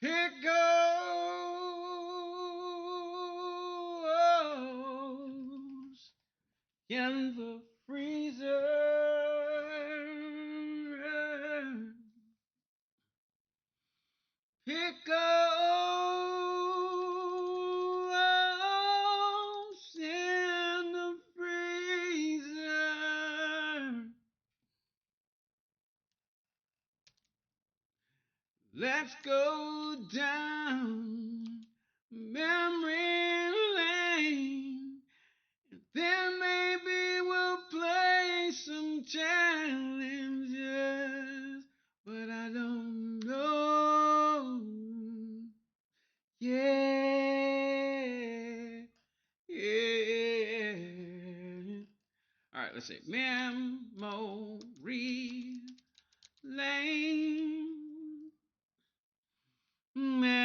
It goes in the freezer. It goes in the freezer. Let's go down memory lane. Then maybe we'll play some challenges. But I don't know. Yeah. Yeah. All right, let's see. Memory lane. Memory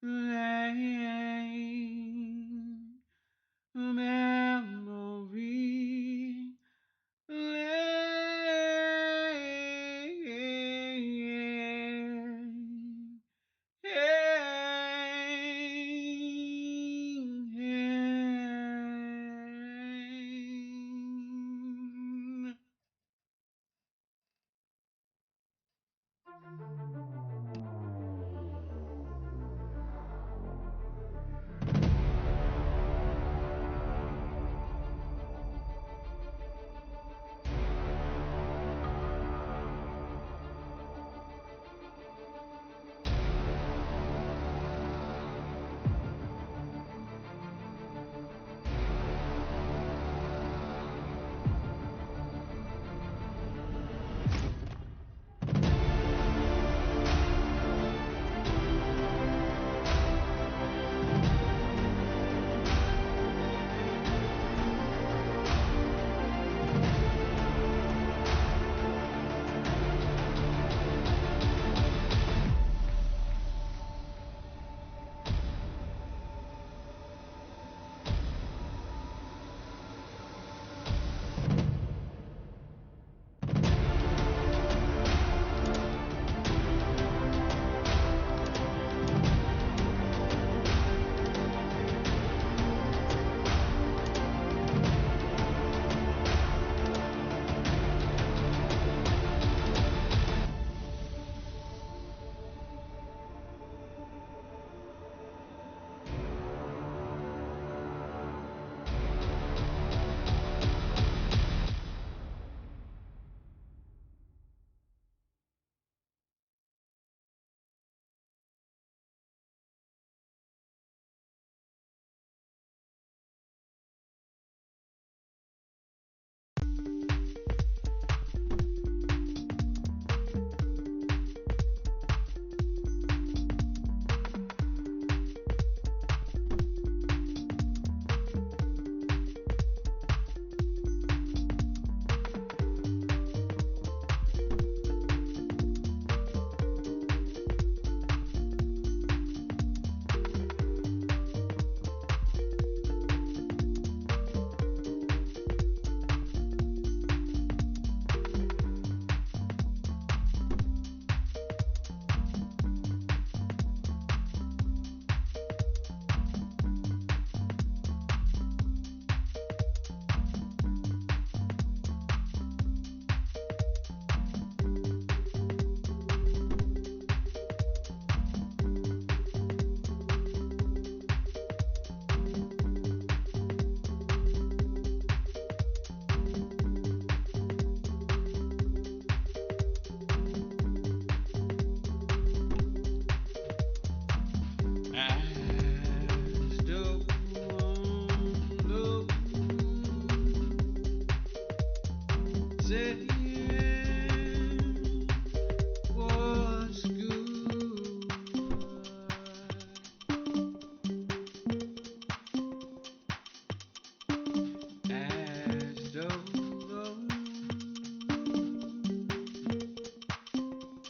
lane. Memory lane.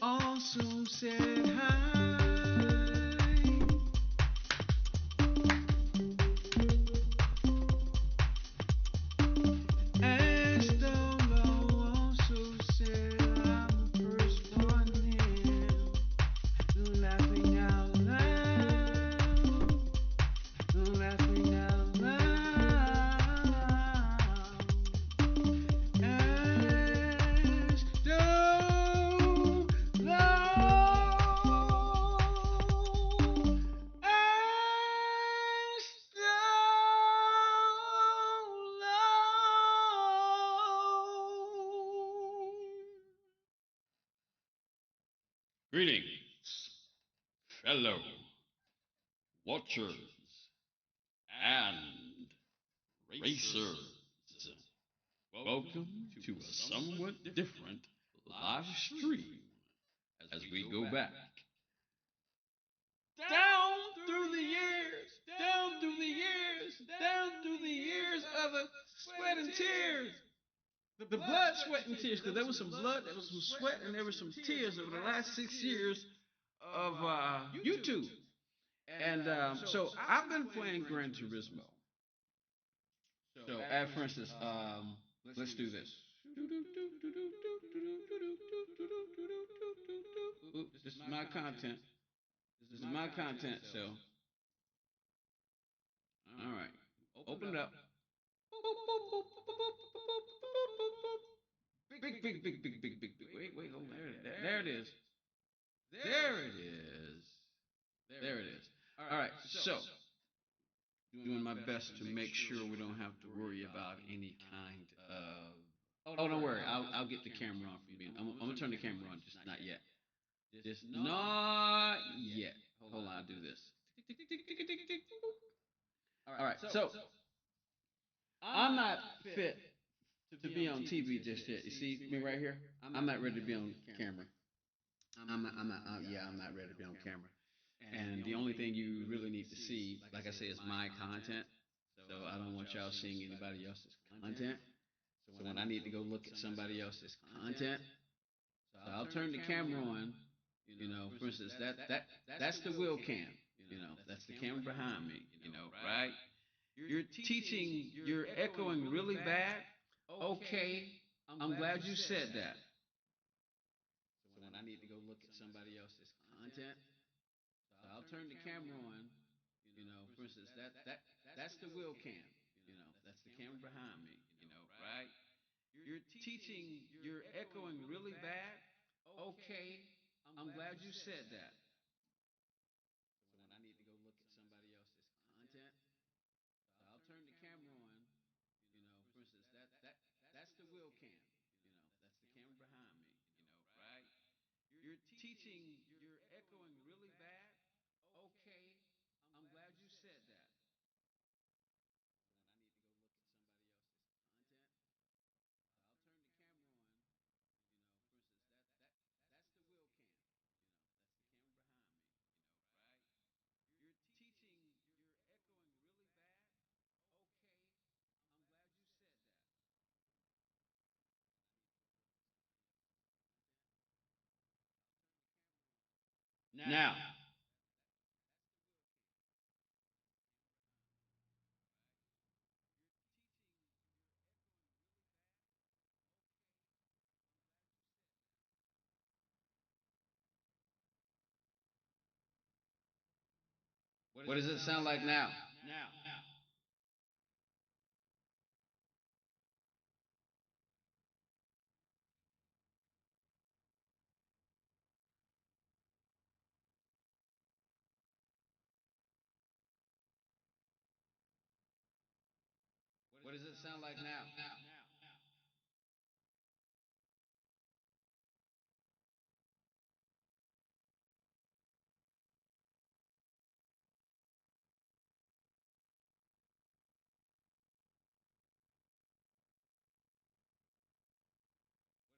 Also said hi. As the law Greetings, fellow watchers and racers. Welcome to a somewhat different live stream as we go back down through the years, down through the years, down through the years of the sweat and tears. The blood, sweat, and tears, because there was some blood, there was some sweat, and there was some tears over the last 6 years of YouTube. And so I've been playing Gran Turismo. So, for instance, let's do this. This is my content. This is my content. So, all right, open it up. Big. Wait, hold on. There it is. There it is. There it is. All right, so doing my best to make sure we don't have to worry about any kind of. Oh, don't worry. I'll get the camera on from you. I'm gonna turn the camera on, just not yet. Just not yet. Hold on, I'll do this. All right, so I'm not fit to be on TV just yet. You see me right here? I'm not ready to be on camera. I'm not ready to be on camera. And the only thing you really need to see, like I say, is my content. So I don't want y'all seeing anybody else's content. So when I need to go look at somebody else's content, so I'll turn the camera on. For instance, that's the wheel cam. That's the camera behind me. Right? You're teaching. You're echoing really bad. Okay, I'm glad you said that. So when I need to go look at somebody else's content, so I'll turn the camera on. For instance, that's the wheel cam. That's the camera behind me. Right? You're teaching. You're echoing really bad. Okay, I'm glad you said that. So when I need to go look at somebody else's content, so I'll turn the camera on. For instance, that's the wheel cam. That's the camera behind me. Right? You're teaching. You're echoing really bad. Okay, I'm glad you said that. Now, what does it sound like now? What does it sound like now? What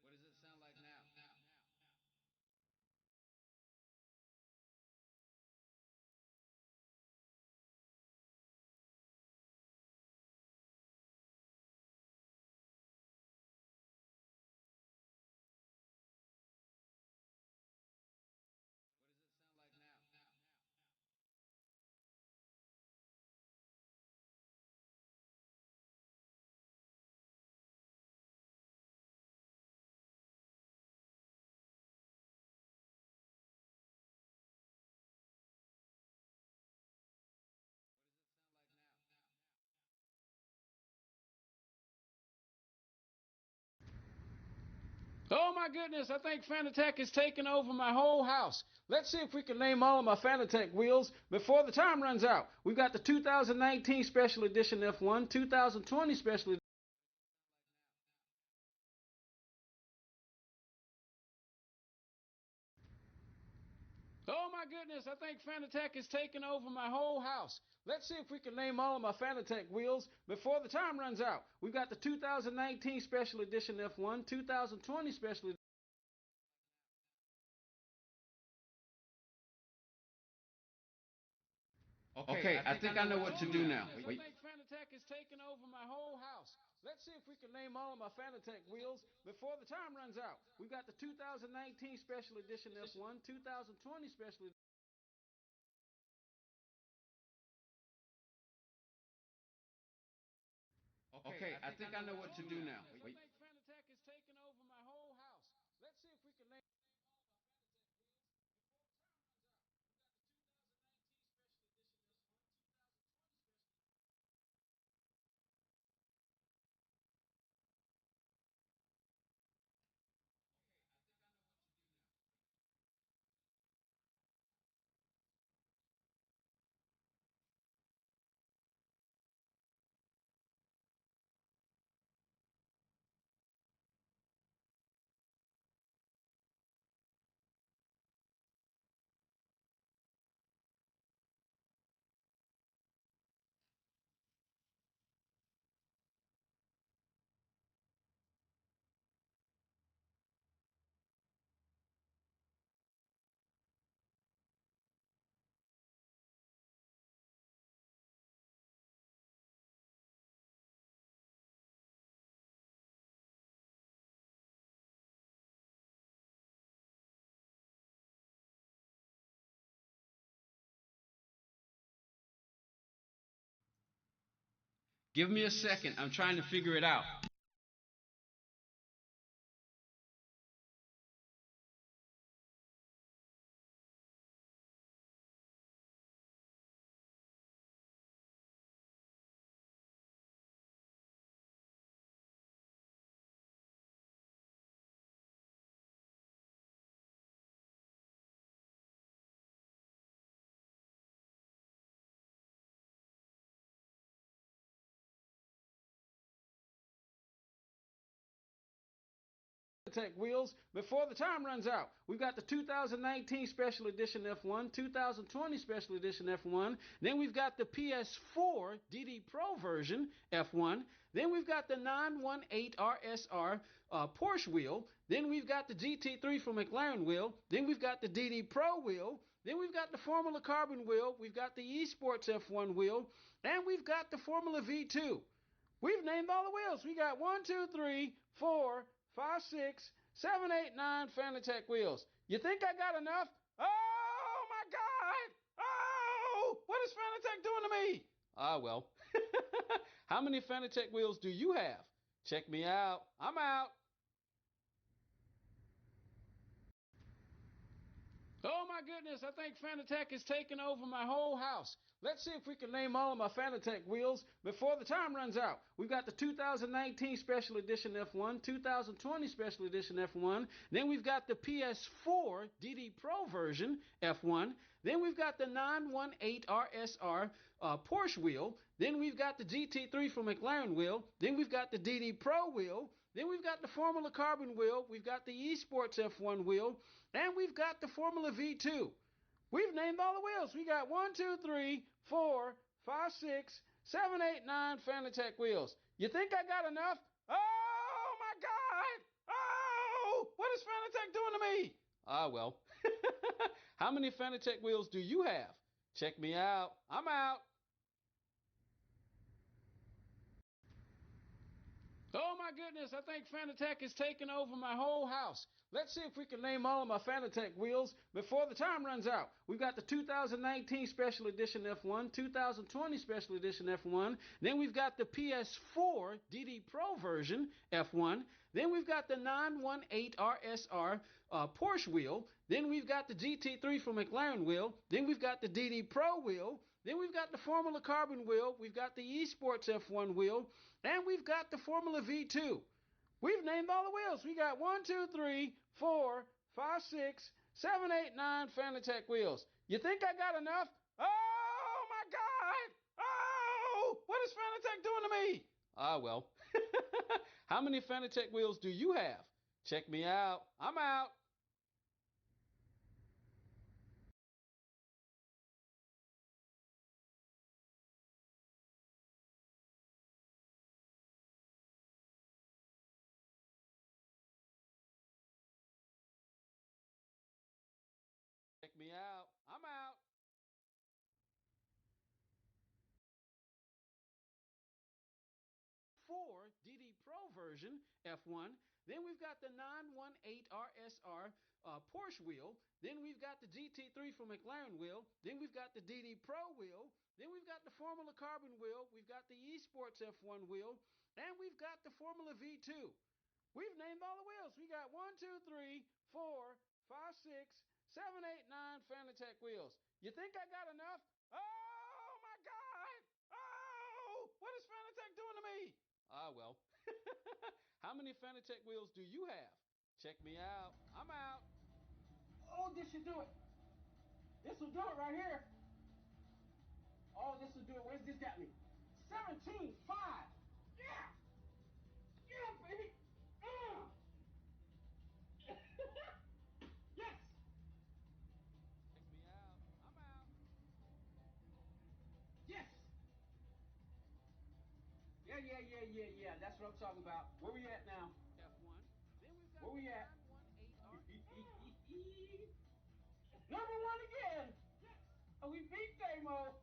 does it sound like now? Oh my goodness, I think Fanatec is taking over my whole house. Let's see if we can name all of my Fanatec wheels before the time runs out. We've got the 2019 Special Edition F1, 2020 Special Edition. Oh my goodness, I think Fanatec is taking over my whole house. Let's see if we can name all of my Fanatec wheels before the time runs out. We've got the 2019 Special Edition F1, 2020 Special Edition. Okay, I think I know what to do now. I think Fanatec is taking over my whole house. Let's see if we can name all of my Fanatec wheels before the time runs out. We've got the 2019 Special Edition F1, 2020 Special Edition. Okay, I think I know what to do now. I think Fanatec is taking over my whole house. Let's see if we can name. Give me a second. I'm trying to figure it out. Fanatec wheels before the time runs out. We've got the 2019 Special Edition F1, 2020 Special Edition F1. Then we've got the PS4 DD Pro version F1. Then we've got the 918 RSR Porsche wheel. Then we've got the GT3 from McLaren wheel. Then we've got the DD Pro wheel. Then we've got the Formula Carbon wheel. We've got the Esports F1 wheel. And we've got the Formula V2. We've named all the wheels. We got 1, 2, 3, 4, 5, 6, 7, 8, 9 Fanatec wheels. You think I got enough? Oh my God! Oh! What is Fanatec doing to me? Ah, well. How many Fanatec wheels do you have? Check me out. I'm out. Oh my goodness, I think Fanatec is taking over my whole house. Let's see if we can name all of my Fanatec wheels before the time runs out. We've got the 2019 Special Edition F1, 2020 Special Edition F1. Then we've got the PS4 DD Pro version F1. Then we've got the 918 RSR Porsche wheel. Then we've got the GT3 from McLaren wheel. Then we've got the DD Pro wheel. Then we've got the Formula Carbon wheel. We've got the Esports F1 wheel. And we've got the Formula V2. We've named all the wheels. We got 1, 2, 3, 4, 5, 6, 7, 8, 9 Fanatec wheels. You think I got enough? Oh my God! Oh! What is Fanatec doing to me? Ah, well. How many Fanatec wheels do you have? Check me out. I'm out. Oh my goodness, I think Fanatec is taking over my whole house. Let's see if we can name all of my Fanatec wheels before the time runs out. We've got the 2019 Special Edition F1, 2020 Special Edition F1. Then we've got the PS4 DD Pro version F1. Then we've got the 918 RSR Porsche wheel. Then we've got the GT3 from McLaren wheel. Then we've got the DD Pro wheel. Then we've got the Formula Carbon wheel. We've got the Esports F1 wheel. And we've got the Formula V2. We've named all the wheels. We got 1, 2, 3, 4, 5, 6, 7, 8, 9 Fanatec wheels. You think I got enough? Oh my God! Oh! What is Fanatec doing to me? Ah, well. How many Fanatec wheels do you have? Check me out. I'm out. version, F1. Then we've got the 918 RSR Porsche wheel. Then we've got the GT3 from McLaren wheel. Then we've got the DD Pro wheel. Then we've got the Formula Carbon wheel. We've got the eSports F1 wheel. And we've got the Formula V2. We've named all the wheels. We got 1, 2, 3, 4, 5, 6, 7, 8, 9 Fanatec wheels. You think I got enough? Oh my God! Oh! What is Fanatec doing to me? Ah, well. How many Fanatec wheels do you have? Check me out. I'm out. Oh, this should do it. This will do it right here. Oh, this will do it. Where's this got me? 17.5. Yeah. Yeah, baby. Yes. Check me out. I'm out. Yes. Yeah. That's what I'm talking about. Where we at now? F1. Then we've got Where we the at? 918R. Number one again. Oh, we beat Damo.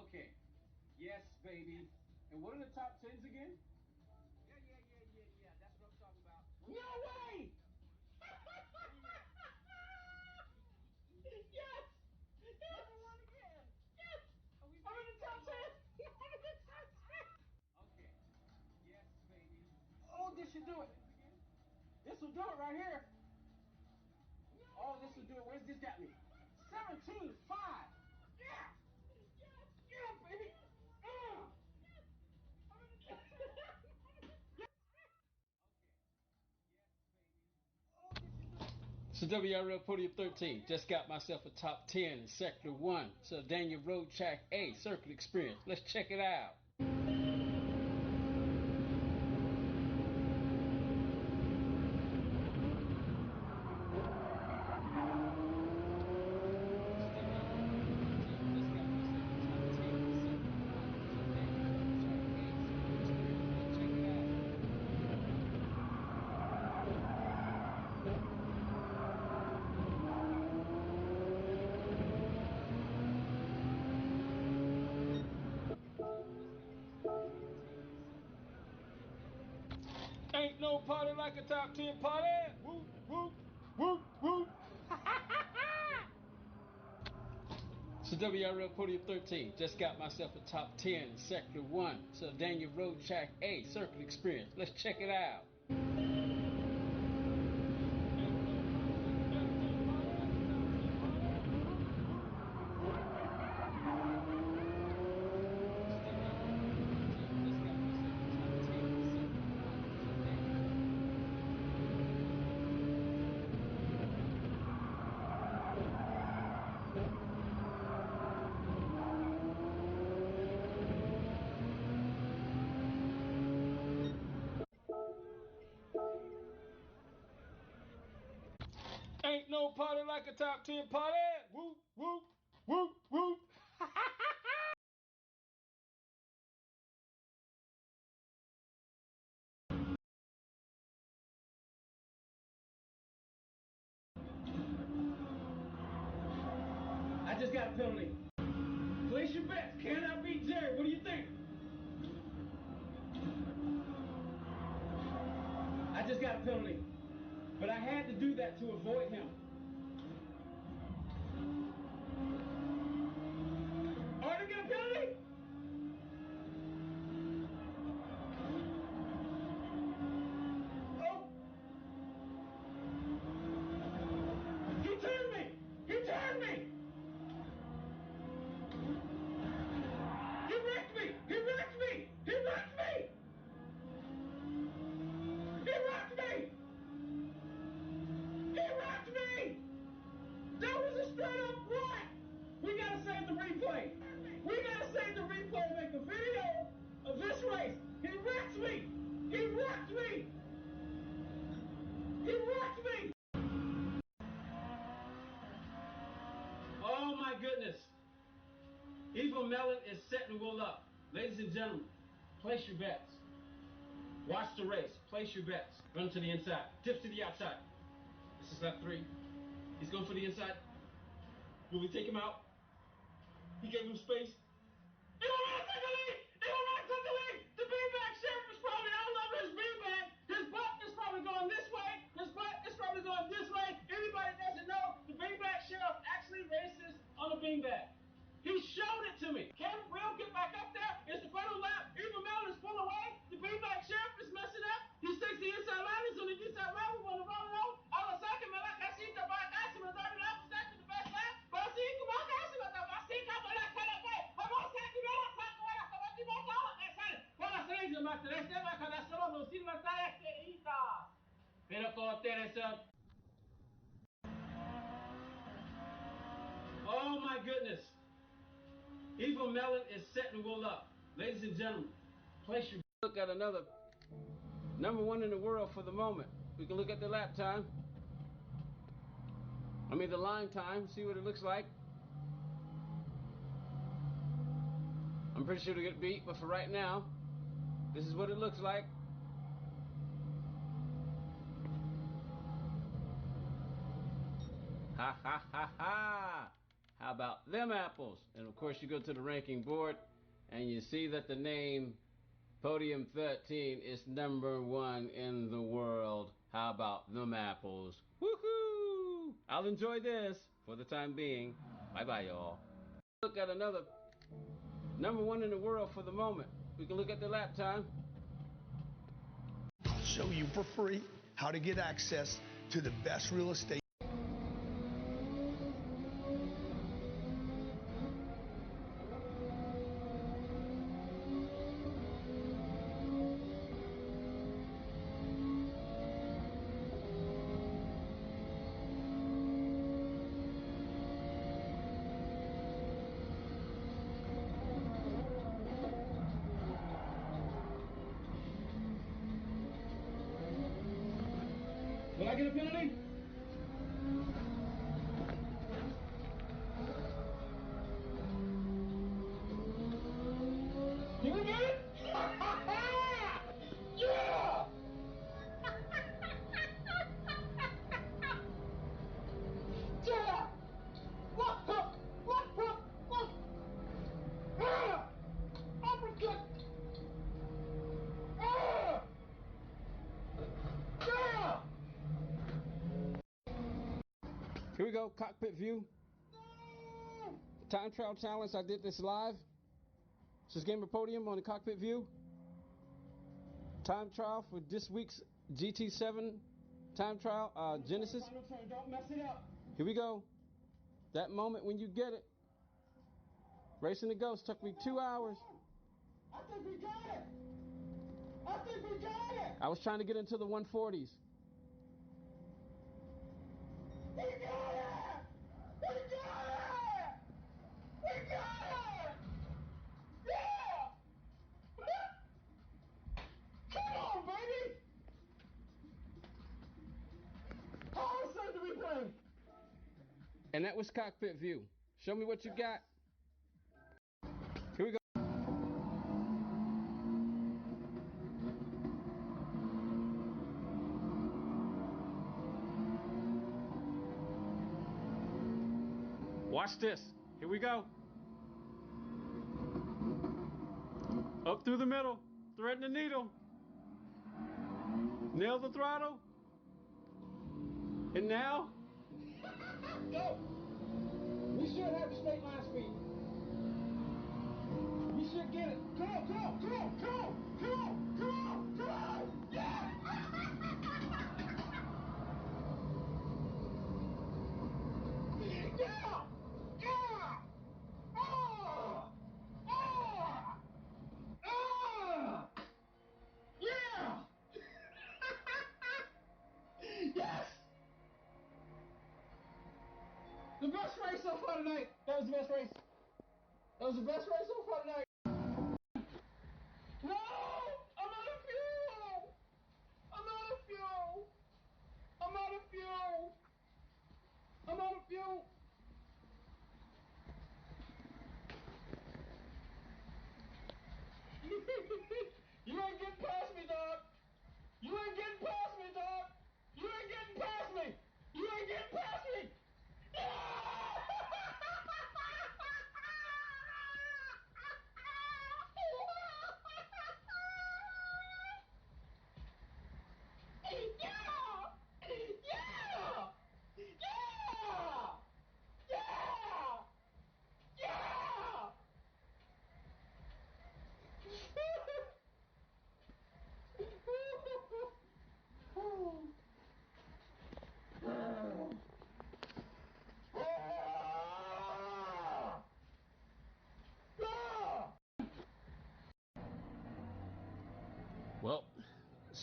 Okay. Yes, baby. And what are the top 10s again? Yeah. That's what I'm talking about. No way! Yes! Number one again! Yes! I'm in the top 10! I'm in the top 10! Okay. Yes, baby. Oh, this should do it. This will do it right here. Oh, this will do it. Where's this got me? 17.5. Yeah! Yeah, baby! So WRL Podium 13, just got myself a top 10 in Sector 1. So Daniel Road Track A Circuit Experience. Let's check it out. Ain't no party like a top 10 party. Woo, woo, woo, woo. So WRL Podium 13, just got myself a top 10 in Sector 1. So Daniel Road Track A Circuit Experience. Let's check it out. Ain't no party like a top 10 party. Woo, woo, woo, woo. I just got a penalty. Place your bets. Can I beat Jerry? What do you think? I just got a penalty. But I had to do that to avoid him. Oh, I didn't get a penalty? Oh! He turned me! He turned me! He wrecked me! He wrecked me! He wrecked me! He wrecked me! He wrecked me! That was a straight up wreck! We gotta save the replay! We gotta save the replay and make a video of this race! He wrecked me! He wrecked me! He wrecked me! Oh my goodness! Evil Melon is setting the wheel up. Ladies and gentlemen, place your bets. Watch the race. Place your bets. Run to the inside. Tips to the outside. This is lap 3. He's going for the inside. Will we take him out? He gave him space. He will not take the lead! He will not take the lead! The payback sheriff is beanbag. He showed it to me. Can Will get back up there? It's the final lap. Even Melon is pulled away. The beanbag sheriff is messing up. He takes the inside line. He's on the inside line. We want to roll it on. All of a sudden, I see the back. I see the 30 laps. That's the best lap. But I see the back. I see the back. I see the back. I'm all set to go. I'm going to go. Para seis de más tres temas que la solo no sirve hasta este hita. Pero con ustedes oh my goodness. Evil Melon is setting Will up. Ladies and gentlemen, place your look at another #1 in the world for the moment. We can look at the lap time. I mean the line time, see what it looks like. I'm pretty sure to get beat, but for right now, this is what it looks like. Ha ha ha ha! How about them apples? And of course you go to the ranking board and you see that the name Podium 13 is #1 in the world. How about them apples? Woohoo! I'll enjoy this for the time being. Bye bye y'all. Look at another #1 in the world for the moment. We can look at the lap time. I'll show you for free how to get access to the best real estate. Will I get a penalty? Did we get it? Yeah! Yeah! Look, look, look, look, look! Ah! Uppercut! Ah! Yeah! Here we go, cockpit view. Time trial challenge, I did this live. This is Gamer Podium on the cockpit view. Time trial for this week's GT7 time trial, Genesis. Don't mess it up. Here we go. That moment when you get it. Racing the Ghost took me 2 hours. I think we got it. I think we got it. I was trying to get into the 140s. We got it. We got it. We got it. Yeah. Come on, baby. How hard do we play? And that was cockpit view. Show me what you got. Here we go. Watch this. Here we go. Up through the middle. Threading the needle. Nail the throttle. And now? Go! We should have the straight line speed. We should get it. Come on, come on, come on, come on, come on, come on, come on! Yeah! Yeah! Yeah! Oh! Oh! Oh! Yeah! Yes! The best race so far tonight. That was the best race. That was the best race so far tonight. No! I'm out of fuel! I'm out of fuel! I'm out of fuel! I'm out of fuel! You ain't getting past me, dog! You ain't getting past me, dog! You ain't getting past me! You ain't getting past me!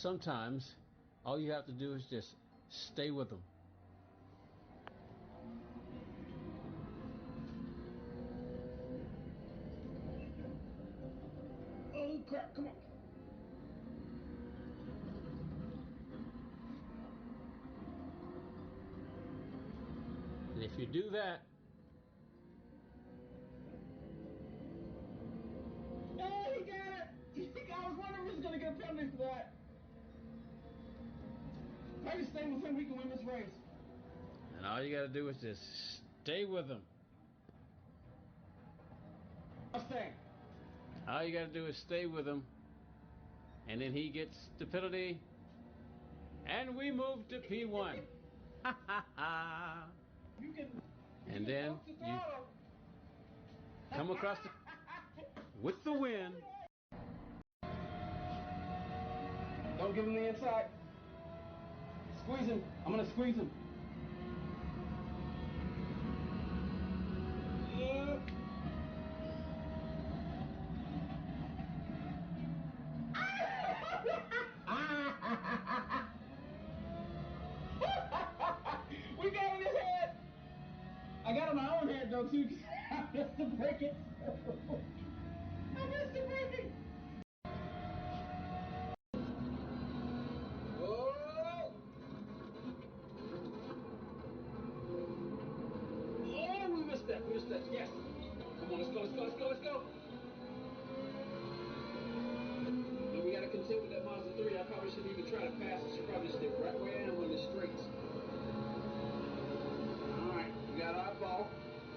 sometimes all you have to do is just stay with them. Oh crap, come on. And if you do that, Hey, he got it! I was wondering if he was going to get a penalty for that. If I can stay with him, we can win this race. and all you got to do is just stay with them. I'll stay. All you got to do is stay with him, and then he gets the penalty, and we move to P1. And then you come across with the win. Don't give him the inside. Squeeze him. I'm going to squeeze him. We got it in his head. I got it in my own head though too. I missed the braking. I missed the braking. Oh! Oh, we missed that. We missed that. Yes. Come on, let's go. Let's go. Let's go. Let's go. And we got to contend with that Mazda 3. I probably shouldn't even try to pass it. Should probably stick right where I am on the straights. All right, we got our ball.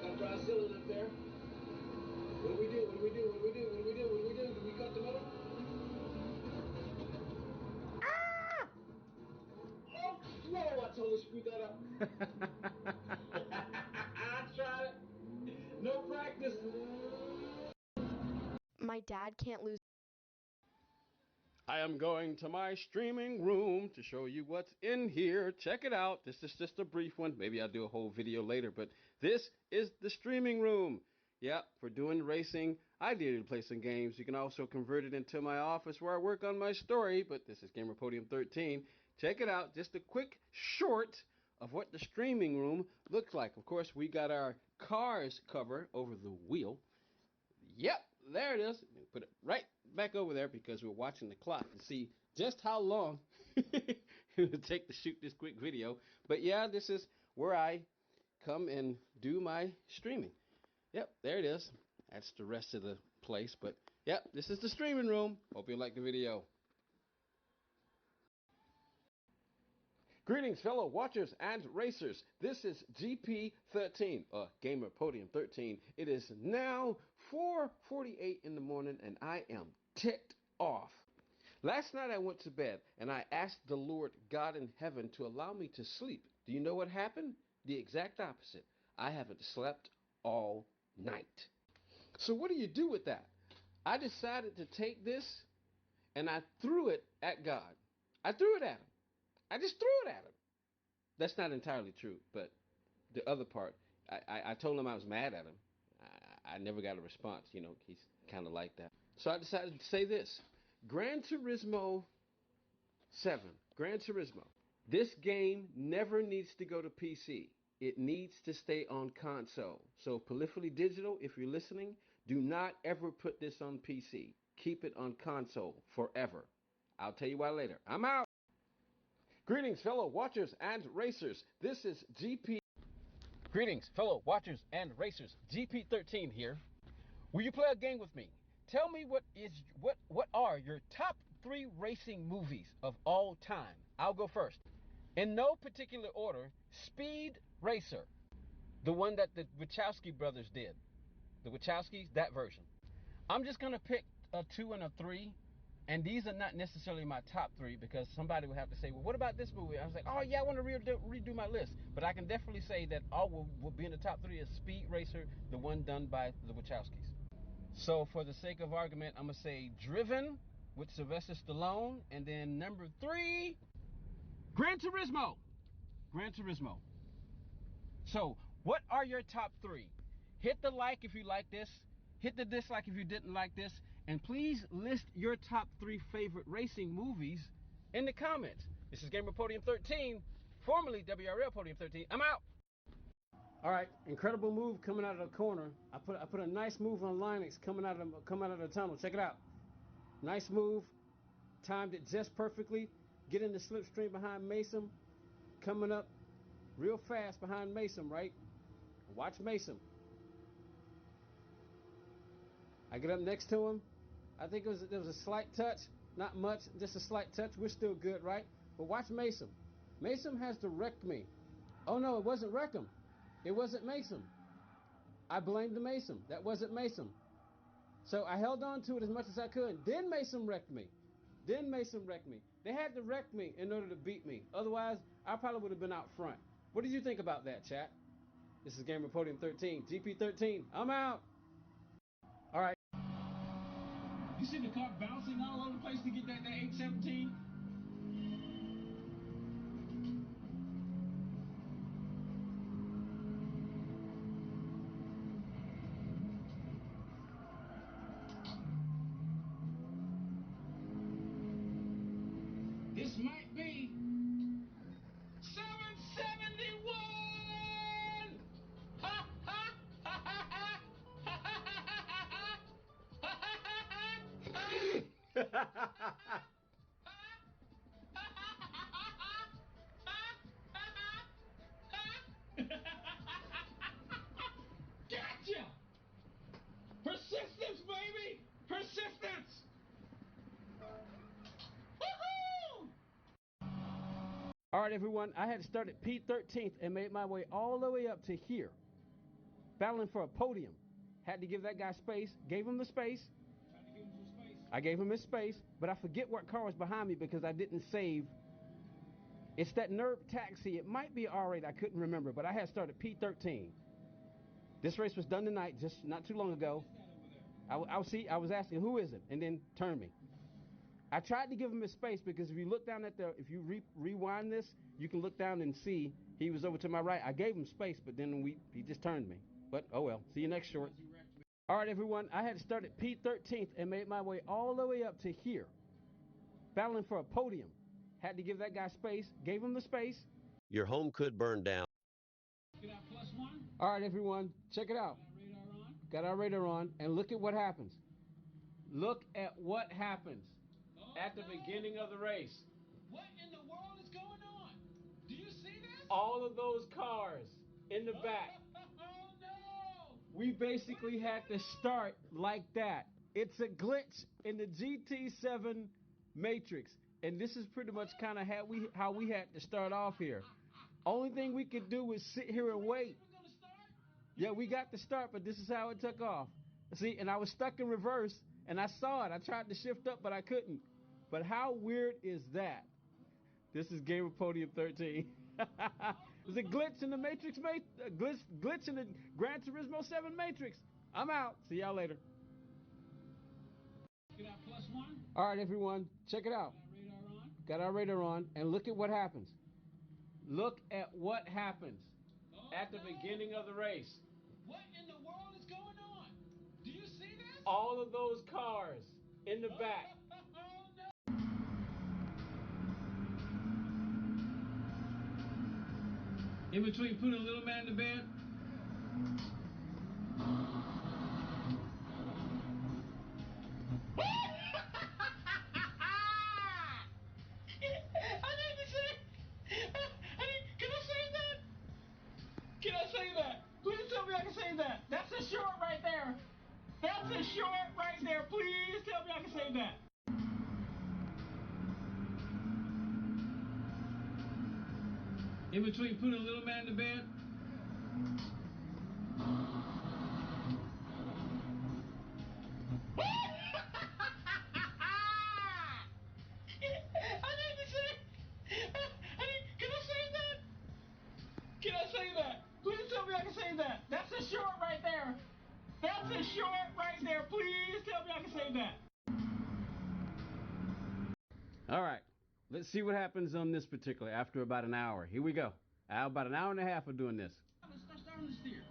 Got a dry ceiling up there. What do we do? What do we do? What do we do? What do we do? What do we do? Do we cut the middle? Ah! Oh, whoa, I totally screwed that up. I tried it. No practice. My dad can't lose. I am going to my streaming room to show you what's in here. Check it out. This is just a brief one. Maybe I'll do a whole video later, but this is the streaming room. Yep, for doing racing, I did play some games. You can also convert it into my office where I work on my story, but this is Gamer Podium 13. Check it out. Just a quick short of what the streaming room looks like. Of course, we got our cars cover over the wheel. Yep, there it is. Put it right back over there because we're watching the clock to see just how long it would take to shoot this quick video. But yeah, this is where I come and do my streaming. Yep, there it is. That's the rest of the place. But yep, this is the streaming room. Hope you like the video. Greetings, fellow watchers and racers. This is GP13, Gamer Podium 13. It is now 4:48 in the morning, and I am ticked off. Last night I went to bed, and I asked the Lord God in heaven to allow me to sleep. Do you know what happened? The exact opposite. I haven't slept all night. So what do you do with that? I decided to take this, and I threw it at God. I threw it at him. I just threw it at him. That's not entirely true, but the other part, I told him I was mad at him. I never got a response. You know, he's kind of like that. So I decided to say this. Gran Turismo 7. Gran Turismo. This game never needs to go to PC. It needs to stay on console. So Polyphony Digital, if you're listening, do not ever put this on PC. Keep it on console forever. I'll tell you why later. I'm out. Greetings, fellow watchers and racers. This is GP. Greetings, fellow watchers and racers. GP13 here. Will you play a game with me? Tell me what are your top 3 racing movies of all time? I'll go first. In no particular order, Speed Racer, the one that the Wachowski brothers did. The Wachowskis, that version. I'm just gonna pick a 2 and a 3. And these are not necessarily my top 3 because somebody would have to say, well, what about this movie? I was like, oh, yeah, I want to redo my list. But I can definitely say that all will be in the top 3 is Speed Racer, the one done by the Wachowskis. So for the sake of argument, I'm going to say Driven with Sylvester Stallone. And then number 3, Gran Turismo. Gran Turismo. So what are your top 3? Hit the like if you like this. Hit the dislike if you didn't like this. And please list your top 3 favorite racing movies in the comments. This is Gamer Podium 13, formerly WRL Podium 13. I'm out. All right, incredible move coming out of the corner. I put a nice move on Linux coming out of the tunnel. Check it out. Nice move, timed it just perfectly. Get in the slipstream behind Mason, coming up real fast behind Mason, right? Watch Mason. I get up next to him. I think there was a slight touch, not much, just a slight touch. We're still good, right? But watch Mason. Mason has to wreck me. Oh no, it wasn't Wreckham. It wasn't Mason. I blamed the Mason. That wasn't Mason. So I held on to it as much as I could. Then Mason wrecked me. They had to wreck me in order to beat me. Otherwise, I probably would have been out front. What did you think about that, chat? This is Gamer Podium 13, GP13. I'm out. All right. You see the car bouncing all over the place to get that 817? This might be 771! Ha ha ha ha ha ha ha ha ha. Gotcha! Persistence, baby! Persistence! Woohoo! All right, everyone. I had started P13th and made my way all the way up to here, battling for a podium. Had to give that guy space. Gave him the space. I gave him his space, but I forget what car was behind me because I didn't save. It's that Nerve Taxi. It might be R8. I couldn't remember, but I had started P13. This race was done tonight, just not too long ago. I was asking, who is it? And then turned me. I tried to give him his space because if you look down at if you rewind this, you can look down and see he was over to my right. I gave him space, but then he just turned me. But oh well. See you next short. All right, everyone. I had started P13th and made my way all the way up to here, battling for a podium. Had to give that guy space. Gave him the space. Your home could burn down. All right, everyone. Check it out. Got our radar on, and look at what happens. Look at what happens at the beginning of the race. What in the world is going on? Do you see this? All of those cars in the back. Oh no! We basically had to start like that. It's a glitch in the GT7 matrix. And this is pretty much kind of how we had to start off here. Only thing we could do was sit here and wait. Yeah, we got to start, but this is how it took off. See, and I was stuck in reverse, and I saw it. I tried to shift up, but I couldn't. But how weird is that? This is Gamer Podium 13. There's a glitch in the Matrix, glitch in the Gran Turismo 7 Matrix. I'm out. See y'all later. All right, everyone, check it out. Got our radar on, and look at what happens. Look at what happens at the beginning of the race. What in the world is going on? Do you see this? All of those cars in the back. Oh no! In between putting a little man to bed. Can I say that? Please tell me I can say that. That's a short right there. That's a short right there. Please tell me I can say that. In between putting a little man to bed. Can I say that? Please tell me I can say that. That's a short right there. That's a short right there. Please tell me I can say that. All right, let's see what happens on this particular after about an hour. Here we go. About an hour and a half of doing this. Let's start on the steer.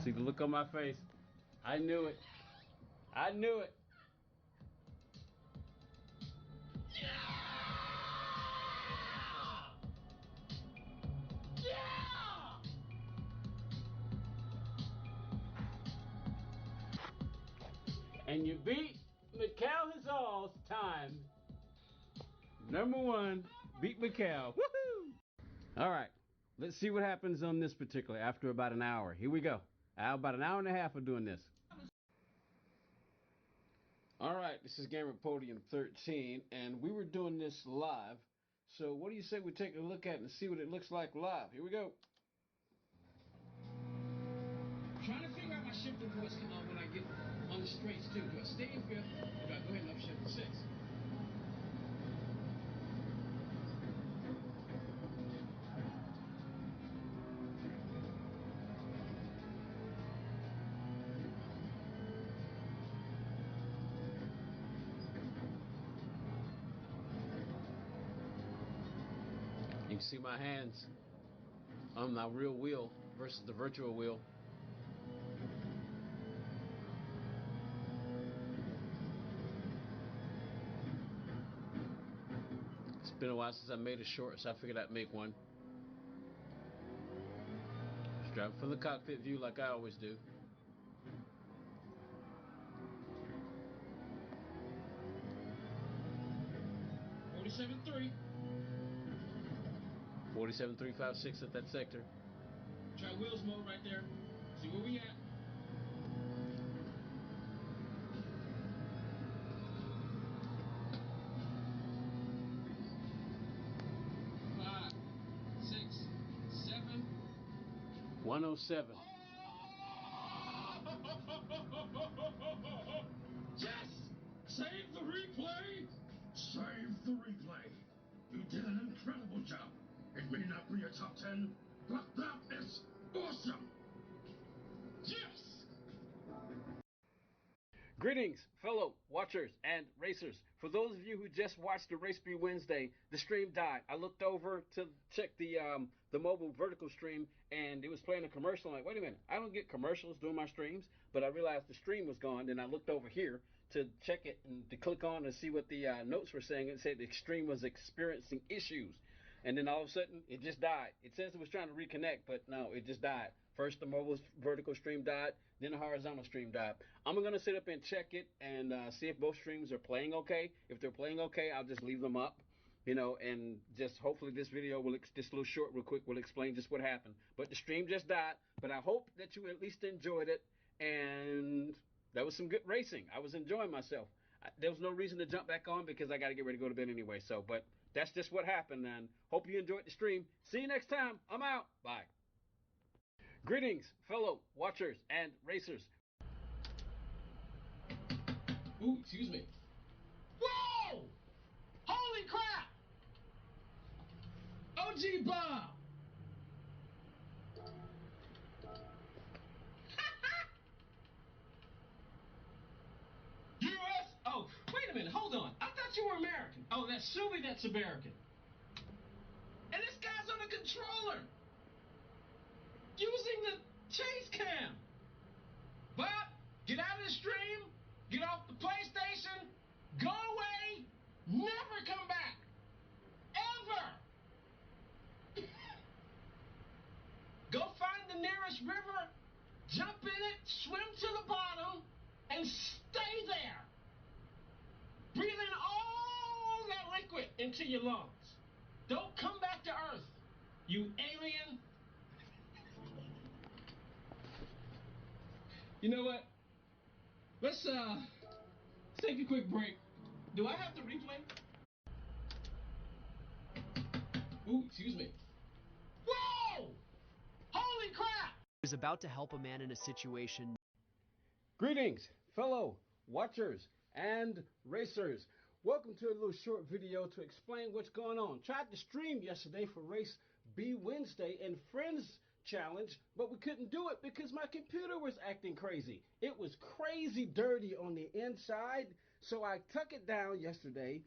See the look on my face. I knew it. I knew it. And you beat Mikhail Hazal's time. Number one, beat Mikhail. Woohoo! All right, let's see what happens on this particular after about an hour. Here we go. About an hour and a half of doing this. All right, this is Gamer Podium 13, and we were doing this live. So what do you say we take a look at it and see what it looks like live? Here we go. Trying to figure out my shifting voice when I get on the straights too. Do I stay in fifth or do I go ahead and upshift to sixth? You can see my hands on my real wheel versus the virtual wheel. It's been a while since I made a short, so I figured I'd make one. Just driving from the cockpit view like I always do. .47.3. 47.356 at that sector. Try wheels mode right there. See where we at. Five, 6, 7. 107. Yes! Save the replay! Save the replay. You did an incredible job. It may not be a top 10, but that is awesome. Yes! Greetings, fellow watchers and racers. For those of you who just watched the Race Be Wednesday, the stream died. I looked over to check the mobile vertical stream, and it was playing a commercial. I'm like, wait a minute, I don't get commercials during my streams, but I realized the stream was gone. Then I looked over here to check it and to click on and see what the notes were saying. It said the stream was experiencing issues. And then all of a sudden, it just died. It says it was trying to reconnect, but no, it just died. First, the mobile vertical stream died, then the horizontal stream died. I'm going to sit up and check it and see if both streams are playing okay. If they're playing okay, I'll just leave them up, and just hopefully this video will, this little short real quick, will explain just what happened. But the stream just died, but I hope that you at least enjoyed it, and that was some good racing. I was enjoying myself. There was no reason to jump back on because I got to get ready to go to bed anyway. So, but that's just what happened, and hope you enjoyed the stream. See you next time. I'm out. Bye. Greetings, fellow watchers and racers. Ooh, excuse me. Whoa! Holy crap! OG Bob! US? Oh, wait a minute. Hold on. I thought you were American. Oh, that's Subi that's American. And this guy's on a controller! Using the chase cam! Bob, get out of the stream. Get off the PlayStation. Go away. Never come back. Ever. Go find the nearest river, jump in it, swim to the bottom, and stay there. Breathe in all that liquid into your lungs. Don't come back to Earth, you alien. You know what? Let's take a quick break. Do I have to replay? Ooh, excuse me. Whoa! Holy crap! Was about to help a man in a situation. Greetings, fellow watchers and racers. Welcome to a little short video to explain what's going on. Tried to stream yesterday for Race B Wednesday and Friends Challenge, but we couldn't do it because my computer was acting crazy. It was crazy dirty on the inside, so I took it down yesterday,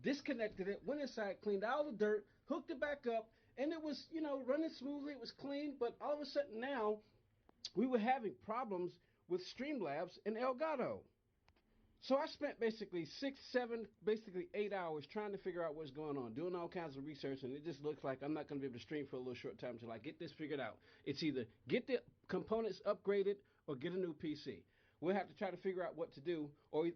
disconnected it, went inside, cleaned all the dirt, hooked it back up, and it was, running smoothly. It was clean, but all of a sudden now, we were having problems with Streamlabs and Elgato. So I spent basically 6, 7, basically 8 hours trying to figure out what's going on, doing all kinds of research, and it just looks like I'm not going to be able to stream for a little short time until I get this figured out. It's either get the components upgraded or get a new PC. We'll have to try to figure out what to do, or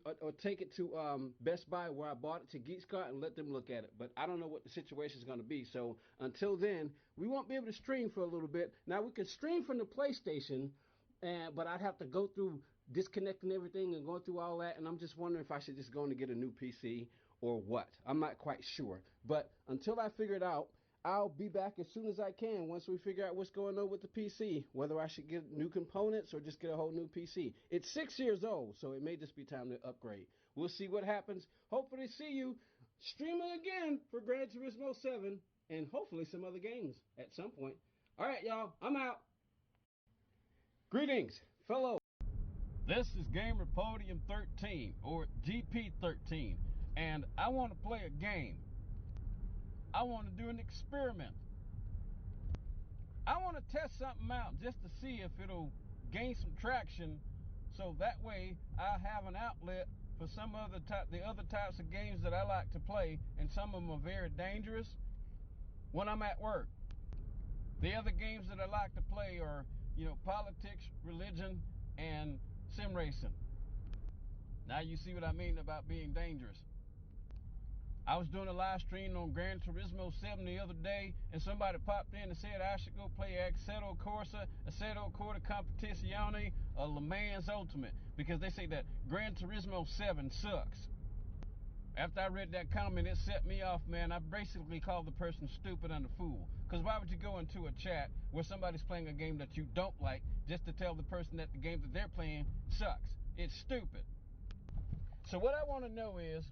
take it to Best Buy where I bought it, to GeekScott, and let them look at it. But I don't know what the situation is going to be. So until then, we won't be able to stream for a little bit. Now we can stream from the PlayStation, but I'd have to go through disconnecting everything and going through all that, and I'm just wondering if I should just go and get a new PC or what. I'm not quite sure. But until I figure it out, I'll be back as soon as I can once we figure out what's going on with the PC, whether I should get new components or just get a whole new PC. It's 6 years old, so it may just be time to upgrade. We'll see what happens. Hopefully see you streaming again for Gran Turismo 7 and hopefully some other games at some point. All right, y'all, I'm out. Greetings, fellow. This is Gamer Podium 13, or GP13, and I want to play a game. I want to do an experiment. I want to test something out just to see if it'll gain some traction, so that way I have an outlet for some other the other types of games that I like to play, and some of them are very dangerous when I'm at work. The other games that I like to play are, politics, religion, and sim racing. Now you see what I mean about being dangerous. I was doing a live stream on Gran Turismo 7 the other day, and somebody popped in and said I should go play Assetto Corsa, Assetto Corsa Competizione, or Le Mans Ultimate, because they say that Gran Turismo 7 sucks. After I read that comment, it set me off, man. I basically called the person stupid and a fool. Because why would you go into a chat where somebody's playing a game that you don't like just to tell the person that the game that they're playing sucks? It's stupid. So what I want to know is,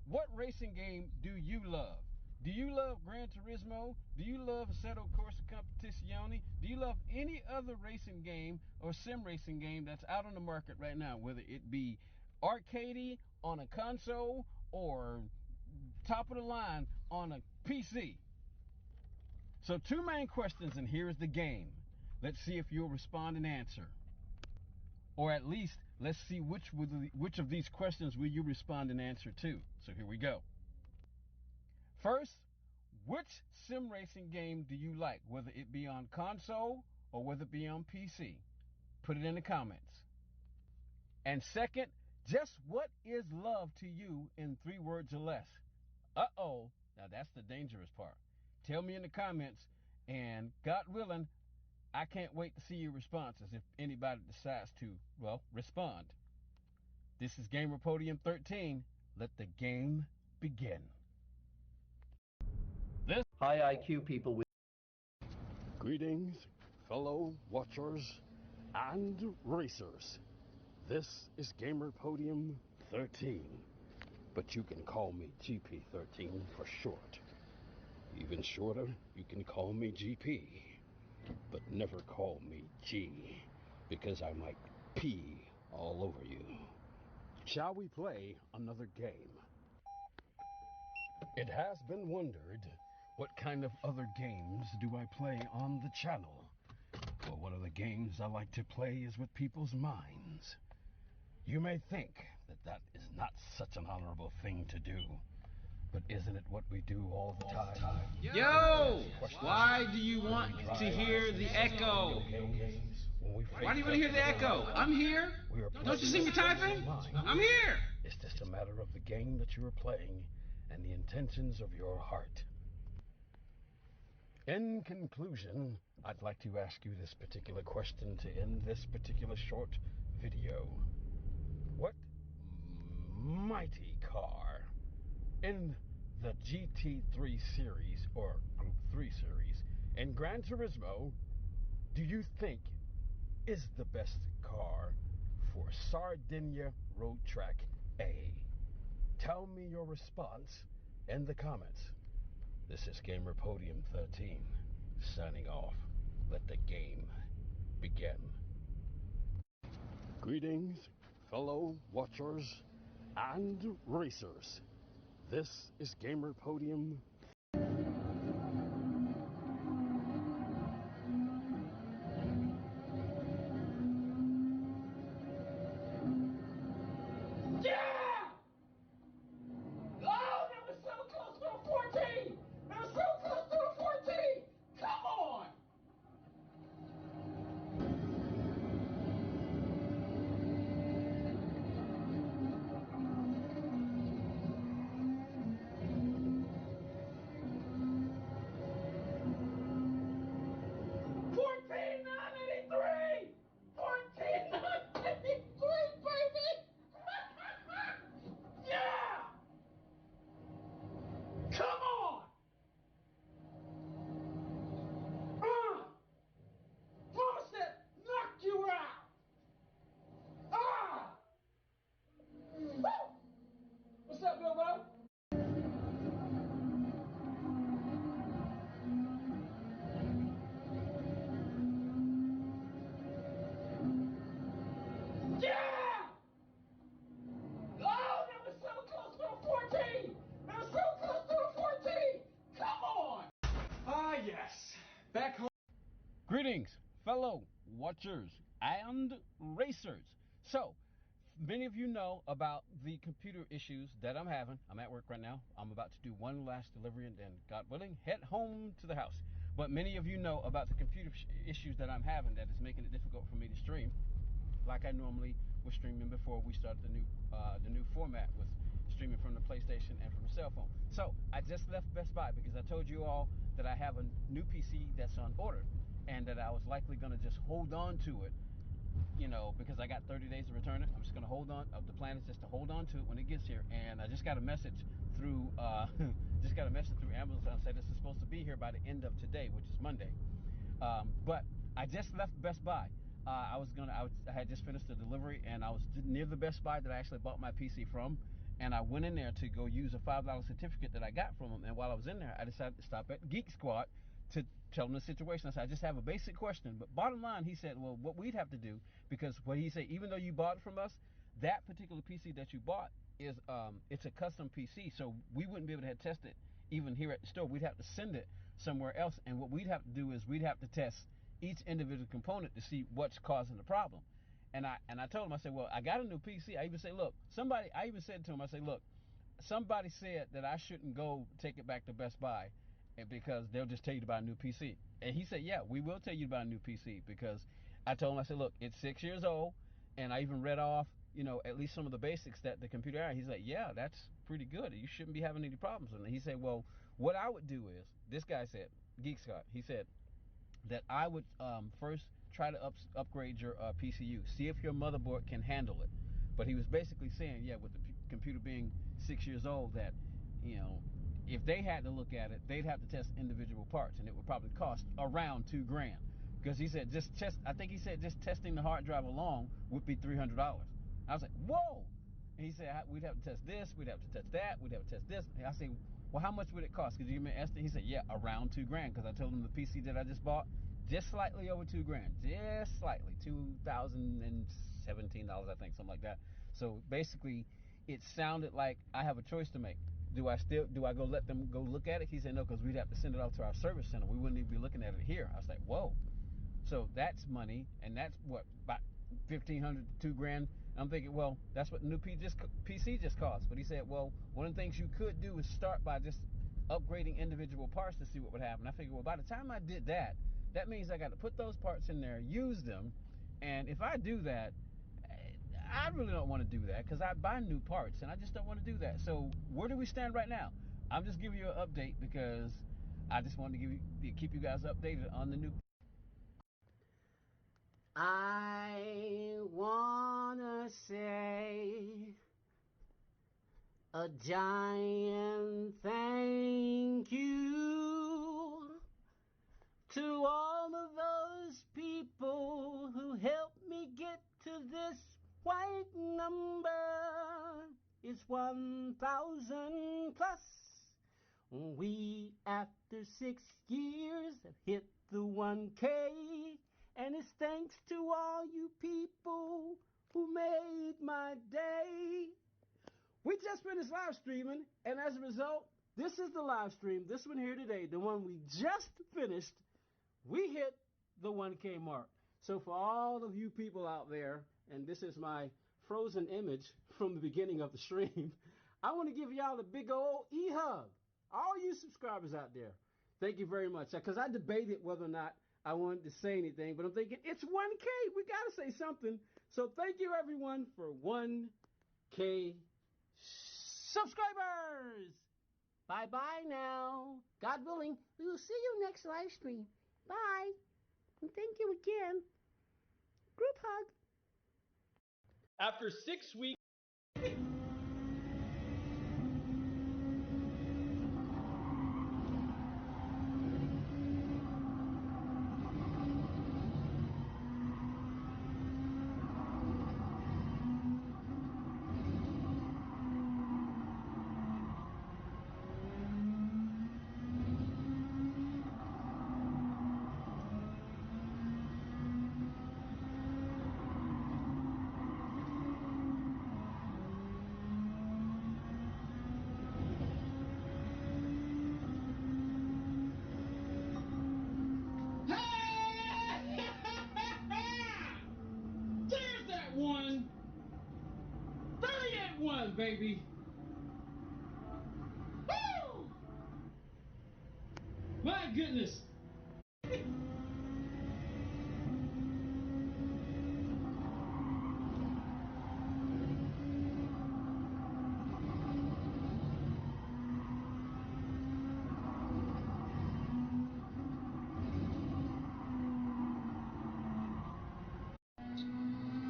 what racing game do you love? Do you love Gran Turismo? Do you love Assetto Corsa Competizione? Do you love any other racing game or sim racing game that's out on the market right now, whether it be arcadey on a console or top of the line on a PC? So 2 main questions, and here is the game. Let's see if you'll respond and answer. Or at least, let's see which of these questions will you respond and answer to. So here we go. First, which sim racing game do you like, whether it be on console or whether it be on PC? Put it in the comments. And second, just what is love to you in 3 words or less? Uh-oh, now that's the dangerous part. Tell me in the comments, and God willing, I can't wait to see your responses if anybody decides to, respond. This is Gamer Podium 13. Let the game begin. This High IQ people with Greetings, fellow watchers and racers. This is Gamer Podium 13, but you can call me GP13 for short. Even shorter, you can call me GP, but never call me G, because I might pee all over you. Shall we play another game? It has been wondered, what kind of other games do I play on the channel? Well, one of the games I like to play is with people's minds. You may think that that is not such an honorable thing to do, but isn't it what we do all the time? Yo! Why do you want to hear the echo? Why do you want to hear the echo? I'm here. Don't you see me typing? I'm here. It's just a matter of the game that you are playing and the intentions of your heart. In conclusion, I'd like to ask you this particular question to end this particular short video. What mighty car in the GT3 series, or Group 3 series, in Gran Turismo, do you think is the best car for Sardinia Road Track A? Tell me your response in the comments. This is Gamer Podium 13, signing off. Let the game begin. Greetings, fellow watchers and racers. This is Gamer Podium. fellow watchers and racers. So, many of you know about the computer issues that I'm having. I'm at work right now. I'm about to do one last delivery and then, God willing, head home to the house. But many of you know about the computer issues that I'm having that is making it difficult for me to stream like I normally was streaming before we started the new format with streaming from the PlayStation and from the cell phone. So I just left Best Buy because I told you all that I have a new PC that's on order and that I was likely going to just hold on to it, you know, because I got 30 days to return it. I'm just going to hold on. The plan is just to hold on to it when it gets here. And I just got a message through Amazon said this is supposed to be here by the end of today, which is Monday. But I just left Best Buy. I had just finished the delivery, and I was near the Best Buy that I actually bought my PC from, and I went in there to go use a $5 certificate that I got from them. And while I was in there, I decided to stop at Geek Squad to tell them the situation. I said, I just have a basic question. But bottom line, he said, well, what we'd have to do, because what he said, even though you bought it from us, that particular PC that you bought is it's a custom PC, so we wouldn't be able to test it even here at the store. We'd have to send it somewhere else, and what we'd have to do is we'd have to test each individual component to see what's causing the problem. And I told him, I said, well, I got a new PC. I even said, look, I even said to him, I said, look, somebody said that I shouldn't go take it back to Best Buy because they'll just tell you to buy a new PC. And he said, yeah, we will tell you to buy a new PC, because I told him, I said, look, it's 6 years old, and I even read off, you know, at least some of the basics that the computer had. He's like, yeah, that's pretty good. You shouldn't be having any problems. And he said, well, what I would do is, this guy said, Geek Scott, he said that I would first try to upgrade your PCU, see if your motherboard can handle it. But he was basically saying, yeah, with the computer being 6 years old, that, you know, if they had to look at it, they'd have to test individual parts, and it would probably cost around $2,000. Because he said I think he said just testing the hard drive alone would be $300. I was like, whoa! And he said we'd have to test this, we'd have to test that, we'd have to test this. And I said, well, how much would it cost? Could you give me an estimate? He said, yeah, around $2,000. Because I told him the PC that I just bought, just slightly over $2,000, just slightly, $2,017, I think, something like that. So basically, it sounded like I have a choice to make. Do I go let them go look at it? He said no, because we'd have to send it off to our service center. We wouldn't even be looking at it here. I was like, whoa. So that's money, and that's what, about $1,500 to $2,000. I'm thinking, well, that's what the new PC just cost. But he said, well, one of the things you could do is start by just upgrading individual parts to see what would happen. I figured, well, by the time I did that, that means I got to put those parts in there, use them, and if I do that, I really don't want to do that, because I buy new parts, and I just don't want to do that. So where do we stand right now? I'm just giving you an update because I just wanted to keep you guys updated on the new. I wanna say a giant thank you to all of those people who helped me get to this white number. It's 1,000 plus. We, after 6 years, have hit the 1K. And it's thanks to all you people who made my day. We just finished live streaming, and as a result, this is the live stream, this one here today, the one we just finished. We hit the 1K mark. So for all of you people out there, and this is my frozen image from the beginning of the stream, I want to give y'all a big old e-hug. All you subscribers out there, thank you very much. Because I debated whether or not I wanted to say anything, but I'm thinking, it's 1K. We got to say something. So thank you, everyone, for 1K subscribers. Bye-bye now. God willing, we will see you next live stream. Bye. And thank you again. Group hug. After 6 weeks. F1, baby. Woo! My goodness.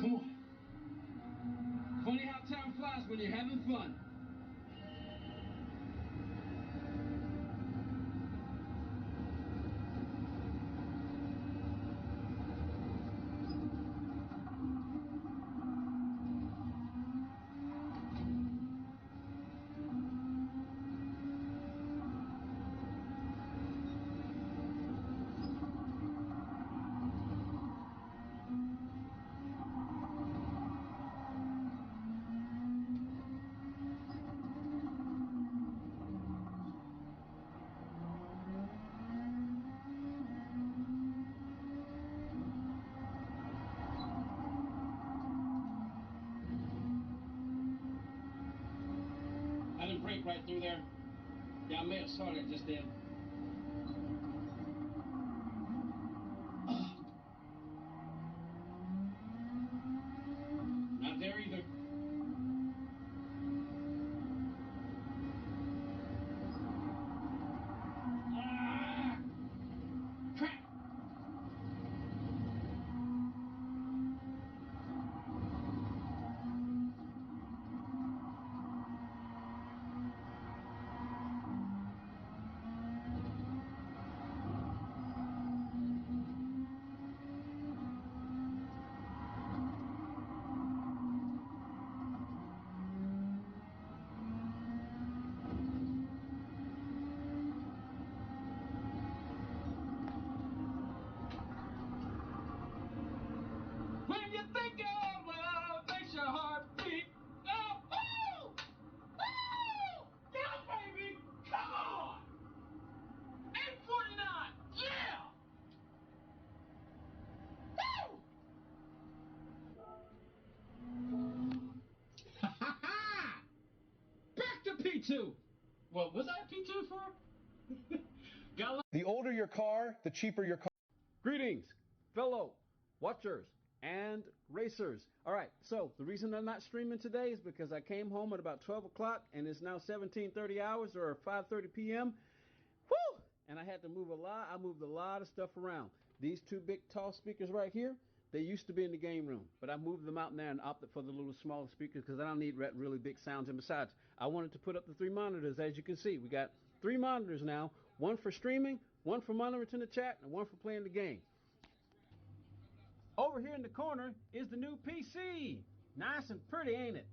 Come on. Funny how time flies when you're having fun. I didn't break right through there. Yeah, I may have started just then. Not there either. Ah! Crap! When you think of love, makes your heart beat. Oh, woo! Woo! Yeah, baby! Come on! 849! Yeah! Woo! Ha ha ha! Back to P2! Well, was I P2 for? The older your car, the cheaper your car. Greetings, fellow watchers and racers. All right, so the reason I'm not streaming today is because I came home at about 12 o'clock and it's now 17:30 hours or 5:30 p.m. Woo! And I had to move a lot. I moved a lot of stuff around. These two big tall speakers right here, they used to be in the game room, but I moved them out there and opted for the little smaller speakers because I don't need really big sounds. And besides, I wanted to put up the 3 monitors. As you can see, we got 3 monitors now, one for streaming, one for monitoring the chat, and one for playing the game. Over here in the corner is the new PC. Nice and pretty, ain't it?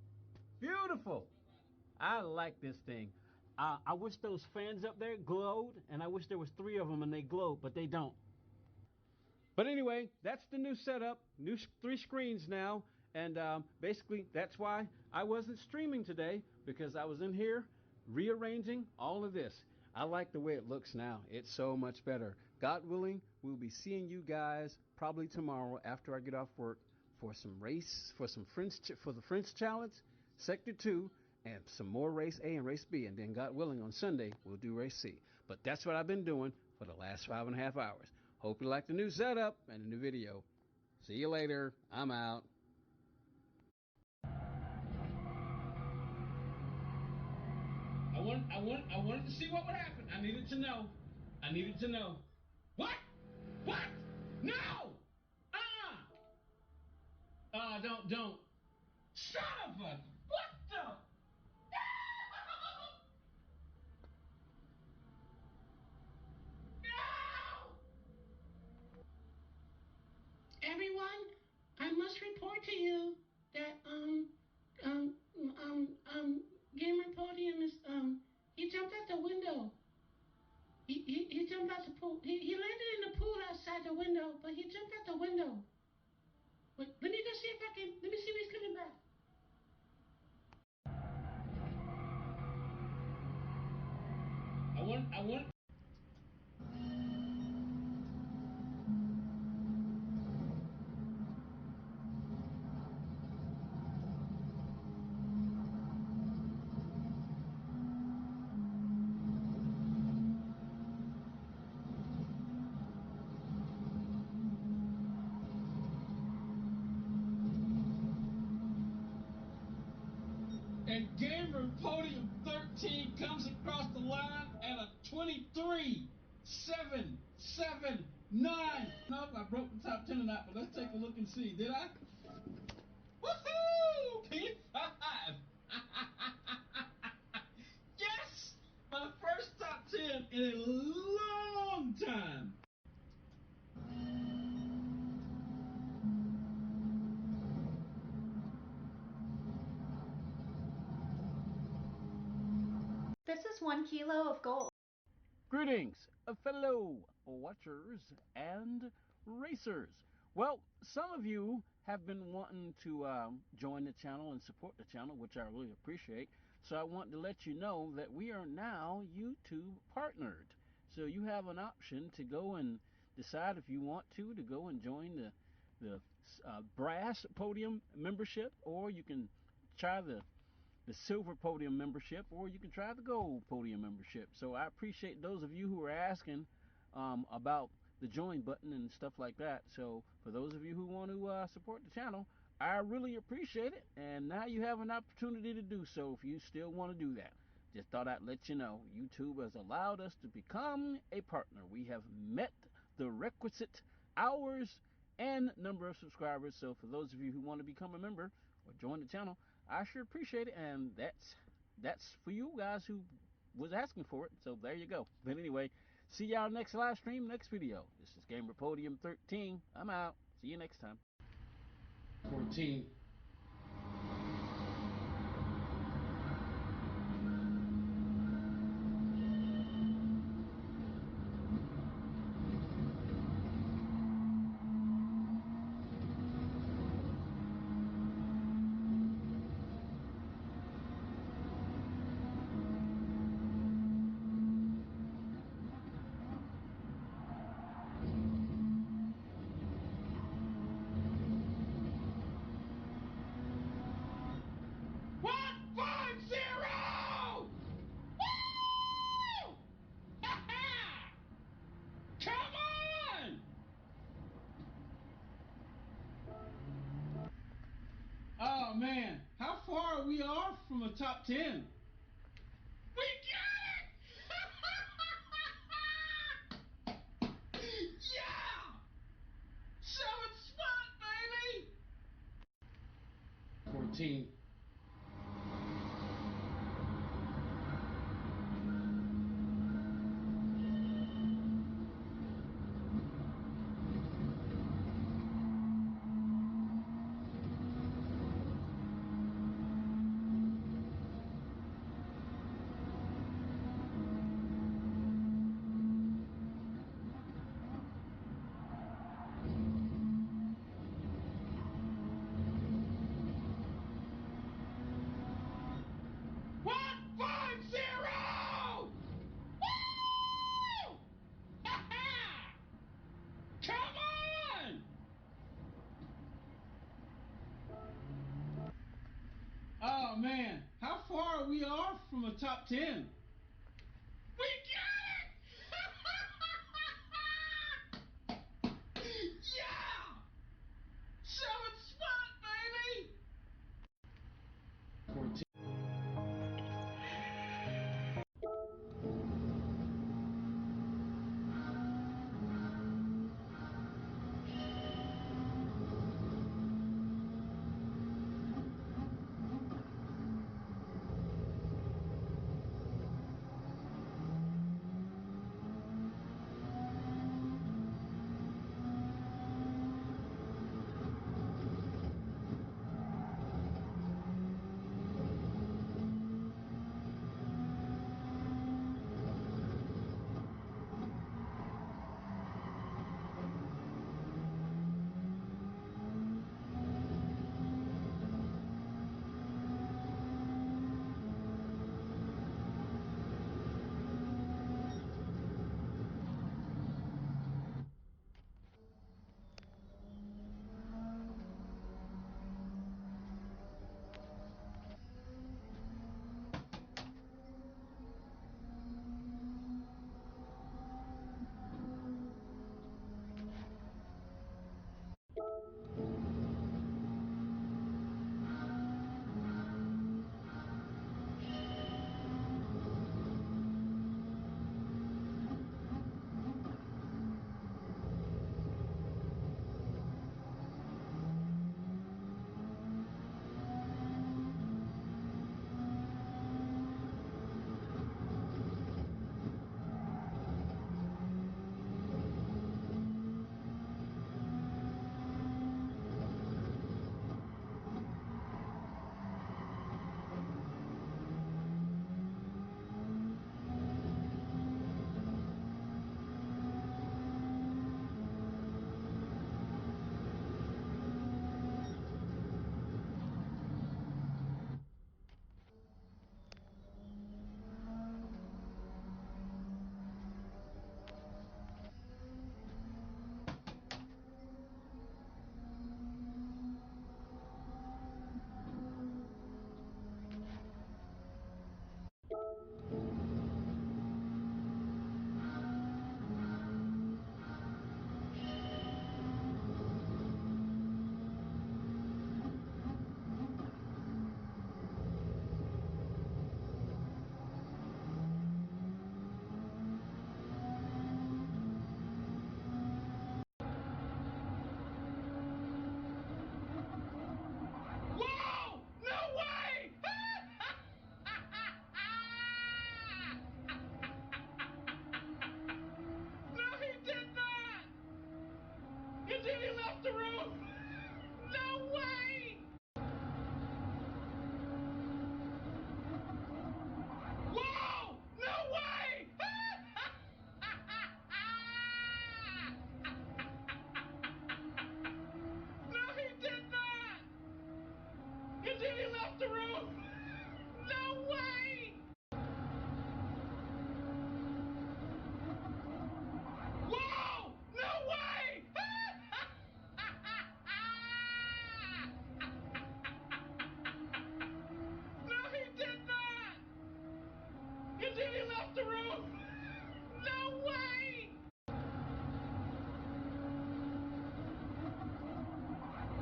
Beautiful. I like this thing. I wish those fans up there glowed, and I wish there was 3 of them and they glowed, but they don't. But anyway, that's the new setup, new 3 screens now, and basically that's why I wasn't streaming today, because I was in here rearranging all of this. I like the way it looks now. It's so much better. God willing, we'll be seeing you guys probably tomorrow after I get off work for some race, for the French Challenge, Sector 2, and some more Race A and Race B. And then, God willing, on Sunday, we'll do Race C. But that's what I've been doing for the last 5.5 hours. Hope you like the new setup and the new video. See you later. I'm out. I wanted to see what would happen. I needed to know. I needed to know. What? What? No! Don't. Son of a... What the... No! Everyone, I must report to you that, Gamer Podium is, he jumped out the window. He jumped out the pool. He landed in the pool outside the window, but he jumped out the window. But let me go see if I can, let me see if he's coming back. I want. And Gamer Podium 13 comes across the line at a 23.779. Nope, I broke the top 10 or not, but let's take a look and see. Did I? Woohoo! P5! Yes! My first top 10 in a long time. This is 1 kilo of gold. Greetings, fellow watchers and racers. Well, some of you have been wanting to join the channel and support the channel, which I really appreciate. So I want to let you know that we are now YouTube partnered. So you have an option to go and decide if you want to go and join the brass podium membership, or you can try the silver podium membership, or you can try the gold podium membership. So I appreciate those of you who are asking about the join button and stuff like that. So for those of you who want to support the channel, I really appreciate it, and now you have an opportunity to do so if you still want to do that. Just thought I'd let you know YouTube has allowed us to become a partner. We have met the requisite hours and number of subscribers. So for those of you who want to become a member or join the channel, I sure appreciate it, and that's for you guys who was asking for it. So there you go. But anyway, see y'all next live stream, next video. This is Gamer Podium 13. I'm out. See you next time. 14. Oh man, how far are we off from a top 10? We got it! Yeah! 7th spot, baby! 14. Oh man, how far are we off from a top 10? We got it! Yeah! 7th spot, baby! 14. the room? No way! Whoa! No way! No, he did not! And then he left the room? No way!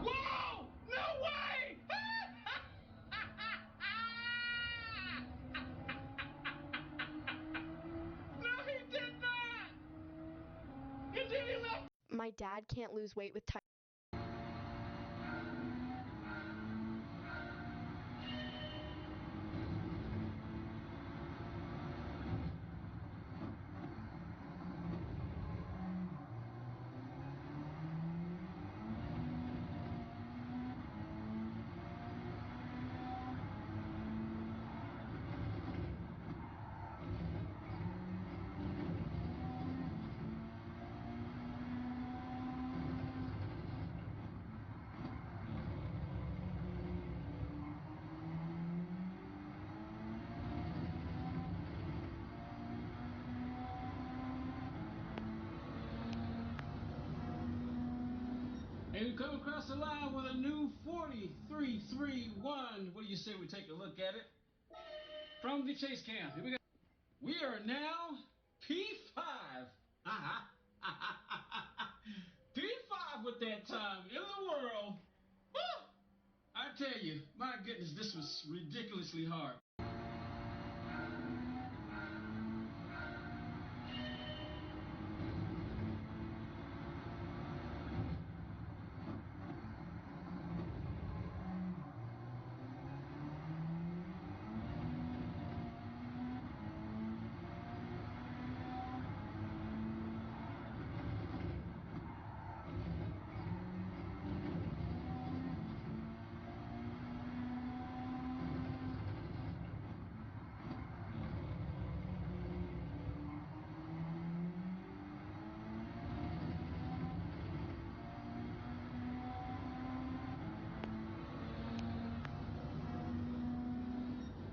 Whoa! No way! No, he did not! And then he left. My dad can't lose weight with time. And we come across the line with a new 4331. What do you say we take a look at it? From the chase cam. Here we go. We are now P5. P5 with that time in the world. Woo! I tell you, my goodness, this was ridiculously hard.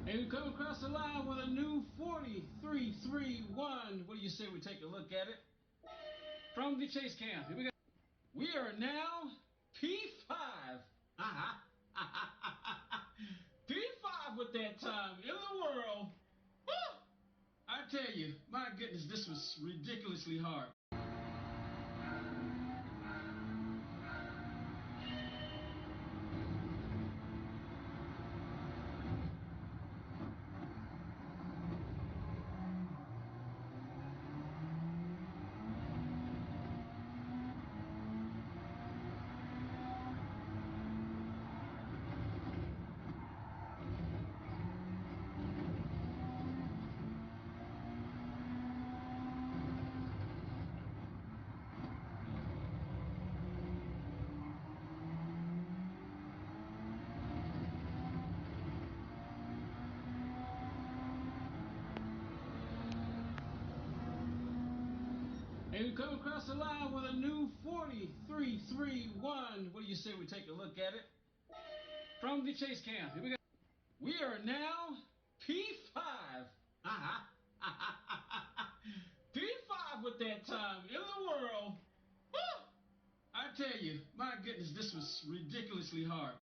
And we come across the line with a new 4331. What do you say we take a look at it? From the chase cam. Here we go. We are now P5. P5 with that time in the world. Woo! I tell you, my goodness, this was ridiculously hard. And we come across the line with a new 4331. What do you say we take a look at it? From the chase cam. Here we go. We are now P5. P5 with that time in the world. Woo! I tell you, my goodness, this was ridiculously hard.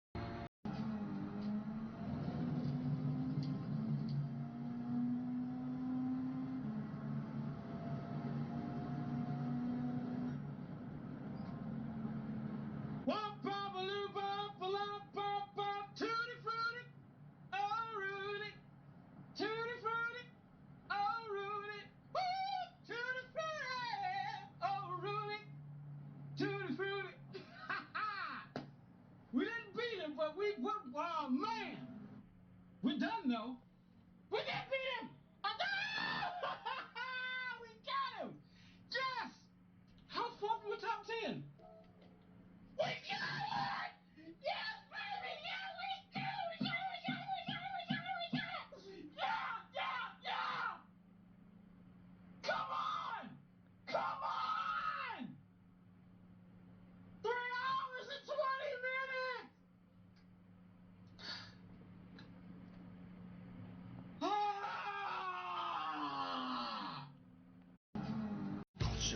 Tutti frutti, oh Rudy, tutti frutti, oh Rudy, woo, tutti frutti, oh Rudy, tutti frutti. We didn't beat him, but oh man, we done though. We did beat him. We got him. Yes. How far from the top 10? We got it. Yes, baby. Yeah, we do. We got it. Yeah. Come on. 3 hours and 20 minutes.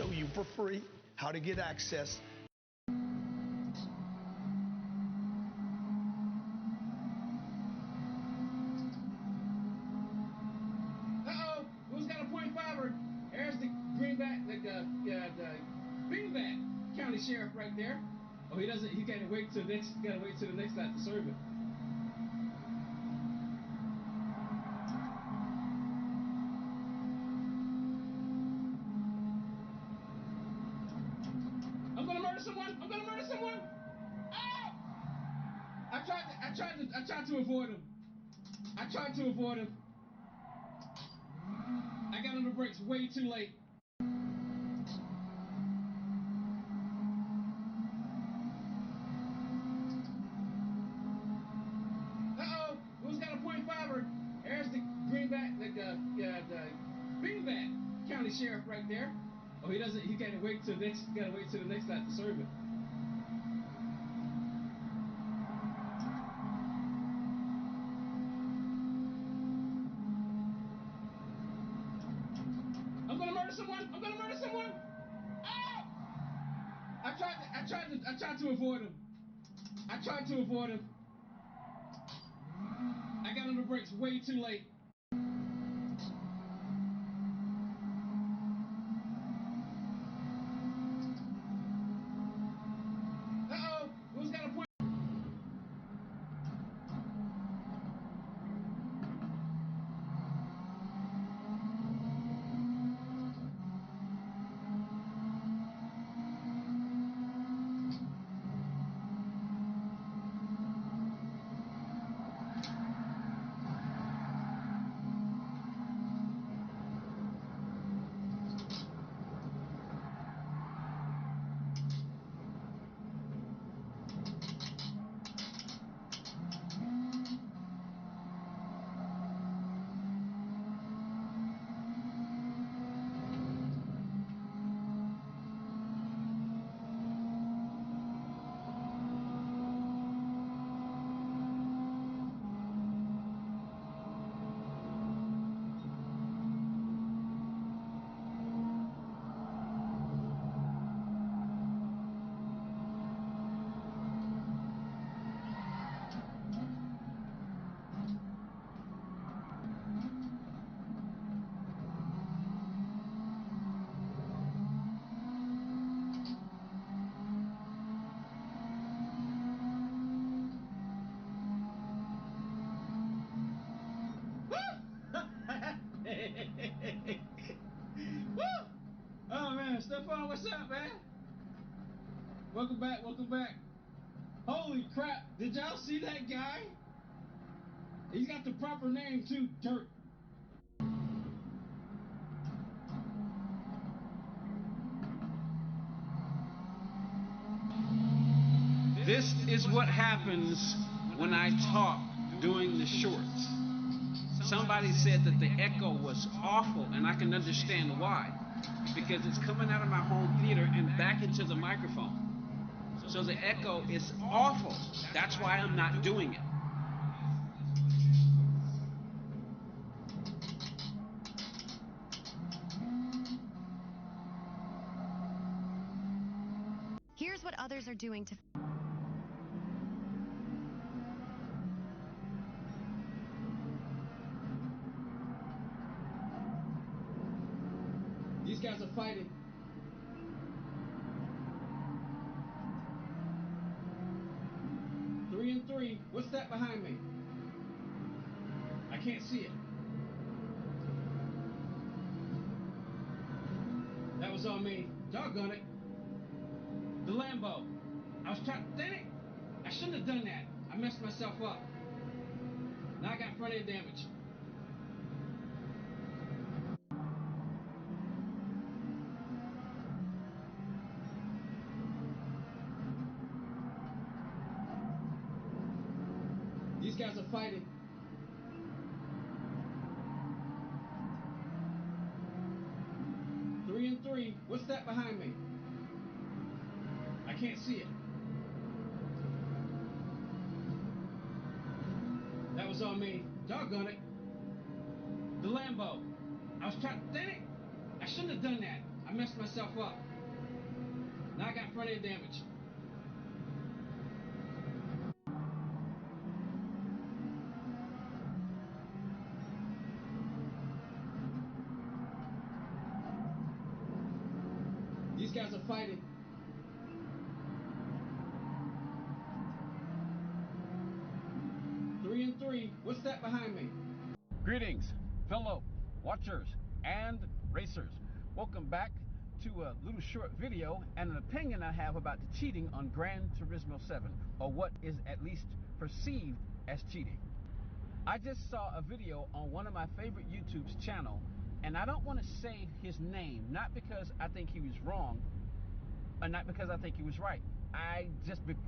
show you for free how to get access. Uh-oh, who's got a .5er? There's the Greenback, the Beanbag County Sheriff right there. Oh, he doesn't. He gotta wait till next. Gotta wait till the next night to serve it. I'm gonna murder someone. I'm gonna murder someone. Oh! I tried to avoid him. I tried to avoid him. I got on the brakes way too late. Uh-oh, who's got a .5er? There's the Greenback, the Beanbag County Sheriff right there. Oh, he doesn't. He gotta wait till next. Gotta wait till the next night to serve it. I'm gonna murder someone. I'm gonna murder someone. Oh! I tried to avoid him. I tried to avoid him. I got on the brakes way too late. Uh-oh, who's got a point? Woo! Oh man, Stefan, what's up, man? Welcome back, welcome back. Holy crap, did y'all see that guy? He's got the proper name too, Dirt. This is what happens when I talk during the shorts. Somebody said that the echo was awful, and I can understand why. Because it's coming out of my home theater and back into the microphone. So the echo is awful. That's why I'm not doing it. Here's what others are doing to... These guys are fighting. Three and three. What's that behind me? I can't see it. That was on me. Doggone it. The Lambo. I was trying. Dang it! I shouldn't have done that. I messed myself up. Now I got front end damage. These guys are fighting. Three and three. What's that behind me? I can't see it. That was on me. Doggone it. The Lambo. I was trying. Dang it! I shouldn't have done that. I messed myself up. Now I got front end damage. These guys are fighting. Three and three. What's that behind me? Greetings, fellow watchers and racers. Welcome back to a little short video and an opinion I have about the cheating on Gran Turismo 7, or what is at least perceived as cheating. I just saw a video on one of my favorite YouTube's channel, and I don't want to say his name, not because I think he was wrong, or not because I think he was right.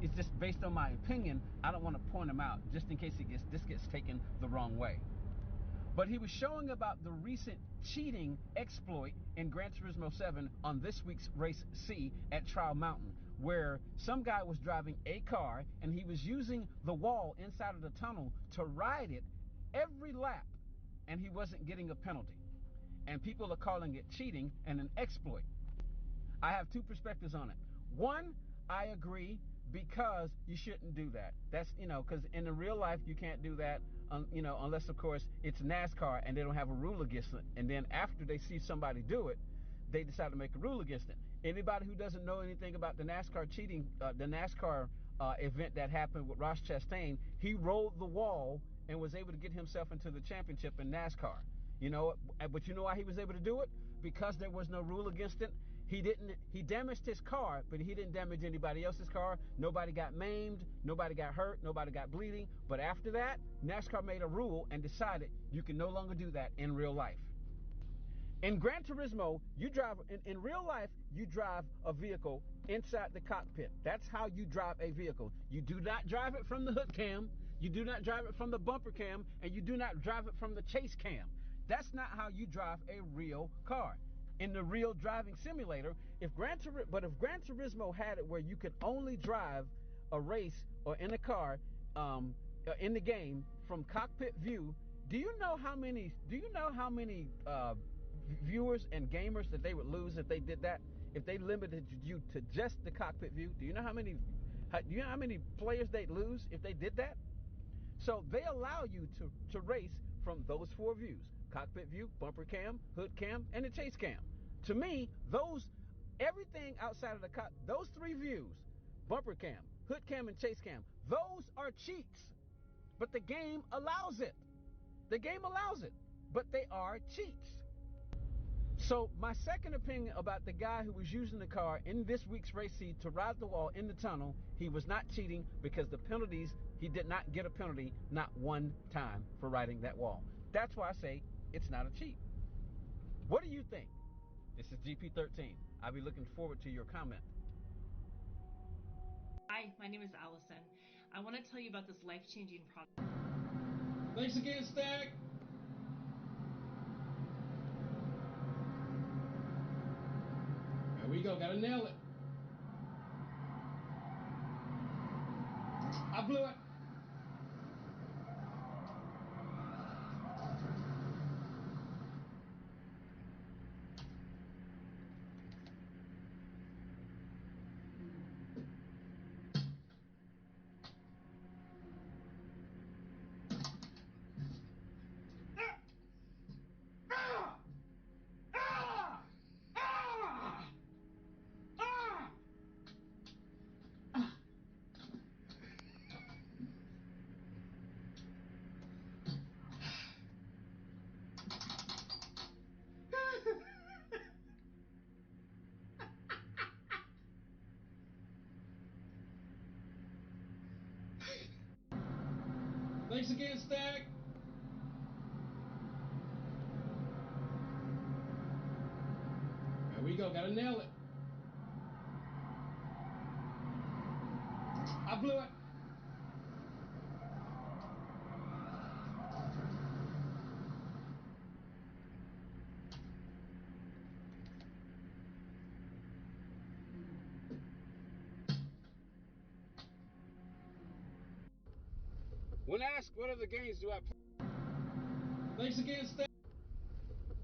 It's just based on my opinion. I don't want to point him out just in case this gets taken the wrong way. But he was showing about the recent cheating exploit in Gran Turismo 7 on this week's race C at Trial Mountain, where some guy was driving a car and he was using the wall inside of the tunnel to ride it every lap, and he wasn't getting a penalty. And people are calling it cheating and an exploit. I have two perspectives on it. One, I agree, because you shouldn't do that. That's, because in the real life you can't do that, unless of course it's NASCAR and they don't have a rule against it. And then after they see somebody do it, they decide to make a rule against it. Anybody who doesn't know anything about the NASCAR cheating, the NASCAR event that happened with Ross Chastain, he rolled the wall and was able to get himself into the championship in NASCAR. But you know why he was able to do it? Because there was no rule against it. He damaged his car, but he didn't damage anybody else's car. Nobody got maimed, nobody got hurt, nobody got bleeding. But after that, NASCAR made a rule and decided you can no longer do that in real life. In Gran Turismo, you drive, in real life, you drive a vehicle inside the cockpit. That's how you drive a vehicle. You do not drive it from the hood cam, you do not drive it from the bumper cam, and you do not drive it from the chase cam. That's not how you drive a real car. In the real driving simulator, if Gran Turismo had it where you could only drive a race or in a car in the game from cockpit view, do you know how many viewers and gamers that they would lose if they did that? If they limited you to just the cockpit view, do you know how many players they'd lose if they did that? So they allow you to race from those four views: cockpit view, bumper cam, hood cam, and the chase cam. To me, everything outside of those three views, bumper cam, hood cam, and chase cam, those are cheats. But the game allows it. The game allows it, but they are cheats. So my second opinion about the guy who was using the car in this week's race C to ride the wall in the tunnel, he was not cheating, because the penalties, he did not get a penalty, not one time, for riding that wall. That's why I say it's not a cheat. What do you think? This is GP13. I'll be looking forward to your comment. Hi, my name is Allison. I want to tell you about this life-changing product. Thanks again, Stag. There we go. Gotta nail it. I blew it. Thanks again, Stag. There we go. Gotta nail it. I blew it. When asked what other games do I play, thanks again, Steph.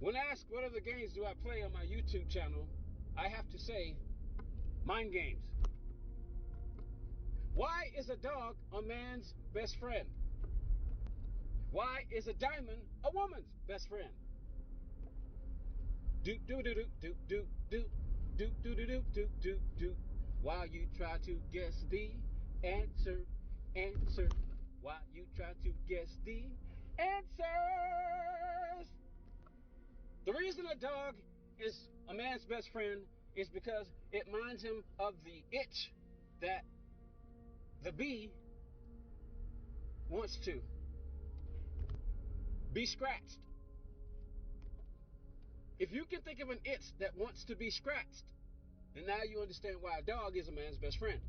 When asked what other games do I play on my YouTube channel, I have to say, mind games. Why is a dog a man's best friend? Why is a diamond a woman's best friend? Do do do do do do do do do do do do do. While you try to guess the answer, while you try to guess the answers. The reason a dog is a man's best friend is because it reminds him of the itch that the bee wants to be scratched. If you can think of an itch that wants to be scratched, then now you understand why a dog is a man's best friend.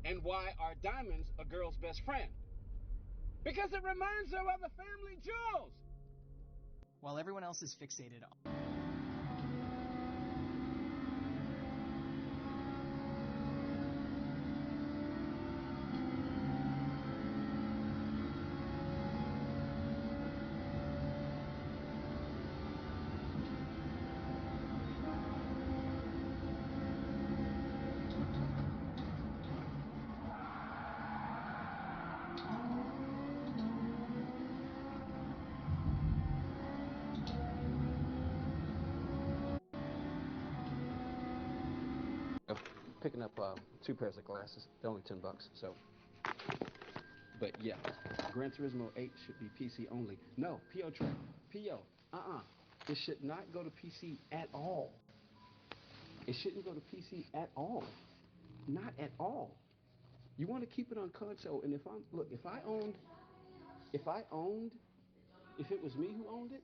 And why are diamonds a girl's best friend? Because it reminds her of the family jewels. While everyone else is fixated on... Picking up 2 pairs of glasses. They're only $10, so. But yeah, Gran Turismo 8 should be PC only. No, PO track. PO. It should not go to PC at all. It shouldn't go to PC at all. Not at all. You want to keep it on console. And if it was me who owned it,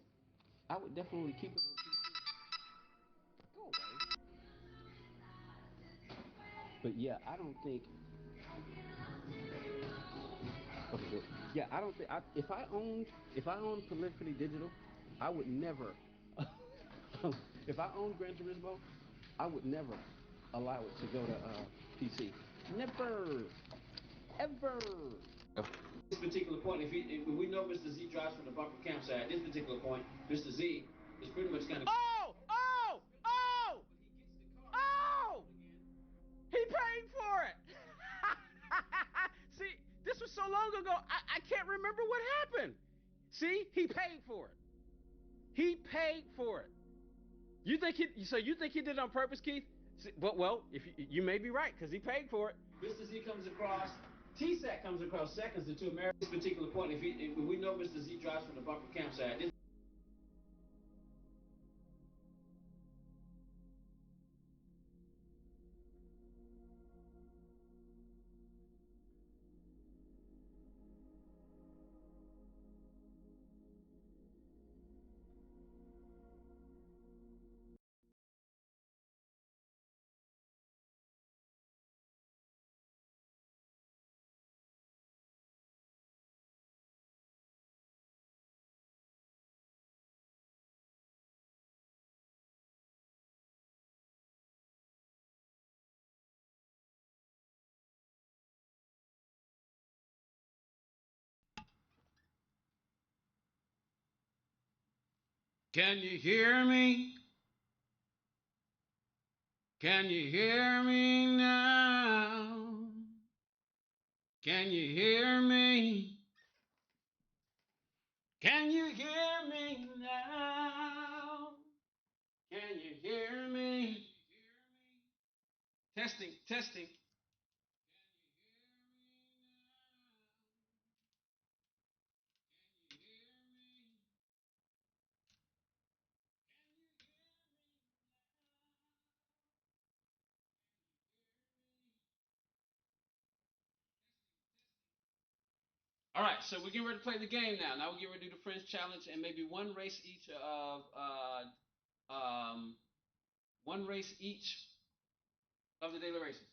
I would definitely keep it on PC. Go away. But yeah, I don't think. Okay, good. Yeah, I don't think. If I owned Prolificity Digital, I would never. If I owned Gran Turismo, I would never allow it to go to PC. Never, ever. At this particular point, if we know Mr. Z drives from the bumper campsite, at this particular point, Mr. Z is pretty much kind of. Oh! He paid for it. See, this was so long ago, I can't remember what happened. See, he paid for it. He paid for it. You think he did it on purpose, Keith? But well, if you may be right, because he paid for it. Mr. Z comes across, TSAT comes across seconds to America. At this particular point, if we know Mr. Z drives from the bumper campsite. Can you hear me? Can you hear me now? Can you hear me? Can you hear me now? Can you hear me? Testing, testing. All right, so we're getting ready to play the game now. Now we're getting ready to do the Friends Challenge and maybe one race each of the daily races.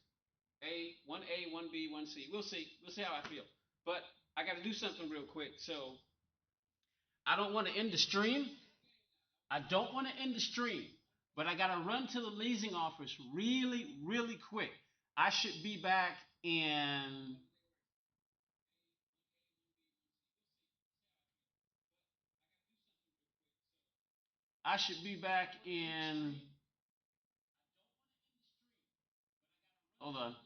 One A, one B, one C. We'll see. We'll see how I feel. But I got to do something real quick. So I don't want to end the stream. But I got to run to the leasing office really, really quick. I should be back in. I should be back in. Hold on.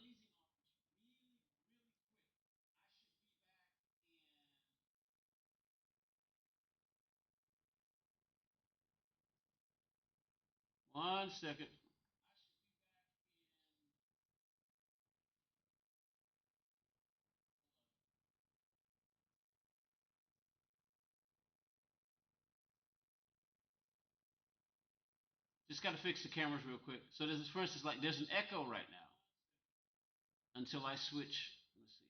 One second. Just got to fix the cameras real quick. So there's, for instance, like there's an echo right now until I switch. Let's see.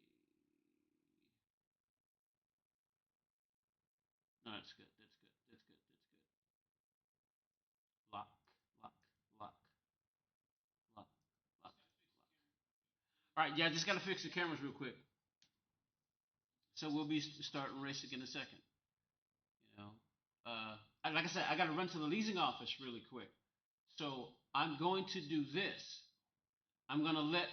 No, that's good. That's good. That's good. That's good. Lock, lock, lock, lock, lock, lock. All right, yeah, I just got to fix the cameras real quick. So we'll be starting racing in a second. You know, like I said, I got to run to the leasing office really quick. So I'm going to do this. I'm going to let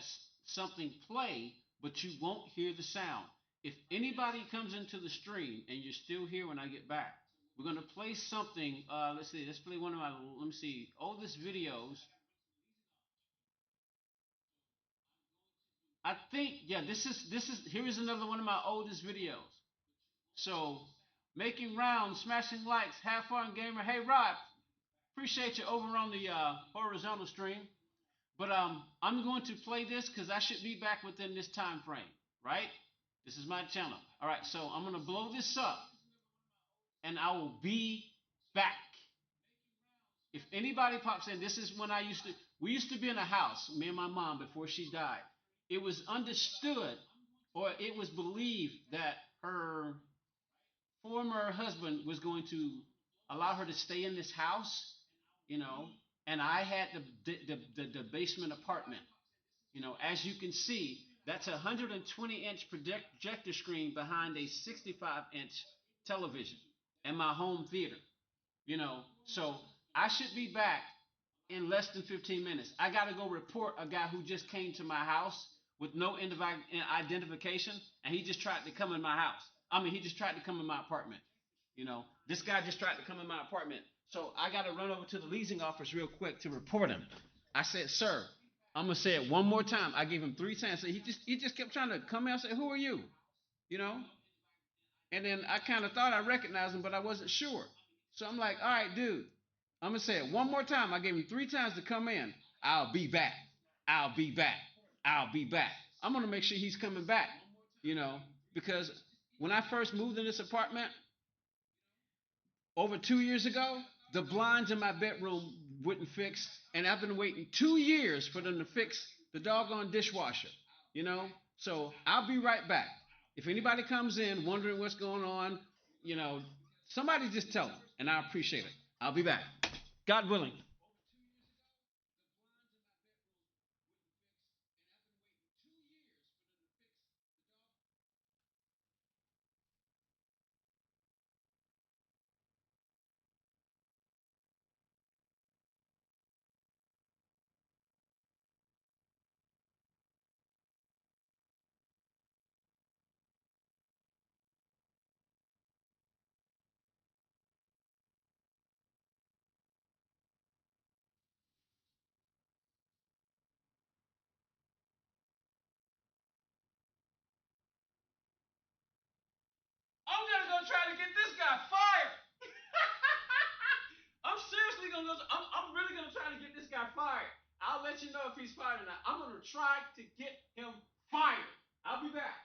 something play, but you won't hear the sound. If anybody comes into the stream and you're still here when I get back, we're going to play something. Let's see. Let's play one of my, let me see, oldest videos. I think, yeah, here is another one of my oldest videos. So, making rounds, smashing likes, have fun, gamer. Hey, Rob, appreciate you over on the horizontal stream. But I'm going to play this because I should be back within this time frame, right? This is my channel. All right, so I'm going to blow this up, and I will be back. If anybody pops in, this is when we used to be in a house, me and my mom, before she died. It was understood, or it was believed that her former husband was going to allow her to stay in this house, you know, and I had the basement apartment. You know, as you can see, that's a 120-inch projector screen behind a 65-inch television and my home theater. You know, so I should be back in less than 15 minutes. I got to go report a guy who just came to my house with no identification, and he just tried to come in my house. I mean, he just tried to come in my apartment. You know, this guy just tried to come in my apartment. So I got to run over to the leasing office real quick to report him. I said, sir, I'm gonna say it one more time. I gave him 3 times. So he just kept trying to come in. I said, who are you? You know? And then I kind of thought I recognized him, but I wasn't sure. So I'm like, all right, dude, I'm gonna say it one more time. I gave him 3 times to come in. I'll be back. I'll be back. I'll be back. I'm gonna make sure he's coming back, you know, because when I first moved in this apartment over 2 years ago, the blinds in my bedroom wouldn't fix, and I've been waiting 2 years for them to fix the doggone dishwasher, you know. So I'll be right back. If anybody comes in wondering what's going on, you know, somebody just tell them, and I appreciate it. I'll be back. God willing. I'm gonna go try to get this guy fired. I'm seriously gonna go. I'm really gonna try to get this guy fired. I'll let you know if he's fired or not. I'm gonna try to get him fired. I'll be back.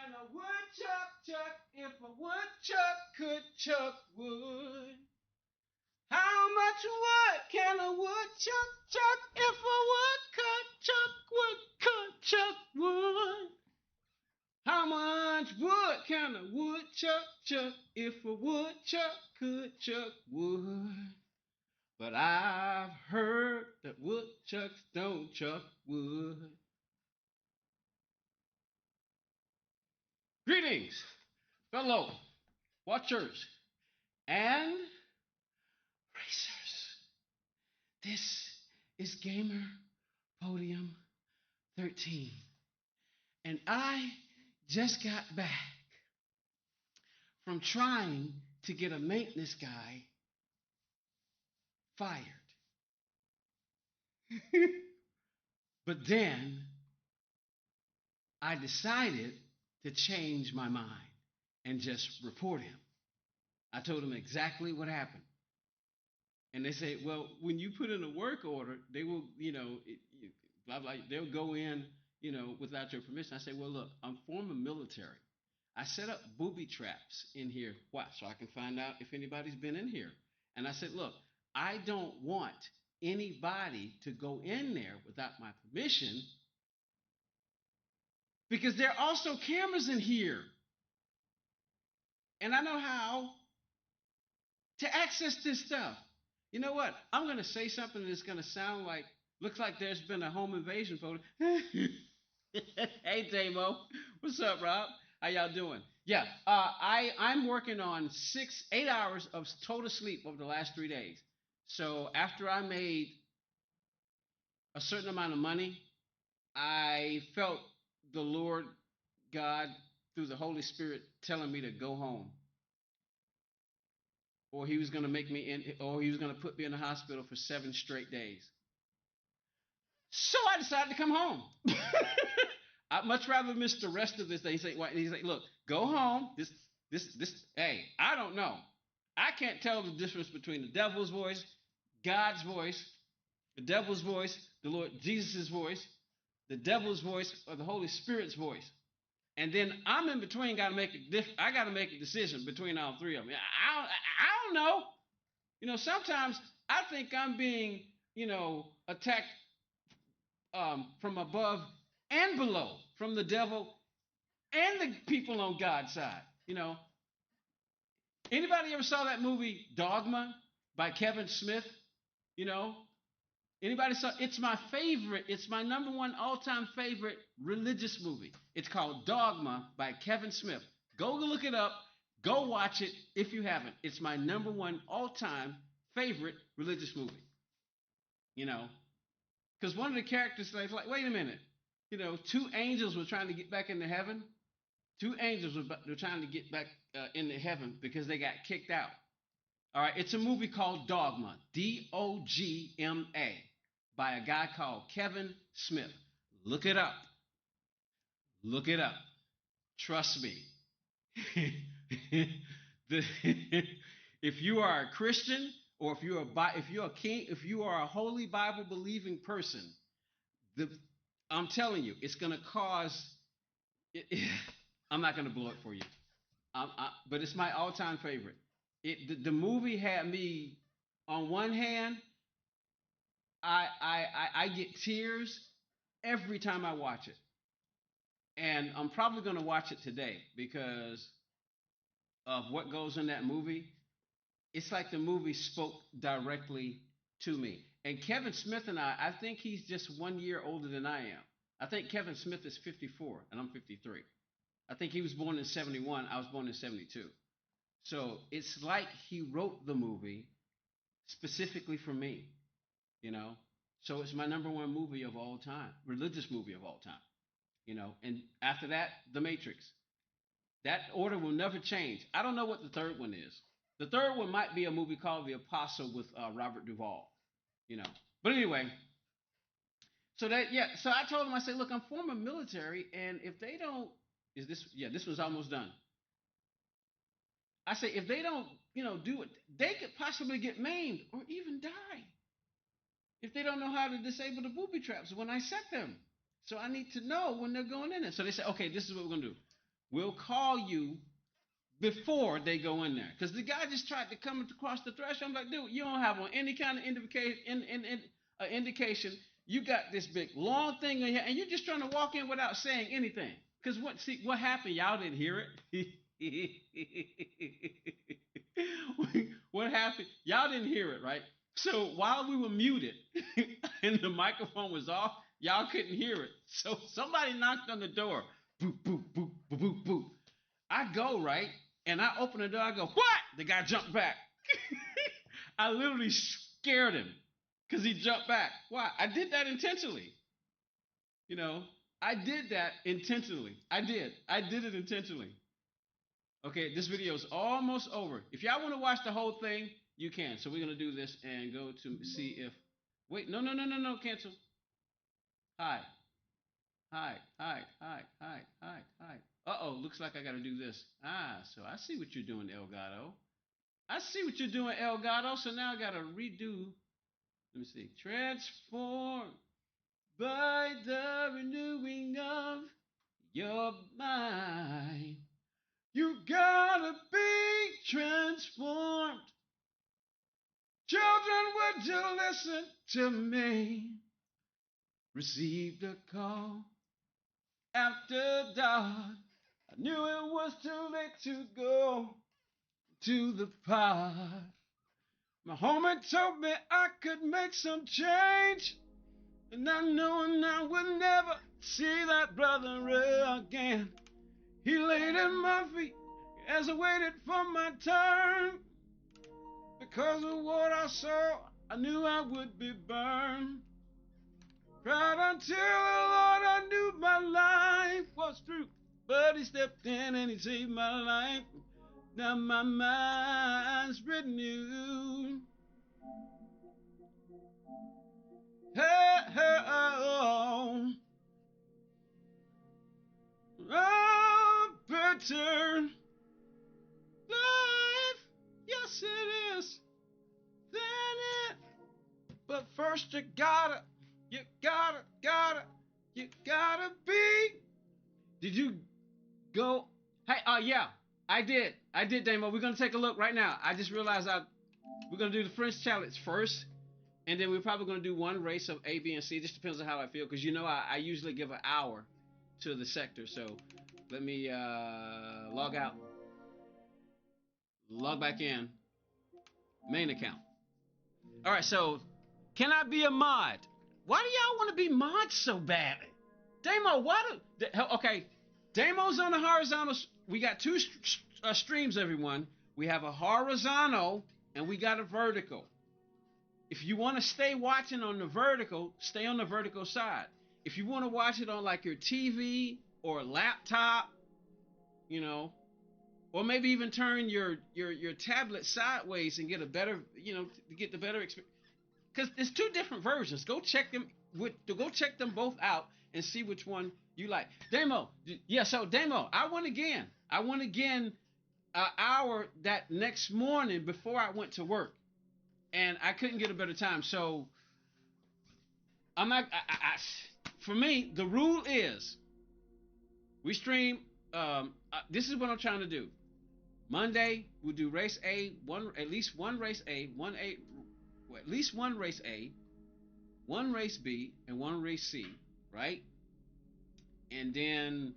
can a woodchuck chuck if a woodchuck could chuck wood? How much wood can a woodchuck chuck if a woodchuck could chuck wood? How much wood can a woodchuck chuck if a woodchuck could chuck wood? But I've heard that woodchucks don't chuck wood. Greetings, fellow watchers and racers. This is Gamer Podium 13. And I just got back from trying to get a maintenance guy fired. But then I decided to change my mind and just report him. I told him exactly what happened. And they say, well, when you put in a work order, they will, blah, blah, they'll go in, without your permission. I say, well, look, I'm former military. I set up booby traps in here. Why? So I can find out if anybody's been in here. And I said, look, I don't want anybody to go in there without my permission because there are also cameras in here. And I know how to access this stuff. You know what? I'm going to say something that's going to sound like, looks like there's been a home invasion photo. Hey, Damo. What's up, Rob? How y'all doing? Yeah, I'm working on 8 hours of total sleep over the last 3 days. So after I made a certain amount of money, I felt the Lord God through the Holy Spirit telling me to go home. Or he was going to he was going to put me in the hospital for 7 straight days. So I decided to come home. I'd much rather miss the rest of this day. He's like, look, go home. Hey, I don't know. I can't tell the difference between the devil's voice, God's voice, the devil's voice, the Lord Jesus' voice, the devil's voice, or the Holy Spirit's voice. And then I'm in between. I got to make a decision between all three of them. I don't know. Sometimes I think I'm being, attacked from above and below, from the devil and the people on God's side. Anybody ever saw that movie Dogma by Kevin Smith? Anybody saw? It's my favorite. It's my number one all-time favorite religious movie. It's called Dogma by Kevin Smith. Go look it up. Go watch it if you haven't. It's my number one all-time favorite religious movie. Because one of the characters is like, wait a minute. 2 angels were trying to get back into heaven. 2 angels were trying to get back into heaven because they got kicked out. All right, it's a movie called Dogma, Dogma, by a guy called Kevin Smith. Look it up. Look it up. Trust me. If you are a Christian or if you are a holy Bible believing person, I'm telling you, it's going to cause. I'm not going to blow it for you, but it's my all-time favorite. The movie had me. On one hand, I get tears every time I watch it, and I'm probably going to watch it today because of what goes in that movie. It's like the movie spoke directly to me. And Kevin Smith and I think he's just 1 year older than I am. I think Kevin Smith is 54 and I'm 53. I think he was born in 71. I was born in 72. So it's like he wrote the movie specifically for me, So it's my number one movie of all time, religious movie of all time, And after that, The Matrix. That order will never change. I don't know what the third one is. The third one might be a movie called The Apostle with Robert Duvall, But anyway, so I told him, I said, look, I'm former military, and if they don't, this one's almost done. I say, if they don't, do it, they could possibly get maimed or even die if they don't know how to disable the booby traps when I set them. So I need to know when they're going in there. So they said, okay, this is what we're going to do. will call you before they go in there. Because the guy just tried to come across the threshold. I'm like, dude, you don't have on any kind of indication. You got this big long thing in here, and you're just trying to walk in without saying anything. Because what happened? Y'all didn't hear it. What happened? Y'all didn't hear it, right? So while we were muted and the microphone was off, y'all couldn't hear it. So somebody knocked on the door. Boop, boop, boop, boop, boop, boop. I go, right? And I open the door. I go, what? The guy jumped back. I literally scared him because he jumped back. Why? I did that intentionally. You know, I did that intentionally. I did it intentionally. Okay, this video is almost over. If y'all want to watch the whole thing, you can. So we're going to do this and go to see if... Wait, no, cancel. Hide. Uh-oh, looks like I got to do this. So I see what you're doing, Elgato. I see what you're doing, Elgato. So now I got to redo... Let me see. Transform by the renewing of your mind. You gotta be transformed. Children, would you listen to me? Received a call after dark. I knew it was too late to go to the park. My homie told me I could make some change, and I know I would never see that brother again. He laid at my feet as I waited for my turn. Because of what I saw, I knew I would be burned. Cried until the Lord, I knew my life was through. But he stepped in and he saved my life. Now my mind's renewed. Hey, hey, oh, oh, better life, yes it is, then it. But first you gotta be. Did you go? Hey, yeah, I did, Damo. We're gonna take a look right now. I just realized we're gonna do the French challenge first, and then we're probably gonna do one race of A, B, and C. Just depends on how I feel, because you know I usually give an hour to the sector. So let me log out, log back in, main account. All right, so can I be a mod? Why do y'all want to be mods so badly? Damo, okay, Damo's on the horizontal. We got two streams, everyone. We have a horizontal and we got a vertical. If you want to stay watching on the vertical, stay on the vertical side. If you want to watch it on like your TV or laptop, you know, or maybe even turn your tablet sideways and get a better, to get the better experience. Because there's two different versions. Go check them both out and see which one you like. Damo, yeah. So Damo, I won again an hour that next morning before I went to work, and I couldn't get a better time. So I'm not. For me, the rule is we stream. This is what I'm trying to do. Monday we'll do race A, at least one race A, at least one race A, one race B, and one race C, right? And then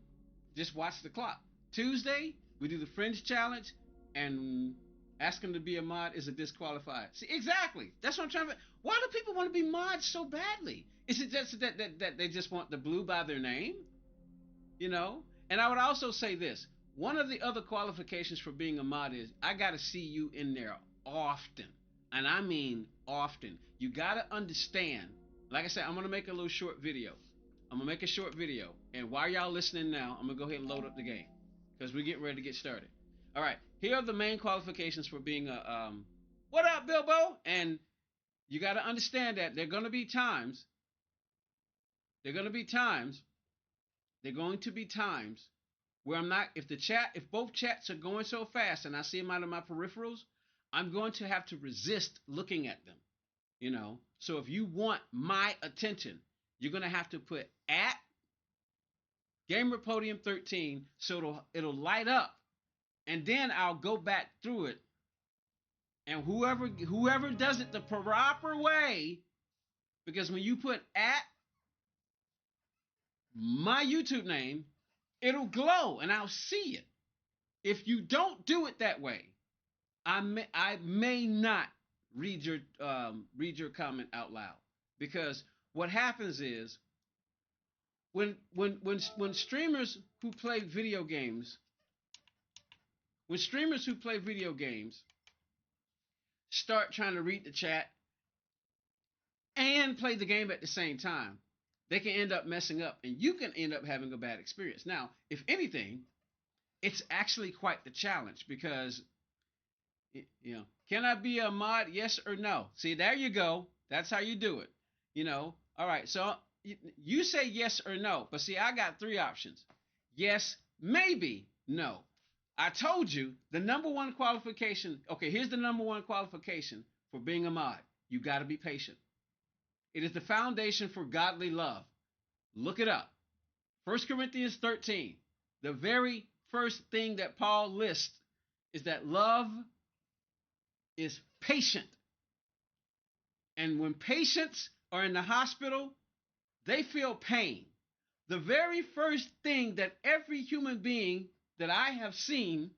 just watch the clock. Tuesday, we do the Fringe Challenge, and asking to be a mod is a disqualified. See, exactly. That's what I'm trying to... Why do people want to be mods so badly? Is it just that they just want the blue by their name? You know? And I would also say this. One of the other qualifications for being a mod is I got to see you in there often. And I mean often. You got to understand. Like I said, I'm going to make a little short video. I'm going to make a short video. And while y'all listening now, I'm going to go ahead and load up the game, because we're getting ready to get started. All right. Here are the main qualifications for being a... what up, Bilbo? And you got to understand that there are going to be times... There are going to be times where I'm not... If both chats are going so fast and I see them out of my peripherals, I'm going to have to resist looking at them. You know? So if you want my attention, you're going to have to put at Gamer Podium 13, so it'll light up, and then I'll go back through it, and whoever does it the proper way, because when you put at my YouTube name, it'll glow and I'll see it. If you don't do it that way, I may not read your comment out loud, because what happens is when streamers who play video games start trying to read the chat and play the game at the same time, they can end up messing up, and you can end up having a bad experience. Now, if anything, it's actually quite the challenge, because, can I be a mod? Yes or no? See, there you go. That's how you do it. All right. So you say yes or no, but see, I got 3 options: yes, maybe, no. I told you the number one qualification. Okay, here's the number one qualification for being a mod. You got to be patient. It is the foundation for godly love. Look it up. 1 Corinthians 13. The very first thing that Paul lists is that love is patient. And when patients are in the hospital, they feel pain. The very first thing that every human being that I have seen,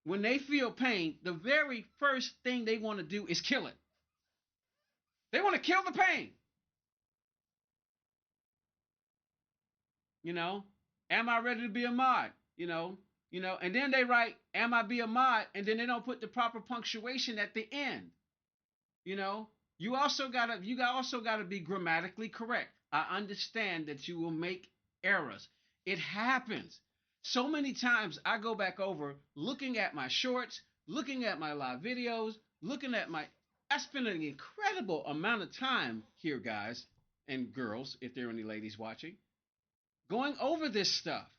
when they feel pain, the very first thing they want to do is kill it. They want to kill the pain. Am I ready to be a mod? And then they write, am I be a mod? And then they don't put the proper punctuation at the end. You also gotta be grammatically correct. I understand that you will make errors. It happens. So many times I go back over looking at my shorts, looking at my live videos, I spend an incredible amount of time here, guys and girls, if there are any ladies watching, going over this stuff.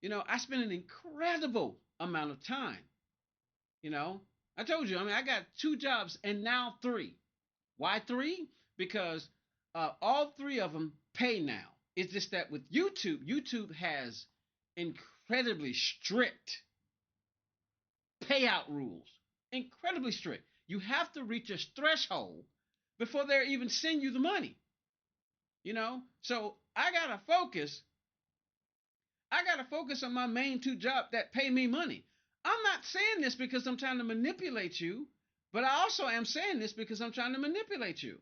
I spend an incredible amount of time. I told you, I got 2 jobs and now 3. Why 3? Because all 3 of them pay now. It's just that with YouTube has incredibly strict payout rules. Incredibly strict. You have to reach a threshold before they even send you the money. So I gotta focus on my main 2 jobs that pay me money. I'm not saying this because I'm trying to manipulate you, but I also am saying this because I'm trying to manipulate you.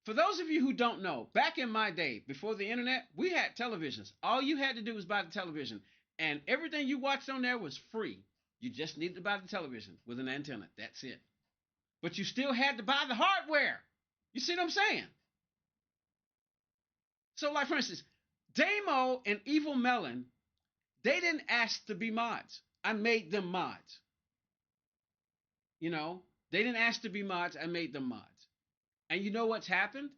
For those of you who don't know, back in my day, before the internet, we had televisions. All you had to do was buy the television, and everything you watched on there was free. You just needed to buy the television with an antenna. That's it. But you still had to buy the hardware. You see what I'm saying? So, like, for instance, Damo and Evil Melon, they didn't ask to be mods. I made them mods. They didn't ask to be mods. I made them mods. And you know what's happened?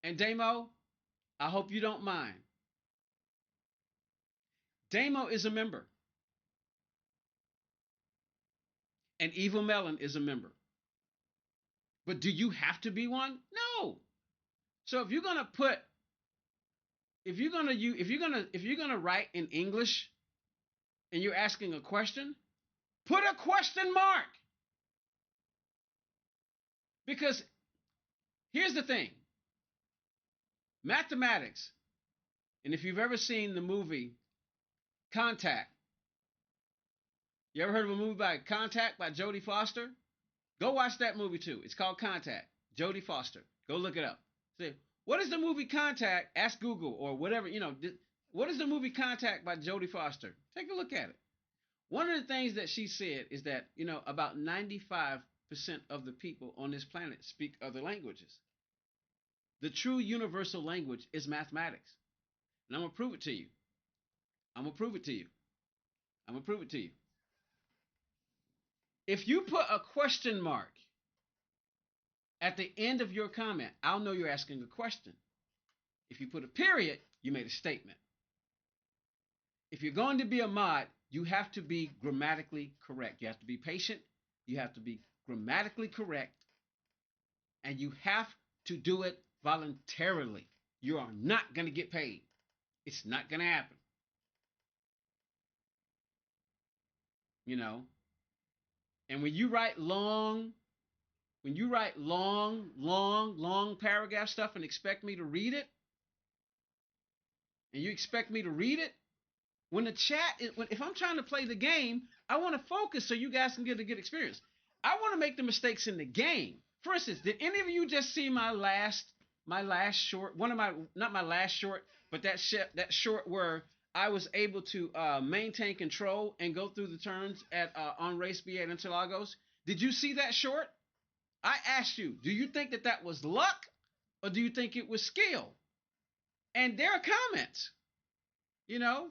And Damo, I hope you don't mind. Damo is a member. And Evil Melon is a member. But do you have to be one? No. So if you're gonna write in English and you're asking a question, put a question mark. Because here's the thing. Mathematics, and if you've ever seen the movie Contact, you ever heard of a movie by Contact by Jodie Foster? Go watch that movie too. It's called Contact. Jodie Foster. Go look it up. Say, what is the movie Contact? Ask Google or whatever, what is the movie Contact by Jodie Foster? Take a look at it. One of the things that she said is that, about 95% of the people on this planet speak other languages. The true universal language is mathematics. And I'm going to prove it to you. If you put a question mark at the end of your comment, I'll know you're asking a question. If you put a period, you made a statement. If you're going to be a mod, you have to be grammatically correct. You have to be patient. You have to be grammatically correct. And you have to do it voluntarily. You are not going to get paid. It's not going to happen. You know? And when you write long paragraph stuff and expect me to read it, when the chat, if I'm trying to play the game, I want to focus so you guys can get a good experience. I want to make the mistakes in the game. For instance, did any of you just see my last short? Not my last short, but that short where I was able to maintain control and go through the turns on race B at Interlagos. Did you see that short? I asked you, do you think that was luck or do you think it was skill? And there are comments. You know,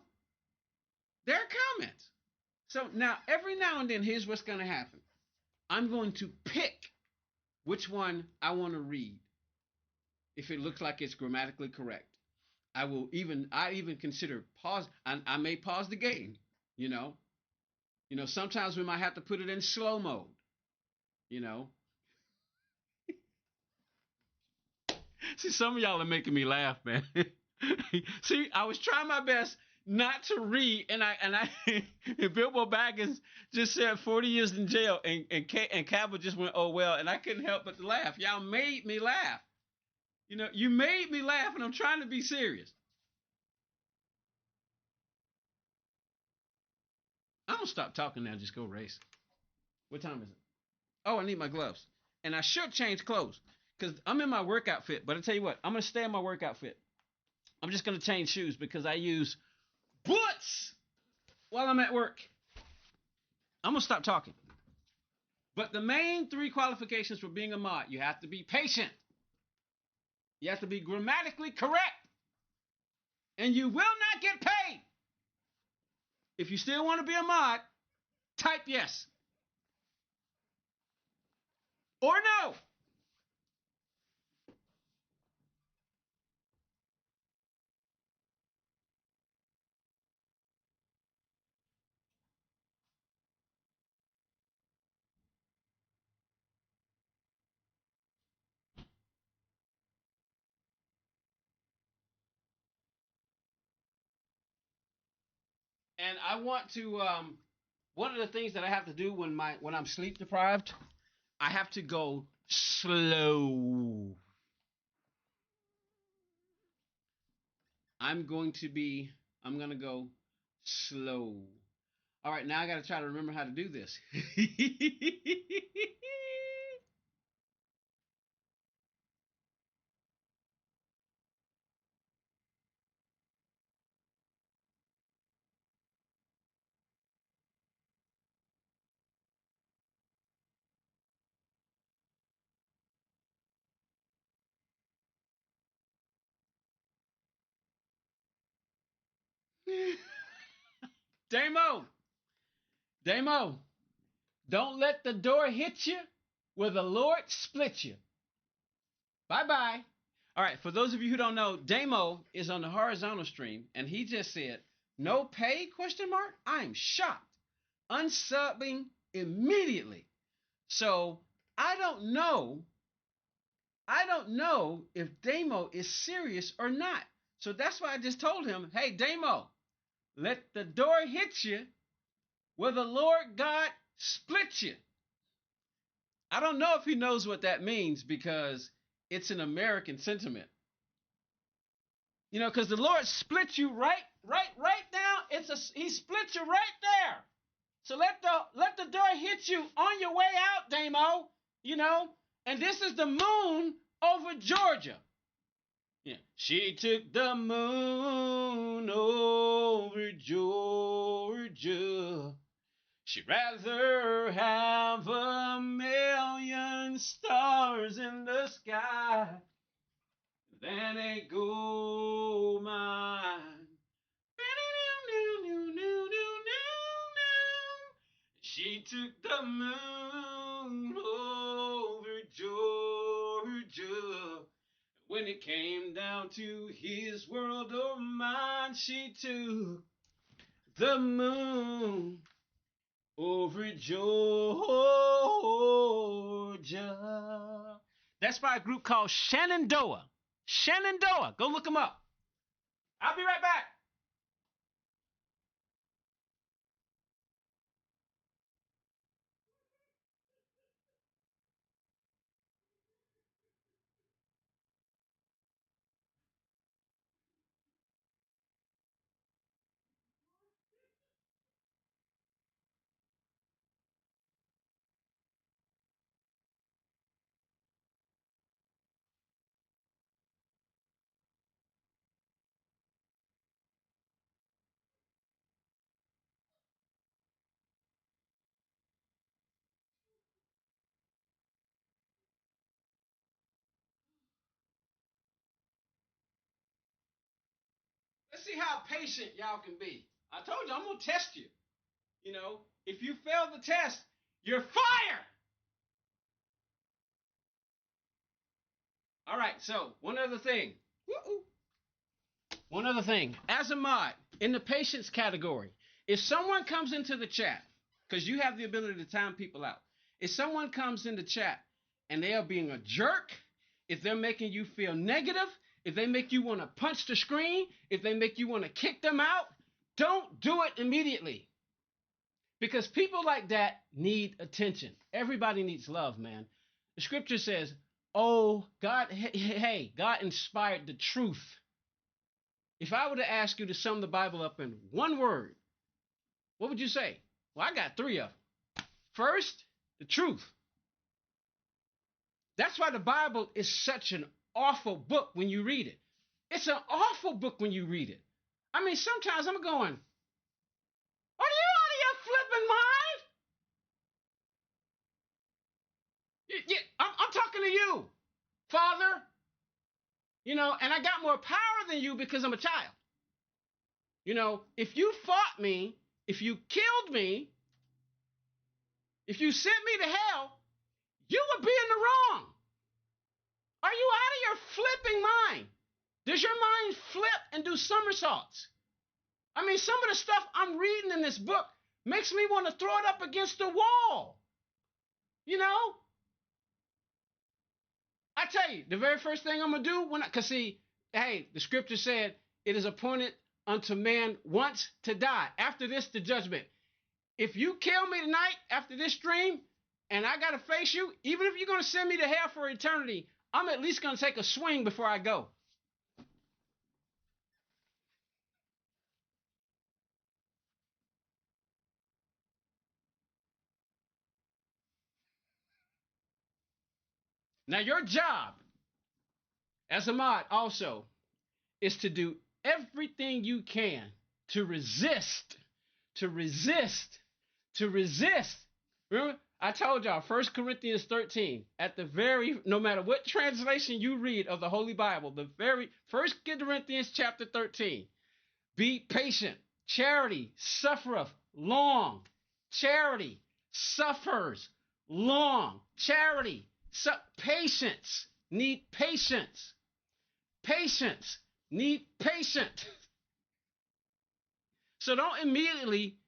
there are comments. So now, every now and then, here's what's going to happen. I'm going to pick which one I want to read. If it looks like it's grammatically correct, I even consider pause. I may pause the game. You know, sometimes we might have to put it in slow mode. You know. See, some of y'all are making me laugh, man. See, I was trying my best not to read, and Bilbo Baggins just said 40 years in jail, and Cavill just went, oh well, and I couldn't help but to laugh. Y'all made me laugh. You know, you made me laugh, and I'm trying to be serious. I'm gonna stop talking now. Just go race. What time is it? Oh, I need my gloves, and I should change clothes because I'm in my workout fit. But I tell you what, I'm gonna stay in my workout fit. I'm just gonna change shoes because I use boots while I'm at work. I'm gonna stop talking. But the main 3 qualifications for being a mod: you have to be patient, you have to be grammatically correct, and you will not get paid. If you still want to be a mod, type yes or no. And I want to one of the things that I have to do when I'm sleep deprived, I have to go slow. I'm going to go slow. All right, now I got to try to remember how to do this. Damo, don't let the door hit you where the Lord split you. Bye-bye. All right, for those of you who don't know, Damo is on the horizontal stream, and he just said, no pay, question mark? I'm shocked. Unsubbing immediately. So I don't know if Damo is serious or not. So that's why I just told him, hey, Damo, let the door hit you where the Lord God split you. I don't know if he knows what that means because it's an American sentiment. You know, because the Lord split you right now. He split you right there. So let the door hit you on your way out, Damo. You know, and this is the moon over Georgia. Yeah. She took the moon over Georgia. She'd rather have 1,000,000 stars in the sky than a gold mine. She took the moon over Georgia. When it came down to his world or mine, she took the moon over Georgia. That's by a group called Shenandoah. Shenandoah. Go look them up. I'll be right back. Let's see how patient y'all can be. I told you, I'm going to test you. You know, if you fail the test, you're fired. All right, so one other thing. Woo-oo. One other thing. As a mod, in the patience category, if someone comes into the chat, because you have the ability to time people out, if someone comes in the chat and they are being a jerk, if they're making you feel negative, if they make you want to punch the screen, if they make you want to kick them out, don't do it immediately. Because people like that need attention. Everybody needs love, man. The scripture says, oh, God, hey, God inspired the truth. If I were to ask you to sum the Bible up in one word, what would you say? Well, I got three of them. First, the truth. That's why the Bible is such an awful book when you read it. It's an awful book when you read it. I mean, sometimes I'm going, are you out of your flipping mind? Yeah, I'm talking to you, Father. You know, and I got more power than you because I'm a child. You know, if you fought me, if you killed me, if you sent me to hell, you would be in the wrong. Are you out of your flipping mind? Does your mind flip and do somersaults? I mean, some of the stuff I'm reading in this book makes me want to throw it up against the wall. You know? I tell you, the very first thing I'm going to do because see, hey, the scripture said it is appointed unto man once to die. After this, the judgment. If you kill me tonight after this stream and I got to face you, even if you're going to send me to hell for eternity, I'm at least going to take a swing before I go. Now, your job as a mod also is to do everything you can to resist, to resist, to resist. Remember, I told y'all, 1 Corinthians 13, no matter what translation you read of the Holy Bible, the very 1 Corinthians chapter 13, be patient. Charity suffereth long. Charity suffers long. Charity, patience, need patience. Patience, need patience. So don't immediately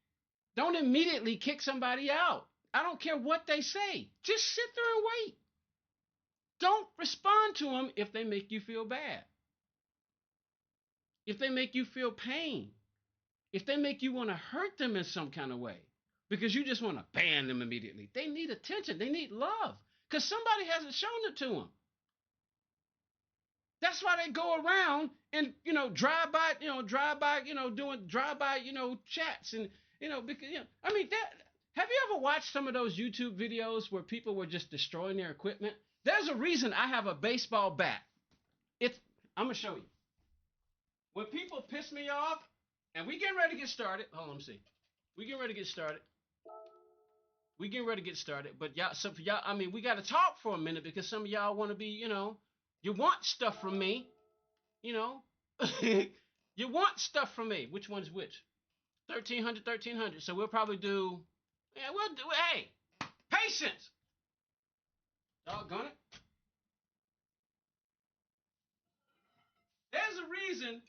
kick somebody out. I don't care what they say. Just sit there and wait. Don't respond to them if they make you feel bad. If they make you feel pain. If they make you want to hurt them in some kind of way. Because you just want to ban them immediately. They need attention. They need love. Because somebody hasn't shown it to them. That's why they go around and, doing drive-by, chats and, because, I mean, have you ever watched some of those YouTube videos where people were just destroying their equipment? There's a reason I have a baseball bat. I'm going to show you. When people piss me off, and we getting ready to get started. Hold on, let me see. We getting ready to get started. But some of y'all, I mean, we got to talk for a minute because some of y'all want to be, you want stuff from me, you want stuff from me. Which one's which? 1300. So we'll probably do, hey, patience. Doggone it. There's a reason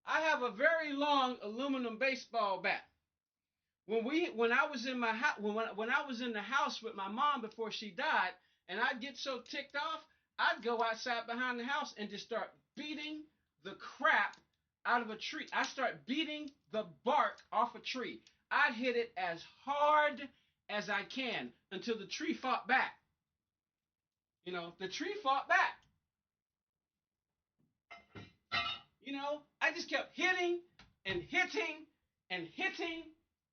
I have a very long aluminum baseball bat. When I was in my house, when I was in the house with my mom before she died, and I'd get so ticked off, I'd go outside behind the house and just start beating the crap out of a tree. I start beating the bark off a tree. I'd hit it as hard as I can until the tree fought back. You know, the tree fought back. You know, I just kept hitting and hitting and hitting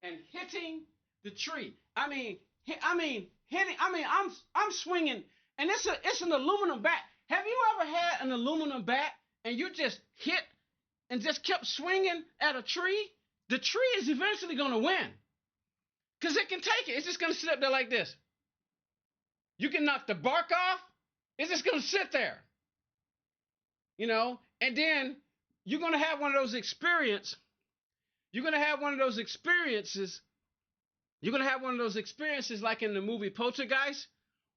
and hitting the tree. I mean, hitting. I'm swinging, and it's an aluminum bat. Have you ever had an aluminum bat and you just hit and just kept swinging at a tree? The tree is eventually going to win because it can take it. It's just going to sit up there like this. You can knock the bark off. It's just going to sit there. You know, and then you're going to have one of those experiences. You're going to have one of those experiences. You're going to have one of those experiences like in the movie Poltergeist,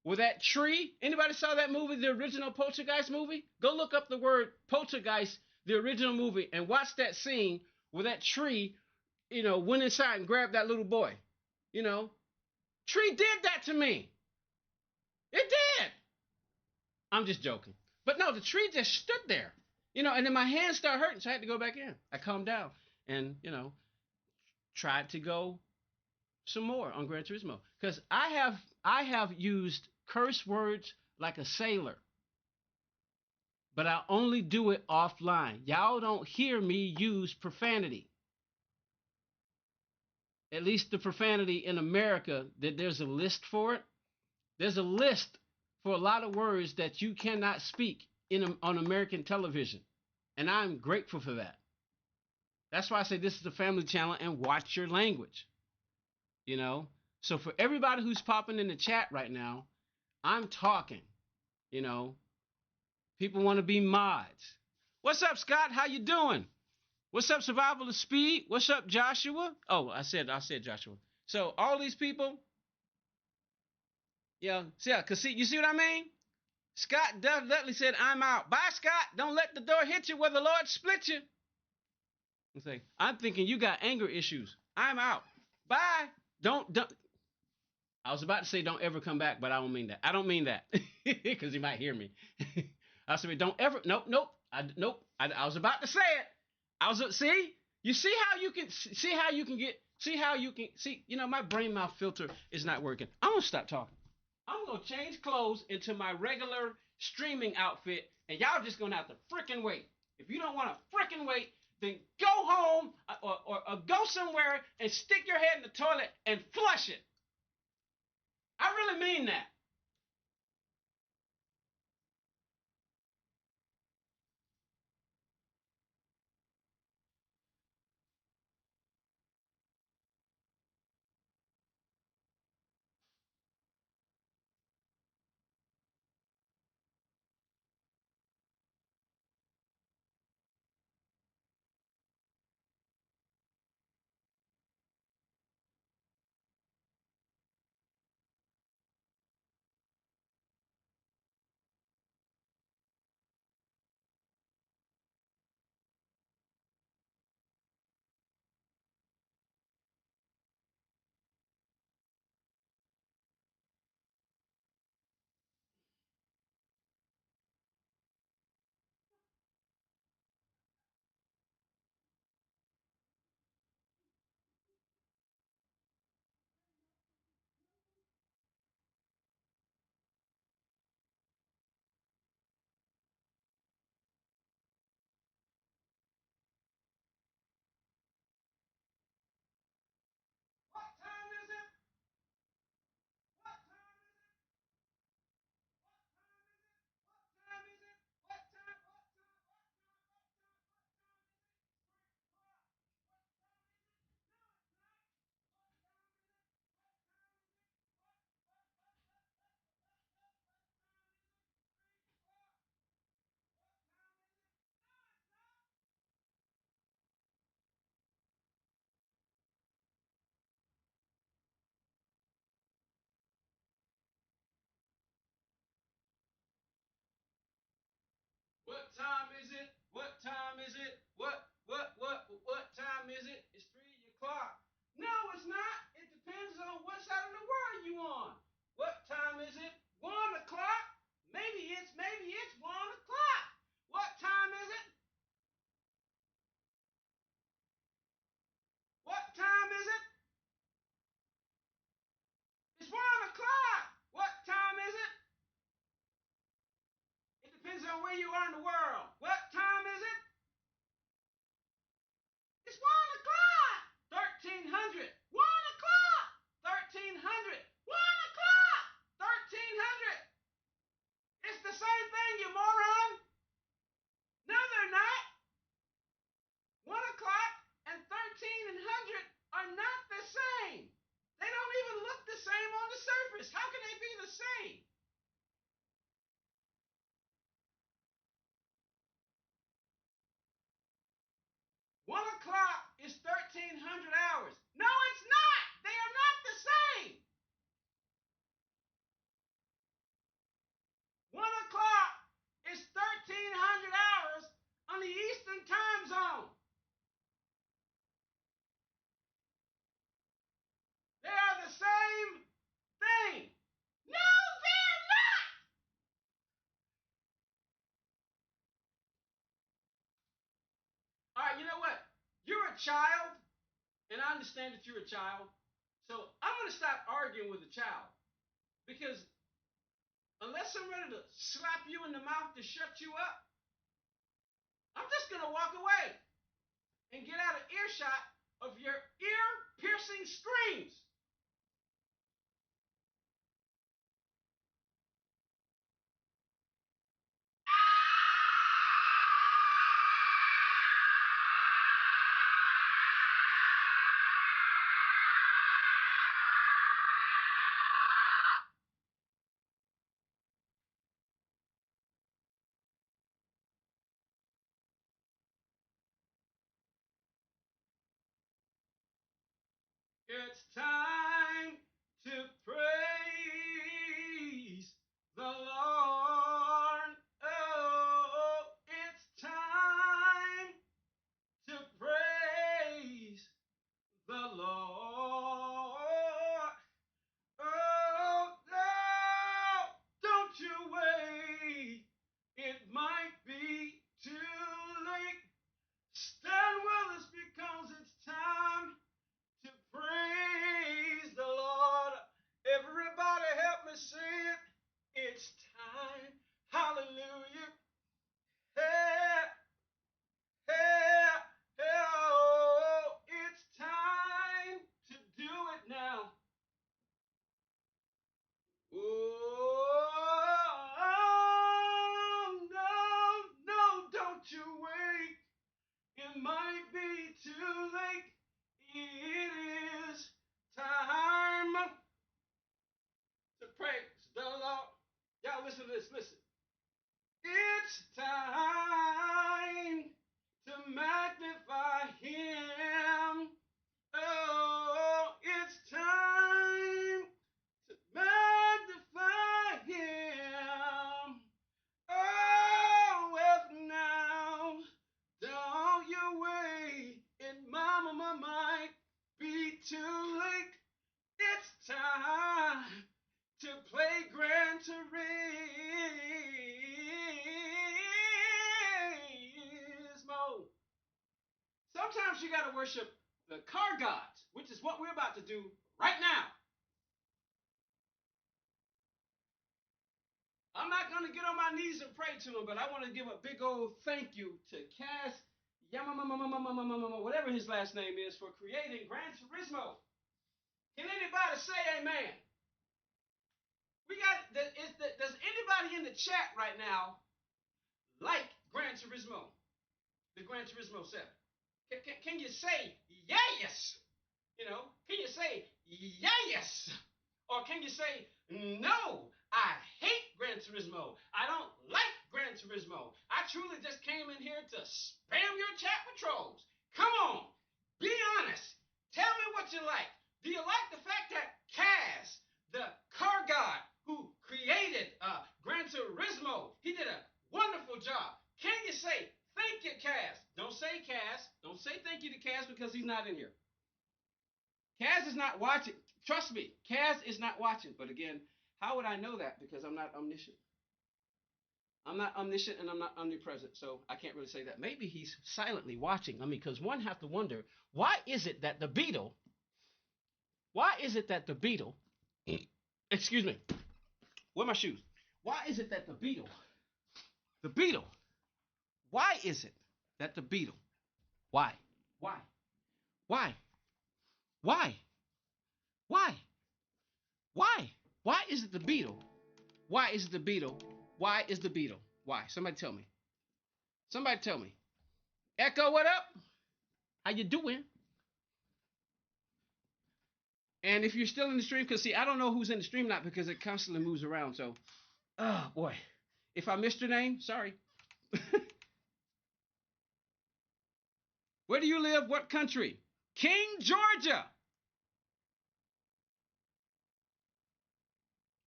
where that tree, anybody saw that movie, the original Poltergeist movie? Go look up the word Poltergeist, the original movie, and watch that scene where that tree, you know, went inside and grabbed that little boy. You know, tree did that to me. It did. I'm just joking. But no, the tree just stood there. You know, and then my hands started hurting, so I had to go back in. I calmed down and, you know, tried to go some more on Gran Turismo. Because I have used curse words like a sailor. But I only do it offline. Y'all don't hear me use profanity. At least the profanity in America, that there's a list for it. There's a list for a lot of words that you cannot speak on American television. And I'm grateful for that. That's why I say this is the family channel and watch your language. You know? So for everybody who's popping in the chat right now, I'm talking. You know? People want to be mods. What's up, Scott? How you doing? What's up, Survival of Speed? What's up, Joshua? Oh, I said Joshua. So all these people, yeah, cause see, you see what I mean? Scott Dudley said, "I'm out." Bye, Scott. Don't let the door hit you where the Lord split you. I'm thinking you got anger issues. I'm out. Bye. Don't. I was about to say don't ever come back, but I don't mean that. I don't mean that because you might hear me. I said don't ever. Nope. I was about to say it. See. You see how you can see. You know, my brain mouth filter is not working. I'm gonna stop talking. I'm gonna change clothes into my regular streaming outfit, and y'all just gonna have to frickin' wait. If you don't want to frickin' wait, then go home or go somewhere and stick your head in the toilet and flush it. I really mean that. What time is it? What time is it? What time is it? It's 3 o'clock. No, it's not. It depends on what side of the world you on. What time is it? 1 o'clock? Maybe it's 1 o'clock. What time is it? on where you are in the world. What time is it? It's 1 o'clock. 1300. 1 o'clock. 1300. 1 o'clock. 1300. It's the same thing, you moron. No, they're not. 1 o'clock and 1300 are not the same. They don't even look the same on the surface. How can they be the same? One o'clock is 1300 hours. No, it's not. They are not the same. 1 o'clock is 1300 hours on the Eastern time zone. They are the same thing. No, they're not. All right, you know what? You're a child, and I understand that you're a child. So I'm going to stop arguing with a child. Because unless I'm ready to slap you in the mouth to shut you up, I'm just going to walk away and get out of earshot of your ear-piercing screams. It's time to praise the Lord. Oh, it's time to praise the Lord. Oh, no, don't you wait. It might be too late. Stand with us because it's time to praise the Lord. Everybody help me say it. It's time. Hallelujah. Hey, hey, hey, oh, it's time to do it now. Oh, no, don't you wait. It might be too late. It is time to praise the Lord. Y'all listen to this, listen. It's time to magnify Him. Oh, it's time to magnify Him. Oh, well now, don't you wait. It might be too late. It's time to play Gran Turismo. Sometimes you got to worship the car gods, which is what we're about to do right now. I'm not going to get on my knees and pray to him, but I want to give a big old thank you to Cass whatever his last name is, for creating Gran Turismo. Can anybody say amen? Does anybody in the chat right now like Gran Turismo? The Gran Turismo 7? Can you say yes? You know, can you say yes? Or can you say no? I hate Gran Turismo. I don't like Gran Turismo. I truly just came in here to spam your chat with trolls. Come on, be honest. Tell me what you like. Do you like the fact that Kaz, the car god who created Gran Turismo, he did a wonderful job? Can you say thank you, Kaz? Don't say Kaz. Don't say thank you to Kaz because he's not in here. Kaz is not watching. Trust me, Kaz is not watching. But again, how would I know that? Because I'm not omniscient. I'm not omniscient and I'm not omnipresent, so I can't really say that. Maybe he's silently watching. I mean, because one has to wonder, why is it that the Beetle, excuse me, where are my shoes? Why is it that the Beetle The beetle. Why is it that the beetle? Why? Why? Why? Why? Why? Why? Why is it the beetle? Why is it the beetle? Why is the beetle? Why? Somebody tell me. Somebody tell me. Echo, what up? How you doing? And if you're still in the stream, because see, I don't know who's in the stream not because it constantly moves around. So, oh boy, if I missed your name, sorry. Where do you live? What country? King, Georgia.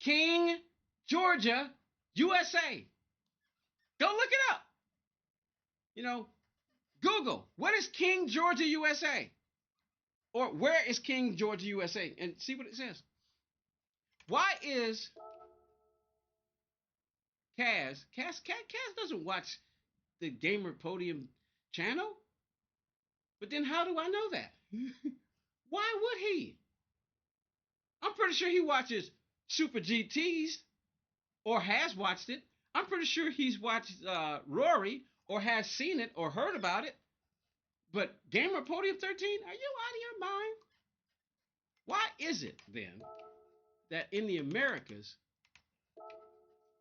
King, Georgia, USA. Go look it up. You know, Google, what is King, Georgia, USA? Or where is King, Georgia, USA? And see what it says. Why is Kaz doesn't watch the Gamer Podium channel? But then how do I know that? Why would he? I'm pretty sure he watches Super GTs or has watched it. I'm pretty sure he's watched Rory or has seen it or heard about it. But Gamer Podium 13, are you out of your mind? Why is it then that in the Americas,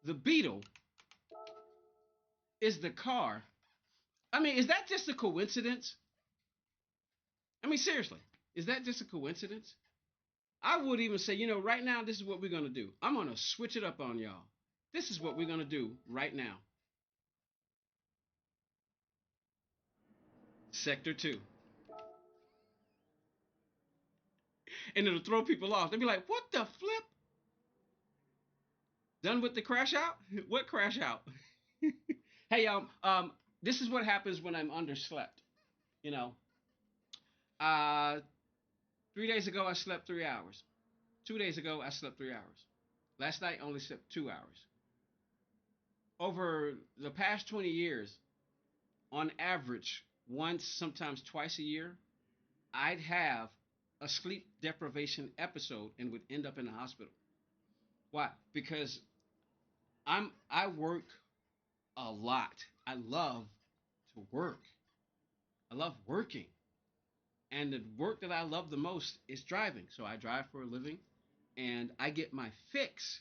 the Beetle is the car? I mean, is that just a coincidence? I mean, seriously, is that just a coincidence? I would even say, right now, this is what we're going to do. I'm going to switch it up on y'all. This is what we're going to do right now. Sector 2. And it'll throw people off. They'll be like, what the flip? Done with the crash out? What crash out? Hey, this is what happens when I'm underslept. 3 days ago, I slept 3 hours. 2 days ago, I slept 3 hours. Last night, I only slept 2 hours. Over the past 20 years, on average, once, sometimes twice a year, I'd have a sleep deprivation episode and would end up in the hospital. Why? Because I work a lot. I love to work. I love working. And the work that I love the most is driving. So I drive for a living and I get my fix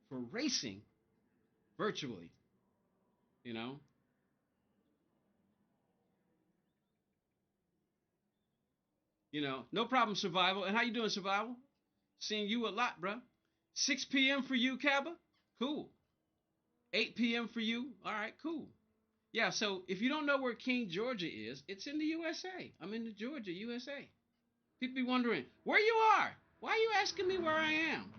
for racing virtually, you know? No problem, Survival. And how you doing, Survival? Seeing you a lot, bruh. 6 p.m. for you, Cabba? Cool. 8 p.m. for you? All right, cool. Yeah, so if you don't know where King, Georgia is, it's in the USA. I'm in the Georgia, USA. People be wondering, where you are? Why are you asking me where I am?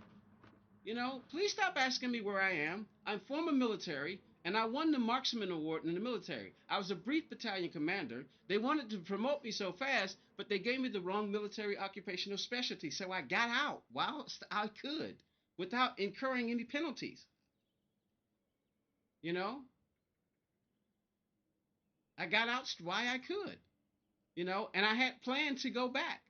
Please stop asking me where I am. I'm former military, and I won the Marksman Award in the military. I was a brief battalion commander. They wanted to promote me so fast, but they gave me the wrong military occupational specialty, so I got out whilst I could without incurring any penalties. I got out why I could, and I had planned to go back.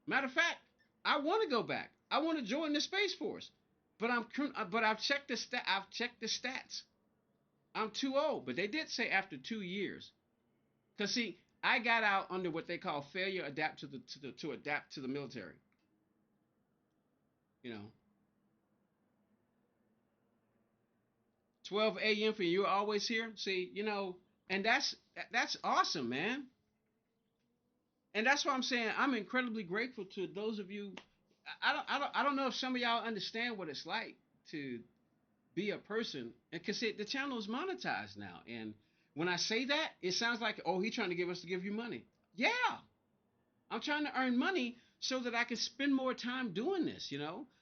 Matter of fact, I want to go back. I want to join the Space Force, but I've checked the stats. I'm too old, but they did say after 2 years. Cause see, I got out under what they call failure adapt to adapt to the military. 12 a.m. for you, you're always here. See, and that's awesome, man. And that's why I'm saying I'm incredibly grateful to those of you. I don't know if some of y'all understand what it's like to be a person, and because the channel is monetized now. And when I say that, it sounds like, oh, he's trying to give you money. Yeah, I'm trying to earn money so that I can spend more time doing this,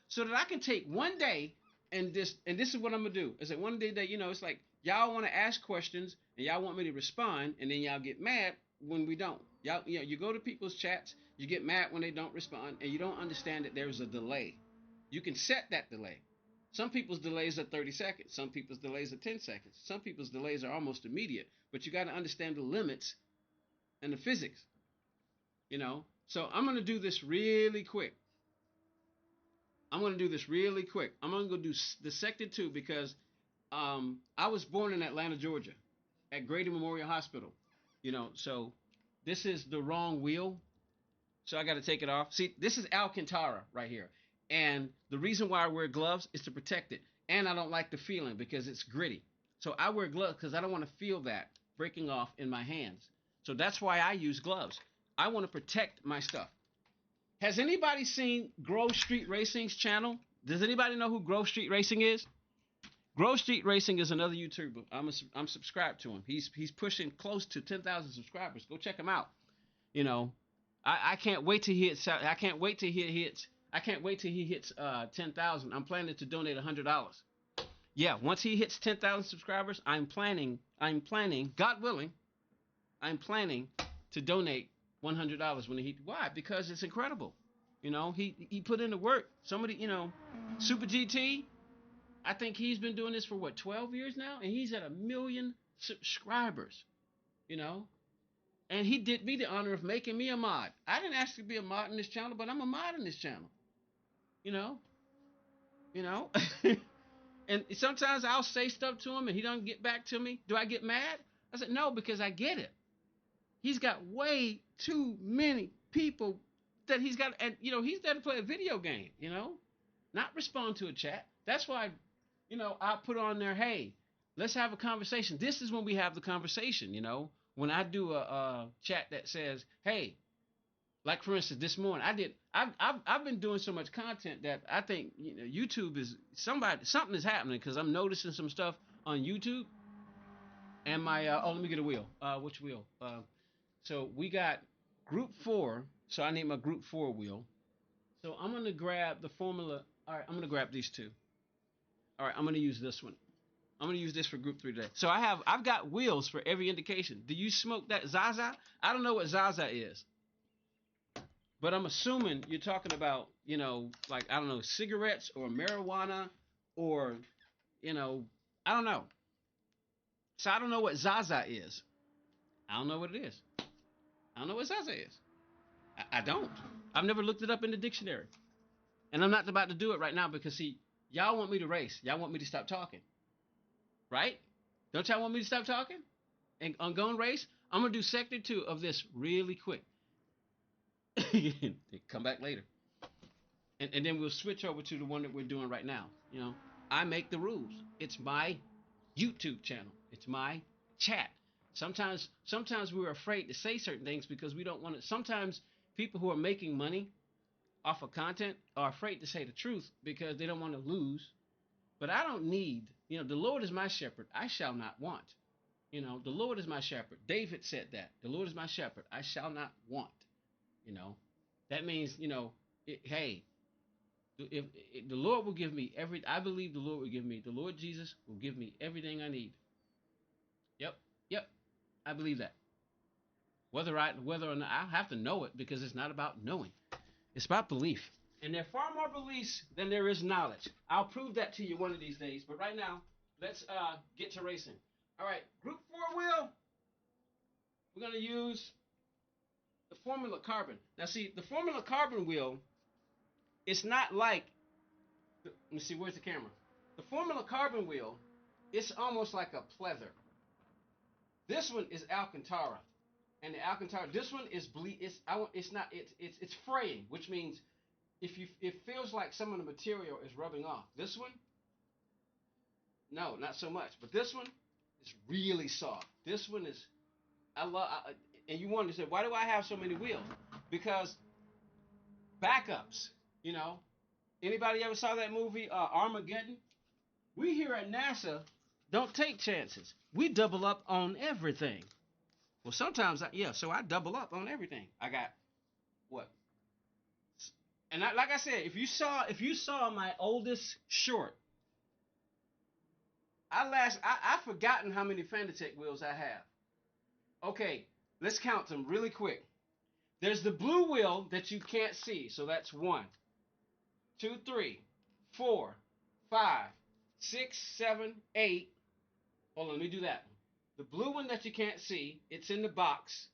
so that I can take one day and this is what I'm gonna do. It's like one day that it's like y'all want to ask questions and y'all want me to respond, and then y'all get mad when we don't. Y'all, you go to people's chats, you get mad when they don't respond, and you don't understand that there's a delay. You can set that delay. Some people's delays are 30 seconds. Some people's delays are 10 seconds. Some people's delays are almost immediate. But you got to understand the limits and the physics. So I'm going to do this really quick. I'm going to do the Sector 2 because I was born in Atlanta, Georgia, at Grady Memorial Hospital. So this is the wrong wheel. So I got to take it off. See, this is Alcantara right here. And the reason why I wear gloves is to protect it. And I don't like the feeling because it's gritty. So I wear gloves because I don't want to feel that breaking off in my hands. So that's why I use gloves. I want to protect my stuff. Has anybody seen Grove Street Racing's channel? Does anybody know who Grove Street Racing is? Grove Street Racing is another YouTuber. I'm subscribed to him. He's pushing close to 10,000 subscribers. Go check him out. I can't wait till he hits. I can't wait till he hits 10,000. I'm planning to donate $100. Yeah, once he hits 10,000 subscribers, I'm planning, God willing, I'm planning to donate $100 when he. Why? Because it's incredible. He put in the work. Somebody, Super GT. I think he's been doing this for 12 years now, and he's at 1 million subscribers. And he did me the honor of making me a mod. I didn't ask to be a mod in this channel, but I'm a mod in this channel. You know. And sometimes I'll say stuff to him and he don't get back to me. Do I get mad? I said, no, because I get it. He's got way too many people that he's got, and he's there to play a video game, not respond to a chat. That's why, I put on there, hey, let's have a conversation. This is when we have the conversation, when I do a chat that says, hey, like for instance, this morning I've been doing so much content that I think YouTube is something is happening because I'm noticing some stuff on YouTube. And my let me get a wheel. Which wheel? So we got Group 4. So I need my Group 4 wheel. So I'm gonna grab the Formula. All right, I'm gonna grab these two. All right, I'm gonna use this one. I'm gonna use this for Group 3 today. So I've got wheels for every indication. Do you smoke that Zaza? I don't know what Zaza is. But I'm assuming you're talking about, like, I don't know, cigarettes or marijuana or, I don't know. So I don't know what Zaza is. I don't know what it is. I don't know what Zaza is. I don't. I've never looked it up in the dictionary. And I'm not about to do it right now because, see, y'all want me to race. Y'all want me to stop talking. Right? Don't y'all want me to stop talking? And on going race? I'm going to do Sector 2 of this really quick. Come back later. And then we'll switch over to the one that we're doing right now. I make the rules. It's my YouTube channel. It's my chat. Sometimes we're afraid to say certain things because we don't want to. Sometimes people who are making money off of content are afraid to say the truth because they don't want to lose. But I don't need, the Lord is my shepherd. I shall not want. The Lord is my shepherd. David said that. The Lord is my shepherd. I shall not want. That means, hey, if the Lord will give me I believe the Lord will give me, the Lord Jesus will give me everything I need. Yep, I believe that. Whether or not I have to know it because it's not about knowing, it's about belief. And there are far more beliefs than there is knowledge. I'll prove that to you one of these days. But right now, let's get to racing. All right, Group 4 wheel. We're gonna use the Formula Carbon. Now, see, the Formula Carbon wheel. It's not like. Let me see. Where's the camera? The Formula Carbon wheel. It's almost like a pleather. This one is Alcantara, and the Alcantara. This one is It's fraying, which means it feels like some of the material is rubbing off. This one, no, not so much. But this one is really soft. This one is. And you wonder, say, why do I have so many wheels? Because backups. Anybody ever saw that movie Armageddon? We here at NASA don't take chances. We double up on everything. Well, sometimes, so I double up on everything. I got what? And like I said, if you saw my oldest short, I've forgotten how many Fanatec wheels I have. Okay, let's count them really quick. There's the blue wheel that you can't see, so that's 1, 2, 3, 4, 5, 6, 7, 8. Hold on, let me do that. The blue one that you can't see, it's in the box.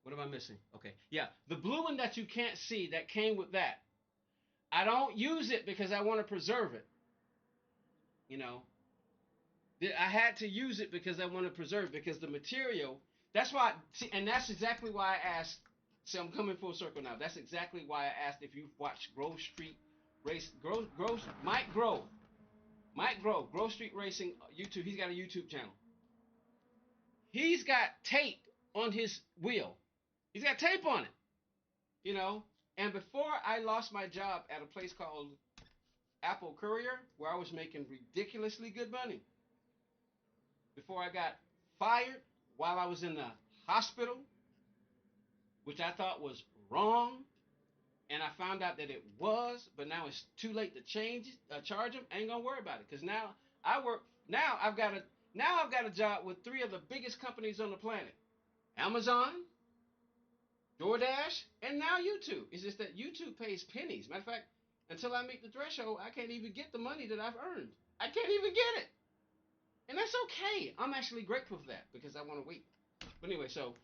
What am I missing? Okay, yeah, the blue one that you can't see that came with that. I don't use it because I want to preserve it. You know, I had to use it because I want to preserve because the material. That's why, see, and that's exactly why I asked. See, I'm coming full circle now. That's exactly why I asked if you've watched Grove Street Race, Mike Grove Street Racing YouTube. He's got a YouTube channel. He's got tape on his wheel. He's got tape on it. You know, and before I lost my job at a place called Apple Courier, where I was making ridiculously good money, before I got fired while I was in the hospital, which I thought was wrong, and I found out that it was, but now it's too late to charge them. I ain't gonna worry about it because now I work. Now I've got a job with three of the biggest companies on the planet: Amazon, DoorDash, and now YouTube. It's just that YouTube pays pennies. Matter of fact, until I meet the threshold, I can't even get the money that I've earned. I can't even get it. And that's okay. I'm actually grateful for that because I want to wait. But anyway, so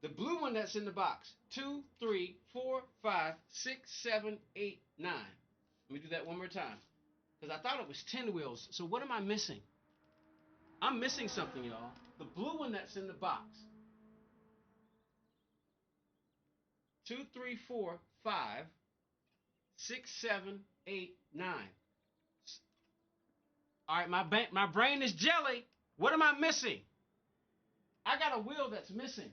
the blue one that's in the box: 2, 3, 4, 5, 6, 7, 8, 9. Let me do that one more time because I thought it was 10 wheels. So what am I missing? I'm missing something, y'all. The blue one that's in the box: 2, 3, 4, 5, 6, 7, 8, 9. All right, my brain is jelly. What am I missing? I got a wheel that's missing.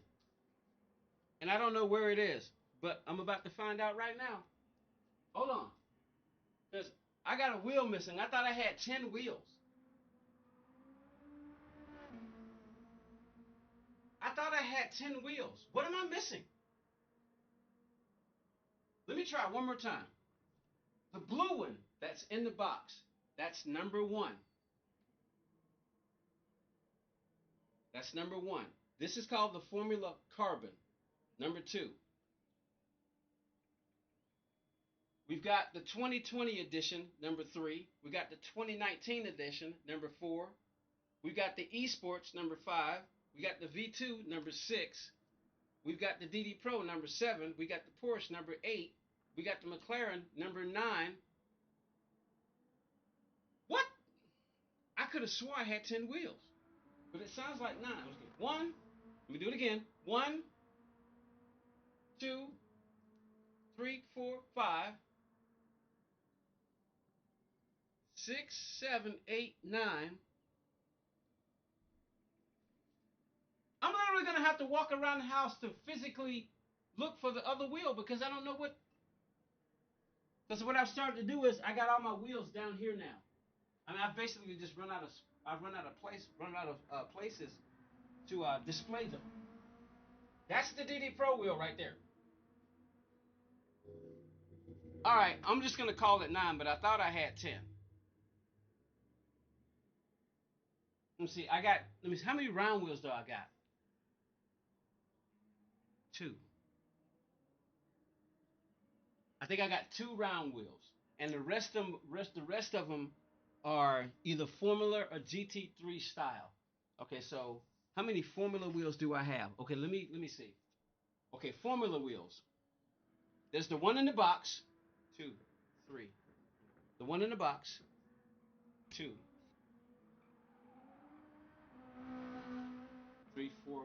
And I don't know where it is, but I'm about to find out right now. Hold on. Because I got a wheel missing. I thought I had 10 wheels. I thought I had 10 wheels. What am I missing? Let me try one more time. The blue one that's in the box, that's number 1. That's number 1. This is called the Formula Carbon. Number 2. We've got the 2020 edition, number 3. We got the 2019 edition, number 4. We've got the Esports, number 5. We got the V2, number 6. We've got the DD Pro, number 7. We got the Porsche, number 8. We got the McLaren, number 9. What? I could have swore I had 10 wheels, but it sounds like 9. Okay. 1. Let me do it again. 1, 2, 3, 4, 5, 6, 7, 8, 9. I'm literally going to have to walk around the house to physically look for the other wheel because I don't know what. Because what I've started to do is I got all my wheels down here now. I mean, I've basically just run out of places to display them. That's the DD Pro wheel right there. All right, I'm just going to call it 9, but I thought I had 10. Let me see. How many round wheels do I got? 2. I think I got 2 round wheels, and the rest of them are either Formula or GT3 style. Okay, so how many Formula wheels do I have? Okay, let me see. Okay, Formula wheels. There's the one in the box, 2, 3. The one in the box, 2, 3, 4,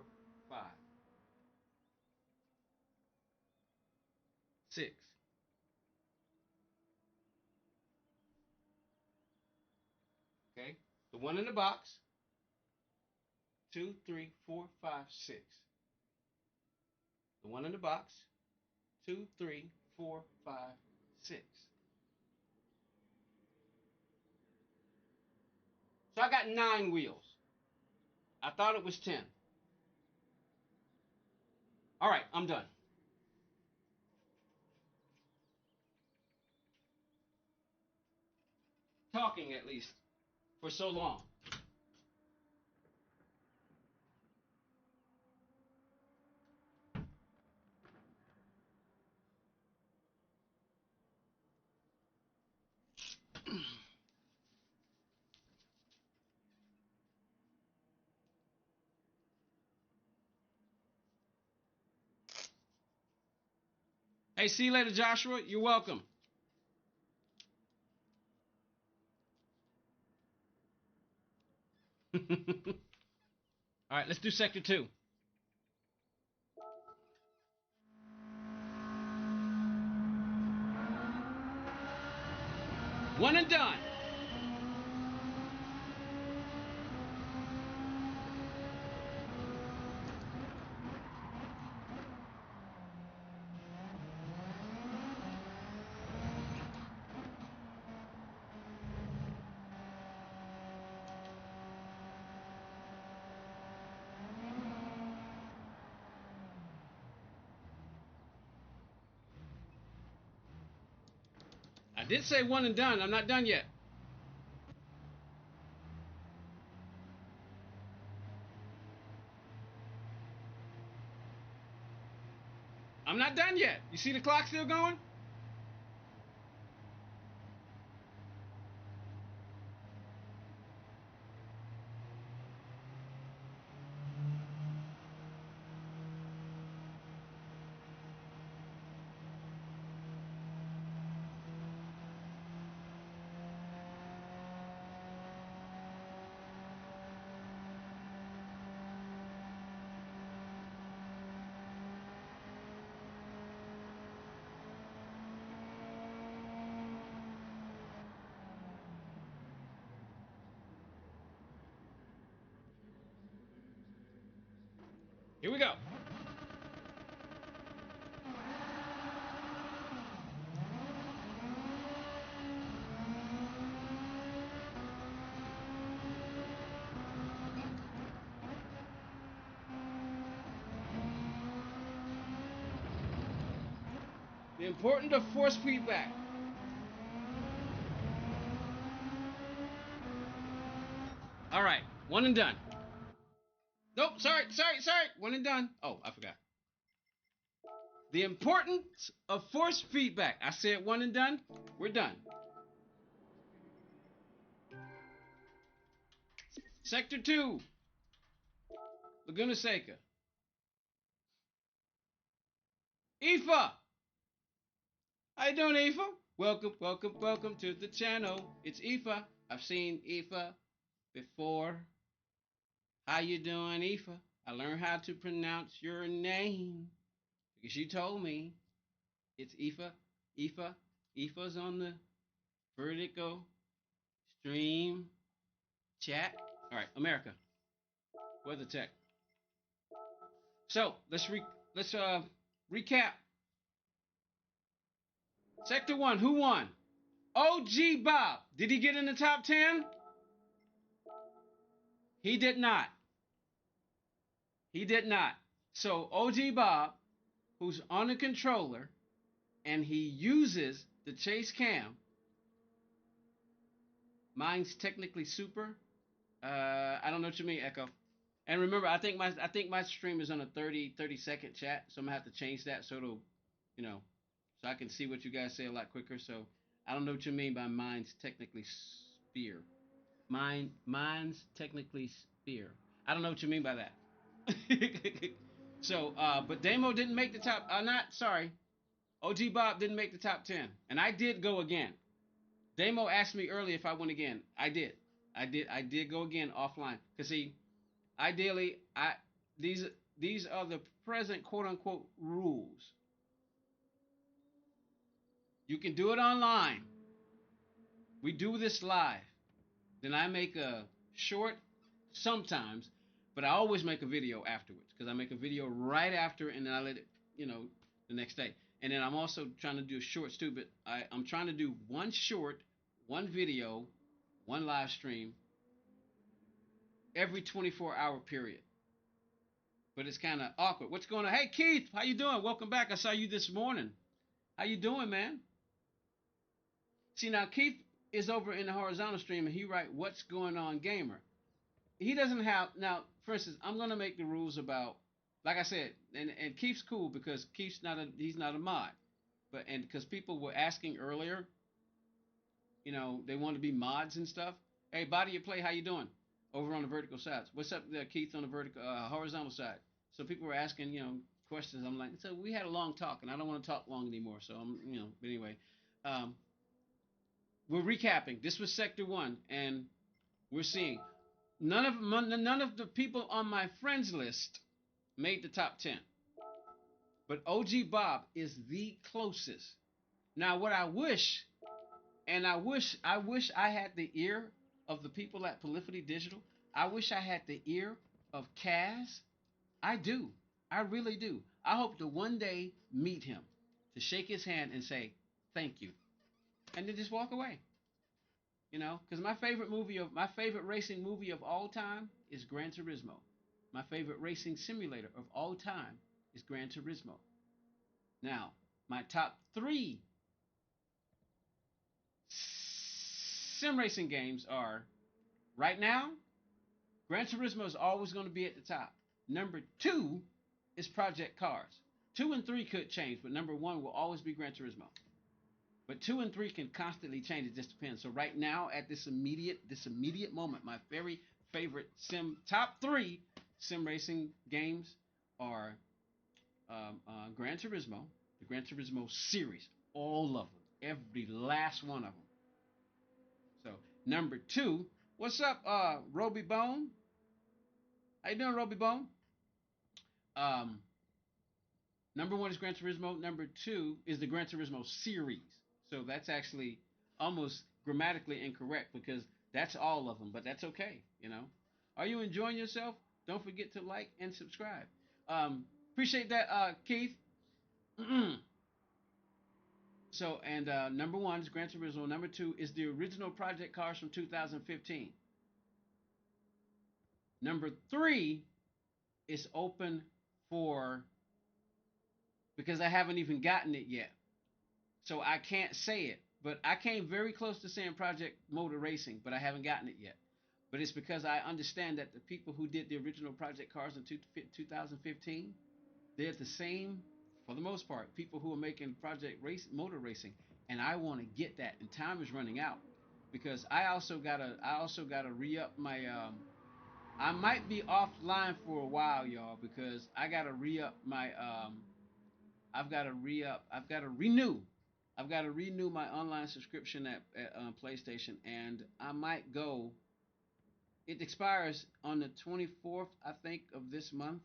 5, 6. Okay, the one in the box, 2, 3, 4, 5, 6. The one in the box, 2, 3, 4, 5, 6. So I got 9 wheels. I thought it was 10. All right, I'm done. Talking at least for so long. Hey, see you later, Joshua. You're welcome. All right, let's do sector 2. One and done. I did say one and done. I'm not done yet. I'm not done yet. You see the clock still going? Here we go. The importance of force feedback. All right, one and done. Nope, sorry. One and done. Oh, I forgot. The importance of force feedback. I said one and done. We're done. Sector 2. Laguna Seca. Aoife. How you doing, Aoife? Welcome to the channel. It's Aoife. I've seen Aoife before. How you doing, Aoife? I learned how to pronounce your name because you told me. It's Aoife. Aoife. Aoife's on the vertical stream chat. All right, America. Weather tech. So let's recap. Sector 1. Who won? OG Bob. Did he get in the top 10? He did not. He did not. So OG Bob, who's on the controller, and he uses the chase cam. Mine's technically super. I don't know what you mean, Echo. And remember, I think my stream is on a 30-second chat, so I'm gonna have to change that so it'll, so I can see what you guys say a lot quicker. So I don't know what you mean by mine's technically sphere. Mine's technically sphere. I don't know what you mean by that. So, but Damo didn't make the top. OG Bob didn't make the top 10, and I did go again. Damo asked me earlier if I went again. I did. I did go again offline. Cause see, ideally, these are the present quote unquote rules. You can do it online. We do this live. Then I make a short sometimes, but I always make a video afterwards because I make a video right after and then I let it, the next day. And then I'm also trying to do shorts too, but I'm trying to do one short, one video, one live stream every 24-hour period. But it's kind of awkward. What's going on? Hey, Keith, how you doing? Welcome back. I saw you this morning. How you doing, man? See, now Keith is over in the horizontal stream and he write, "What's going on, gamer?" He doesn't have, now, for instance, I'm going to make the rules about, like I said, and Keith's cool because he's not a mod. And because people were asking earlier, they want to be mods and stuff. Hey, Body of Play, how you doing? Over on the vertical sides. What's up there, Keith, on the vertical, horizontal side? So people were asking, questions. I'm like, so we had a long talk, and I don't want to talk long anymore. So I'm, but anyway, we're recapping. This was Sector 1, and we're seeing None of the people on my friends list made the top 10. But OG Bob is the closest. Now, what I wish, and I wish I had the ear of the people at Polyphony Digital. I wish I had the ear of Kaz. I do. I really do. I hope to one day meet him, to shake his hand and say thank you, and then just walk away. You know, because my favorite racing movie of all time is Gran Turismo. My favorite racing simulator of all time is Gran Turismo. Now, my top three sim racing games are right now. Gran Turismo is always going to be at the top. Number two is Project Cars. 2 and 3 could change, but number one will always be Gran Turismo. But 2 and 3 can constantly change. It just depends. So right now, at this immediate moment, my very favorite top three sim racing games are Gran Turismo, the Gran Turismo series, all of them, every last one of them. So number two, what's up, Roby Bone? How you doing, Roby Bone? Um, Number one is Gran Turismo. Number two is the Gran Turismo series. So that's actually almost grammatically incorrect because that's all of them, but that's okay, you know. Are you enjoying yourself? Don't forget to like and subscribe. Appreciate that, Keith. So, and number one is Gran Turismo. Number two is the original Project Cars from 2015. Number three is open for, because I haven't even gotten it yet. So I can't say it, but I came very close to saying Project Motor Racing, but I haven't gotten it yet. But it's because I understand that the people who did the original Project Cars in 2015, they're the same, for the most part, people who are making Motor Racing, and I want to get that. And time is running out because I also gotta re-up my. I might be offline for a while, y'all, because I gotta re-up my. I've got to re-up. I've got to renew. I've got to renew my online subscription at PlayStation, and I might go. It expires on the 24th, I think, of this month,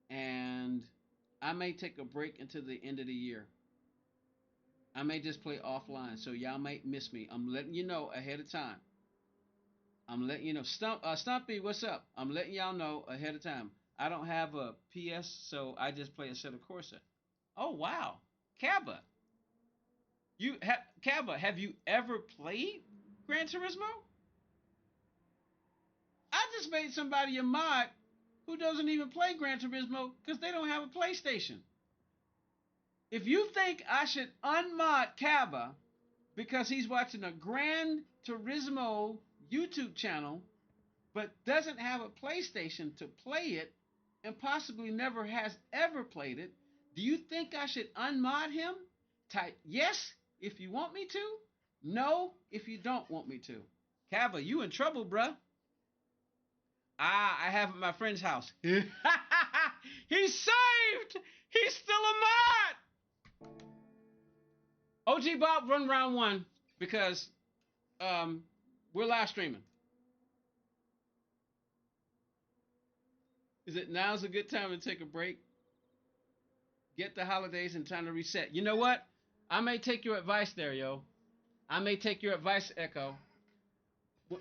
and I may take a break until the end of the year. I may just play offline, so y'all might miss me. I'm letting you know ahead of time. I'm letting you know. Stumpy, what's up? I'm letting y'all know ahead of time. I don't have a PS, so I just play Assetto Corsa. Oh wow, Kaba. Kaba, have you ever played Gran Turismo? I just made somebody a mod who doesn't even play Gran Turismo because they don't have a PlayStation. If you think I should unmod Kaba because he's watching a Gran Turismo YouTube channel but doesn't have a PlayStation to play it and possibly never has ever played it, do you think I should unmod him? Type yes if you want me to, no if you don't want me to. Kava, you in trouble, bruh. I have at my friend's house. He's saved! He's still a mod! OG Bob, run round one because we're live streaming. Is it now's a good time to take a break? Get the holidays and time to reset. You know what? I may take your advice there, yo. I may take your advice, Echo.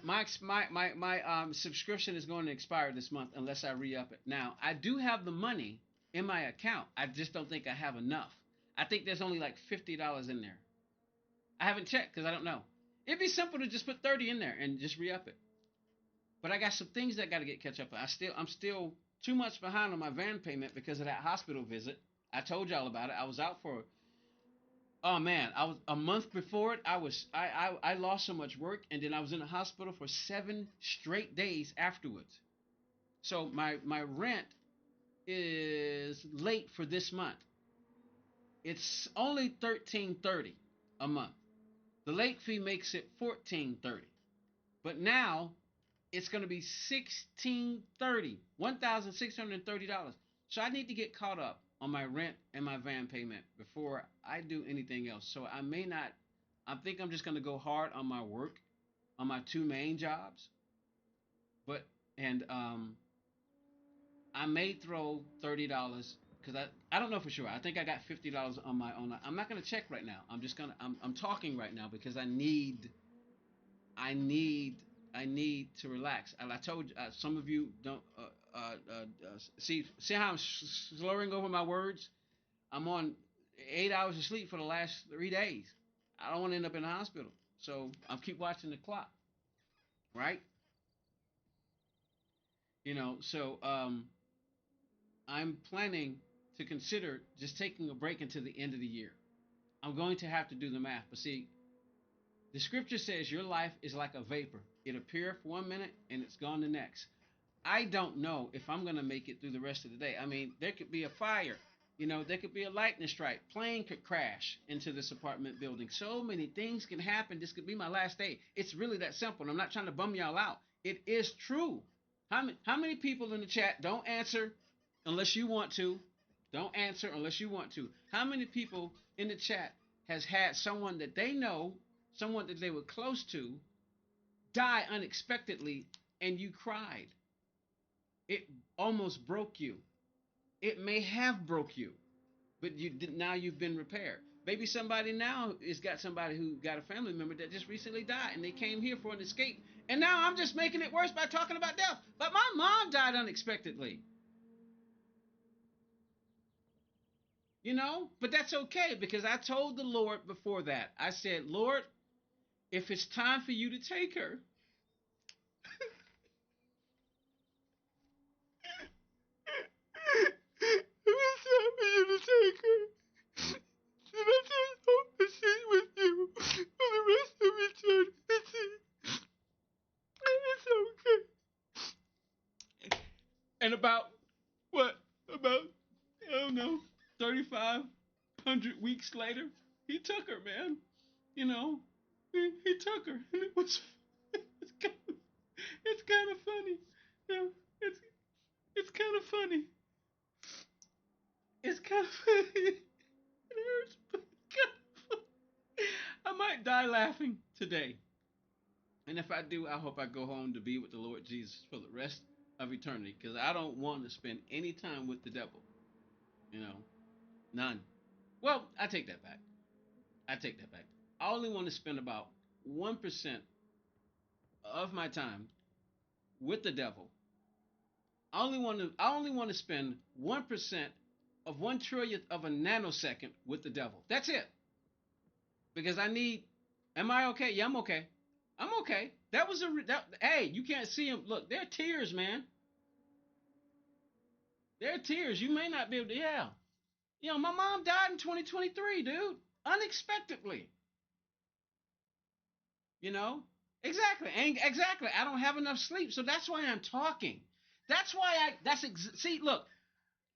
My subscription is going to expire this month unless I re-up it. Now, I do have the money in my account. I just don't think I have enough. I think there's only like $50 in there. I haven't checked because I don't know. It'd be simple to just put 30 in there and just re-up it. But I got some things that got to get catch up. I'm still too much behind on my van payment because of that hospital visit. I told y'all about it. I was out for, oh man, I was a month before it. I lost so much work, and then I was in the hospital for 7 straight days afterwards. So my rent is late for this month. It's only $13.30 a month. The late fee makes it $14.30. But now it's going to be $1,630, $1,630. So I need to get caught up on my rent and my van payment before I do anything else. So I may not. I think I'm just going to go hard on my work, on my 2 main jobs, But and I may throw $30 because I don't know for sure. I think I got $50 on my own. I'm not gonna check right now. I'm talking right now because I need I need to relax. And I told you, some of you don't see how I'm slurring over my words. I'm on 8 hours of sleep for the last 3 days. I don't want to end up in the hospital, so I'm keep watching the clock, right? So I'm planning to consider just taking a break until the end of the year. I'm going to have to do the math, but see, the scripture says your life is like a vapor. It appears for 1 minute and it's gone the next. I don't know if I'm going to make it through the rest of the day. I mean, there could be a fire. There could be a lightning strike. Plane could crash into this apartment building. So many things can happen. This could be my last day. It's really that simple. And I'm not trying to bum y'all out. It is true. How many people in the chat don't answer unless you want to? Don't answer unless you want to. How many people in the chat has had someone that they know, someone that they were close to, die unexpectedly and you cried? It almost broke you. It may have broke you, but now you've been repaired. Maybe somebody now has got somebody who got a family member that just recently died and they came here for an escape. And now I'm just making it worse by talking about death. But my mom died unexpectedly. But that's okay because I told the Lord before that. I said, Lord, if it's time for you to take her, if it's time for you to take her, then I just hope that she's with you for the rest of eternity. It's okay. And about what? About, I don't know, 3,500 weeks later, he took her, man. He took her, and it's kind of funny. It's kind of funny. It's kind of funny. It hurts, but it's kind of funny. I might die laughing today. And if I do, I hope I go home to be with the Lord Jesus for the rest of eternity. Because I don't want to spend any time with the devil. None. Well, I take that back. I only want to spend about 1% of my time with the devil. I only want to spend 1% of 1/1,000,000th of a nanosecond with the devil. That's it. Because I need. Am I okay? Yeah, I'm okay. I'm okay. Hey, you can't see him. Look, there are tears, man. There are tears. You may not be able to. Yeah. My mom died in 2023, dude. Unexpectedly. You know? Exactly. Exactly. I don't have enough sleep, so that's why I'm talking. That's why see, look,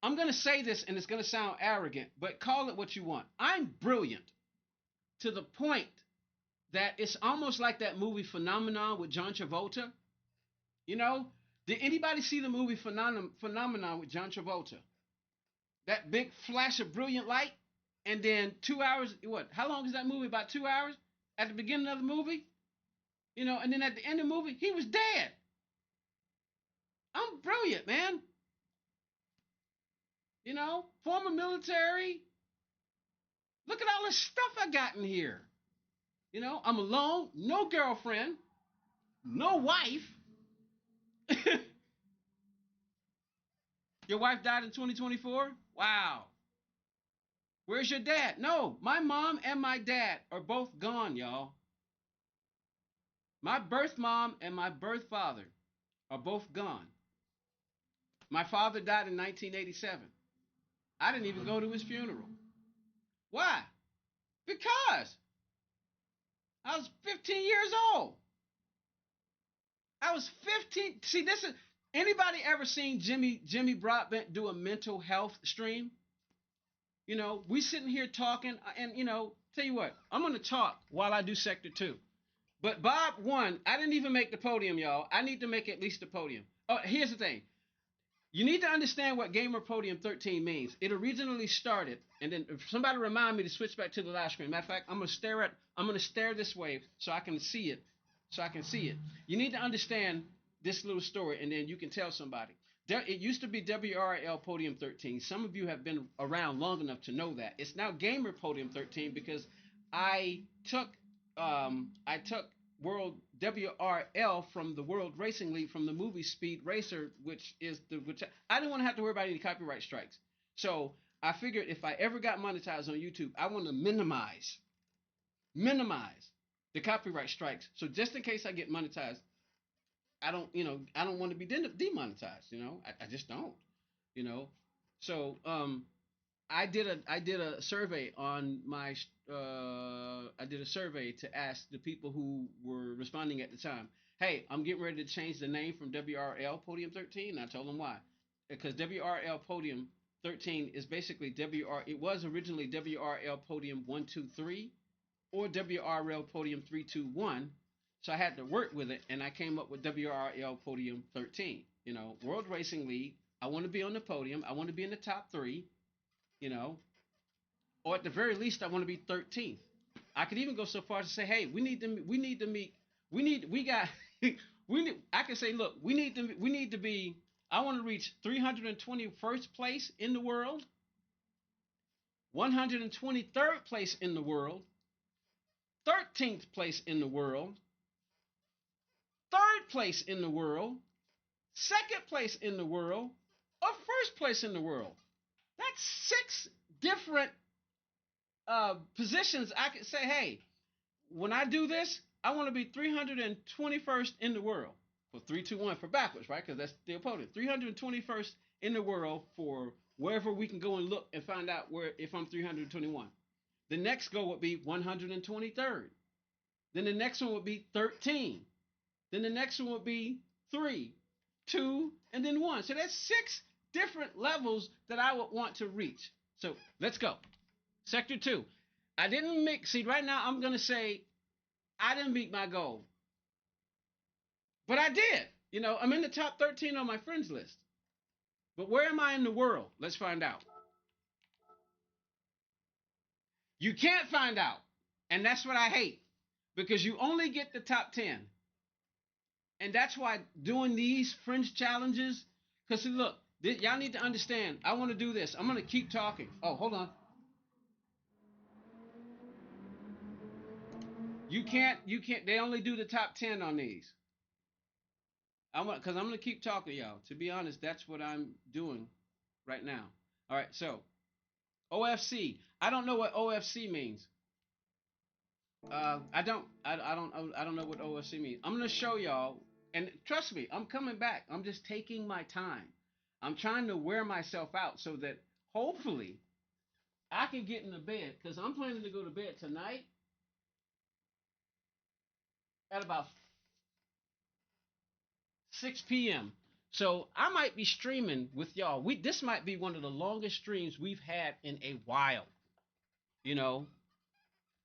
I'm going to say this and it's going to sound arrogant, but call it what you want. I'm brilliant to the point that it's almost like that movie Phenomenon with John Travolta. Did anybody see the movie Phenomenon with John Travolta? That big flash of brilliant light, and then 2 hours. What? How long is that movie? About 2 hours. At the beginning of the movie, and then at the end of the movie, he was dead. I'm brilliant, man. Former military. Look at all the stuff I got in here. I'm alone, no girlfriend, no wife. Your wife died in 2024? Wow. Where's your dad? No, my mom and my dad are both gone, y'all. My birth mom and my birth father are both gone. My father died in 1987. I didn't even go to his funeral. Why? Because I was 15 years old. I was 15. See, this is anybody ever seen Jimmy Broadbent do a mental health stream? We sitting here talking, and tell you what, I'm gonna talk while I do Sector 2. But Bob won. I didn't even make the podium, y'all. I need to make at least the podium. Oh, here's the thing. You need to understand what Gamer Podium 13 means. It originally started, and then if somebody remind me to switch back to the live screen. Matter of fact, I'm gonna stare this way so I can see it. You need to understand this little story, and then you can tell somebody. It used to be WRL Podium 13. Some of you have been around long enough to know that. It's now Gamer Podium 13 because I took World WRL from the World Racing League from the movie Speed Racer, which I didn't want to have to worry about any copyright strikes. So I figured if I ever got monetized on YouTube, I want to minimize the copyright strikes. So just in case I get monetized, I don't want to be demonetized. I just don't. So I did a survey on my I did a survey to ask the people who were responding at the time. Hey, I'm getting ready to change the name from WRL Podium 13. And I told them why. Because WRL Podium 13 is basically It was originally WRL Podium 123 or WRL Podium 321. So I had to work with it, and I came up with WRL Podium 13. World Racing League. I want to be on the podium. I want to be in the top 3. Or at the very least, I want to be 13th. I could even go so far as to say, hey, I can say, look, we need to be, I want to reach 321st place in the world, 123rd place in the world, 13th place in the world, 3rd place in the world, 2nd place in the world, or 1st place in the world. That's 6 different positions. I could say, hey, when I do this, I want to be 321st in the world for 321 for backwards, right? Because that's the opponent. 321st in the world for wherever we can go and look and find out if I'm 321. The next goal would be 123rd. Then the next one would be 13. Then the next one would be 3, 2, and then 1. So that's 6 different levels that I would want to reach. So let's go. Sector 2. I didn't see, right now I'm going to say I didn't meet my goal. But I did. I'm in the top 13 on my friends list. But where am I in the world? Let's find out. You can't find out. And that's what I hate. Because you only get the top 10. And that's why doing these fringe challenges, because look, y'all need to understand, I want to do this. I'm going to keep talking. Oh, hold on. You can't, they only do the top 10 on these. Because I'm going to keep talking, y'all. To be honest, that's what I'm doing right now. All right, so OFC. I don't know what OFC means. I don't know what OFC means. I'm going to show y'all, and trust me, I'm coming back. I'm just taking my time. I'm trying to wear myself out so that hopefully I can get into bed, because I'm planning to go to bed tonight at about 6 p.m. So I might be streaming with y'all. This might be one of the longest streams we've had in a while.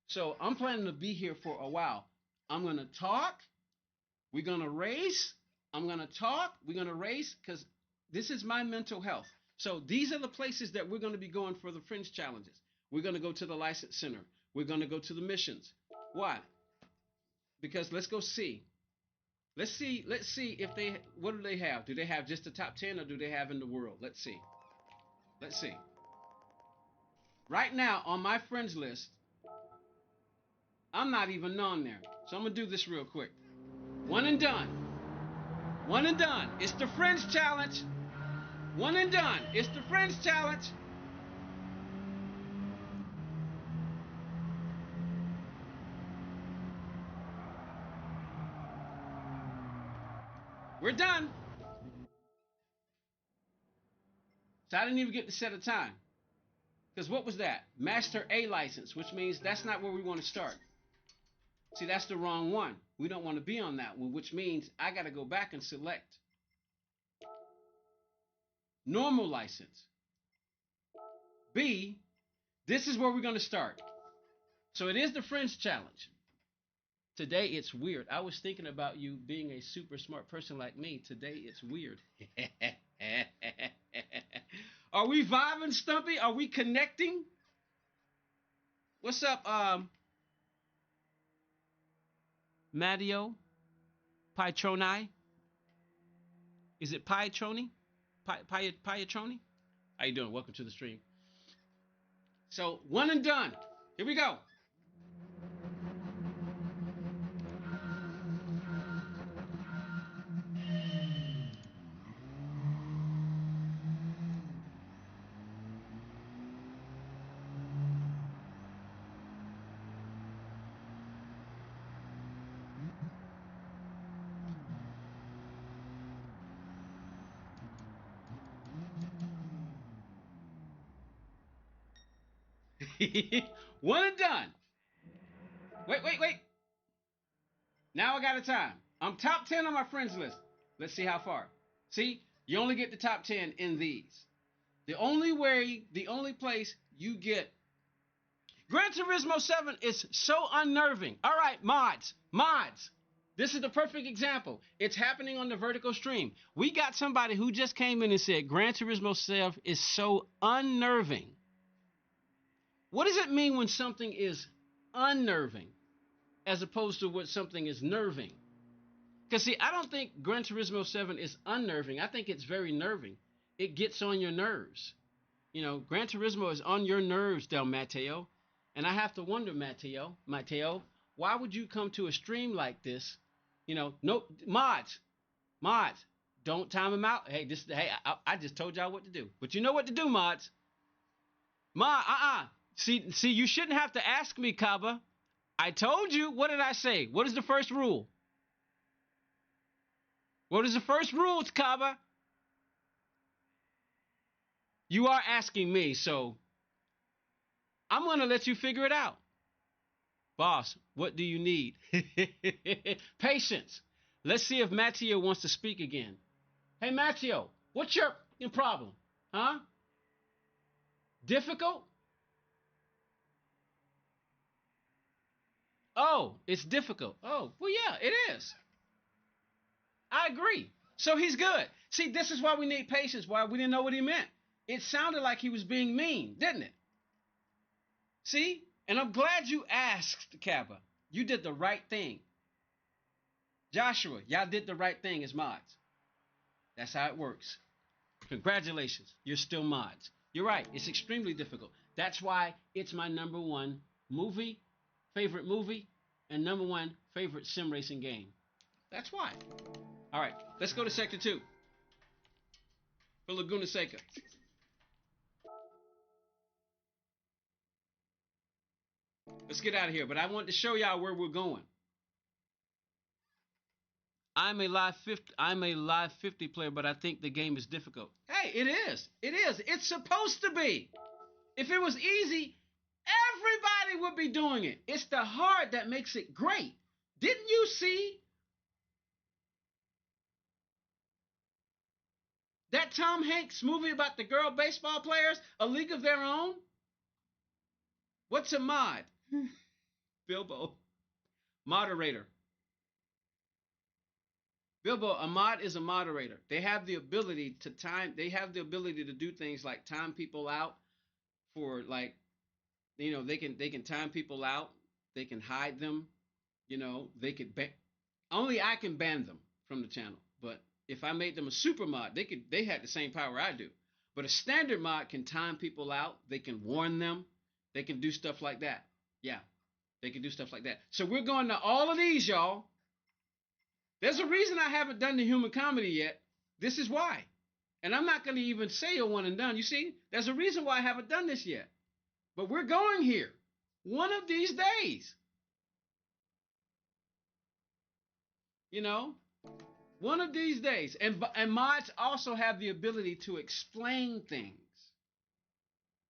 So I'm planning to be here for a while. I'm going to talk. We're going to race. I'm going to talk. We're going to race, because this is my mental health. So these are the places that we're going to be going for the fringe challenges. We're going to go to the license center. We're going to go to the missions. Why? Because let's go see. Let's see if what do they have? Do they have just the top 10, or do they have in the world? Let's see. Right now on my friends list, I'm not even on there. So I'm going to do this real quick. One and done. It's the Friends Challenge. One and done. It's the Friends Challenge. We're done. So I didn't even get to set a time. Because what was that? Master A license, which means that's not where we want to start. See, that's the wrong one. We don't want to be on that one, which means I got to go back and select normal license. B, this is where we're going to start. So it is the Friends Challenge. Today it's weird. I was thinking about you being a super smart person like me. Today it's weird. Are we vibing, Stumpy? Are we connecting? What's up, Matteo Paitroni? Is it Pietroni? Pietroni? How you doing? Welcome to the stream. So, one and done. Here we go. One and done. Wait. Now I got a time. I'm top 10 on my friends list. Let's see how far. See, you only get the top 10 in these. The only place you get Gran Turismo 7 is so unnerving. All right, mods. This is the perfect example. It's happening on the vertical stream. We got somebody who just came in and said Gran Turismo 7 is so unnerving. What does it mean when something is unnerving as opposed to what something is nerving? Because, see, I don't think Gran Turismo 7 is unnerving. I think it's very nerving. It gets on your nerves. You know, Gran Turismo is on your nerves, Del Matteo. And I have to wonder, Matteo, why would you come to a stream like this? You know, no, mods, don't time him out. Hey, I just told y'all what to do. But you know what to do, mods. See, you shouldn't have to ask me, Kaba. I told you. What did I say? What is the first rule? What is the first rule, Kaba? You are asking me, so I'm going to let you figure it out. Boss, what do you need? Patience. Let's see if Matteo wants to speak again. Hey, Matteo, what's your problem? Huh? Difficult? Oh, it's difficult. Oh, well, yeah, it is. I agree. So he's good. See, this is why we need patience, why we didn't know what he meant. It sounded like he was being mean, didn't it? See? And I'm glad you asked, Kappa. You did the right thing. Joshua, y'all did the right thing as mods. That's how it works. Congratulations. You're still mods. You're right. It's extremely difficult. That's why it's my number one favorite movie, and number one favorite sim racing game. That's why. All right. Let's go to Sector 2 for Laguna Seca. Let's get out of here. But I want to show y'all where we're going. I'm a live 50 player, but I think the game is difficult. Hey, it is. It's supposed to be. If it was easy, everybody would be doing it. It's the hard that makes it great. Didn't you see that Tom Hanks movie about the girl baseball players, A League of Their Own? What's a mod? Bilbo. Moderator. Bilbo, a mod is a moderator. They have the ability to do things like time people out for, like, you know, they can time people out. They can hide them. You know, they could only I can ban them from the channel. But if I made them a super mod, they had the same power I do. But a standard mod can time people out. They can warn them. They can do stuff like that. Yeah, they can do stuff like that. So we're going to all of these, y'all. There's a reason I haven't done the human comedy yet. This is why. And I'm not going to even say a one and done. You see, there's a reason why I haven't done this yet. But we're going here one of these days. You know, one of these days. And mods also have the ability to explain things.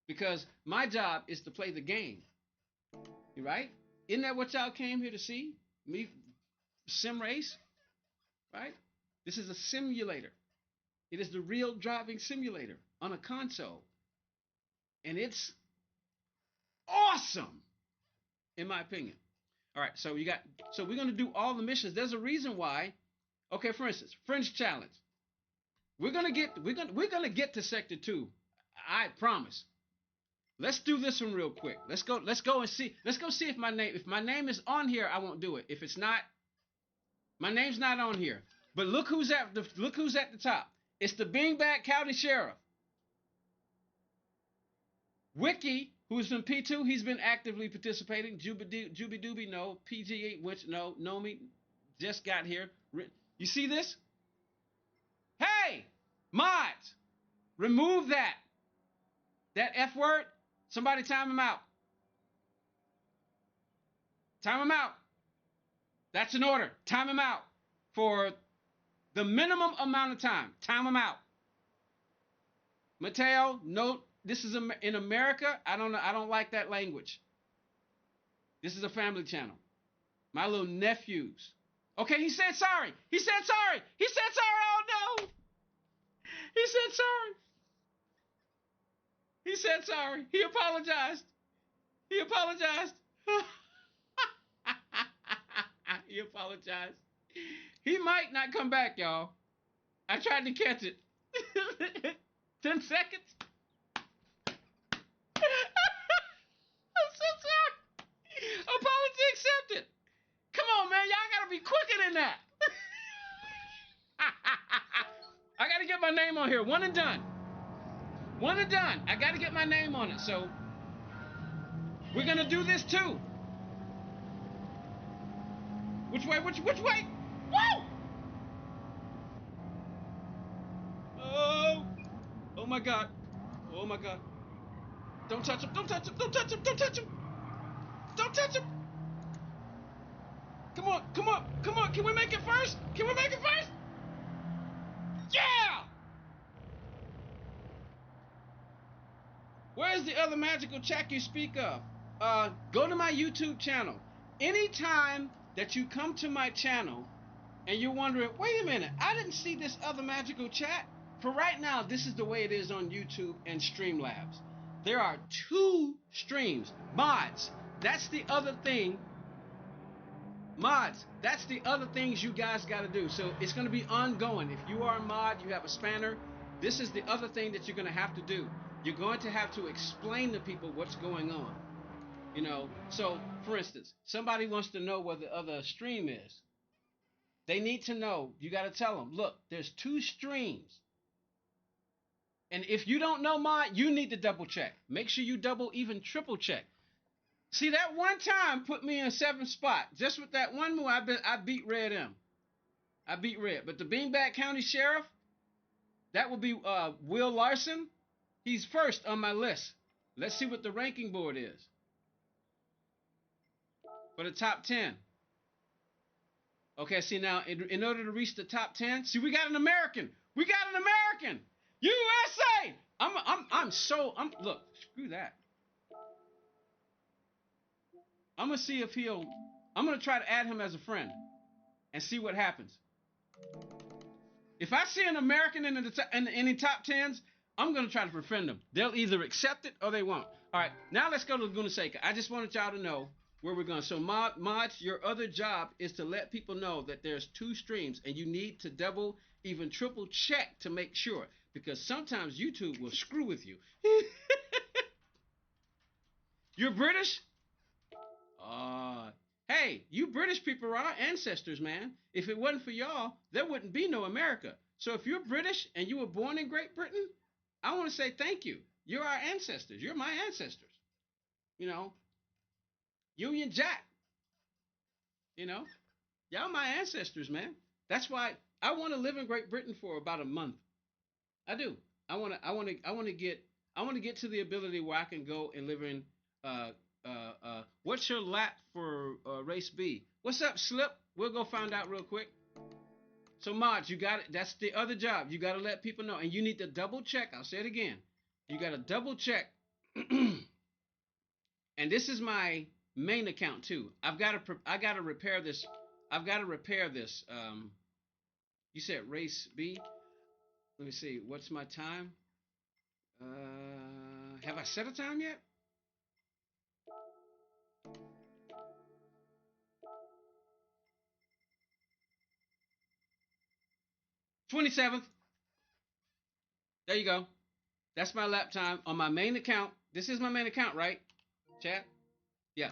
Because my job is to play the game. Right? Isn't that what y'all came here to see? Me sim race? Right? This is a simulator. It is the real driving simulator on a console. And it's awesome, in my opinion. All right, so we're going to do all the missions. There's a reason why. Okay, for instance, Fringe Challenge. We're going to get to Sector 2. I promise. Let's do this one real quick. Let's go and see. Let's go see if my name is on here, I won't do it. If it's not, my name's not on here. But look who's at the top. It's the Beanbag County Sheriff. Wiki, who's from P2, he's been actively participating. Juby Dooby, no. PG8, which, no. Nomi, just got here. You see this? Hey, mods, remove that. That F word, somebody time him out. Time him out. That's an order. Time him out for the minimum amount of time. Time him out. Mateo, note, this is in America. I don't like that language. This is a family channel. My little nephews. Okay, he said sorry. He said sorry. He said sorry. Oh no. He said sorry. He said sorry. He apologized. He apologized. He apologized. He might not come back, y'all. I tried to catch it. 10 seconds. I'm so sorry. Apology accepted. Come on, man. Y'all gotta be quicker than that. I gotta get my name on here. One and done. One and done. I gotta get my name on it. So we're gonna do this too. Which way? Which way? Woo! Oh! Oh my God! Oh my God! Don't touch him! Don't touch him! Don't touch him! Don't touch him! Don't touch him! Come on! Come on! Come on! Can we make it first? Can we make it first? Yeah! Where's the other magical check you speak of? Go to my YouTube channel. Anytime that you come to my channel and you're wondering, wait a minute, I didn't see this other magical chat. For right now, this is the way it is on YouTube and Streamlabs. There are 2 streams. Mods, that's the other thing. Mods, that's the other things you guys got to do. So it's going to be ongoing. If you are a mod, you have a spanner, this is the other thing that you're going to have to do. You're going to have to explain to people what's going on. You know, so for instance, somebody wants to know where the other stream is. They need to know. You got to tell them, look, there's 2 streams. And if you don't know, mod, you need to double check. Make sure you double, even triple check. See, that one time put me in 7th spot. Just with that one move, I beat Red M. I beat Red. But the Beanbag County Sheriff, that would be Will Larson. He's first on my list. Let's see what the ranking board is for the top 10. Okay, see now, in order to reach the top 10, see, we got an American. We got an American. USA. Look, screw that. I'm gonna see if I'm gonna try to add him as a friend and see what happens. If I see an American in the top 10s, I'm gonna try to befriend them. They'll either accept it or they won't. All right, now let's go to Laguna Seca. I just wanted y'all to know where we're going. So mods, your other job is to let people know that there's 2 streams and you need to double, even triple check to make sure, because sometimes YouTube will screw with you. You're British? Hey, you British people are our ancestors, man. If it wasn't for y'all, there wouldn't be no America. So if you're British and you were born in Great Britain, I want to say thank you. You're our ancestors. You're my ancestors. You know, Union Jack. You know, y'all my ancestors, man. That's why I want to live in Great Britain for about a month. I do. I want to get to the ability where I can go and live in what's your lap for race B? What's up, Slip? We'll go find out real quick. So mods, you got it. That's the other job. You got to let people know, and you need to double check. I'll say it again. You got to double check. And this is my main account too. I got to repair this. I've got to repair this. You said race B. Let me see. What's my time? Have I set a time yet? $27th. There you go. That's my lap time on my main account. This is my main account, right? Chat? Yeah.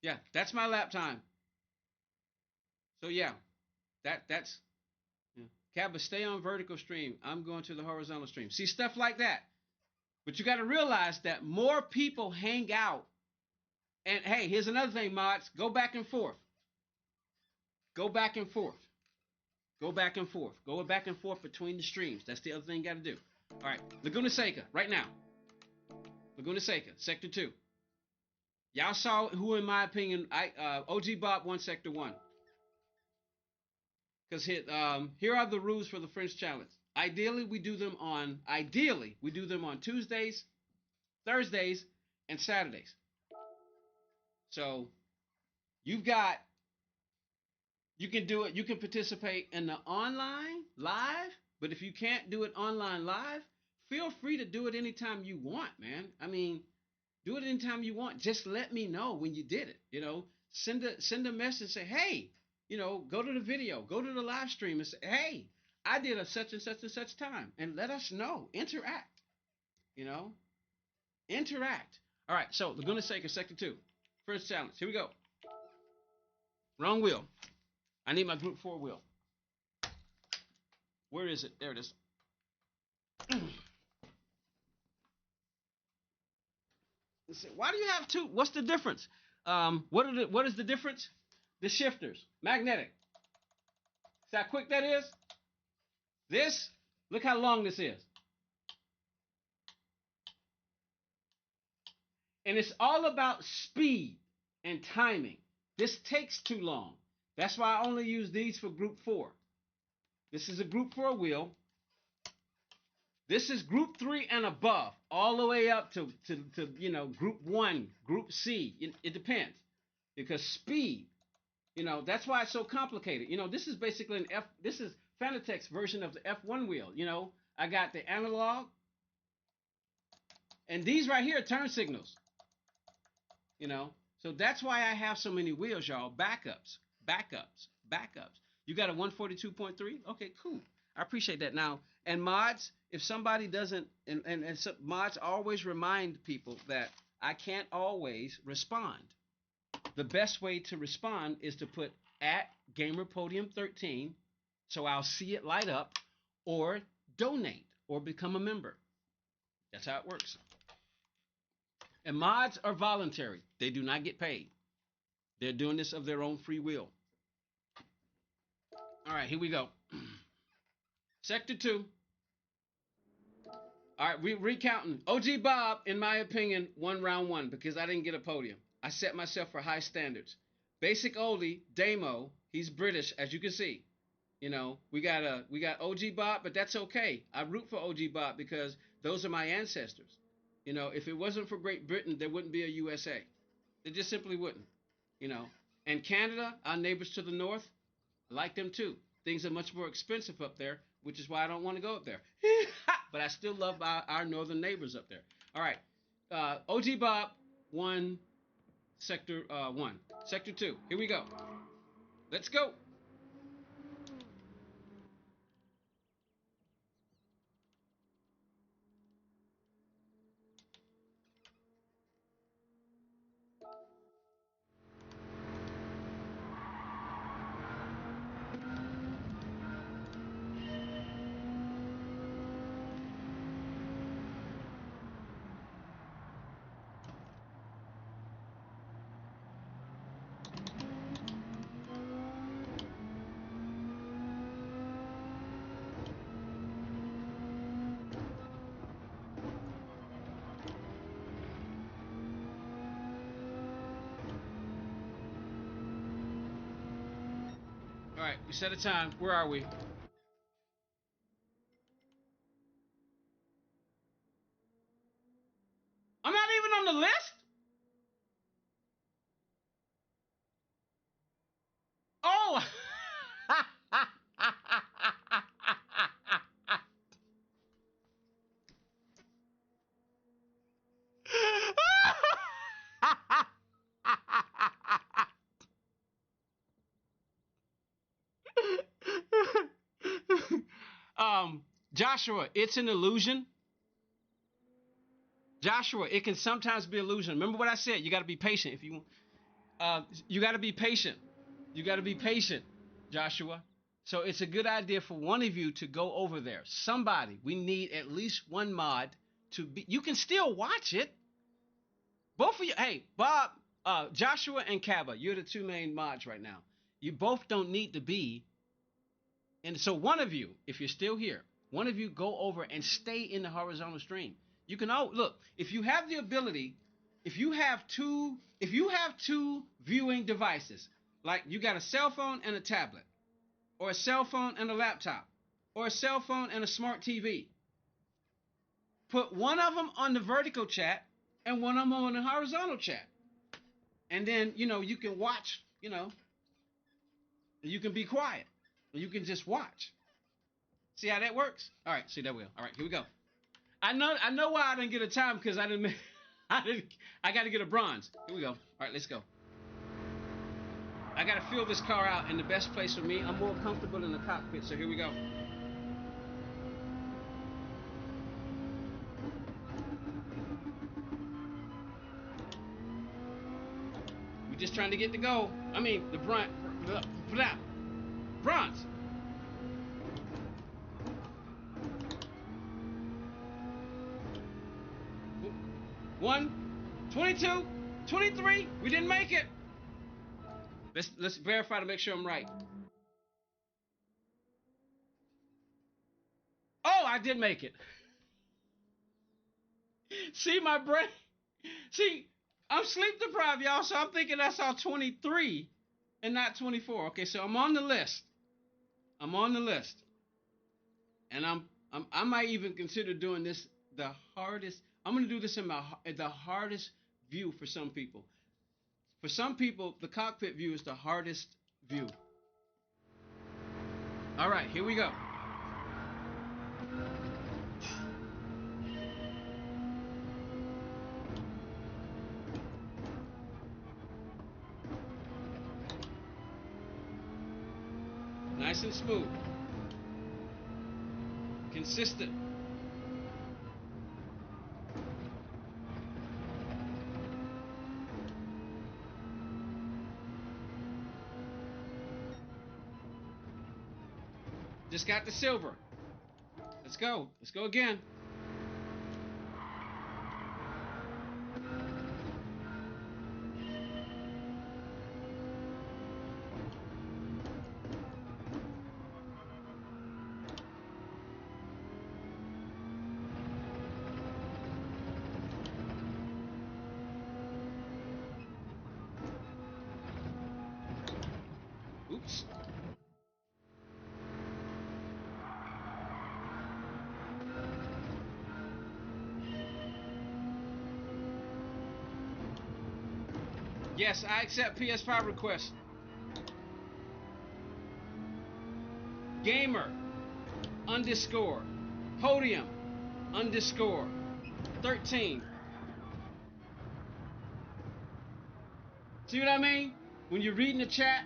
Yeah, that's my lap time. So yeah, that's Cabba, stay on vertical stream. I'm going to the horizontal stream. See, stuff like that. But you got to realize that more people hang out. And hey, here's another thing, mods. Go back and forth. Go back and forth. Go back and forth. Go back and forth between the streams. That's the other thing you got to do. All right, Laguna Seca, right now. Laguna Seca, Sector 2. Y'all saw who, in my opinion, OG Bob won Sector 1. Because here are the rules for the French Challenge. Ideally, we do them on Tuesdays, Thursdays, and Saturdays. So you can do it. You can participate in the online live, but if you can't do it online live, feel free to do it anytime you want, man. I mean, do it anytime you want. Just let me know when you did it. Send a message, say, hey, go to the video, go to the live stream, and say, hey, I did a such and such and such time, and let us know. Interact. Interact. All right. So Laguna Seca, Sector 2, first challenge. Here we go. Wrong wheel. I need my Group 4 wheel. Where is it? There it is. Why do you have two? What's the difference? What is the difference? The shifters. Magnetic. See how quick that is? This, look how long this is. And it's all about speed and timing. This takes too long. That's why I only use these for Group 4. This is a Group 4 wheel. This is Group 3 and above, all the way up to Group 1, Group C. It depends. Because speed, that's why it's so complicated. This is basically this is Fanatec's version of the F1 wheel. I got the analog, and these right here are turn signals. So that's why I have so many wheels, y'all. Backups. You got a 142.3? Okay, cool. I appreciate that. Now, and mods, if somebody doesn't, and mods always remind people that I can't always respond. The best way to respond is to put @GamerPodium13, so I'll see it light up, or donate, or become a member. That's how it works. And mods are voluntary. They do not get paid. They're doing this of their own free will. All right, here we go. Sector 2. All right, we're recounting. OG Bob, in my opinion, won round 1 because I didn't get a podium. I set myself for high standards. Basic Oldie, Damo, he's British, as you can see. We got OG Bob, but that's okay. I root for OG Bob because those are my ancestors. If it wasn't for Great Britain, there wouldn't be a USA. There just simply wouldn't. And Canada, our neighbors to the north, I like them too. Things are much more expensive up there, which is why I don't want to go up there. But I still love our northern neighbors up there. All right. OG Bob won Sector 1. Sector 2. Here we go. Let's go. All right, we set a time. Where are we? I'm not even on the list? Oh! Joshua, it's an illusion. Joshua, it can sometimes be illusion. Remember what I said? You got to be patient if you want. You got to be patient. You got to be patient, Joshua. So it's a good idea for one of you to go over there. Somebody. We need at least one mod to be. You can still watch it. Both of you. Hey, Bob, Joshua, and Kaba, you're the two main mods right now. You both don't need to be. And so one of you, if you're still here, one of you go over and stay in the horizontal stream. You can look, if you have the ability, if you have two viewing devices, like you got a cell phone and a tablet, or a cell phone and a laptop, or a cell phone and a smart TV, put one of them on the vertical chat and one of them on the horizontal chat. And then, you can watch, you can be quiet. You can just watch. See how that works? All right, see, that will. All right, here we go. I know why I didn't get a time, because I got to get a bronze. Here we go. All right, let's go. I got to fill this car out in the best place for me. I'm more comfortable in the cockpit, so here we go. We're just trying to get the goal. I mean, the bronze. Bronze. One, 22, 23. We didn't make it. Let's verify to make sure I'm right. Oh, I did make it. See, my brain. See, I'm sleep deprived, y'all, so I'm thinking that's all 23 and not 24. Okay, so I'm on the list. I'm on the list. And I might even consider doing this the hardest. I'm going to do this in the hardest view for some people. For some people, the cockpit view is the hardest view. All right, here we go. Nice and smooth. Consistent. Just got the silver. Let's go. Let's go again. Oops. Yes, I accept PS5 requests. Gamer _ podium _ 13. See what I mean? When you're reading the chat,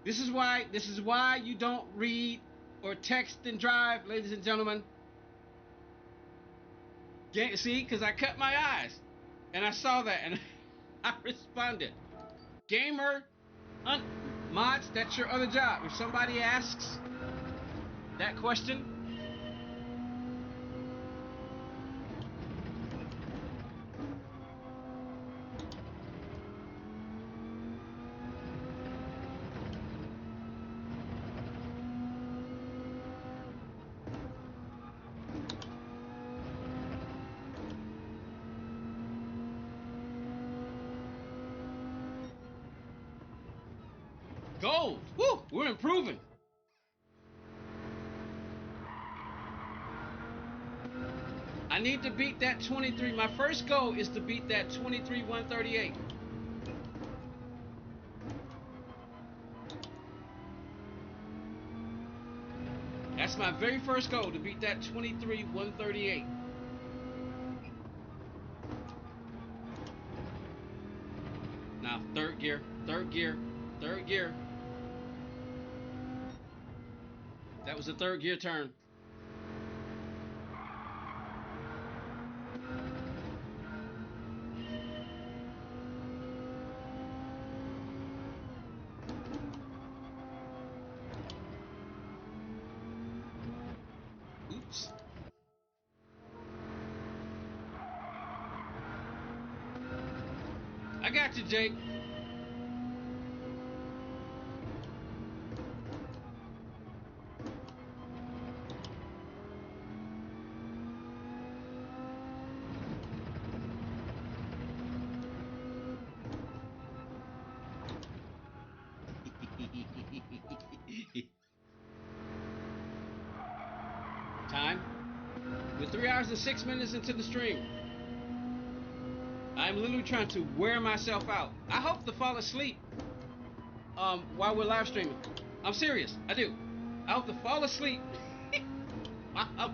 this is why you don't read or text and drive, ladies and gentlemen. See, because I cut my eyes and I saw that and I responded. Gamer mods, that's your other job. If somebody asks that question, gold. Woo, we're improving. I need to beat that 23. My first goal is to beat that 23-138. That's my very first goal, to beat that 23-138. Now, third gear. That was the third gear turn. I got you, Jake. Time. We're 3 hours and 6 minutes into the stream. I'm literally trying to wear myself out. I hope to fall asleep while we're live streaming. I'm serious. I do. I hope to fall asleep. I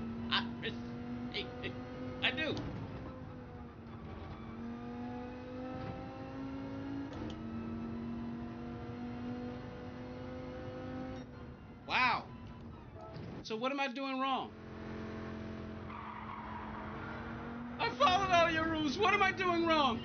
do. Wow. So what am I doing wrong? I followed all your rules. What am I doing wrong?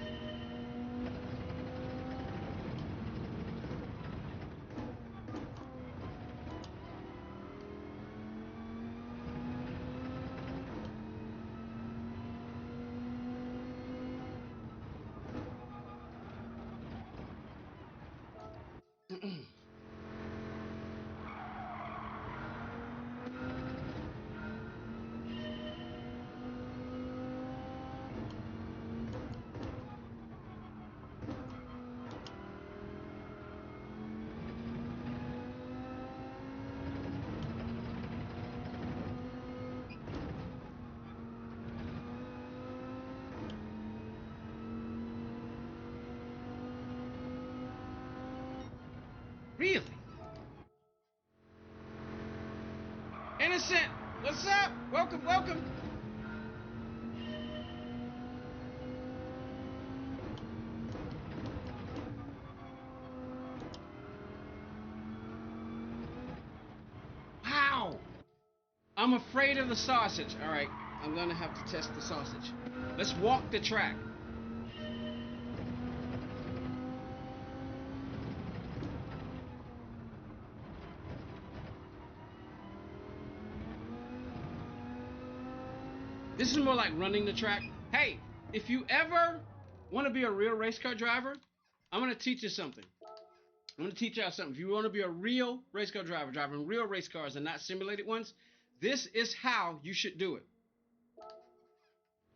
Really? Innocent, what's up? Welcome, welcome. Wow. I'm afraid of the sausage. All right, I'm gonna have to test the sausage. Let's walk the track. This is more like running the track. Hey, if you ever want to be a real race car driver, I'm going to teach you something. I'm going to teach y'all something. If you want to be a real race car driver, driving real race cars and not simulated ones, this is how you should do it.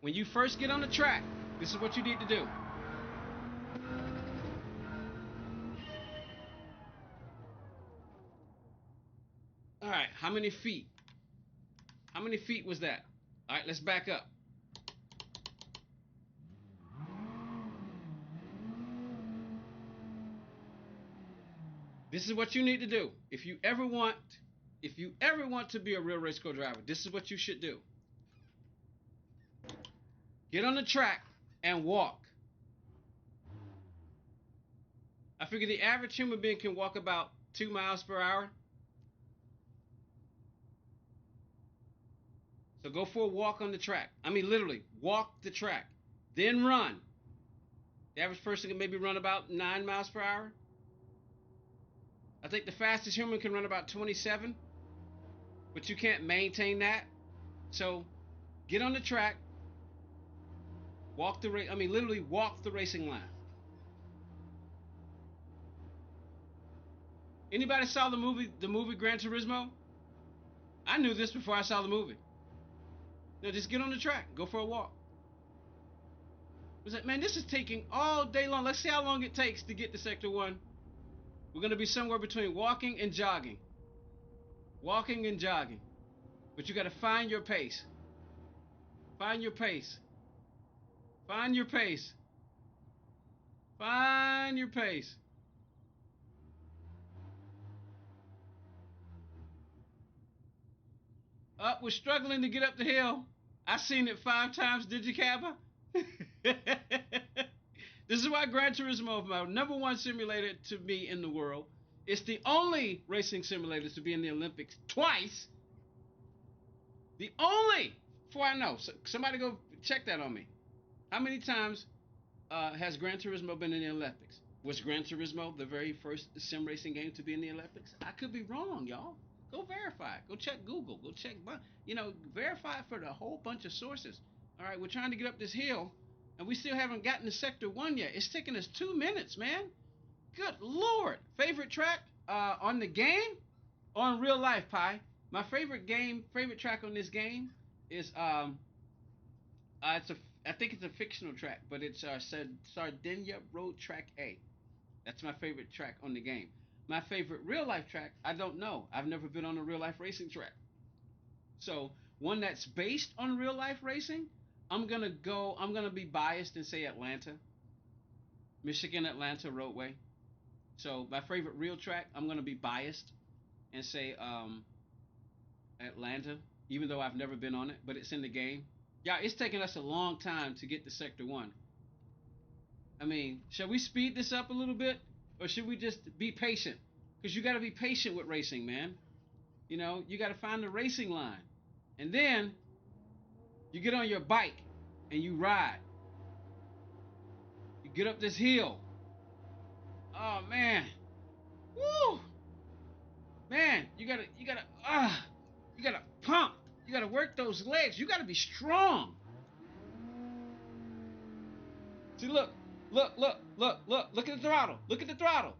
When you first get on the track, this is what you need to do. All right, how many feet? How many feet was that? All right, let's back up. This is what you need to do. If you ever want to be a real race car driver, this is what you should do. Get on the track and walk. I figure the average human being can walk about 2 miles per hour. So go for a walk on the track. I mean, literally, walk the track. Then run. The average person can maybe run about 9 miles per hour. I think the fastest human can run about 27. But you can't maintain that. So get on the track. Walk the race. I mean, literally walk the racing line. Anybody saw the movie Gran Turismo? I knew this before I saw the movie. No, just get on the track. Go for a walk. Was that, man, this is taking all day long. Let's see how long it takes to get to Sector 1. We're going to be somewhere between walking and jogging. Walking and jogging. But you got to find your pace. Find your pace. Find your pace. Find your pace. Up, we're struggling to get up the hill. I seen it 5 times. Did you, Cabba? This is why Gran Turismo is my #1 simulator to be in the world. It's the only racing simulator to be in the Olympics twice. The only, before I know. So somebody go check that on me. How many times has Gran Turismo been in the Olympics? Was Gran Turismo the very first sim racing game to be in the Olympics? I could be wrong, y'all. Go verify. Go check Google. Go check, verify it for the whole bunch of sources. All right, we're trying to get up this hill. And we still haven't gotten to Sector 1 yet. It's taking us 2 minutes, man. Good Lord. Favorite track on the game or on real life, Pi? My favorite track on this game is I think it's a fictional track, but it's Sardinia Road Track A. That's my favorite track on the game. My favorite real life track, I don't know. I've never been on a real life racing track. So one that's based on real life racing, I'm gonna be biased and say Atlanta. Michigan Atlanta roadway. So my favorite real track, I'm gonna be biased and say Atlanta, even though I've never been on it, but it's in the game. Yeah, it's taken us a long time to get to Sector 1. I mean, shall we speed this up a little bit? Or should we just be patient? Because you got to be patient with racing, man. You know, you got to find the racing line. And then you get on your bike and you ride. You get up this hill. Oh, man. Woo! Man, you gotta pump. You gotta work those legs. You gotta be strong. See, look at the throttle. Look at the throttle.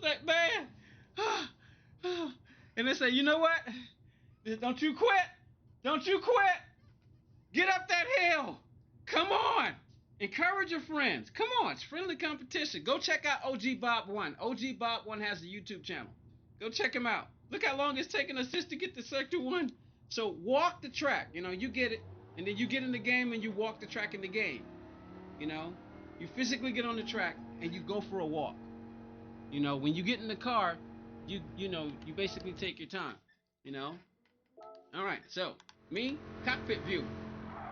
Like, man. And they say, you know what? Don't you quit. Don't you quit. Get up that hill. Come on. Encourage your friends. Come on. It's friendly competition. Go check out OG Bob 1. OG Bob 1 has a YouTube channel. Go check him out. Look how long it's taken us just to get to Sector 1. So walk the track. You know, you get it. And then you get in the game and you walk the track in the game. You know, you physically get on the track and you go for a walk. You know, when you get in the car, you basically take your time. You know. All right. So me, cockpit view.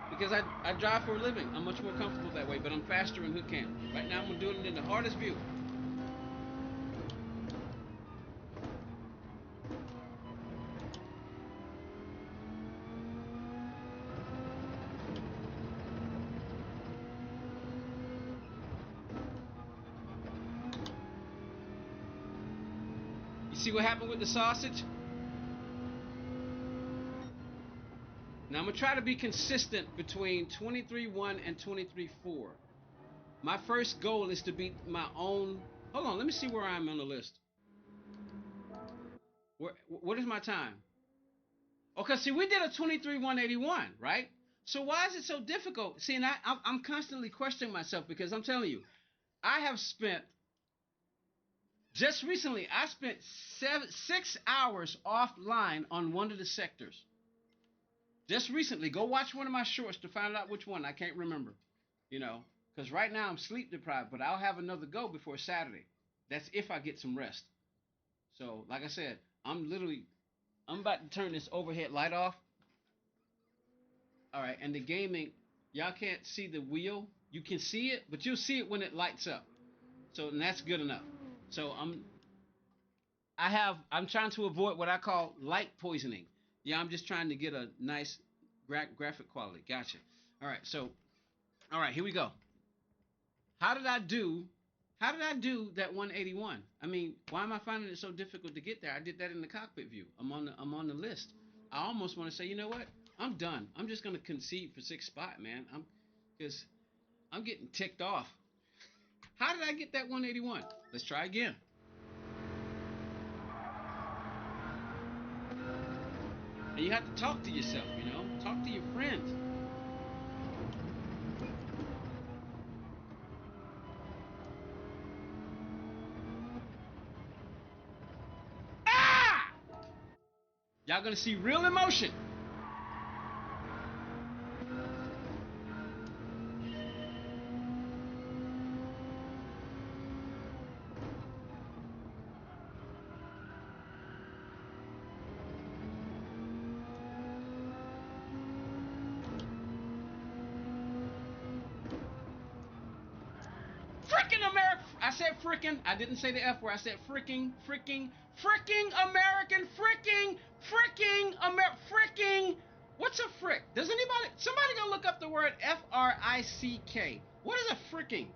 Because I drive for a living. I'm much more comfortable that way, but I'm faster in hood cam. Right now I'm doing it in the hardest view. You see what happened with the sausage? Now I'm going to try to be consistent between 23.1 and 23.4. My first goal is to beat my own... Hold on, let me see where I am on the list. What is my time? Okay, see, we did a 23.181, right? So why is it so difficult? See, and I'm constantly questioning myself because I'm telling you, I have spent... Just recently, I spent 6 hours offline on one of the sectors. Just recently, go watch one of my shorts to find out which one. I can't remember, you know, because right now I'm sleep deprived, but I'll have another go before Saturday. That's if I get some rest. So, like I said, I'm about to turn this overhead light off. All right, and the gaming, y'all can't see the wheel. You can see it, but you'll see it when it lights up. So, and that's good enough. So, I'm trying to avoid what I call light poisoning. Yeah, I'm just trying to get a nice graphic quality. Gotcha. All right, so, all right, here we go. How did I do that 181? I mean, why am I finding it so difficult to get there? I did that in the cockpit view. I'm on the list. I almost want to say, you know what? I'm done. I'm just gonna concede for 6th spot, man. Because I'm getting ticked off. How did I get that 181? Let's try again. And you have to talk to yourself, you know? Talk to your friends. Ah! Y'all gonna see real emotion. Frickin' America! I said frickin'. I didn't say the F word. I said fricking American, fricking. What's a frick? Does somebody go look up the word F-R-I-C-K. What is a fricking?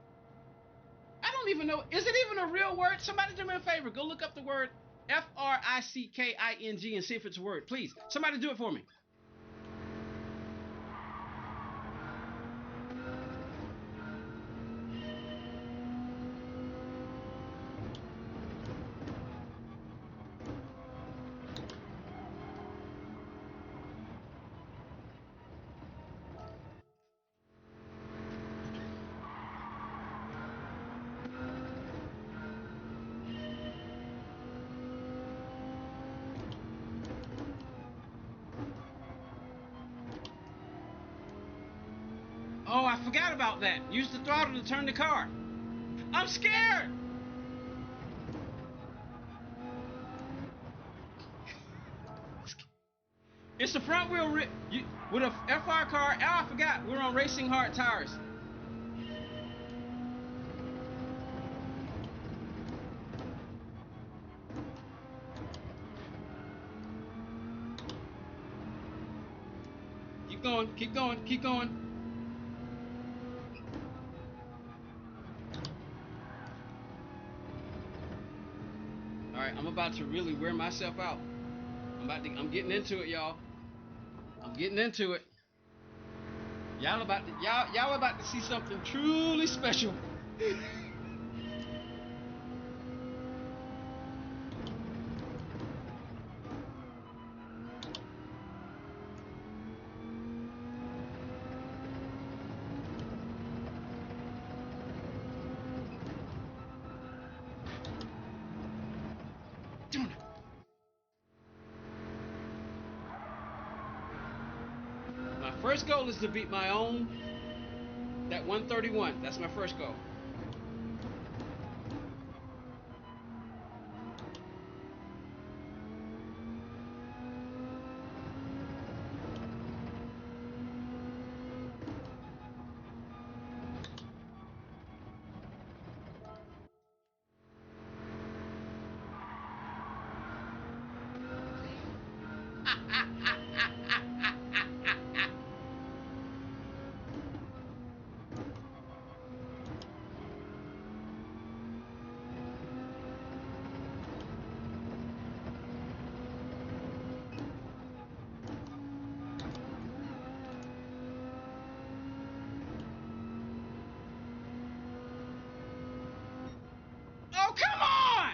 I don't even know. Is it even a real word? Somebody do me a favor. Go look up the word F-R-I-C-K-I-N-G and see if it's a word. Please. Somebody do it for me. I forgot about that. Use the throttle to turn the car. I'm scared. It's the front wheel with a FR car. Oh, I forgot. We're on racing hard tires. Keep going, keep going, keep going. All right, I'm about to really wear myself out. I'm getting into it, y'all. I'm getting into it. Y'all about to see something truly special. My first goal is to beat my own, that 131. That's my first goal. Oh, come on!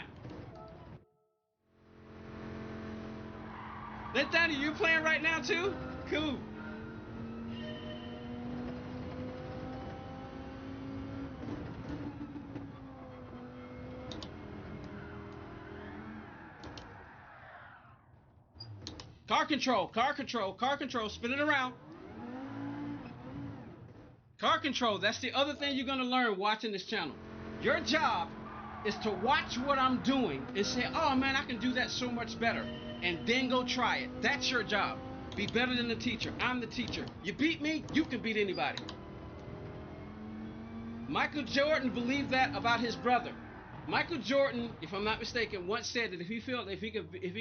That Danny, you playing right now too? Cool. Car control, car control, car control, spin it around. Car control, that's the other thing you're gonna learn watching this channel. Your job is to watch what I'm doing and say, oh man, I can do that so much better. And then go try it. That's your job. Be better than the teacher. I'm the teacher. You beat me, you can beat anybody. Michael Jordan believed that about his brother. Michael Jordan, if I'm not mistaken, once said that if he felt if he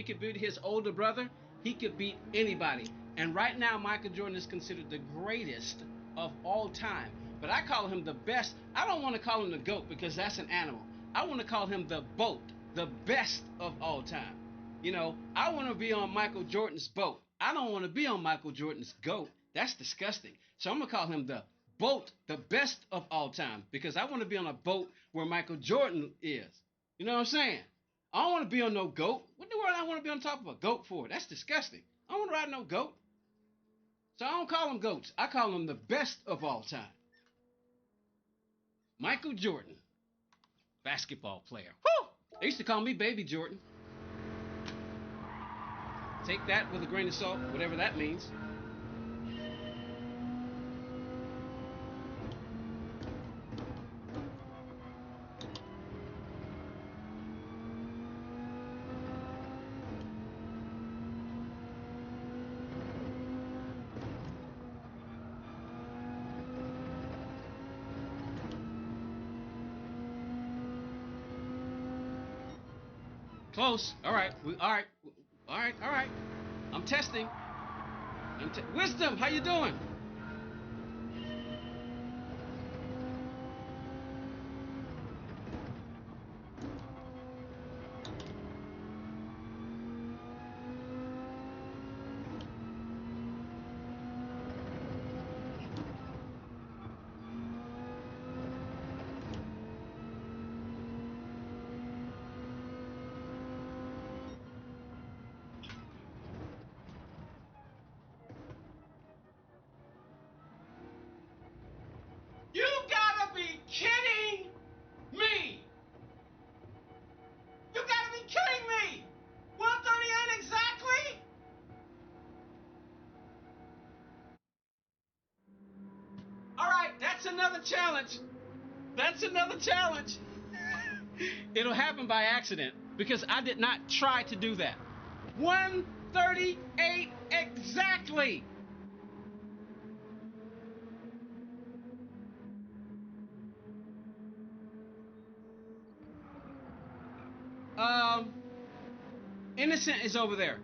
could beat his older brother, he could beat anybody. And right now, Michael Jordan is considered the greatest of all time. But I call him the best. I don't want to call him the GOAT because that's an animal. I want to call him the BOAT, the best of all time. You know, I want to be on Michael Jordan's boat. I don't want to be on Michael Jordan's GOAT. That's disgusting. So I'm going to call him the BOAT, the best of all time, because I want to be on a boat where Michael Jordan is. You know what I'm saying? I don't want to be on no goat. What in the world I want to be on top of a goat for? That's disgusting. I don't want to ride no goat. So I don't call them goats. I call them the best of all time. Michael Jordan, basketball player. Woo! They used to call me Baby Jordan. Take that with a grain of salt, whatever that means. Close. All right. All right. I'm testing. Wisdom, how you doing? another challenge. That's another challenge. It'll happen by accident because I did not try to do that. 138 exactly. Innocent is over there.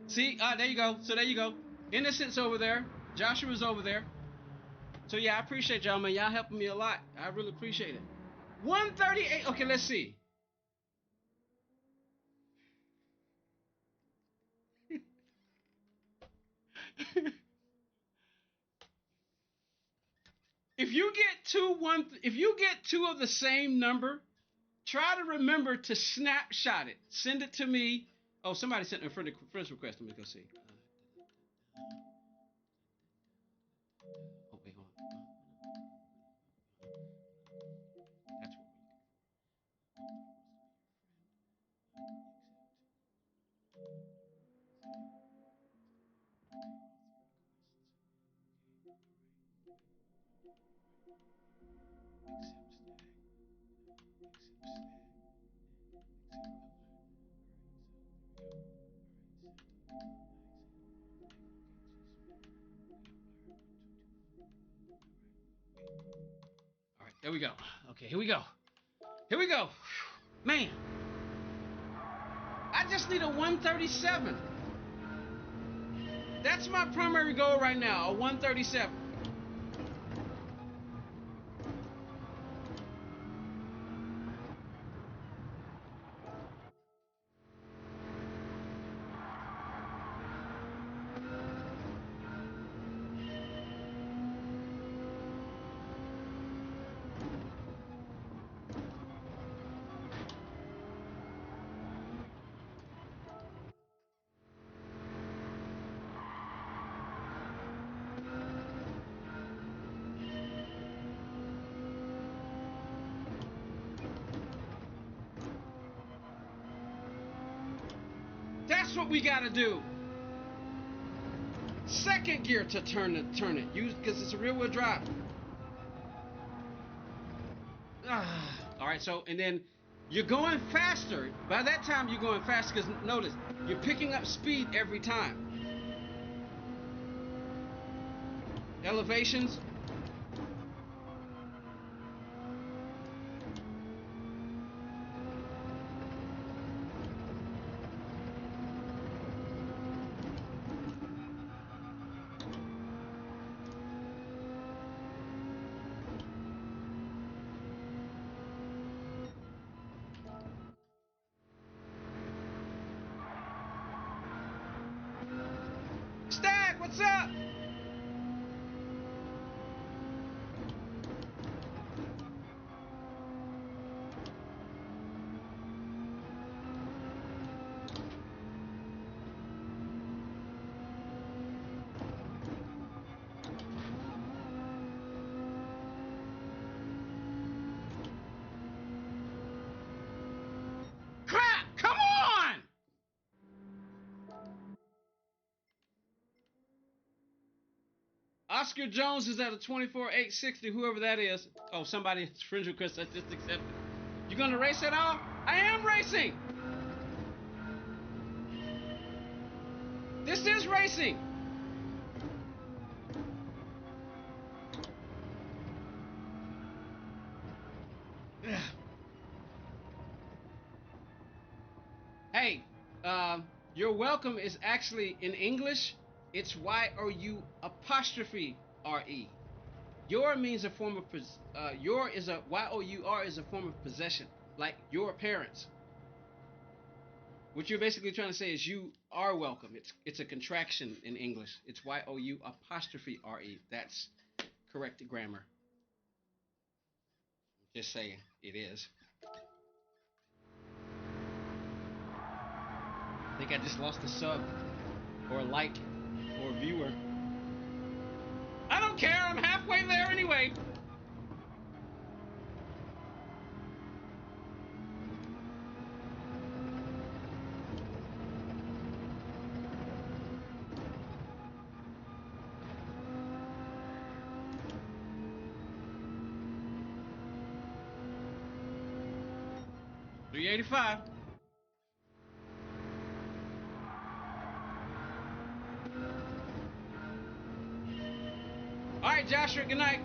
See, there you go. So there you go. Innocent's over there. Joshua's over there. So yeah, I appreciate y'all, man. Y'all helping me a lot. I really appreciate it. 138. Okay, let's see. If you get two of the same number, try to remember to snapshot it. Send it to me. Oh, somebody sent a friend request. Let me go see. Oh, wait, hold on. That's what All right, there we go. Okay, here we go. Here we go. Man, I just need a 137. That's my primary goal right now, a 137. That's what we gotta do. Second gear to turn it. Use because it's a rear wheel drive. All right, so and then you're going faster. By that time, you're going faster because notice you're picking up speed every time. Elevations. Stag, what's up? Crap! Come on! Oscar Jones is at a 24,860, whoever that is. Oh, somebody's friend request I just accepted. You gonna race at all? I am racing! This is racing! Hey, your welcome is actually in English. It's Y-O-U''RE. Your means a form of your is a Y-O-U-R is a form of possession, like your parents. What you're basically trying to say is you are welcome. It's a contraction in English. It's Y-O-U''RE. That's correct grammar. Just saying, it is. I think I just lost a sub, or a like, or a viewer. I don't care, I'm halfway there anyway. 385. All right, Joshua, good night.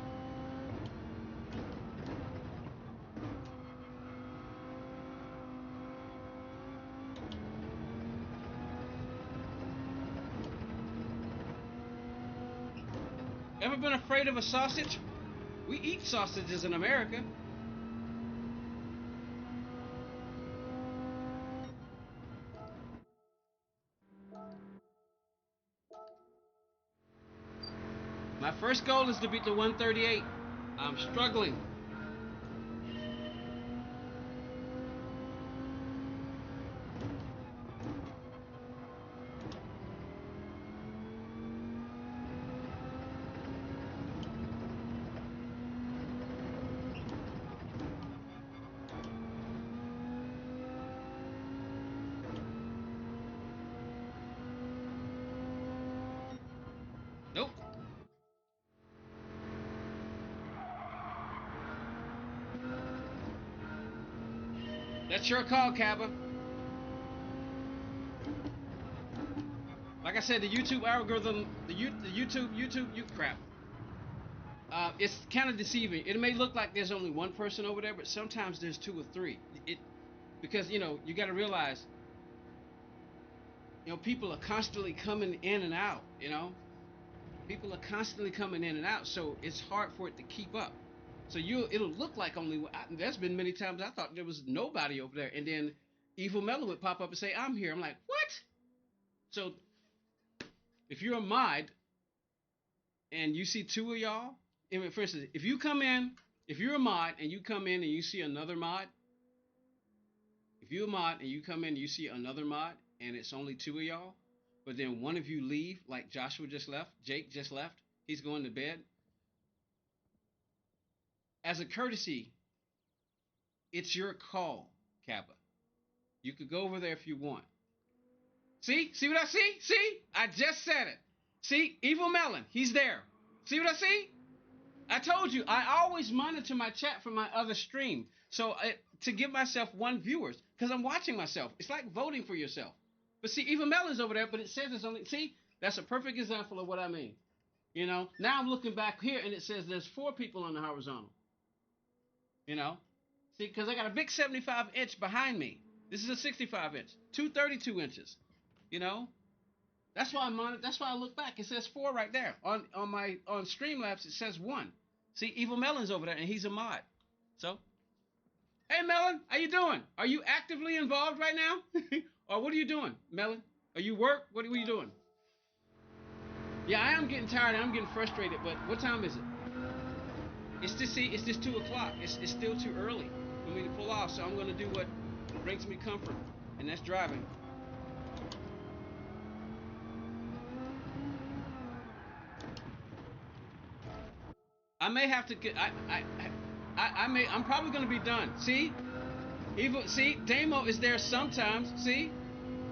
Ever been afraid of a sausage? We eat sausages in America. My first goal is to beat the 138. I'm struggling. Nope. That's your call, Cabba. Like I said, the YouTube algorithm, you crap. It's kind of deceiving. It may look like there's only one person over there, but sometimes there's 2 or 3. Because you got to realize, people are constantly coming in and out. People are constantly coming in and out, so it's hard for it to keep up. So it'll look like only. There's been many times I thought there was nobody over there, and then Evil Melon would pop up and say, "I'm here." I'm like, "What?" So if you're a mod and you see 2 of y'all, for instance, if you're a mod and you come in and you see another mod, if you're a mod and you come in and you see another mod and it's only 2 of y'all, but then one of you leave, like Joshua just left, Jake just left, he's going to bed. As a courtesy, it's your call, Kappa. You could go over there if you want. See what I see? See? I just said it. See? Evil Melon, he's there. See what I see? I told you, I always monitor my chat from my other stream. So to give myself 1 viewers, because I'm watching myself. It's like voting for yourself. But see, Evil Melon's over there, but it says it's only, see? That's a perfect example of what I mean. Now I'm looking back here and it says there's 4 people on the horizontal. See, because I got a big 75-inch behind me. This is a 65-inch, 232 inches. That's why that's why I look back. It says 4 right there. On Streamlabs it says 1. See, Evil Melon's over there and he's a mod. So, hey Melon, how you doing? Are you actively involved right now? Or what are you doing, Melon? Are you work? What are you doing? Yeah, I am getting tired. I'm getting frustrated. But what time is it? It's just 2 o'clock. It's still too early for me to pull off. So I'm going to do what brings me comfort, and that's driving. I may have to get. I'm probably going to be done. See, Damo is there sometimes. See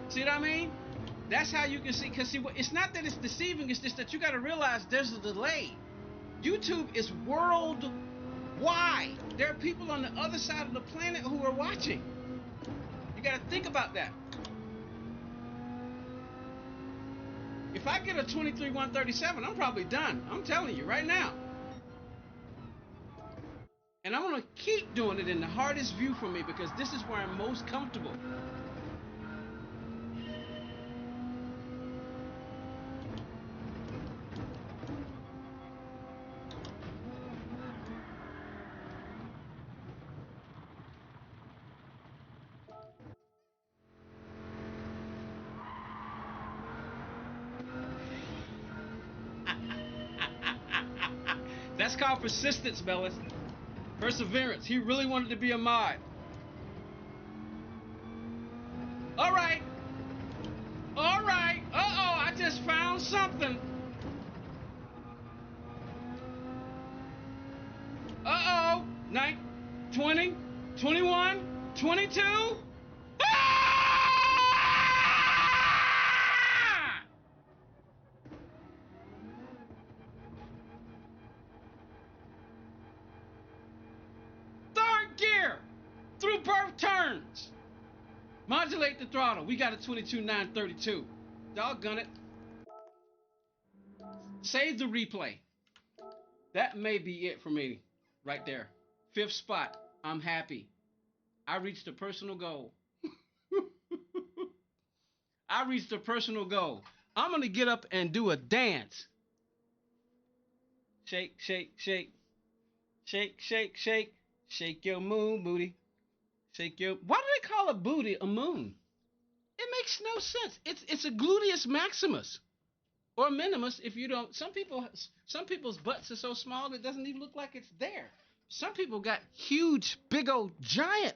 what I mean? That's how you can see. Cause see, it's not that it's deceiving. It's just that you got to realize there's a delay. YouTube is worldwide. There are people on the other side of the planet who are watching. You got to think about that. If I get a 23-137, I'm probably done. I'm telling you right now. And I'm going to keep doing it in the hardest view for me because this is where I'm most comfortable. That's called persistence, Bellis. Perseverance. He really wanted to be a mod. All right. Uh-oh, I just found something. Uh-oh. 20, 21, 22. Ah! Third gear through birth turns. Modulate the throttle. We got a 22.932. Doggone it. Save the replay. That may be it for me right there. 5th spot. I'm happy. I reached a personal goal. I reached a personal goal. I'm going to get up and do a dance. Shake, shake, shake. Shake, shake, shake. Shake your moon booty. Shake your... Why do they call a booty a moon? It makes no sense. It's a gluteus maximus. Or minimus if you don't. Some people's butts are so small it doesn't even look like it's there. Some people got huge, big old giant,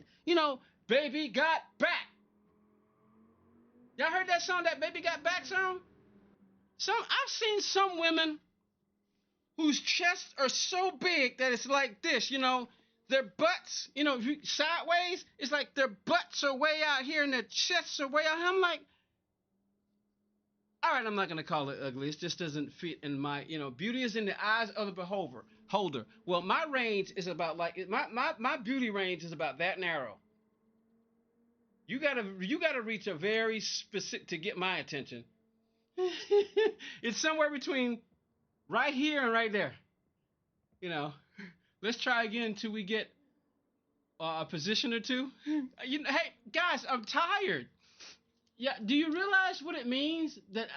baby got back. Y'all heard that song, that Baby Got Back song? I've seen some women whose chests are so big that it's like this, their butts, if you sideways, it's like their butts are way out here and their chests are way out here. I'm like, all right, I'm not going to call it ugly. It just doesn't fit in my, beauty is in the eyes of the beholder. Well, my range is about my beauty range is about that narrow. You gotta reach a very specific to get my attention. It's somewhere between right here and right there. Let's try again until we get a position or two. Hey guys, I'm tired. Yeah, do you realize what it means that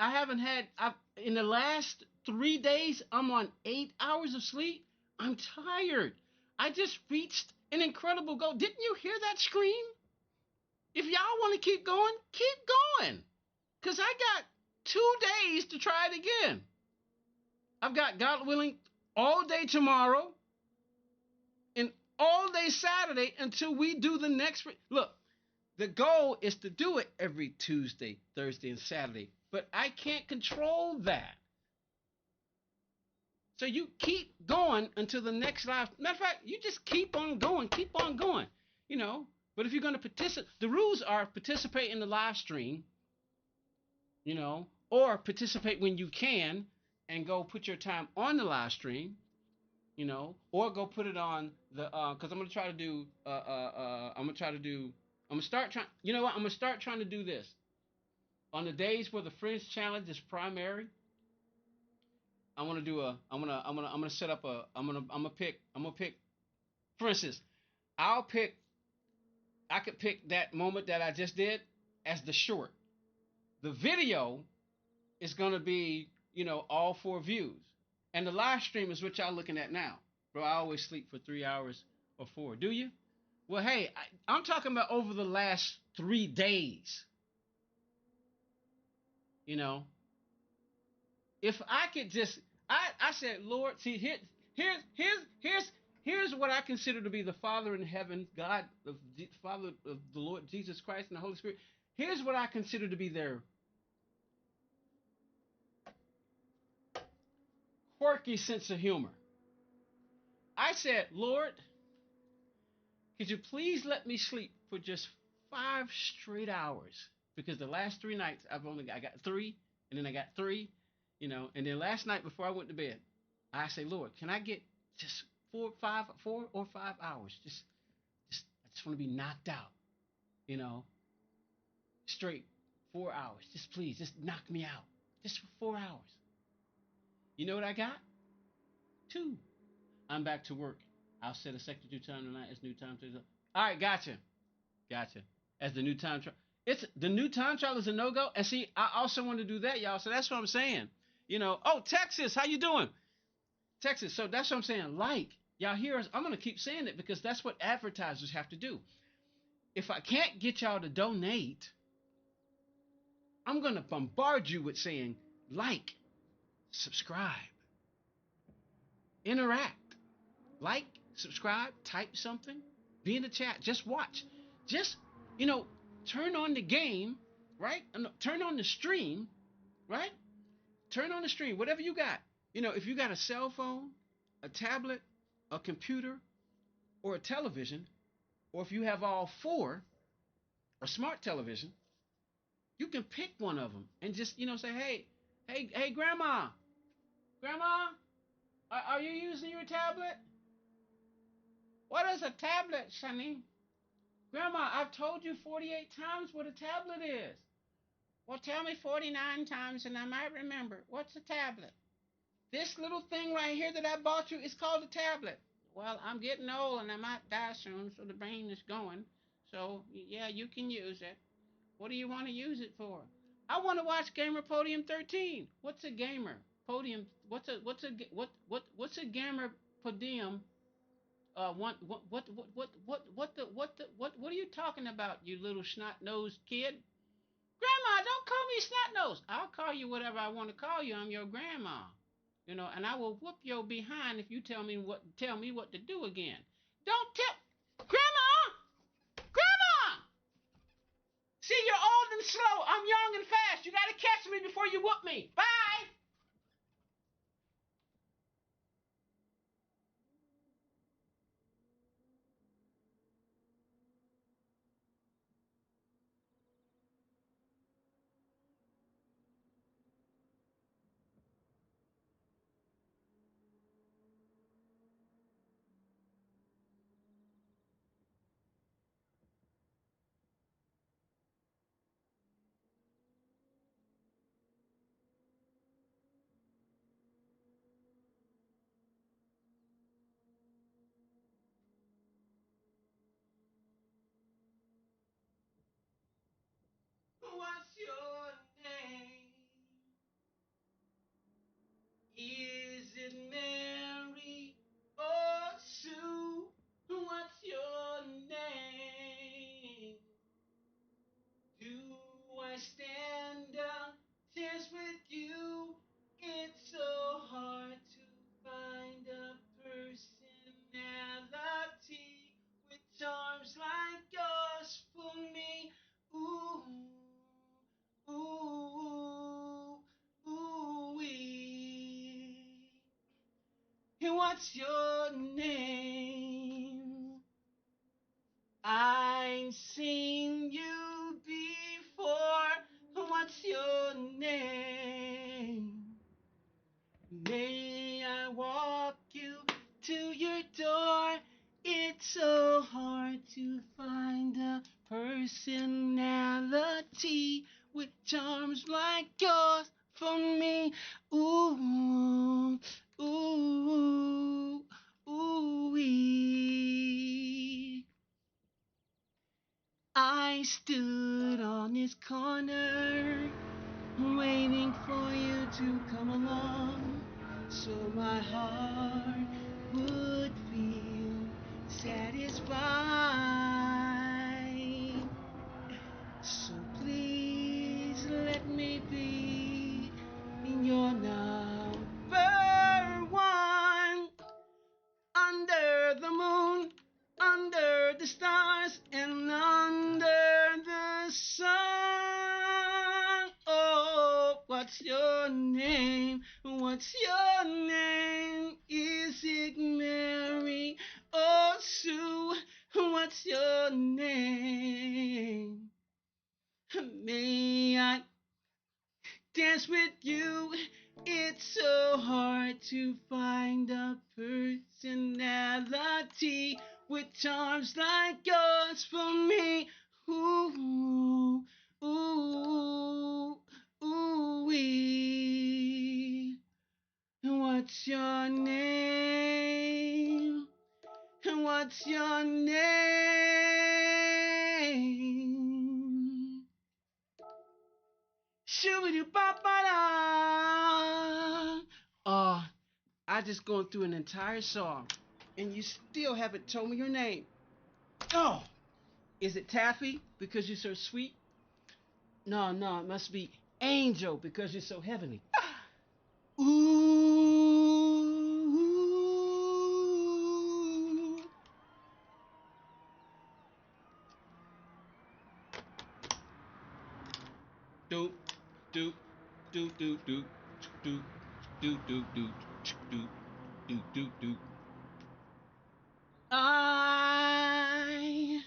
in the last 3 days, I'm on 8 hours of sleep? I'm tired. I just reached an incredible goal. Didn't you hear that scream? If y'all want to keep going, keep going. Because I got 2 days to try it again. I've got, God willing, all day tomorrow and all day Saturday until we do the next. Look, the goal is to do it every Tuesday, Thursday, and Saturday. But I can't control that. So you keep going until the next live. Matter of fact, you just keep on going. But if you're going to participate, the rules are participate in the live stream, or participate when you can and go put your time on the live stream, or go put it on the, because I'm going to try to do, I'm going to start trying, I'm going to start trying to do this. On the days where the Fringe Challenge is primary, I'm going to set up I'm going to pick, for instance, I could pick that moment that I just did as the short. The video is going to be, all 4 views. And the live stream is what y'all looking at now. Bro, I always sleep for 3 hours or 4. Do you? Well, hey, I'm talking about over the last 3 days. If I could just, I said, Lord, see, here's what I consider to be the Father in heaven, God, the Father of the Lord Jesus Christ and the Holy Spirit. Here's what I consider to be their quirky sense of humor. I said, Lord, could you please let me sleep for just 5 straight hours? Because the last 3 nights I got 3, and then I got 3, and then last night before I went to bed, I say, Lord, can I get just 4 or 5 hours? I just want to be knocked out, straight 4 hours. Just please, just knock me out, just for 4 hours. You know what I got? 2. I'm back to work. I'll set a sector due time tonight as new time trial. All right, gotcha. As the new time trial. It's the new time trial is a no-go. And see, I also want to do that, y'all. So that's what I'm saying. Oh, Texas, how you doing? Texas. So that's what I'm saying. Y'all hear us. I'm going to keep saying it because that's what advertisers have to do. If I can't get y'all to donate, I'm going to bombard you with saying subscribe, interact. Subscribe, type something, be in the chat, just watch. Just, turn on the game, right? Turn on the stream, right? Turn on the stream, whatever you got. If you got a cell phone, a tablet, a computer, or a television, or if you have all 4, a smart television, you can pick one of them and just, say, hey, Grandma, are you using your tablet? What is a tablet, Sonny? Grandma, I've told you 48 times what a tablet is. Well, tell me 49 times and I might remember. What's a tablet? This little thing right here that I bought you is called a tablet. Well, I'm getting old and I might die soon, so the brain is going. So, yeah, you can use it. What do you want to use it for? I want to watch Gamer Podium 13. What's a gamer podium? What's a gamer podium? What are you talking about, you little snot-nosed kid? Grandma, don't call me snot-nosed. I'll call you whatever I want to call you. I'm your grandma. You know, and I will whoop your behind if you tell me what to do again. Don't tell Grandma! Grandma! See, you're old and slow. I'm young and fast. You gotta catch me before you whoop me. Bye! What's your name? Is it Mary or Sue? What's your name? Do I stand a chance with you? It's so hard to find a personality with charms like yours for me. Ooh, ooh, ooh, wee. What's your name? I've seen you before. What's your name? May I walk you to your door? It's so hard to find a personality with charms like yours for me. Ooh, ooh, ooh, wee. I stood on this corner waiting for you to come along, so my heart would feel satisfied. So please let me be your number one. Under the moon, under the stars, and under the sun. Oh, what's your name? What's your name? Is it Mary or Sue? What's your name? May I dance with you? It's so hard to find a personality with charms like yours for me. Ooh, ooh, ooh, wee. What's your name? What's your name? Shoo-ba-doo-ba-ba-da. Oh, I just going through an entire song, and you still haven't told me your name. Oh, is it Taffy because you're so sweet? No, it must be Angel because you're so heavenly. Ooh. Doop, doop, doop, doop, doop, doop, doop, doop, doop, doop, doop, doop, doop. I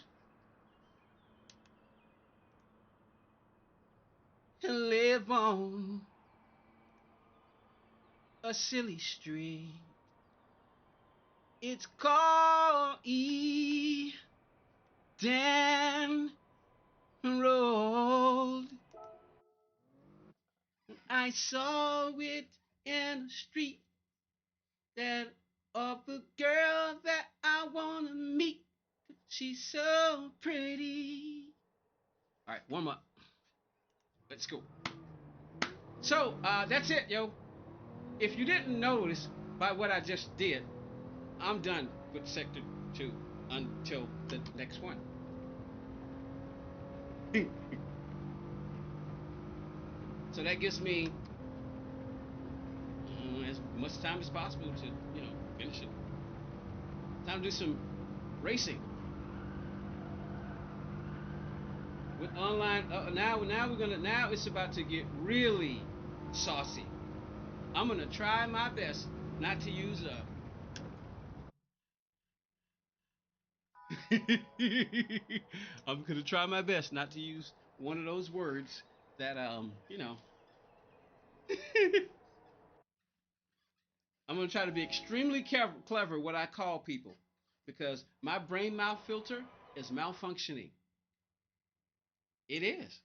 live on a silly street. It's called Eden. I saw it in the street that of a girl that I wanna meet. She's so pretty. All right, warm up. Let's go. So that's it, yo. If you didn't notice by what I just did, I'm done with Sector 2 until the next one. So that gives me as much time as possible to, finish it. Time to do some racing. With online, now it's about to get really saucy. I'm gonna try my best not to use I'm gonna try my best not to use one of those words that I'm gonna try to be extremely clever what I call people, because my brain mouth filter is malfunctioning. It is.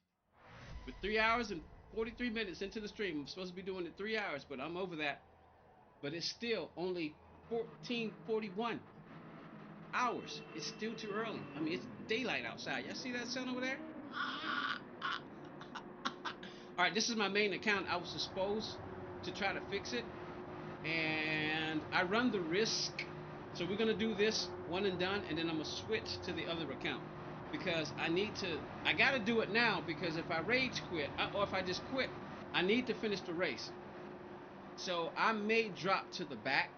With 3 hours and 43 minutes into the stream, I'm supposed to be doing it 3 hours, but I'm over that. But it's still only 14:41 hours. It's still too early. I mean, it's daylight outside. Y'all see that sun over there? All right, this is my main account. I was supposed to try to fix it, and I run the risk. So we're gonna do this one and done, and then I'm gonna switch to the other account, because I gotta do it now, because if I rage quit, or if I just quit, I need to finish the race. So I may drop to the back.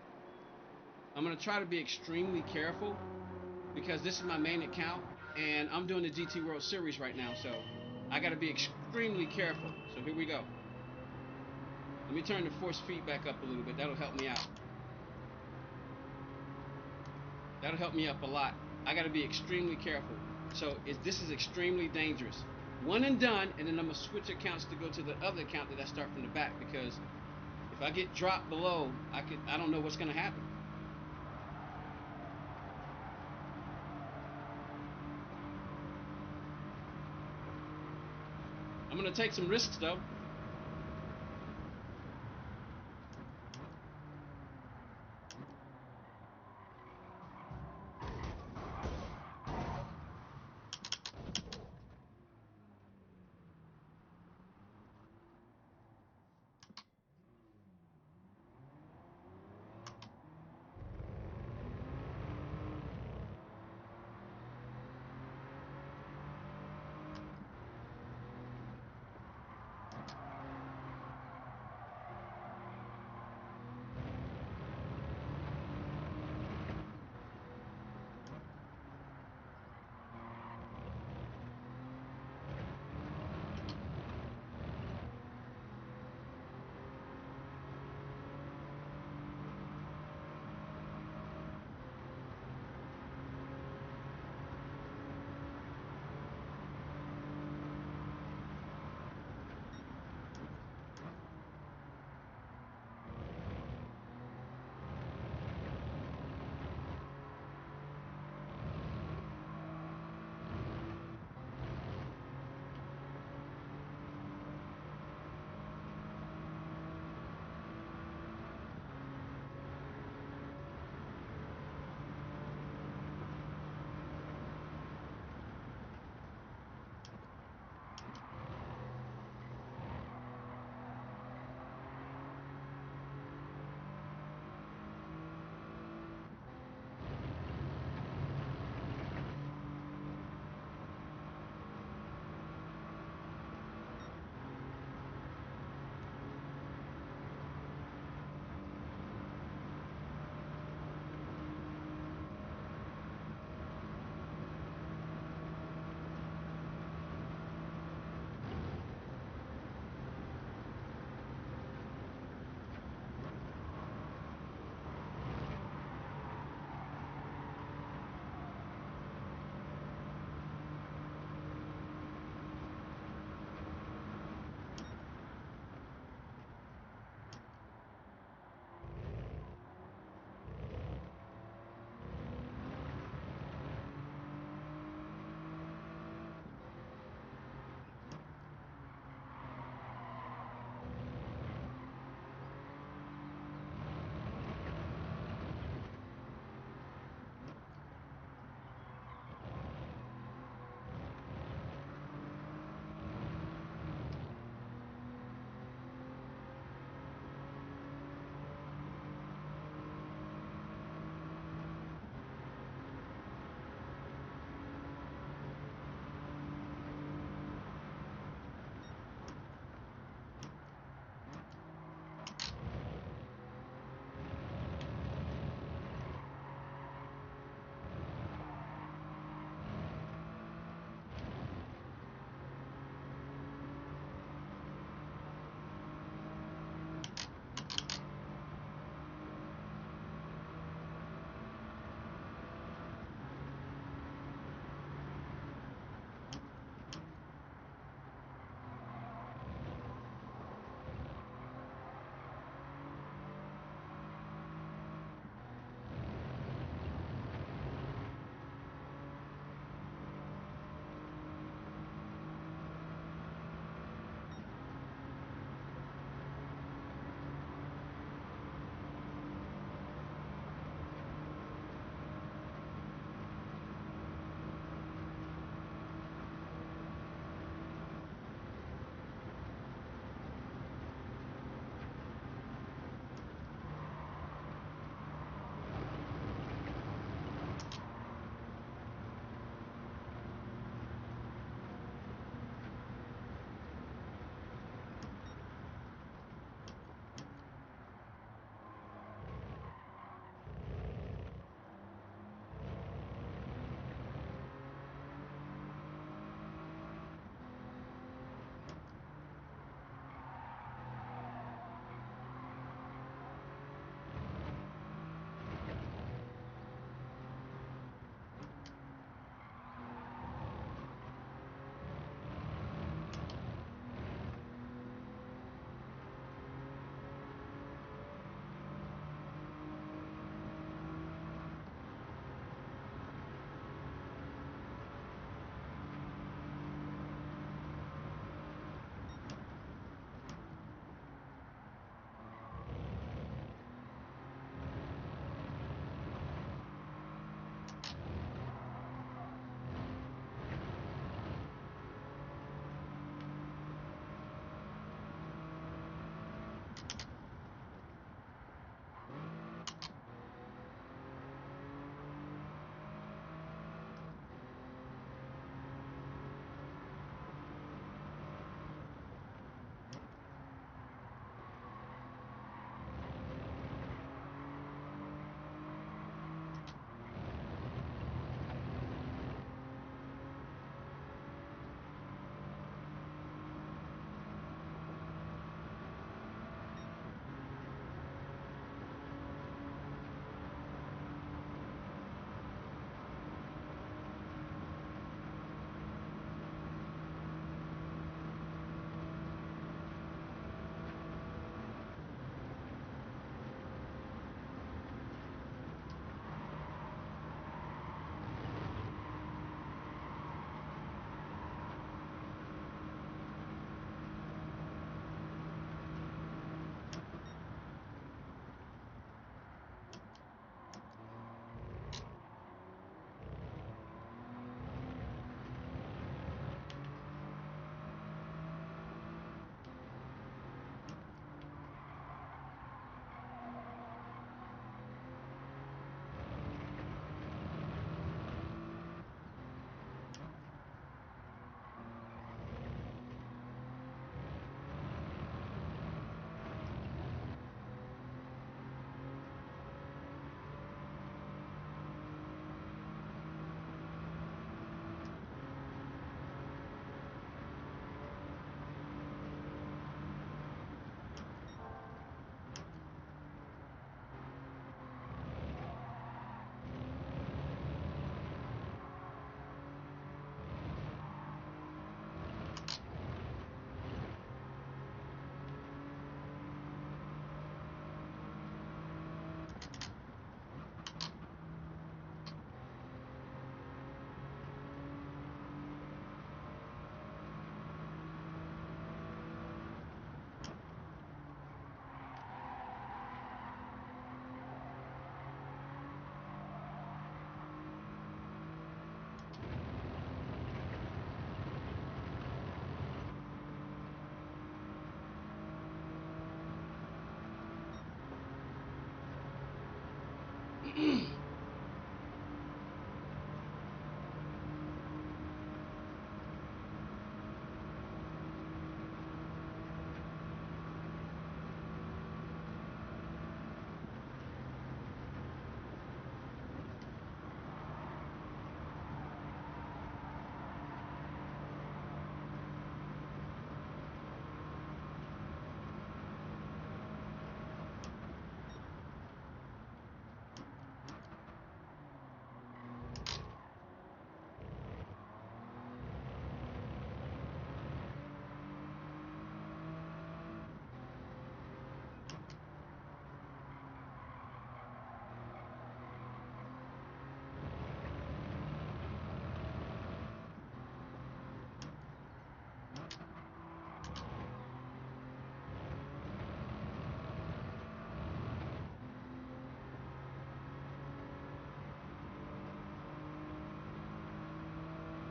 I'm gonna try to be extremely careful, because this is my main account, and I'm doing the GT World Series right now, so I gotta be extremely careful. So here we go. Let me turn the force feedback up a little bit. That'll help me out. That'll help me up a lot. I gotta be extremely careful. So this is extremely dangerous. One and done, and then I'm gonna switch accounts to go to the other account that I start from the back, because if I get dropped below, I don't know what's gonna happen. I'm gonna take some risks though.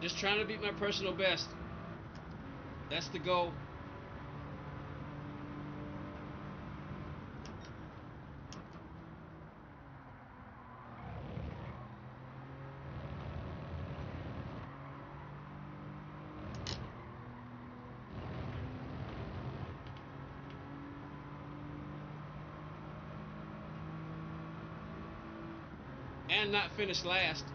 Just trying to beat my personal best. That's the goal. And not finish last.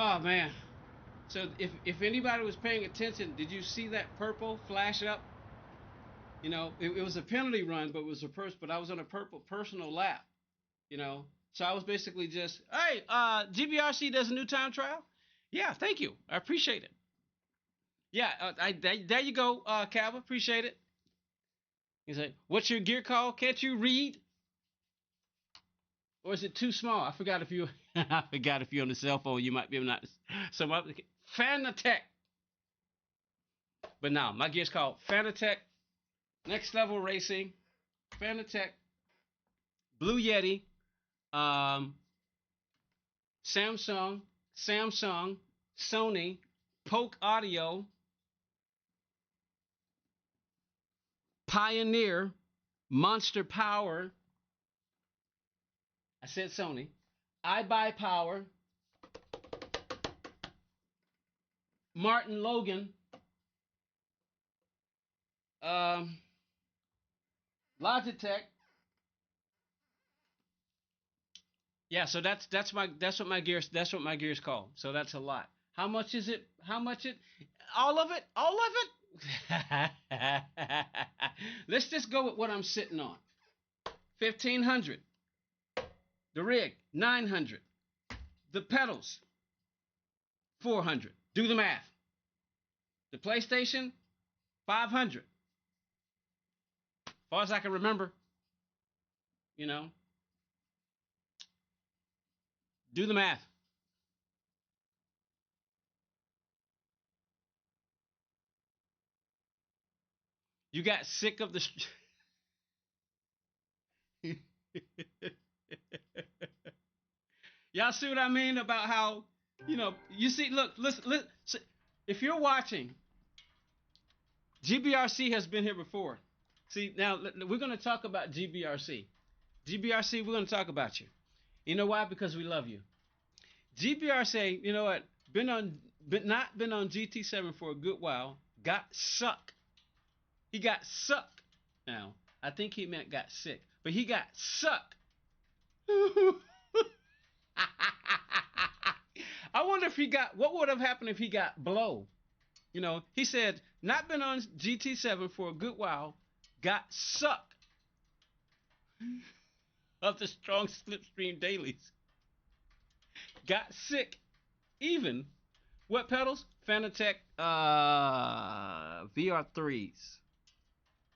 Oh man. So if anybody was paying attention, did you see that purple flash up? You know, it was a penalty run, but it was a but I was on a purple personal lap, you know. So I was basically just, hey, GBRC does a new time trial? Yeah, thank you. I appreciate it. Yeah, there you go, Calva. Appreciate it. He said, what's your gear called? Can't you read? Or is it too small? I forgot if you I forgot if you're on the cell phone, you might be able to some other Fanatec. But now my gear's called Fanatec Next Level Racing, Fanatec, Blue Yeti, Samsung, Sony, Polk Audio, Pioneer, Monster Power. I said Sony. I Buy Power, Martin Logan, Logitech. Yeah, so that's what my gear's called. So that's a lot. How much is it? All of it? All of it? Let's just go with what I'm sitting on. 1,500. The rig, 900. The pedals, 400. Do the math. The PlayStation, 500. As far as I can remember, you know. Do the math. You got sick of the y'all see what I mean about how, you know, you see, look, listen, if you're watching, GBRC has been here before. See, now we're going to talk about GBRC. GBRC, we're going to talk about you. You know why? Because we love you. GBRC, you know what? Not been on GT7 for a good while. Got suck. He got suck. Now, I think he meant got sick, but he got suck. I wonder if he got, what would have happened if he got blow? You know, he said, not been on GT7 for a good while, got suck of the strong slipstream dailies. Got sick, even. What pedals? Fanatec VR3s.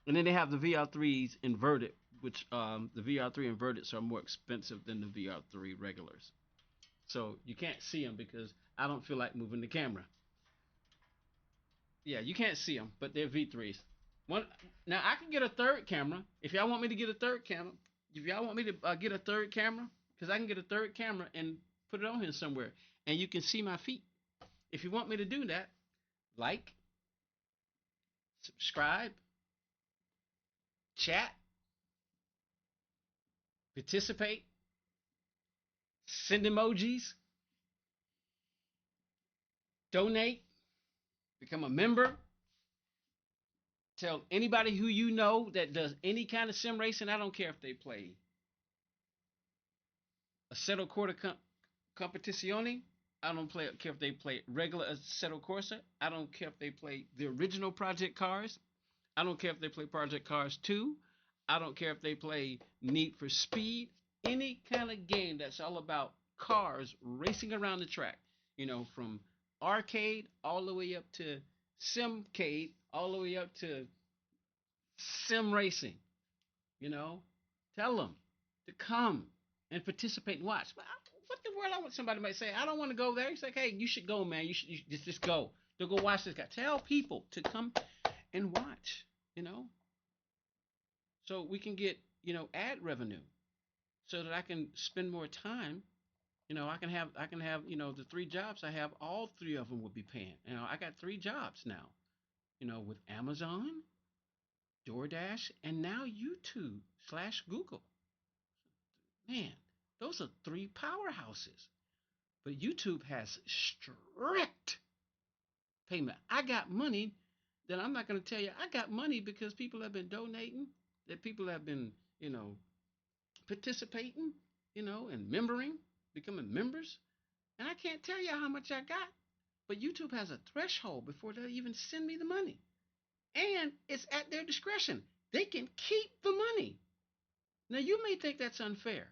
And then they have the VR3s inverted, which the VR3 inverteds are more expensive than the VR3 regulars. So you can't see them because I don't feel like moving the camera. Yeah, you can't see them, but they're V3s. One now I can get a third camera if y'all want me to get a third camera. If y'all want me to get a third camera, because I can get a third camera and put it on here somewhere, and you can see my feet. If you want me to do that, like, subscribe, chat, participate, send emojis, donate, become a member. Tell anybody who you know that does any kind of sim racing. I don't care if they play Assetto Corsa Competizione. I don't care if they play regular Assetto Corsa. I don't care if they play the original Project Cars. I don't care if they play Project Cars 2. I don't care if they play Need for Speed. Any kind of game that's all about cars racing around the track. You know, from arcade all the way up to simcade, all the way up to sim racing. You know, tell them to come and participate and watch. What the world? I want somebody might say, I don't want to go there. He's like, hey, you should go, man. You should just go. They'll go watch this guy. Tell people to come and watch. You know, so we can get ad revenue, so that I can spend more time. I can have the 3 jobs I have. All 3 of them will be paying. I got 3 jobs now. With Amazon, DoorDash, and now YouTube/Google. Man, those are 3 powerhouses. But YouTube has strict payment. I got money that I'm not going to tell you. I got money because people have been donating, that people have been, participating, and becoming members. And I can't tell you how much I got. But YouTube has a threshold before they'll even send me the money. And it's at their discretion. They can keep the money. Now, you may think that's unfair.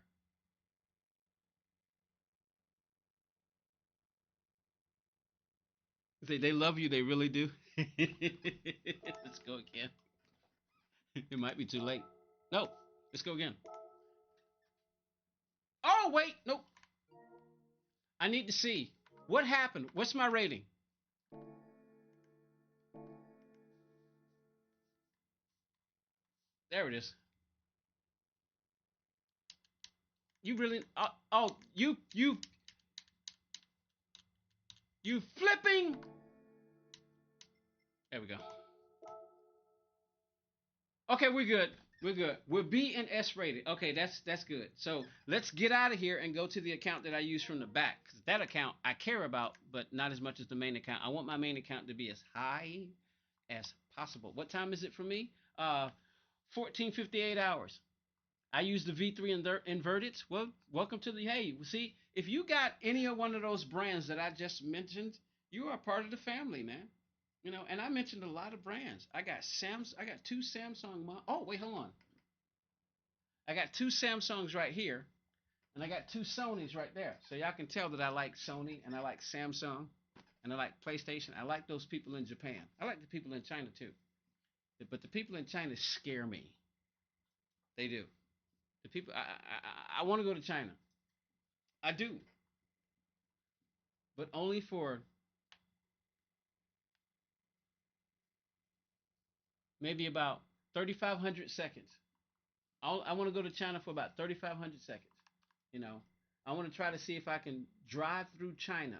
They love you. They really do. Let's go again. It might be too late. No, let's go again. Oh, wait. Nope. I need to see. What happened? What's my rating? There it is. You really... You flipping... There we go. Okay, we're good. We're good. We're B and S rated. Okay, that's good. So let's get out of here and go to the account that I use from the back. Because that account I care about, but not as much as the main account. I want my main account to be as high as possible. What time is it for me? 14:58 hours. I use the V3 inverted. Well, welcome to the... Hey, see, if you got any of one of those brands that I just mentioned, you are part of the family, man. And I mentioned a lot of brands. I got 2 Samsung. Oh, wait, hold on. I got 2 Samsungs right here, and I got 2 Sonys right there. So y'all can tell that I like Sony, and I like Samsung, and I like PlayStation. I like those people in Japan. I like the people in China too. But the people in China scare me. They do. The people. I want to go to China. I do. But only for maybe about 3,500 seconds. I want to go to China for about 3,500 seconds. I want to try to see if I can drive through China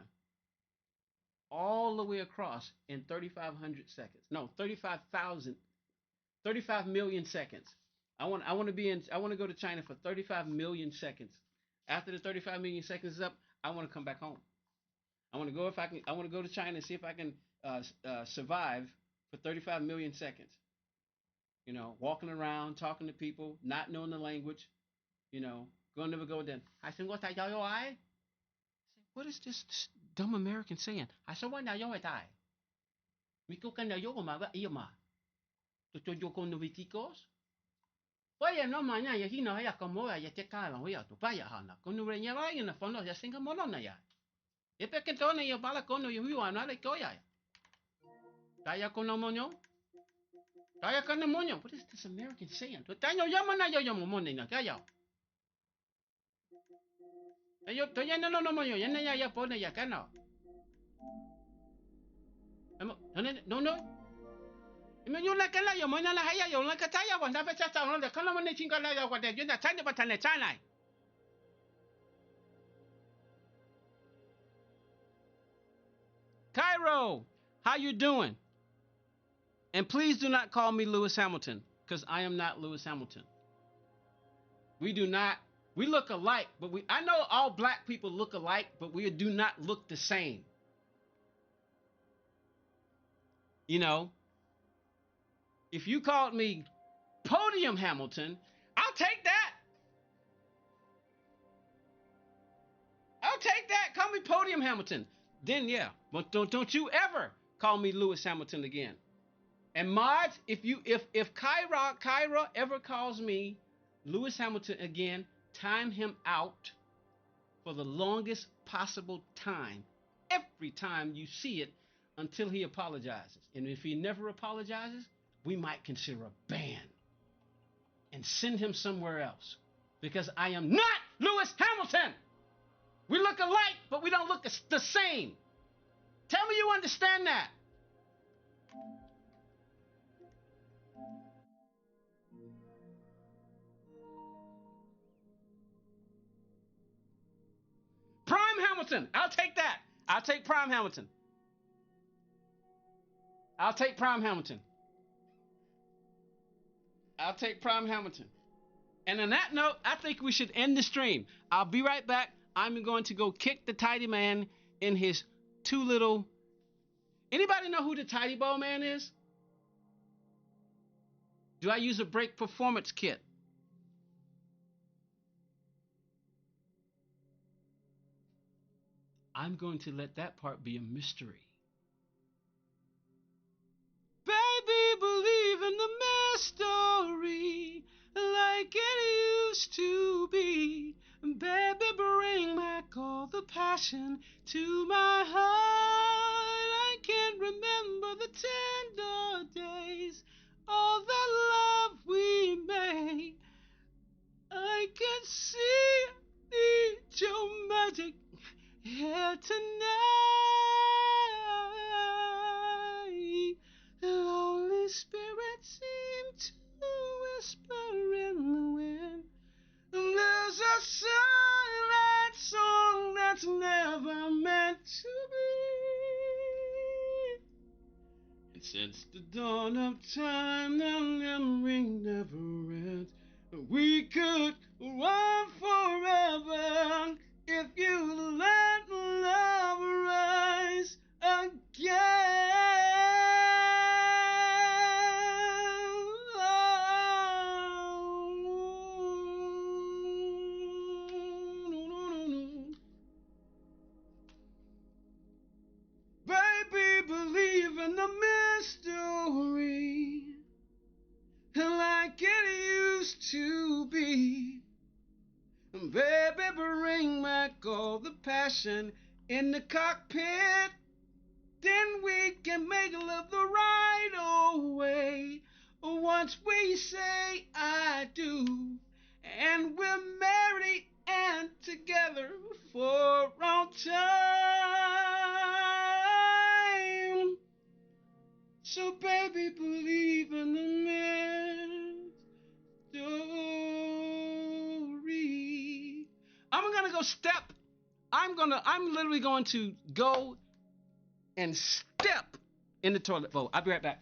all the way across in 3,500 seconds. No, 35 million seconds. I want to go to China for 35 million seconds. After the 35 million seconds is up, I want to come back home. I want to go to China and see if I can survive for 35 million seconds. Walking around, talking to people, not knowing the language. Going to go then. I said, what is this dumb American saying? I said, what yo die? Miko kan yo ma ba ma. To yo con noviticos. Vaya no mañana ya hina ya como ya te cae ya tu vaya hana. Con no reña va en fondo ya singa molona ya. E pe que tone yo bala con yo hu ana le ko ya. Taya con no moño. Taya con no moño. What is this American saying? To taño llama na yo momone na kaya. Yo to ya no moño ya na ya pone ya kana. No, no. Yung nakala yung mga lahaya yung nakataya wa dapat sa taon na kala man ni tingala ya wa de yun na tanya ba tanya tanya. Cairo, how you doing? And please do not call me Lewis Hamilton, because I am not Lewis Hamilton. We do not. We look alike, but I know all black people look alike, but we do not look the same. You know, if you called me Podium Hamilton, I'll take that. I'll take that. Call me Podium Hamilton. Then yeah, but don't you ever call me Lewis Hamilton again. And mods, if Kyra ever calls me Lewis Hamilton again, time him out for the longest possible time. Every time you see it until he apologizes. And if he never apologizes, we might consider a ban and send him somewhere else. Because I am not Lewis Hamilton. We look alike, but we don't look the same. Tell me you understand that. Prime Hamilton. I'll take that. I'll take Prime Hamilton. I'll take Prime Hamilton. I'll take Prime Hamilton. And on that note, I think we should end the stream. I'll be right back. I'm going to go kick the tidy man in his two little... Anybody know who the tidy ball man is? Do I use a brake performance kit? I'm going to let that part be a mystery. Baby, believe in the mystery like it used to be. Baby, bring back all the passion to my heart. I can't remember the tender days, all the love we made. I can see your magic here tonight. The Holy Spirit seemed to whisper in the wind. There's a silent song that's never meant to be. And since the dawn of time, the memory never ends. We could run forever if you let love rise again. Baby, believe in the mystery like it used to be. Baby, bring back all the passion in the cockpit. Then we can make love the right away. Once we say I do, and we're married and together for all time. So baby, believe in the mystery. I'm gonna go step. I'm literally going to go and step in the toilet bowl. I'll be right back.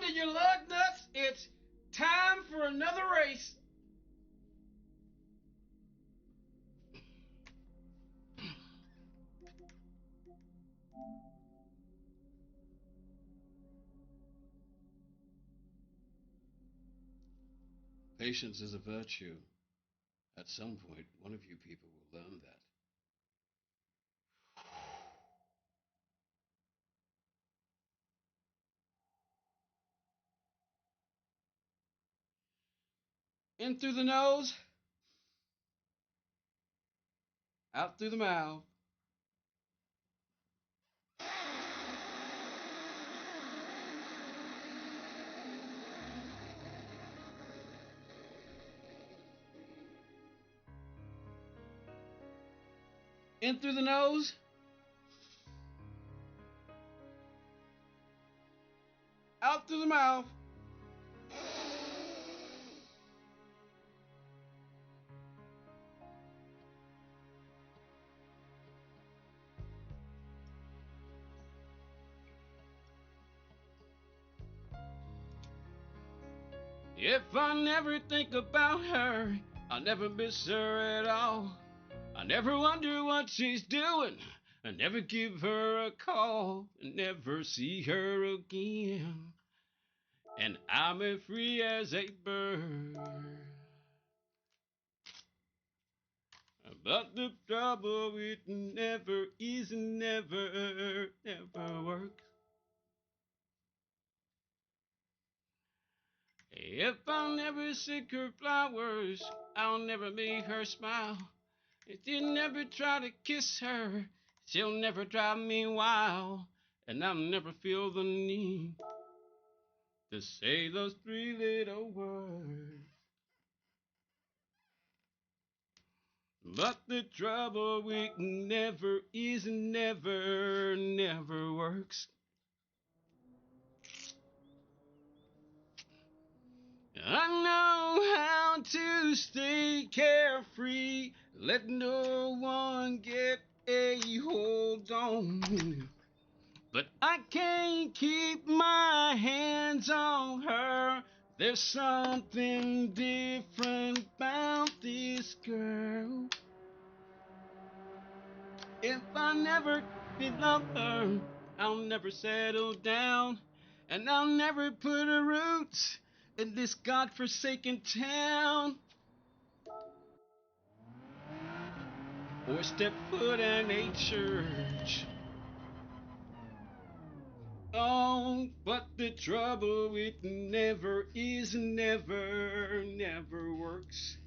to your lug nuts. It's time for another race. Patience is a virtue. At some point, one of you people will learn that. In through the nose, out through the mouth. In through the nose, out through the mouth. If I never think about her, I'll never miss her at all. I never wonder what she's doing. I never give her a call and never see her again. And I'm as free as a bird. But the trouble with never is never works. If I'll never sing her flowers, I'll never make her smile. If you never try to kiss her, she'll never drive me wild. And I'll never feel the need to say those three little words. But the trouble with never is never works. I know how to stay carefree, let no one get a hold on me. But I can't keep my hands on her. There's something different about this girl. If I never love her, I'll never settle down. And I'll never put a roots in this godforsaken town. Or step foot in a church. Oh, but the trouble with never is never works.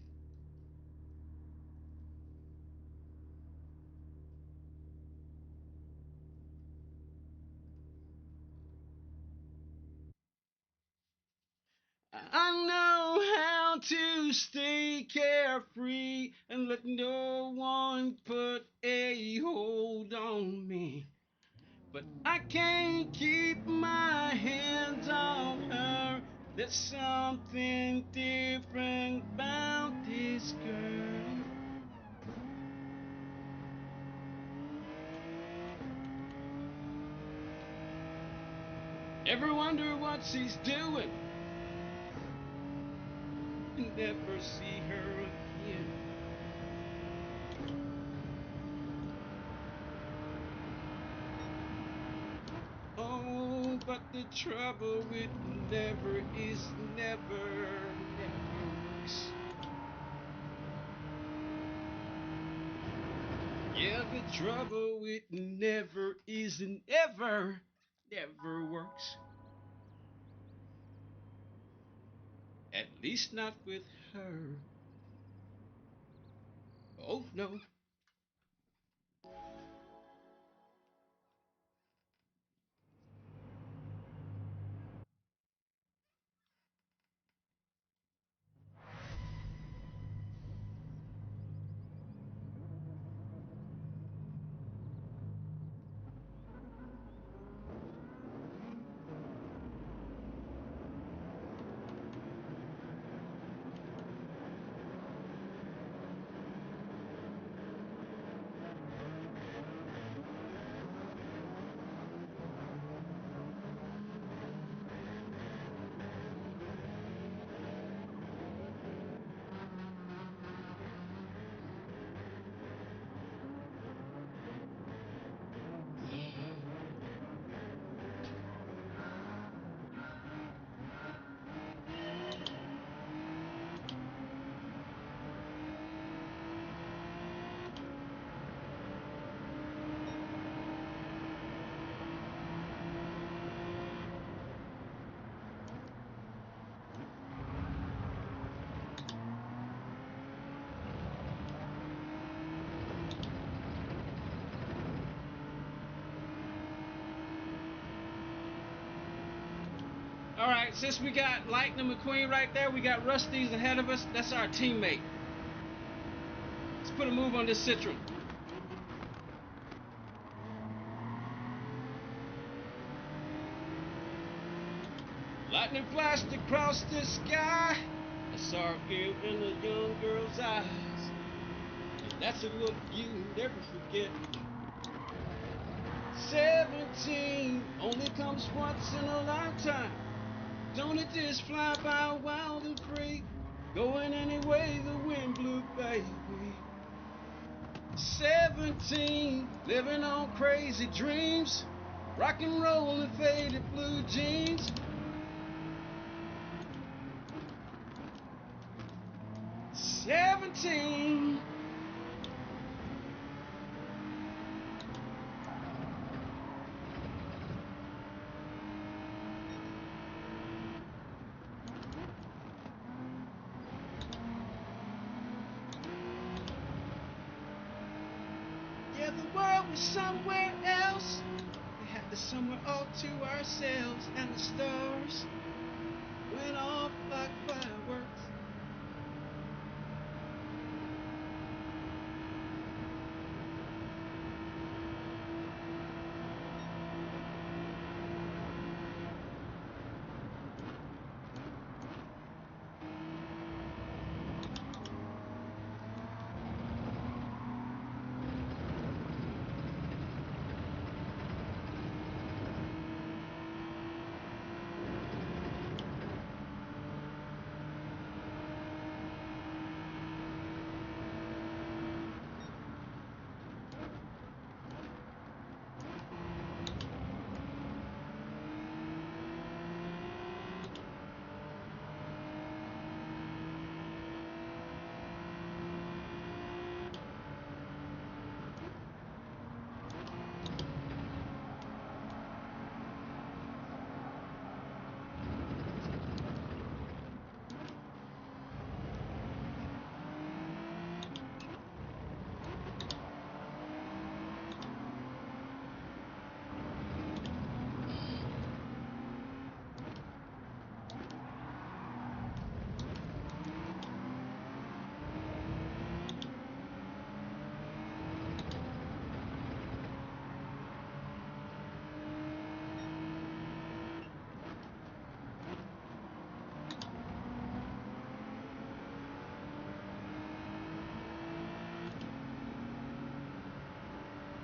I know how to stay carefree and let no one put a hold on me. But I can't keep my hands on her. There's something different about this girl. Ever wonder what she's doing? Never see her again. Oh, but the trouble with never is never works. Yeah, the trouble with never is never works. At least not with her. Oh, no. All right, since we got Lightning McQueen right there, we got Rusty's ahead of us. That's our teammate. Let's put a move on this Citroen. Lightning flashed across the sky. I saw fear in the young girl's eyes. And that's a look you never forget. 17 only comes once in a lifetime. Don't it just fly by wild and free? Going any way the wind blew, baby. 17, living on crazy dreams. Rock and roll and faded blue jeans. 17. Yeah, the world was somewhere else. We had the summer all to ourselves, and the stars went off like fireworks.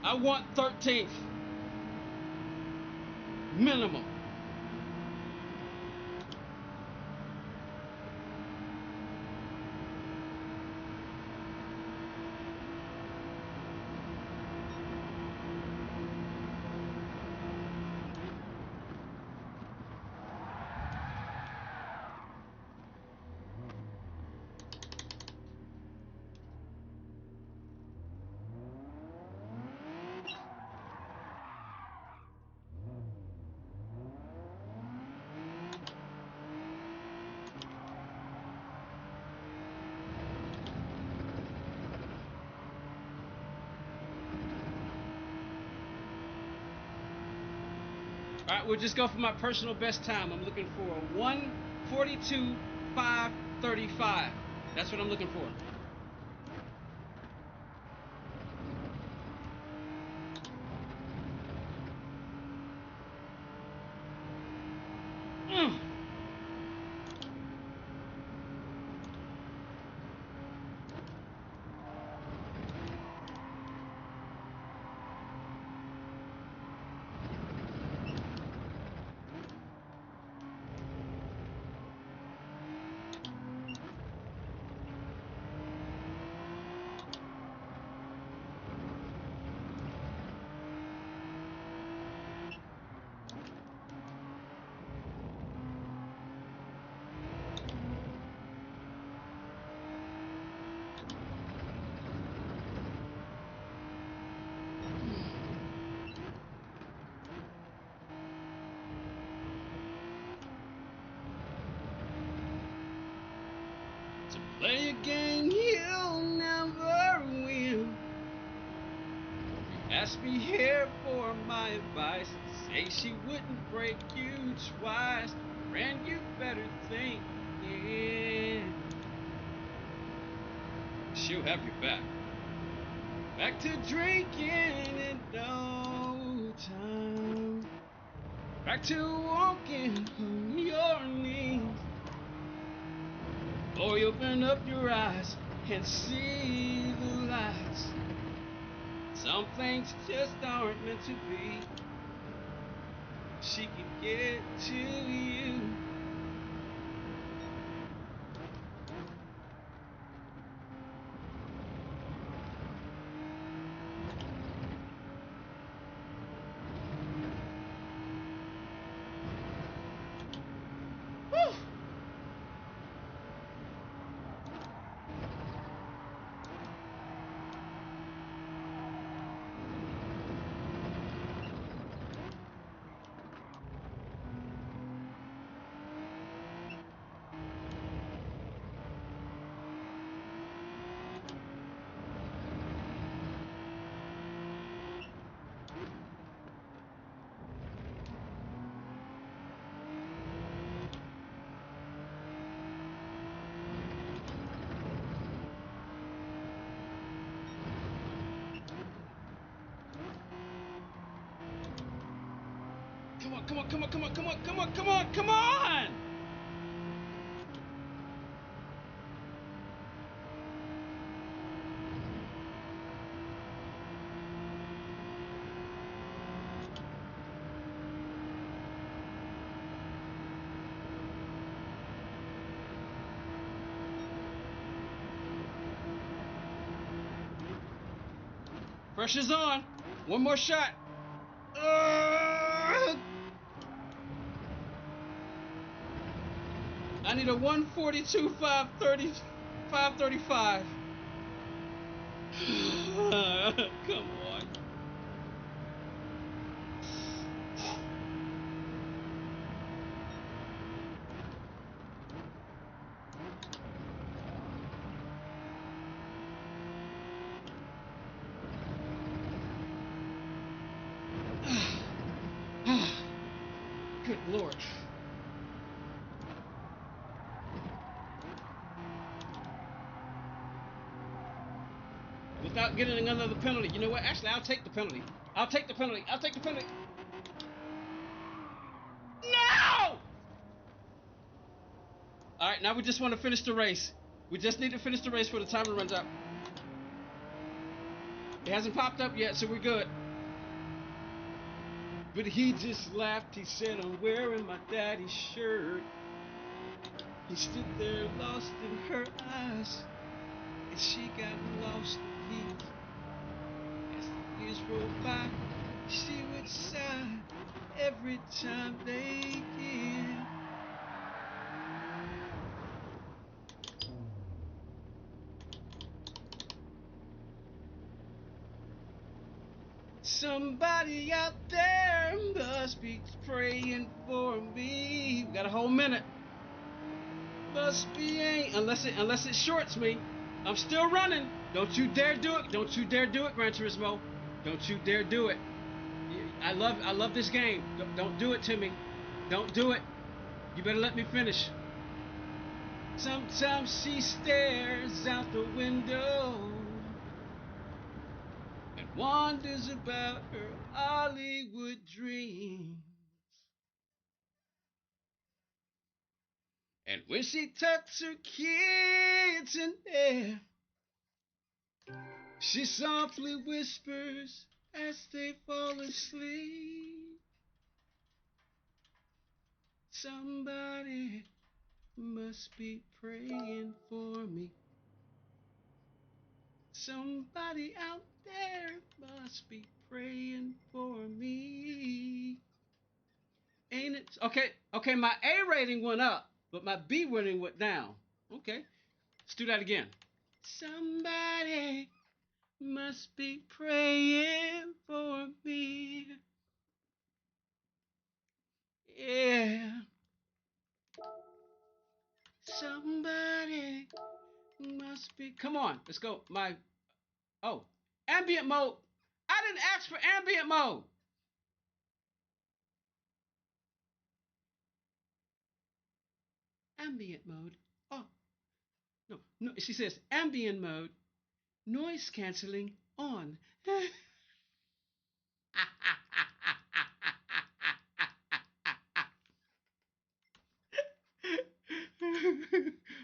I want 13th. Minimum. All right, we'll just go for my personal best time. I'm looking for a 1:42.535. That's what I'm looking for. Play a game you'll never win. Ask me here for my advice. Say she wouldn't break you twice. Friend, you better think, yeah. She'll have your back. Back to drinking in no time. Back to walking on your knees. Oh, you open up your eyes and see the lights. Some things just aren't meant to be. She can get to you. Come on, come on, come on, come on, come on, come on, come on! Pressure's on. One more shot. I need a 142, 530, 535. Come on. Good Lord. Without getting another penalty. You know what? Actually, I'll take the penalty. I'll take the penalty. I'll take the penalty. No! All right, now we just want to finish the race. We just need to finish the race before the timer runs out. It hasn't popped up yet, so we're good. But he just laughed. He said, I'm wearing my daddy's shirt. He stood there lost in her eyes, and she got lost in his. As the years rolled by, she would sigh every time they did. Somebody out there must be praying for me. We got a whole minute. Must be unless it shorts me. I'm still running. Don't you dare do it. Don't you dare do it, Gran Turismo. Don't you dare do it. I love this game. Don't do it to me. Don't do it. You better let me finish. Sometimes she stares out the window and wonders about her Hollywood dreams. And when she tucks her kids in there, she softly whispers as they fall asleep. Somebody must be praying for me. Somebody out there must be praying for me. Ain't it? Okay, my A rating went up, but my B rating went down. Okay, let's do that again. Somebody must be praying for me. Yeah. Somebody must be. Come on, let's go. Ambient mode. I didn't ask for ambient mode. ambient mode. Oh, no, no. She says ambient mode, noise canceling on.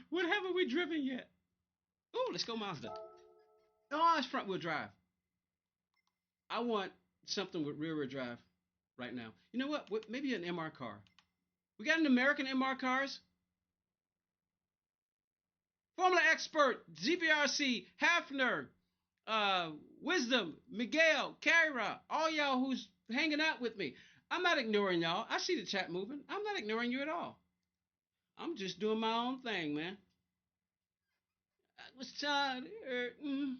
What haven't we driven yet? Oh, let's go Mazda. Oh, it's front wheel drive. I want something with rear wheel drive right now. You know what? Maybe an MR car. We got an American MR cars? Formula Expert, GBRC, Hafner, Wisdom, Miguel, Kyra, all y'all who's hanging out with me. I'm not ignoring y'all. I see the chat moving. I'm not ignoring you at all. I'm just doing my own thing, man. I was tired, hurting.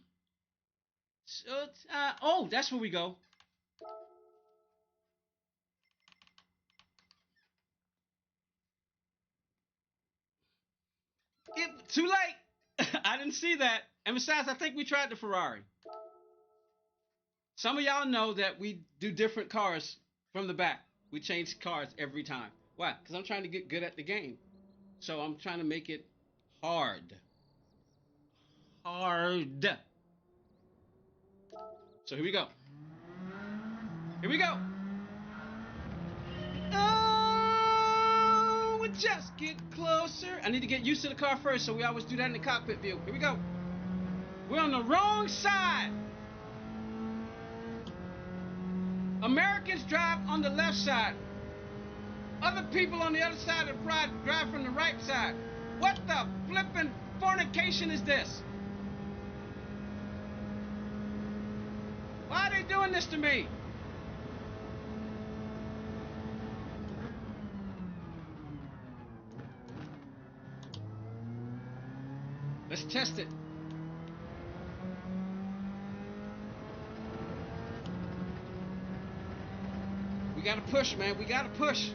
So tired. Oh, that's where we go. Too late. I didn't see that. And besides, I think we tried the Ferrari. Some of y'all know that we do different cars from the back. We change cars every time. Why? Because I'm trying to get good at the game. So I'm trying to make it hard. Hard. So here we go. Here we go. Oh, we just get closer. I need to get used to the car first, so we always do that in the cockpit view. Here we go. We're on the wrong side. Americans drive on the left side. Other people on the other side of the ride drive from the right side. What the flippin' fornication is this? Why are they doing this to me? Let's test it. We gotta push, man. We gotta push.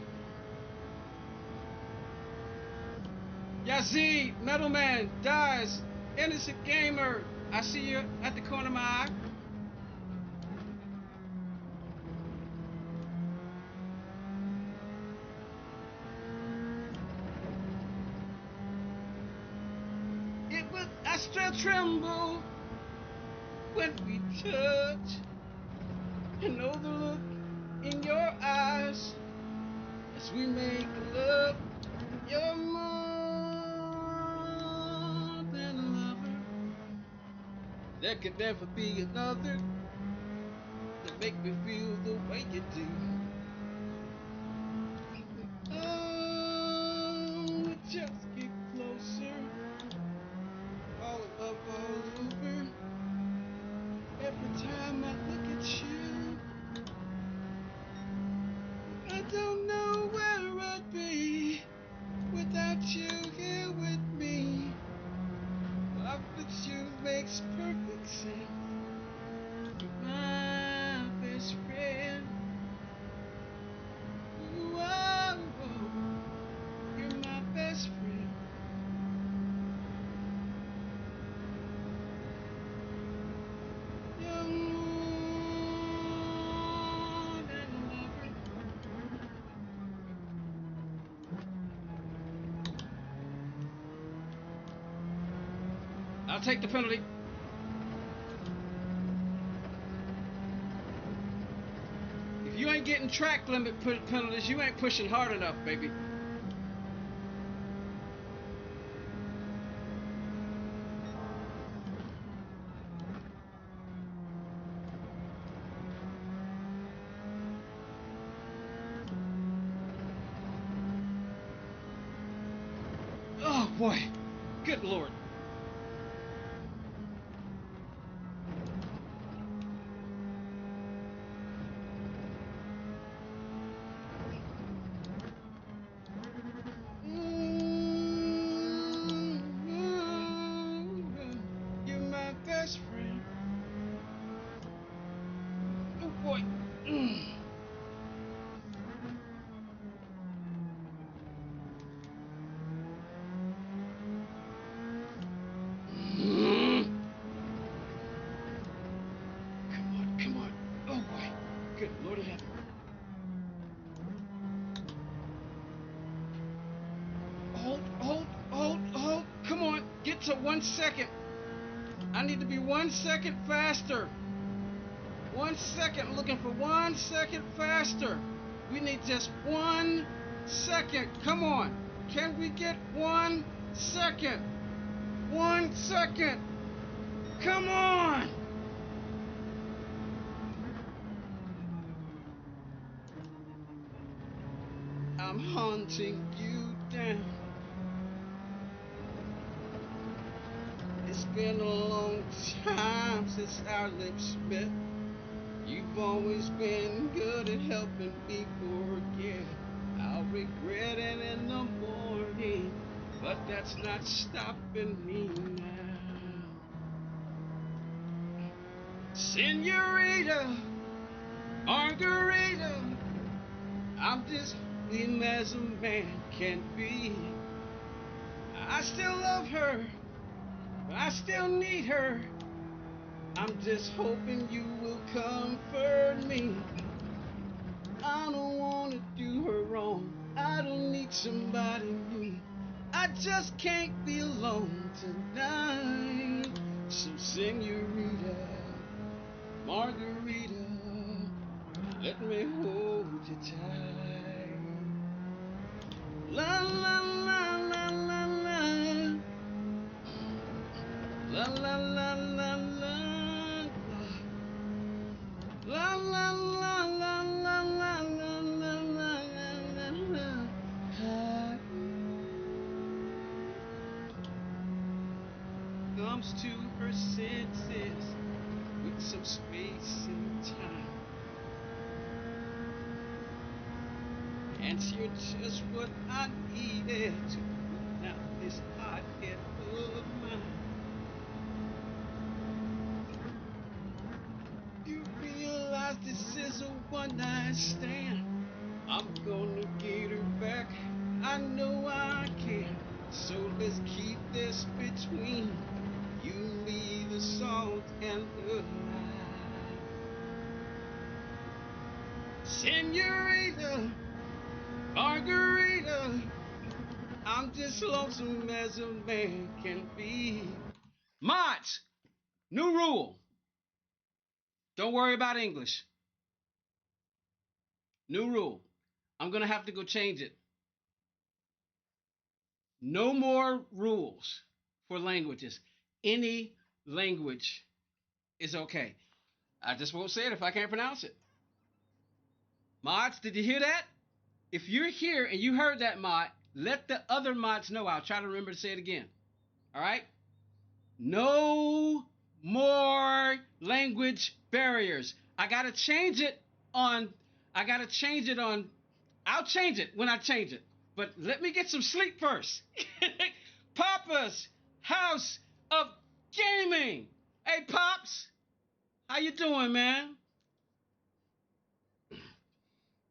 Yazid, Metalman, Dies, Innocent Gamer. I see you at the corner of my eye. I still tremble when we touch. You know the look in your eyes as we make love. You're more than a lover. There could never be another to make me feel the way you do. Oh, we just get closer. All of love all over. Every time I look at you, I don't know where I'd be without you here with me. Love with you makes perfect sense. You're my best friend. Whoa, you're my best friend. You're more than a lover. I'll take the penalty. If you ain't getting track limit penalties, you ain't pushing hard enough, baby. Oh boy, good Lord. You're my best friend. Oh boy. Come on. Oh boy. Good Lord of heaven. Hold get 1 second. I need to be 1 second faster. 1 second. Looking for 1 second faster. We need just 1 second. Come on. Can we get 1 second? 1 second. Come on. I'm hunting you down. It's been a long time since our lips met. You've always been good at helping me forget. I'll regret it in the morning, but that's not stopping me now. Senorita, Margarita, I'm just him as a man can be. I still love her, but I still need her. I'm just hoping you will comfort me. I don't want to do her wrong. I don't need somebody new. I just can't be alone tonight. So senorita, Margarita, let me hold you tight. La la la la la la. La la la la la. La la la la la la la la la. Comes to her senses with some space and time, and you're just what I needed to cool out this hot head of mine. You realize this is a one-night stand. I'm gonna get her back, I know I can. So let's keep this between you, me, the salt, and the lime. Senorita, Margarita, I'm just lonesome as a man can be. Mods, new rule. Don't worry about English. New rule. I'm gonna have to go change it. No more rules for languages. Any language is okay. I just won't say it if I can't pronounce it. Mods, did you hear that? If you're here and you heard that, mod, let the other mods know. I'll try to remember to say it again. All right? No more language barriers. I gotta change it on. I'll change it when I change it. But let me get some sleep first. Papa's House of Gaming. Hey, Pops. How you doing, man?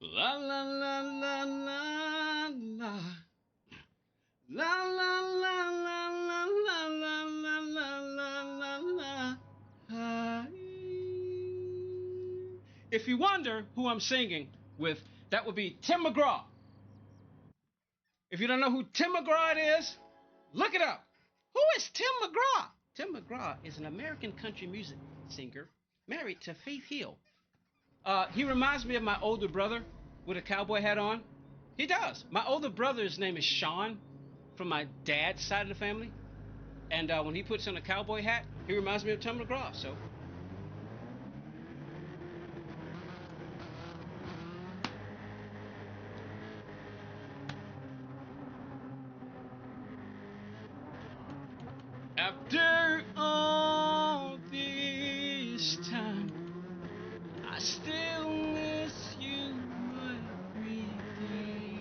La la la la la la. La la la la la la la la la la la la. If you wonder who I'm singing with, that would be Tim McGraw. If you don't know who Tim McGraw is, look it up. Who is Tim McGraw? Tim McGraw is an American country music singer married to Faith Hill. He reminds me of my older brother with a cowboy hat on. He does. My older brother's name is Sean from my dad's side of the family. And when he puts on a cowboy hat, he reminds me of Tim McGraw. So after all this time, I still miss you every day.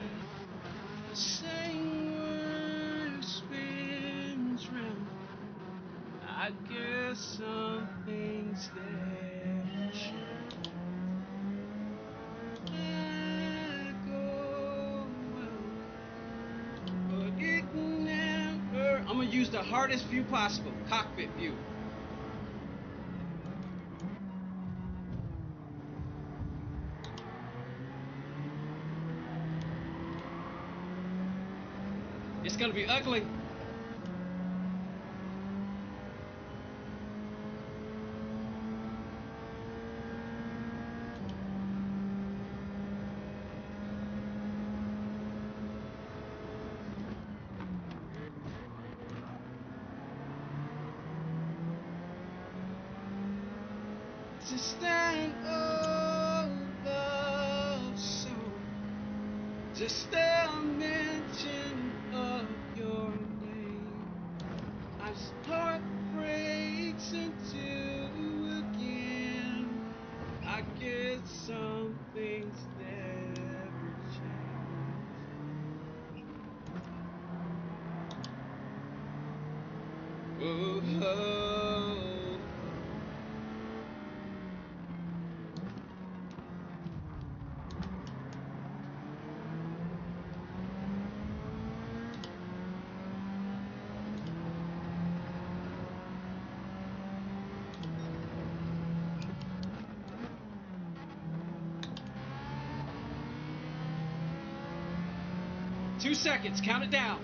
The same word spins round. I guess some things that change. Echo well, but it never. I'm gonna use the hardest view possible, cockpit view. It's gonna be ugly. to stand over soul. Just a mention of your name. My heart breaks into again. I guess some things never change. Oh, oh. 2 seconds, count it down.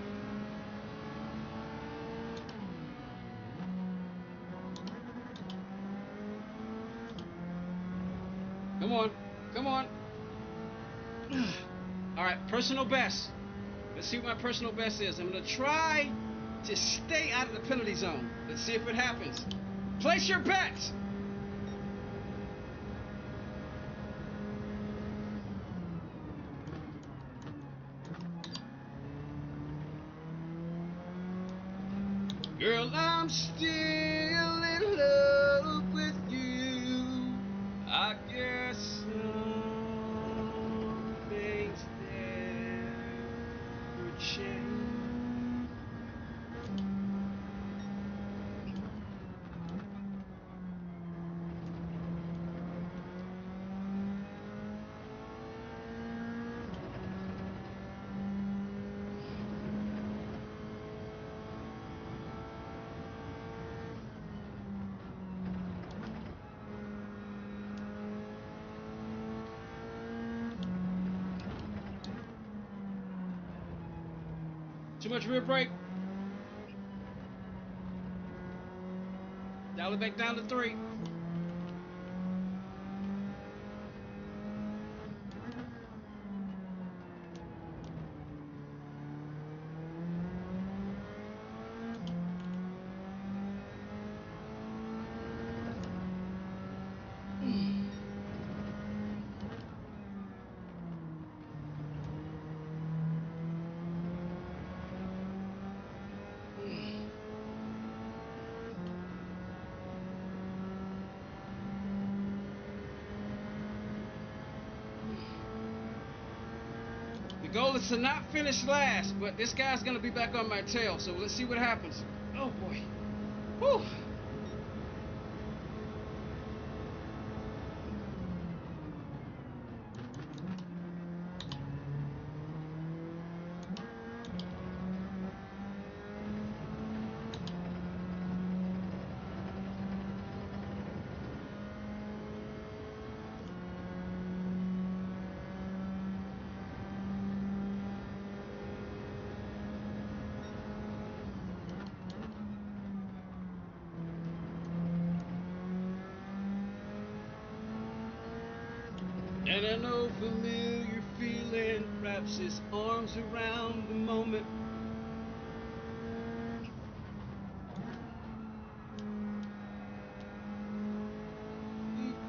Come on, come on. All right, personal best. Let's see what my personal best is. I'm gonna try to stay out of the penalty zone. Let's see if it happens. Place your bets. Girl, I'm still in love with you. I guess some things never change. Too much rear brake. Dial it back down to 3. The goal is to not finish last, but this guy's going to be back on my tail, so let's see what happens. Oh, boy. Whew. And I know familiar feeling wraps his arms around the moment.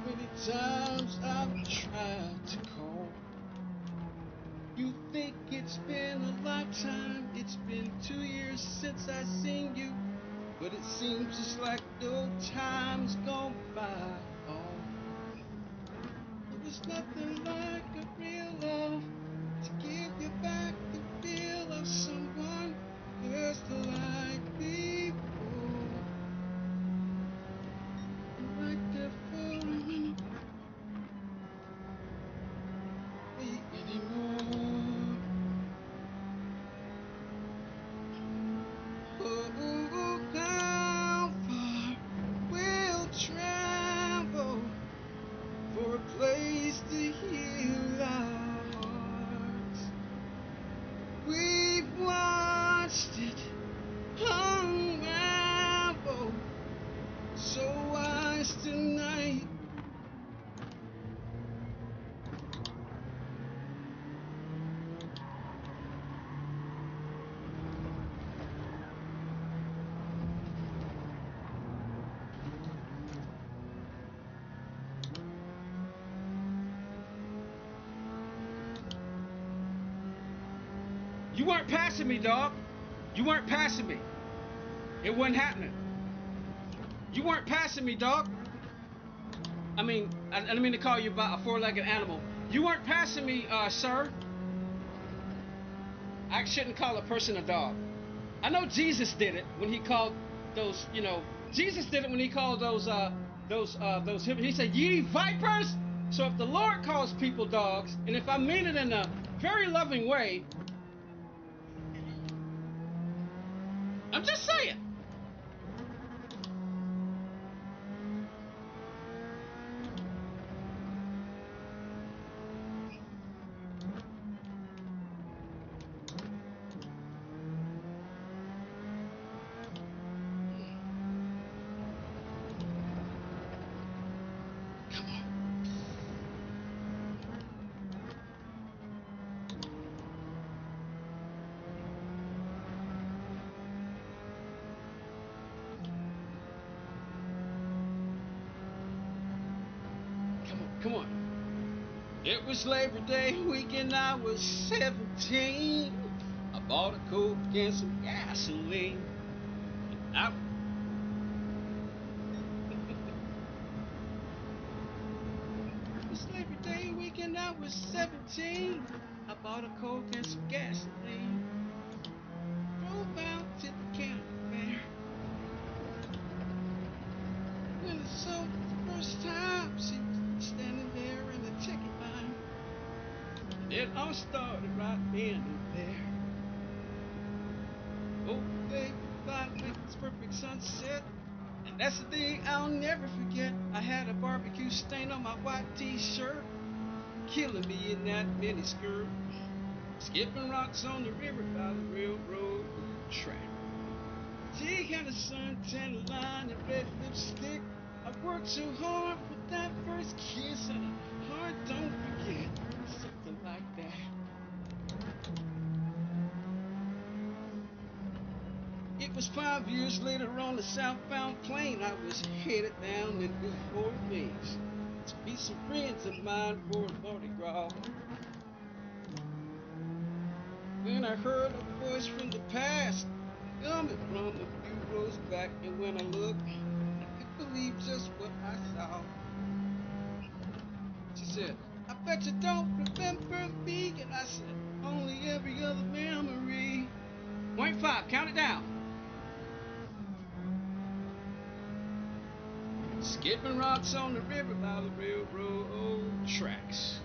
Many times I've tried to call. You think it's been a lifetime. It's been 2 years since I seen you, but it seems just like no time's gone by. Oh, there's nothing like a real love to give you back the feel of someone just like before. I'm right there for a minute. Anymore. Oh, how far we'll travel for a place to hear You weren't passing me, dog. You weren't passing me. It wasn't happening. You weren't passing me, dog. I didn't mean to call you about a four-legged animal. You weren't passing me, sir. I shouldn't call a person a dog. I know Jesus did it when he called those, Jesus did it when he called those, he said, ye vipers. So if the Lord calls people dogs, and if I mean it in a very loving way, I'm just saying. Come on. It was Labor Day weekend, I was 17. I bought a Coke and some gasoline. It was Labor Day weekend, I was 17. I bought a Coke and some gasoline. Drove out to the county fair. When I saw the first time, she was standing there in the ticket line. It all started right then and there. Oh, baby, fly with this perfect sunset. And that's the thing I'll never forget. I had a barbecue stain on my white t-shirt, killing me in that mini skirt. Skipping rocks on the river by the railroad track. She had a suntan line and red lipstick. I worked so hard for that first kiss, and a heart don't forget. Something like that. It was 5 years later on the southbound plane. I was headed down in New Orleans to meet some friends of mine for Mardi Gras. When I heard a voice from the past, coming from a few rows back, and when I looked, I couldn't believe just what I saw. She said, I bet you don't remember me, and I said, only every other memory. 0.5, count it down. Skipping rocks on the river by the railroad tracks.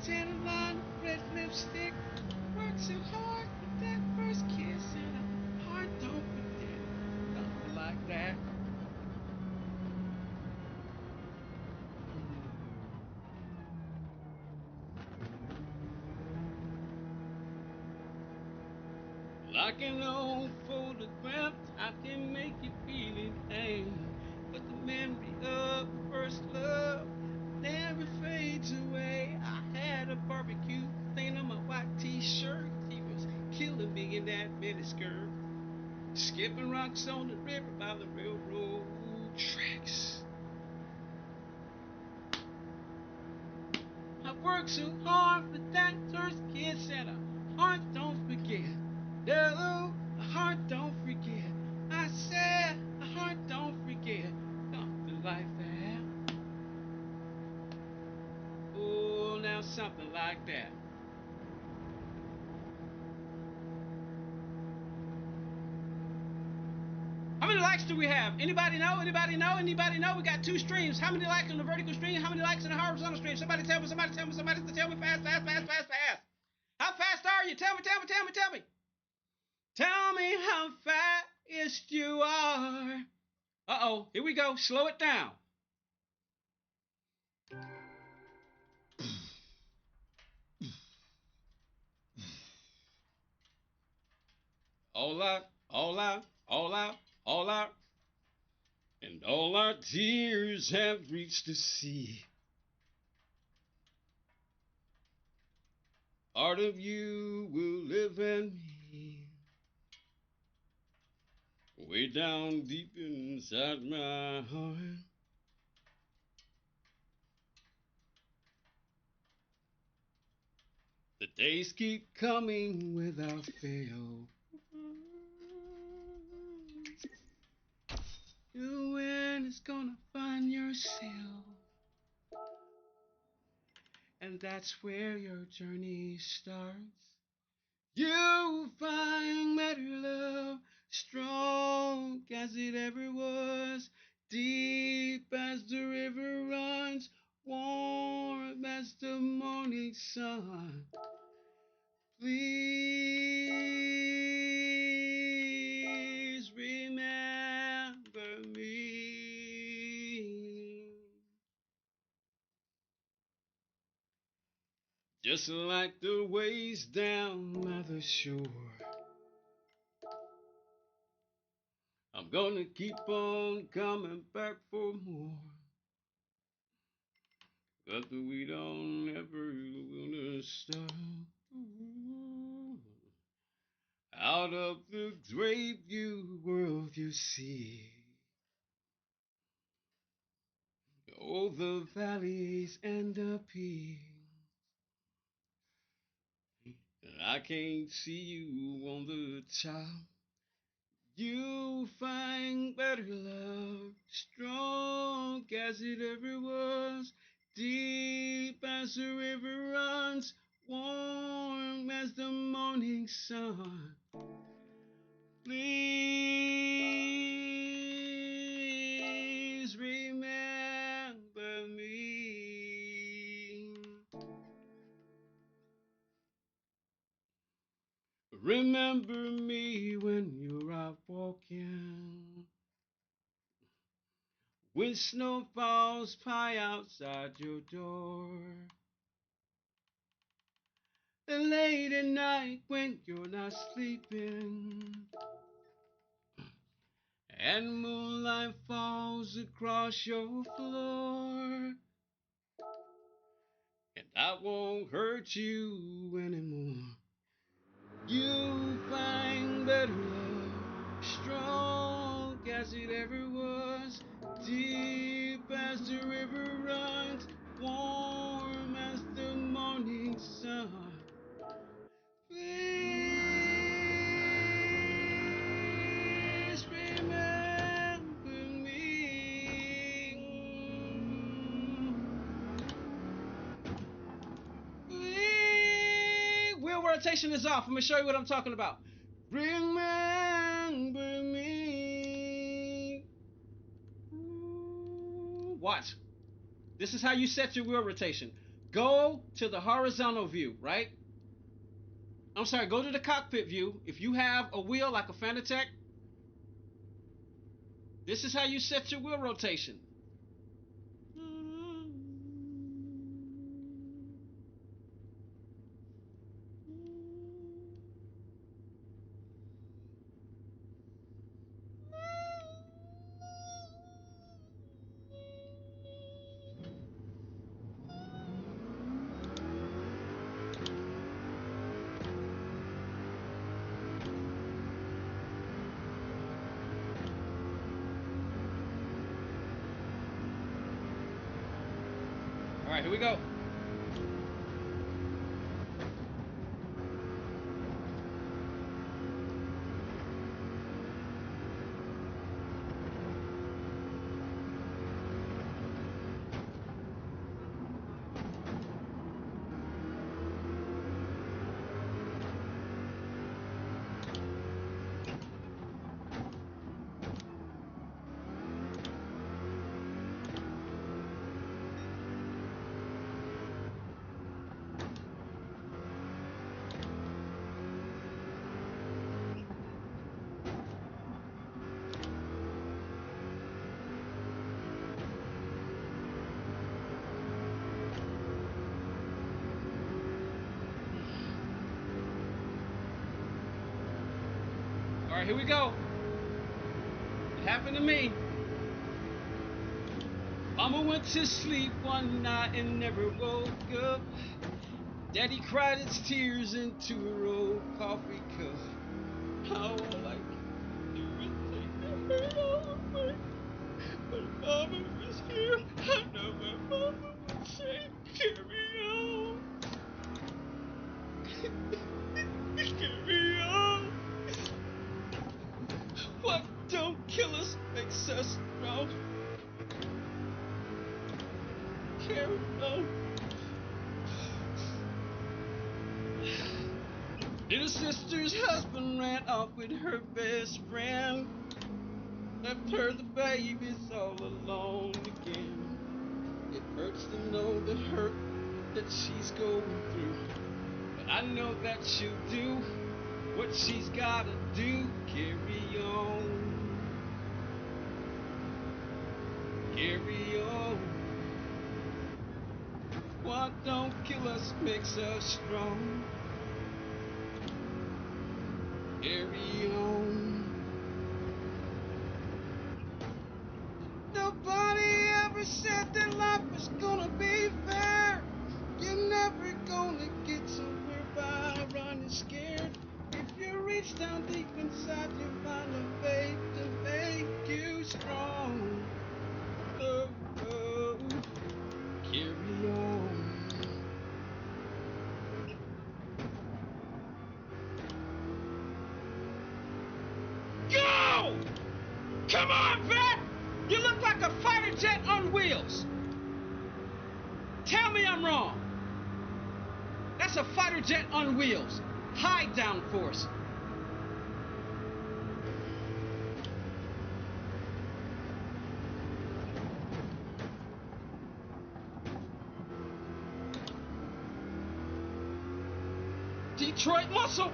Tan line, red lipstick, worked so hard for that first kiss, and a heart don't forget. Something like that. Like an old photograph, I can make you feel it, pain. But the memory of the first love never fades away. I had a barbecue stain on my white t-shirt. He was killing me in that miniskirt. Skipping rocks on the river by the railroad tracks. I worked so hard for that first kiss, and a heart don't forget. No, a heart don't forget. I said a heart don't forget. Something like that. Oh, now something like that. How many likes do we have? Anybody know? Anybody know? Anybody know? We got 2 streams. How many likes on the vertical stream? How many likes on the horizontal stream? Somebody tell me. Somebody tell me. Somebody tell me fast, fast, fast, fast, fast. How fast are you? Tell me, tell me, tell me, tell me. Tell me how fast you are. Uh-oh, here we go. Slow it down. All out, all out, all out, all out. And all our tears have reached the sea. Part of you will live in me. Way down deep inside my heart. The Days keep coming without fail. You when it's gonna find yourself. And that's where your journey starts. You find better love, strong as it ever was, deep as the river runs, warm as the morning sun. Please remember me. Just like the waves down by the shore, I'm gonna keep on coming back for more. But we don't ever gonna stop. Out of the great view world you see, oh, the valleys and the peaks. I can't see you on the top. You find better love, strong as it ever was, deep as the river runs, warm as the morning sun. Please remember me. Remember me when you're out walking, when snow falls high outside your door, and late at night when you're not sleeping, and moonlight falls across your floor, and I won't hurt you anymore. You find better love, strong as it ever was, deep as the river runs, warm as the morning sun. Please remember me. Wheel rotation is off. I'm going to show you what I'm talking about. Remember me. Watch. This is how you set your wheel rotation. Go to the horizontal view, right? I'm sorry, go to the cockpit view. If you have a wheel like a Fanatec, this is how you set your wheel rotation. All right, here we go. All right, here we go. It happened to me. Mama went to sleep one night and never woke up. Daddy cried his tears into her old coffee cup. How all I could do was take the hurt away. But if Mama was here, I know my Mama would say, carry on. carry on. Little sister's husband ran off with her best friend. Left her the babies all alone again. It hurts to know the hurt that she's going through. But I know that she'll do what she's gotta do. Carry on. Carry on. What don't kill us makes us strong. Carry on. Nobody ever said that life was gonna be fair. You're never gonna get somewhere by running scared. If you reach down deep inside, you'll find a faith to make you strong. Oh, oh. Carry on. Go! Come on, Vet! You look like a fighter jet on wheels. Tell me I'm wrong. That's a fighter jet on wheels. High downforce. Detroit muscle.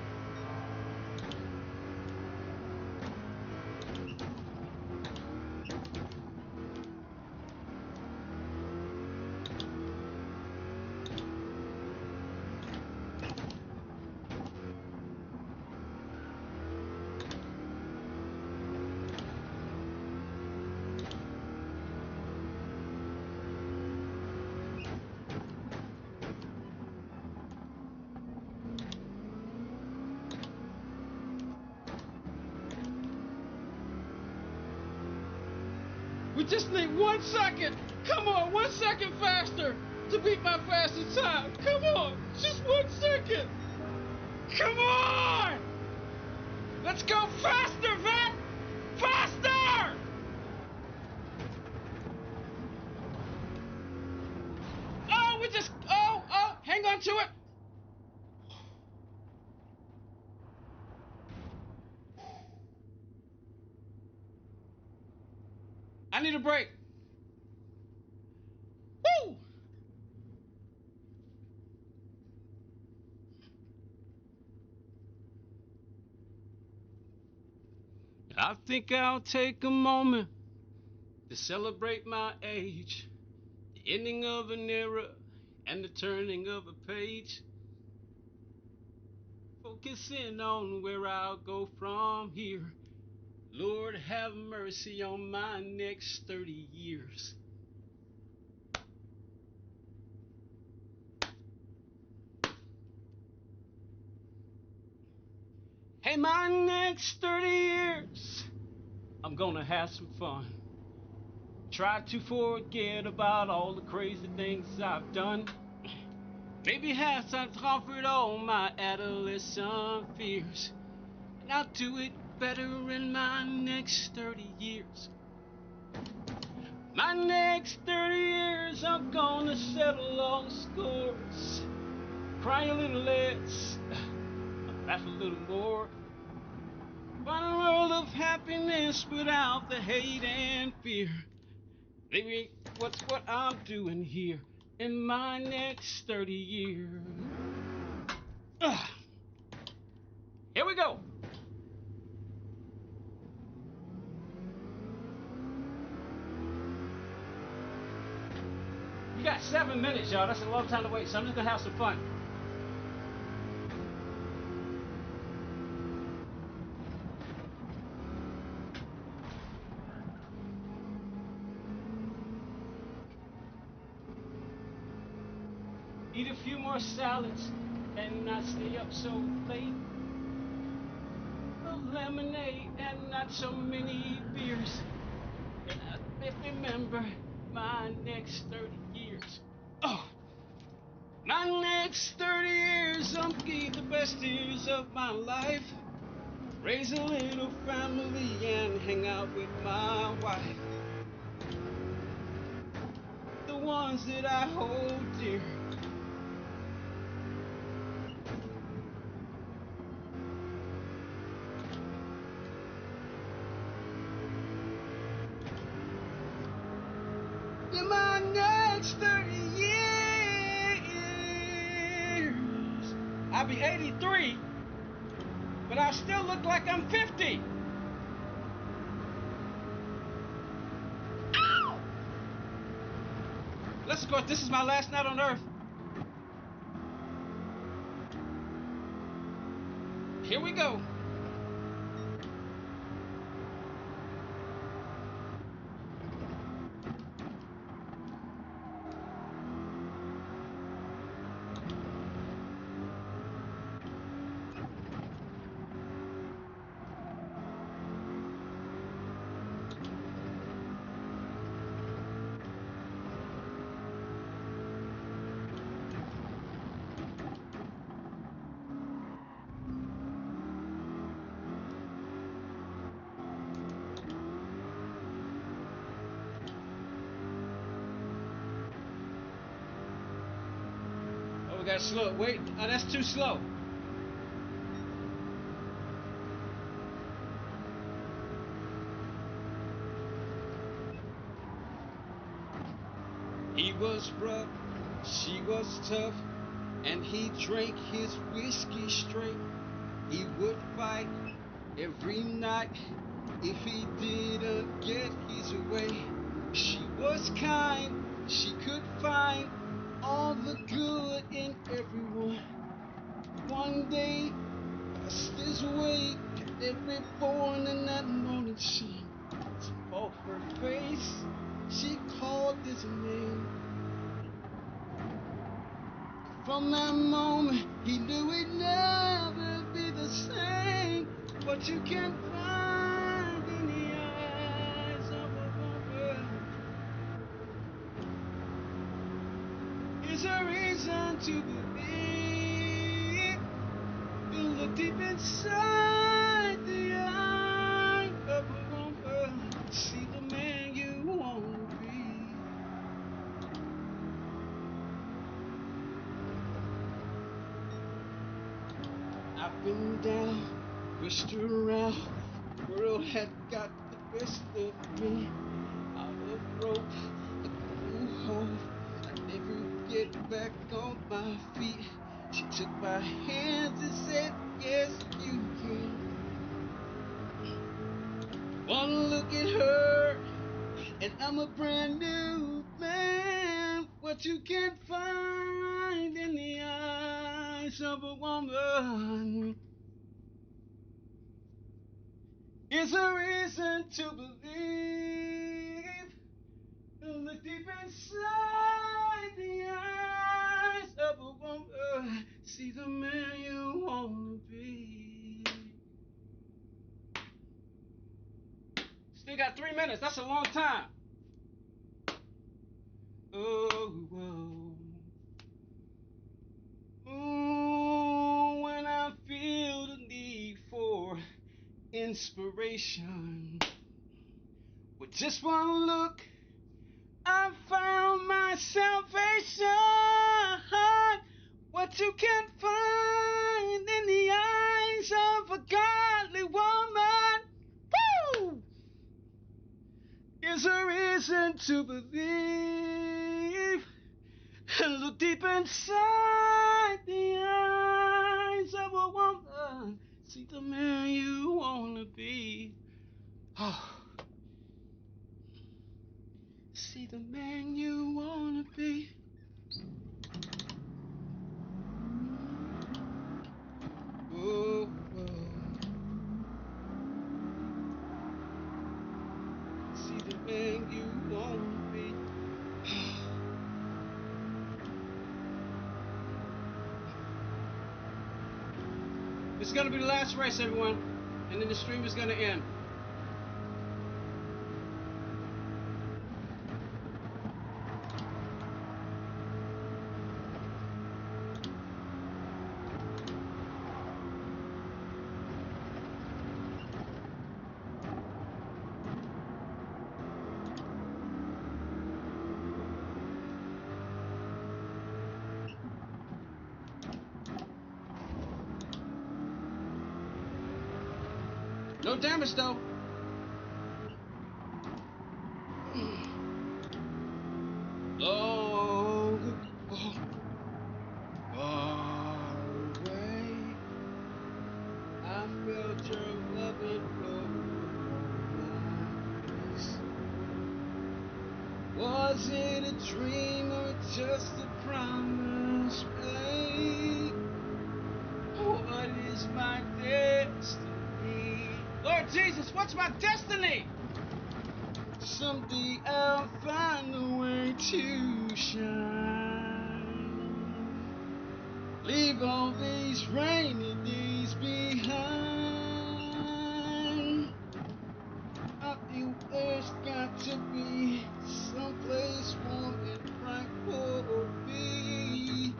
We just need 1 second. Come on, 1 second faster to beat my fastest time. Come on, just 1 second. Come on! Let's go faster, Vet! Faster! Oh, hang on to it. I need a break. Woo! I think I'll take a moment to celebrate my age, the ending of an era and the turning of a page. Focusing on where I'll go from here. Lord, have mercy on my next 30 years. Hey, my next 30 years, I'm gonna have some fun. Try to forget about all the crazy things I've done. Maybe have time to comfort all my adolescent fears. And I'll do it better in my next 30 years. My next 30 years, I'm gonna settle all the scores. Cry a little less, laugh a little more. Find a world of happiness without the hate and fear. Maybe what's what I'm doing here in my next 30 years. Here we go. You got 7 minutes, y'all. That's a long time to wait, so I'm just gonna have some fun. Eat a few more salads and not stay up so late. A lemonade and not so many beers. And I remember my next 30 years. Oh, my next 30 years, I'm gonna be the best years of my life. Raise a little family and hang out with my wife. The one ones that I hold dear. In my next 30 years, I'll be 83, but I'll still look like I'm 50. Ow! Let's go. This is my last night on earth. Here we go. Oh, we got slow. Wait, that's too slow. He was rough, she was tough, and he drank his whiskey straight. He would fight every night if he didn't get his way. She was kind, she could find all the good in everyone. One day, past his way, every born in that morning she off her face. She called his name. From that moment, he knew he'd never be the same. What you can find in the eyes of a woman is a reason to believe. You look deep inside the eye of a woman, see the man you want to be. I've been down, pushed around, the world had got the best of me. Out of rope, a cool home, I never get back on my feet. She took my hands and said, yes, you can. One look at her, and I'm a brand new man. What you can't find in the eyes of a woman is a reason to believe. Look deep inside the eyes of a woman, see the man you wanna be. Still got 3 minutes, that's a long time. Oh, whoa. Ooh, when I feel the need for inspiration, with just one look, I found my salvation. What you can't find in the eyes of a godly woman, woo, is a reason to believe. Look deep inside the eyes of a woman, see the man you wanna be. Oh. See the man you wanna be. Oh, oh. See the man you wanna be. It's gonna be the last race, everyone, and then the stream is gonna end. No damage though. Long ago, far away, I felt your loving voice. Was it a dream or just a promise made? What is my destiny? Lord Jesus, what's my destiny? Someday I'll find a way to shine. Leave all these rainy days behind. I feel there's got to be someplace warm and bright for me.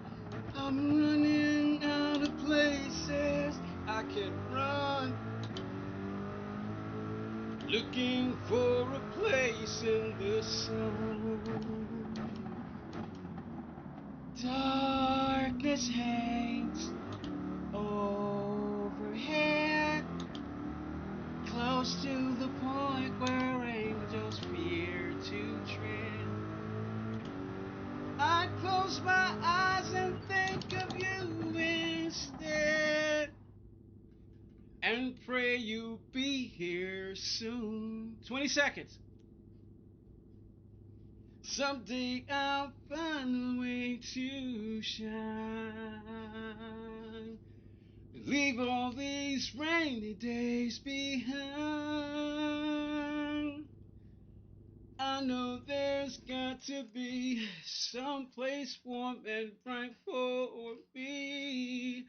I'm running out of places I can run, looking for a place in the sun. Darkness hangs overhead, close to the point where angels fear to tread. I close my eyes and think of you instead, and pray you'll be here soon. 20 seconds. Someday I'll find a way to shine. Leave all these rainy days behind. I know there's got to be someplace warm and bright for me.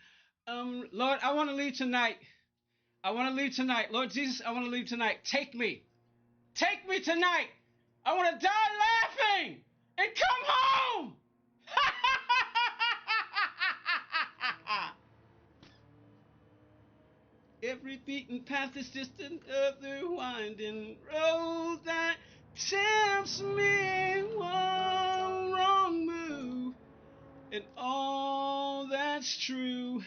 Lord, I want to leave tonight. I want to leave tonight. Lord Jesus, I want to leave tonight. Take me. Take me tonight. I want to die laughing and come home. Every beaten path is just another winding road that tempts me one wrong move. And all that's true,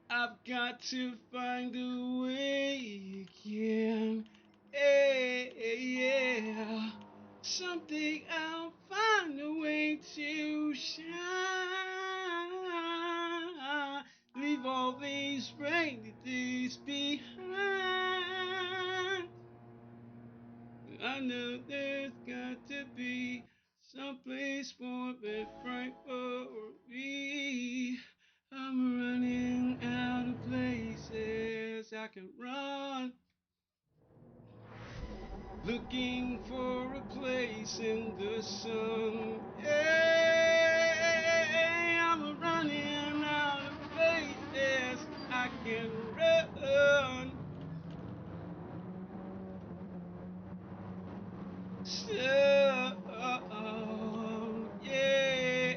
I've got to find a way again. Yeah. Someday I'll find a way to shine. Leave all these rainy days behind. I know there's got to be someplace warm and bright for me. I'm running out of places I can run, looking for a place in the sun. Hey, I'm running out of places I can run. So, yeah.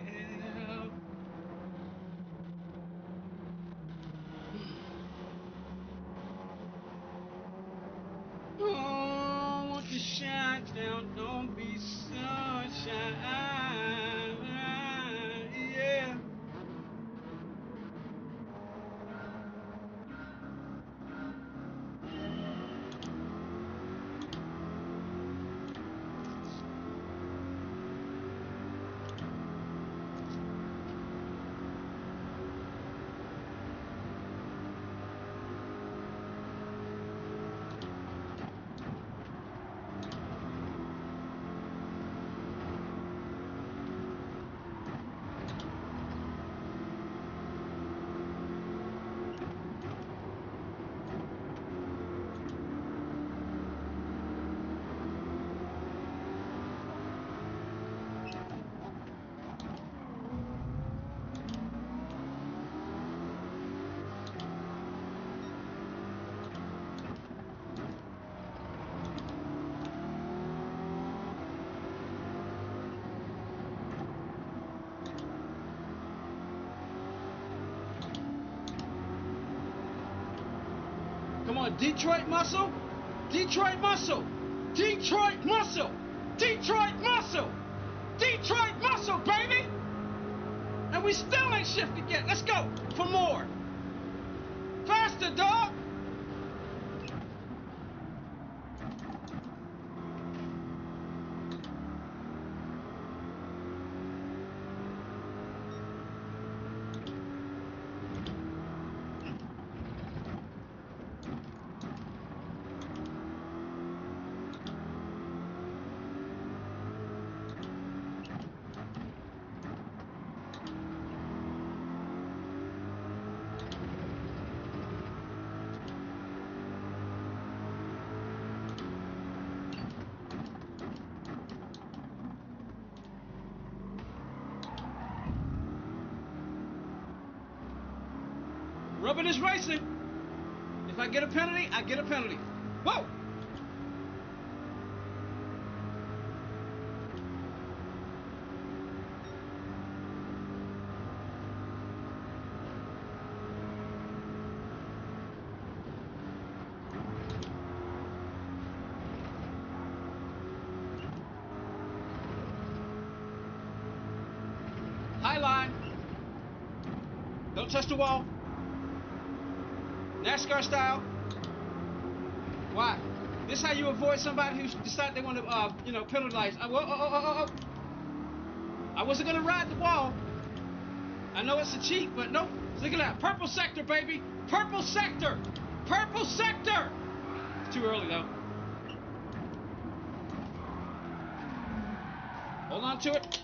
Oh, won't you shine down, don't be sunshine, yeah. Come on, Detroit muscle, Detroit muscle, Detroit muscle, Detroit muscle, Detroit muscle, baby! And we still ain't shifted yet. Let's go for more. Faster, dog. Rubbing is racing. If I get a penalty, I get a penalty. Whoa! High line. Don't touch the wall. NASCAR style. Why? This is how you avoid somebody who decide they want to, penalize. I wasn't gonna ride the wall. I know it's a cheat, but nope. Look at that. Purple sector, baby. Purple sector. Purple sector. It's too early though. Hold on to it.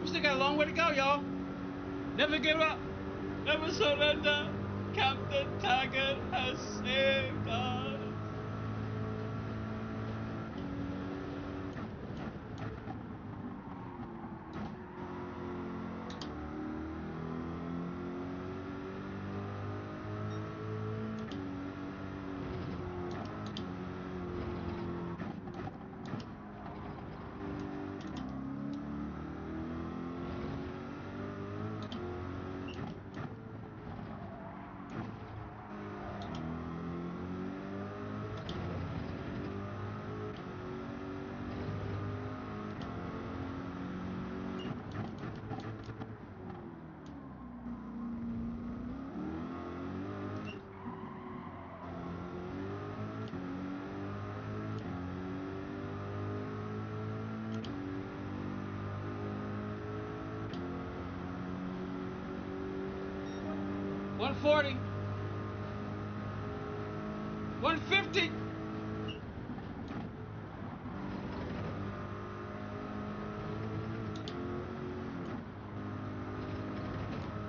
We still got a long way to go, y'all. Never give up. Never surrender. Captain Taggart has saved us. $140, $150,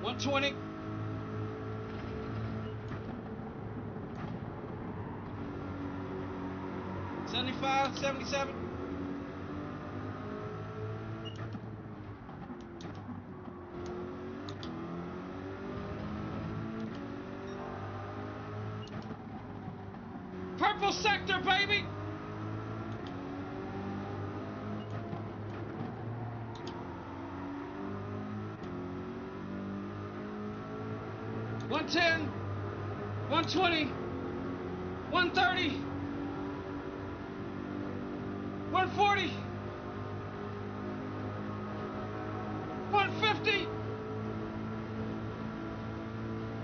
$120, $75, $77. Purple sector, baby! $110, $120, $130, $140, $150,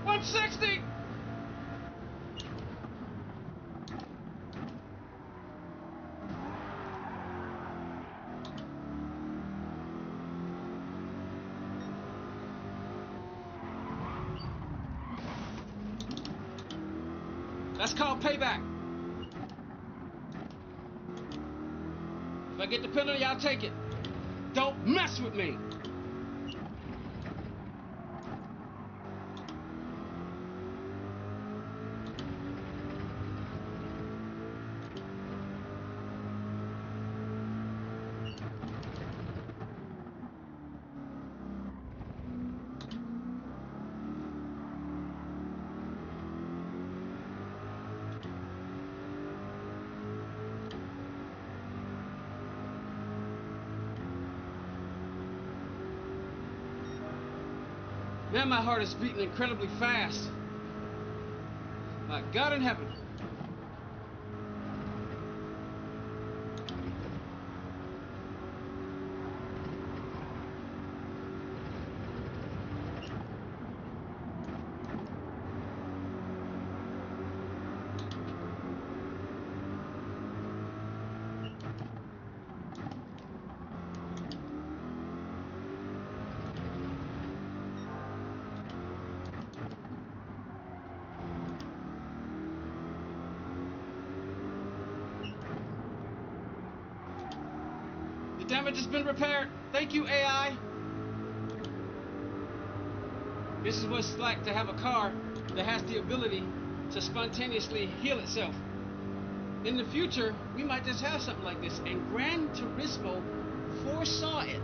$160. That's called payback. If I get the penalty, I'll take it. Don't mess with me. Man, my heart is beating incredibly fast. My God in heaven. Damage has been repaired. Thank you, AI. This is what it's like to have a car that has the ability to spontaneously heal itself. In the future, we might just have something like this, and Gran Turismo foresaw it.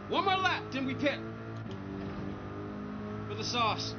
One more lap, then we pit for the sauce.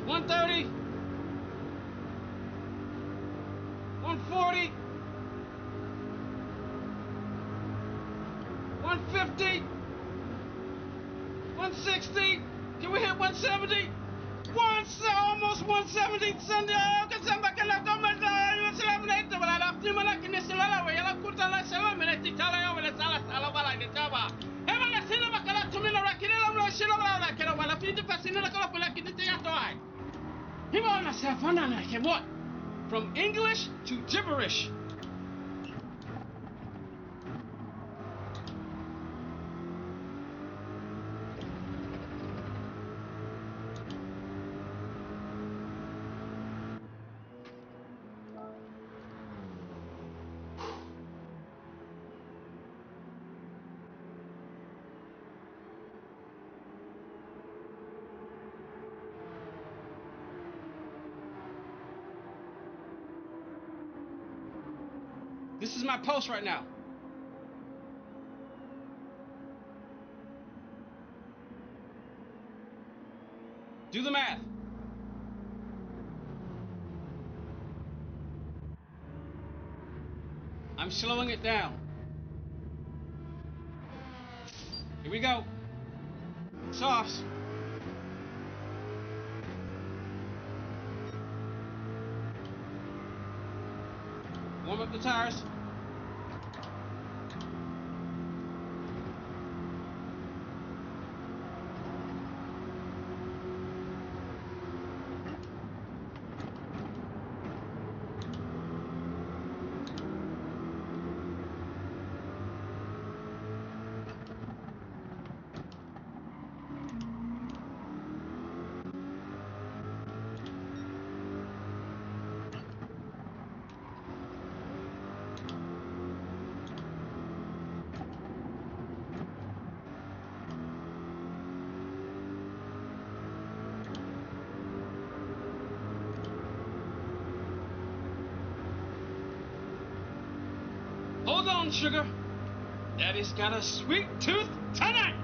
One 30, 140, 150, 160. Can we hit 170? Almost 170. What? From English to gibberish. This is my post right now. Do the math. I'm slowing it down. Here we go. Sauce. Warm up the tires. Hold on, sugar. Daddy's got a sweet tooth tonight.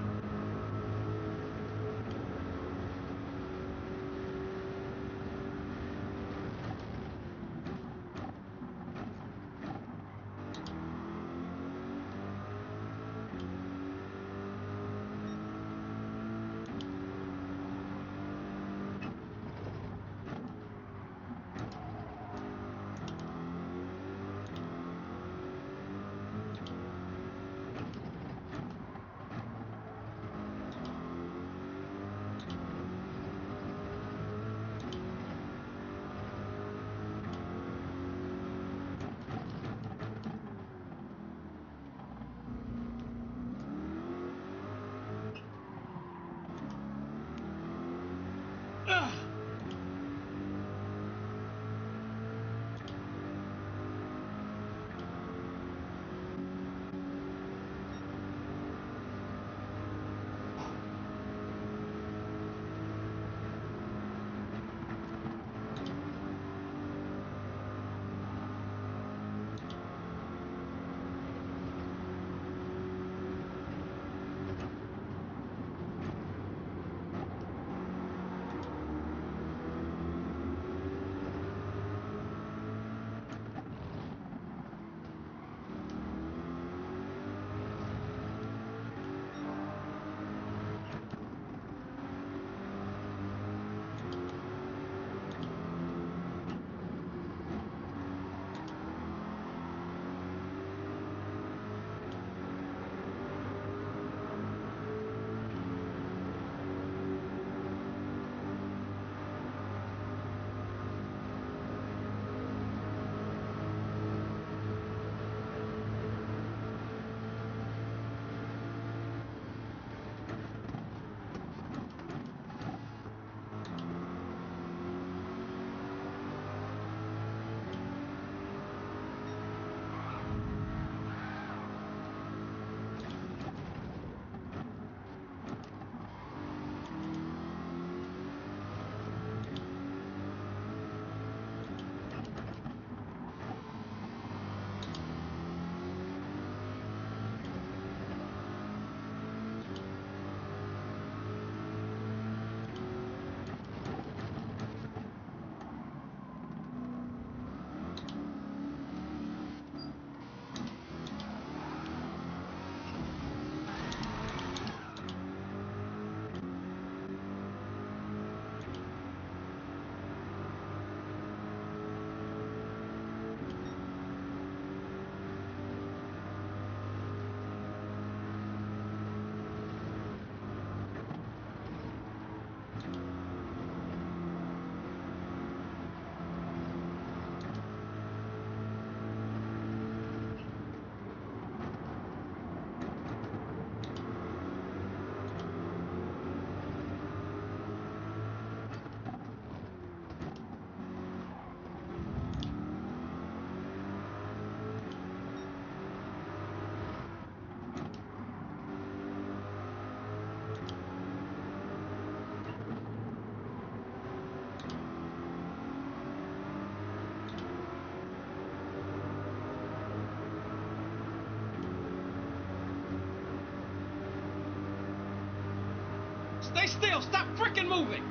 Stay still. Stop freaking moving.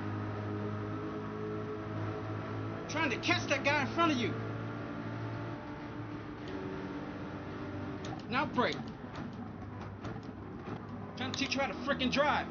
I'm trying to catch that guy in front of you. Now brake. I'm trying to teach you how to freaking drive.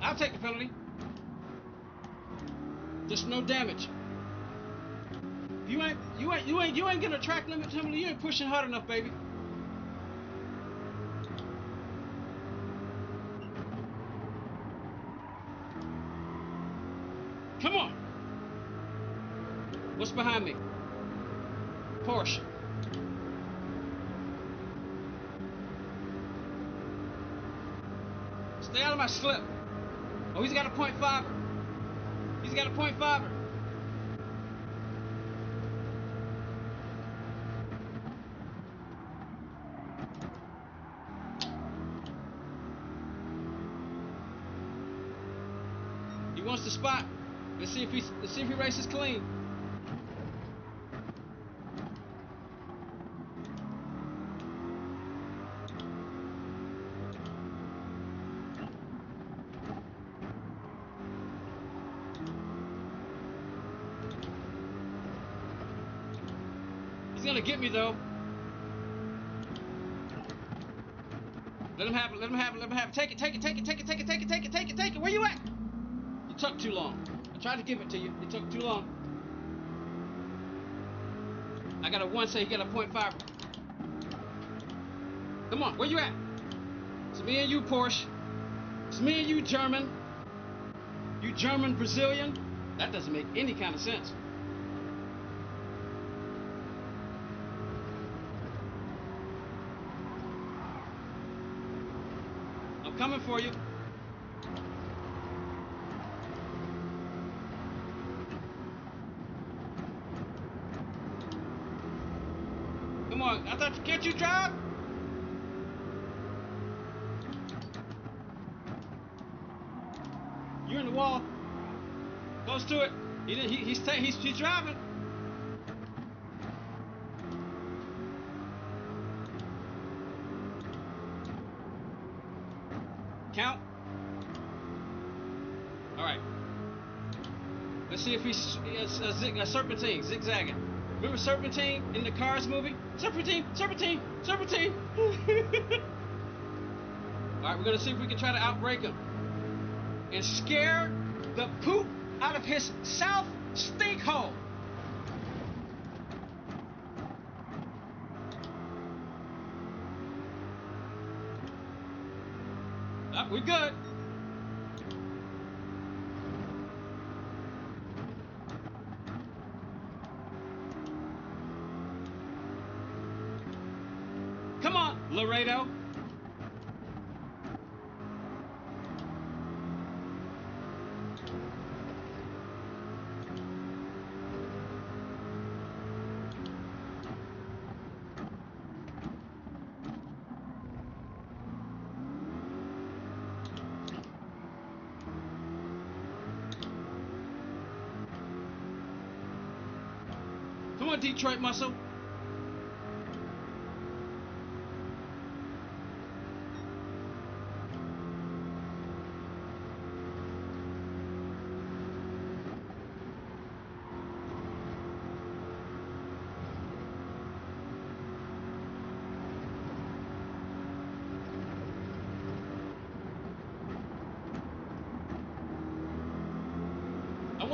I'll take the penalty. Just no damage. You ain't getting a track limit penalty. You ain't pushing hard enough, baby. Come on. What's behind me? Porsche. Stay out of my slip. Oh, he's got a .5. He's got a .5. He wants the spot. Let's see if he races clean. He's gonna get me though. Let him have it, let him have it, let him have it. Take it, take it, take it, take it, take it, take it, take it, take it, take it. Where you at? You took too long. I tried to give it to you. You took too long. I got a 1 say he got a .5. Come on, where you at? It's me and you, Porsche. It's me and you, German. You German Brazilian. That doesn't make any kind of sense. I'm coming for you. Come on, I thought, can't you drive? You're in the wall. Close to it. He's driving. Count. All right. Let's see if he's a serpentine, zigzagging. Remember Serpentine in the Cars movie? Serpentine, serpentine, serpentine. All right, we're gonna see if we can try to outbrake him and scare the poop out of his south stink hole. Oh, we're good. Come on, Laredo. Come on, Detroit muscle.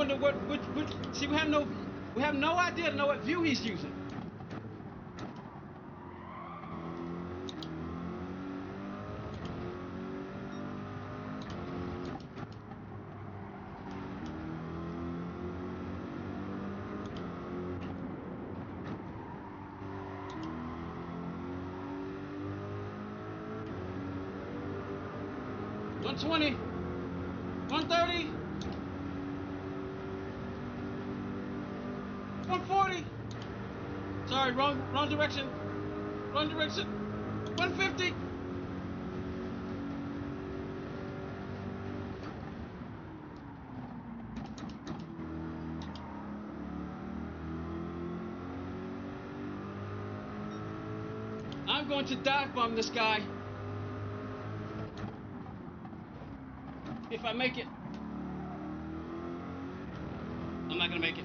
wonder what see, we have no idea to know what view he's using. $120, $130, $140. Sorry, wrong direction. Wrong direction. $150. I'm going to dive bomb this guy. If I make it. I'm not gonna make it.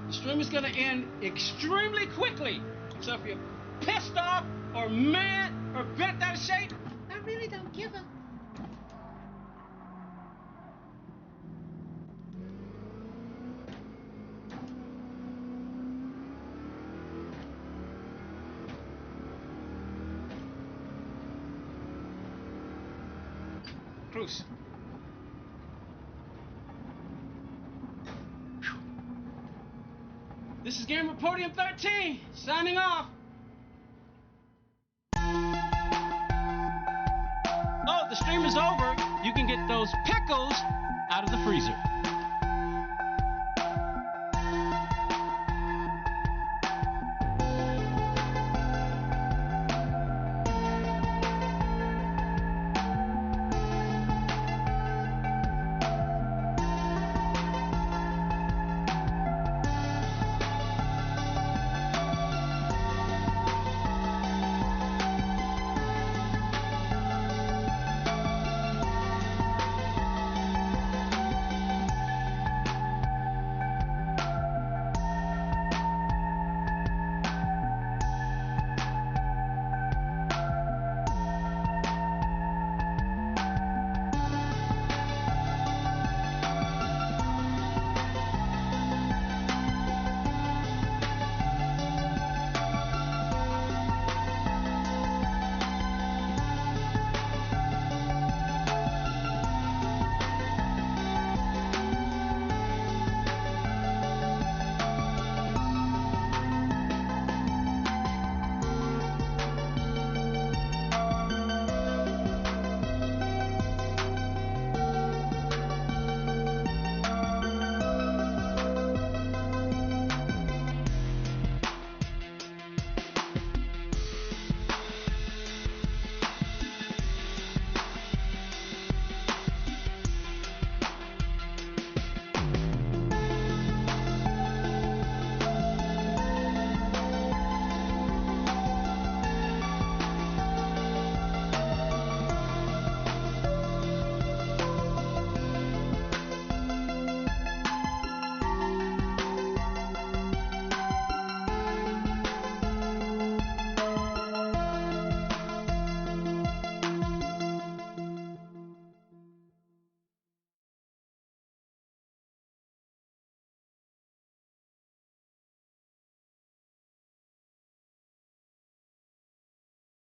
The stream is gonna end extremely quickly. So if you're pissed off or mad or bent out of shape, I really don't give a. Cruise. This is Gamer Podium 13, signing off. Oh, the stream is over. You can get those pickles out of the freezer.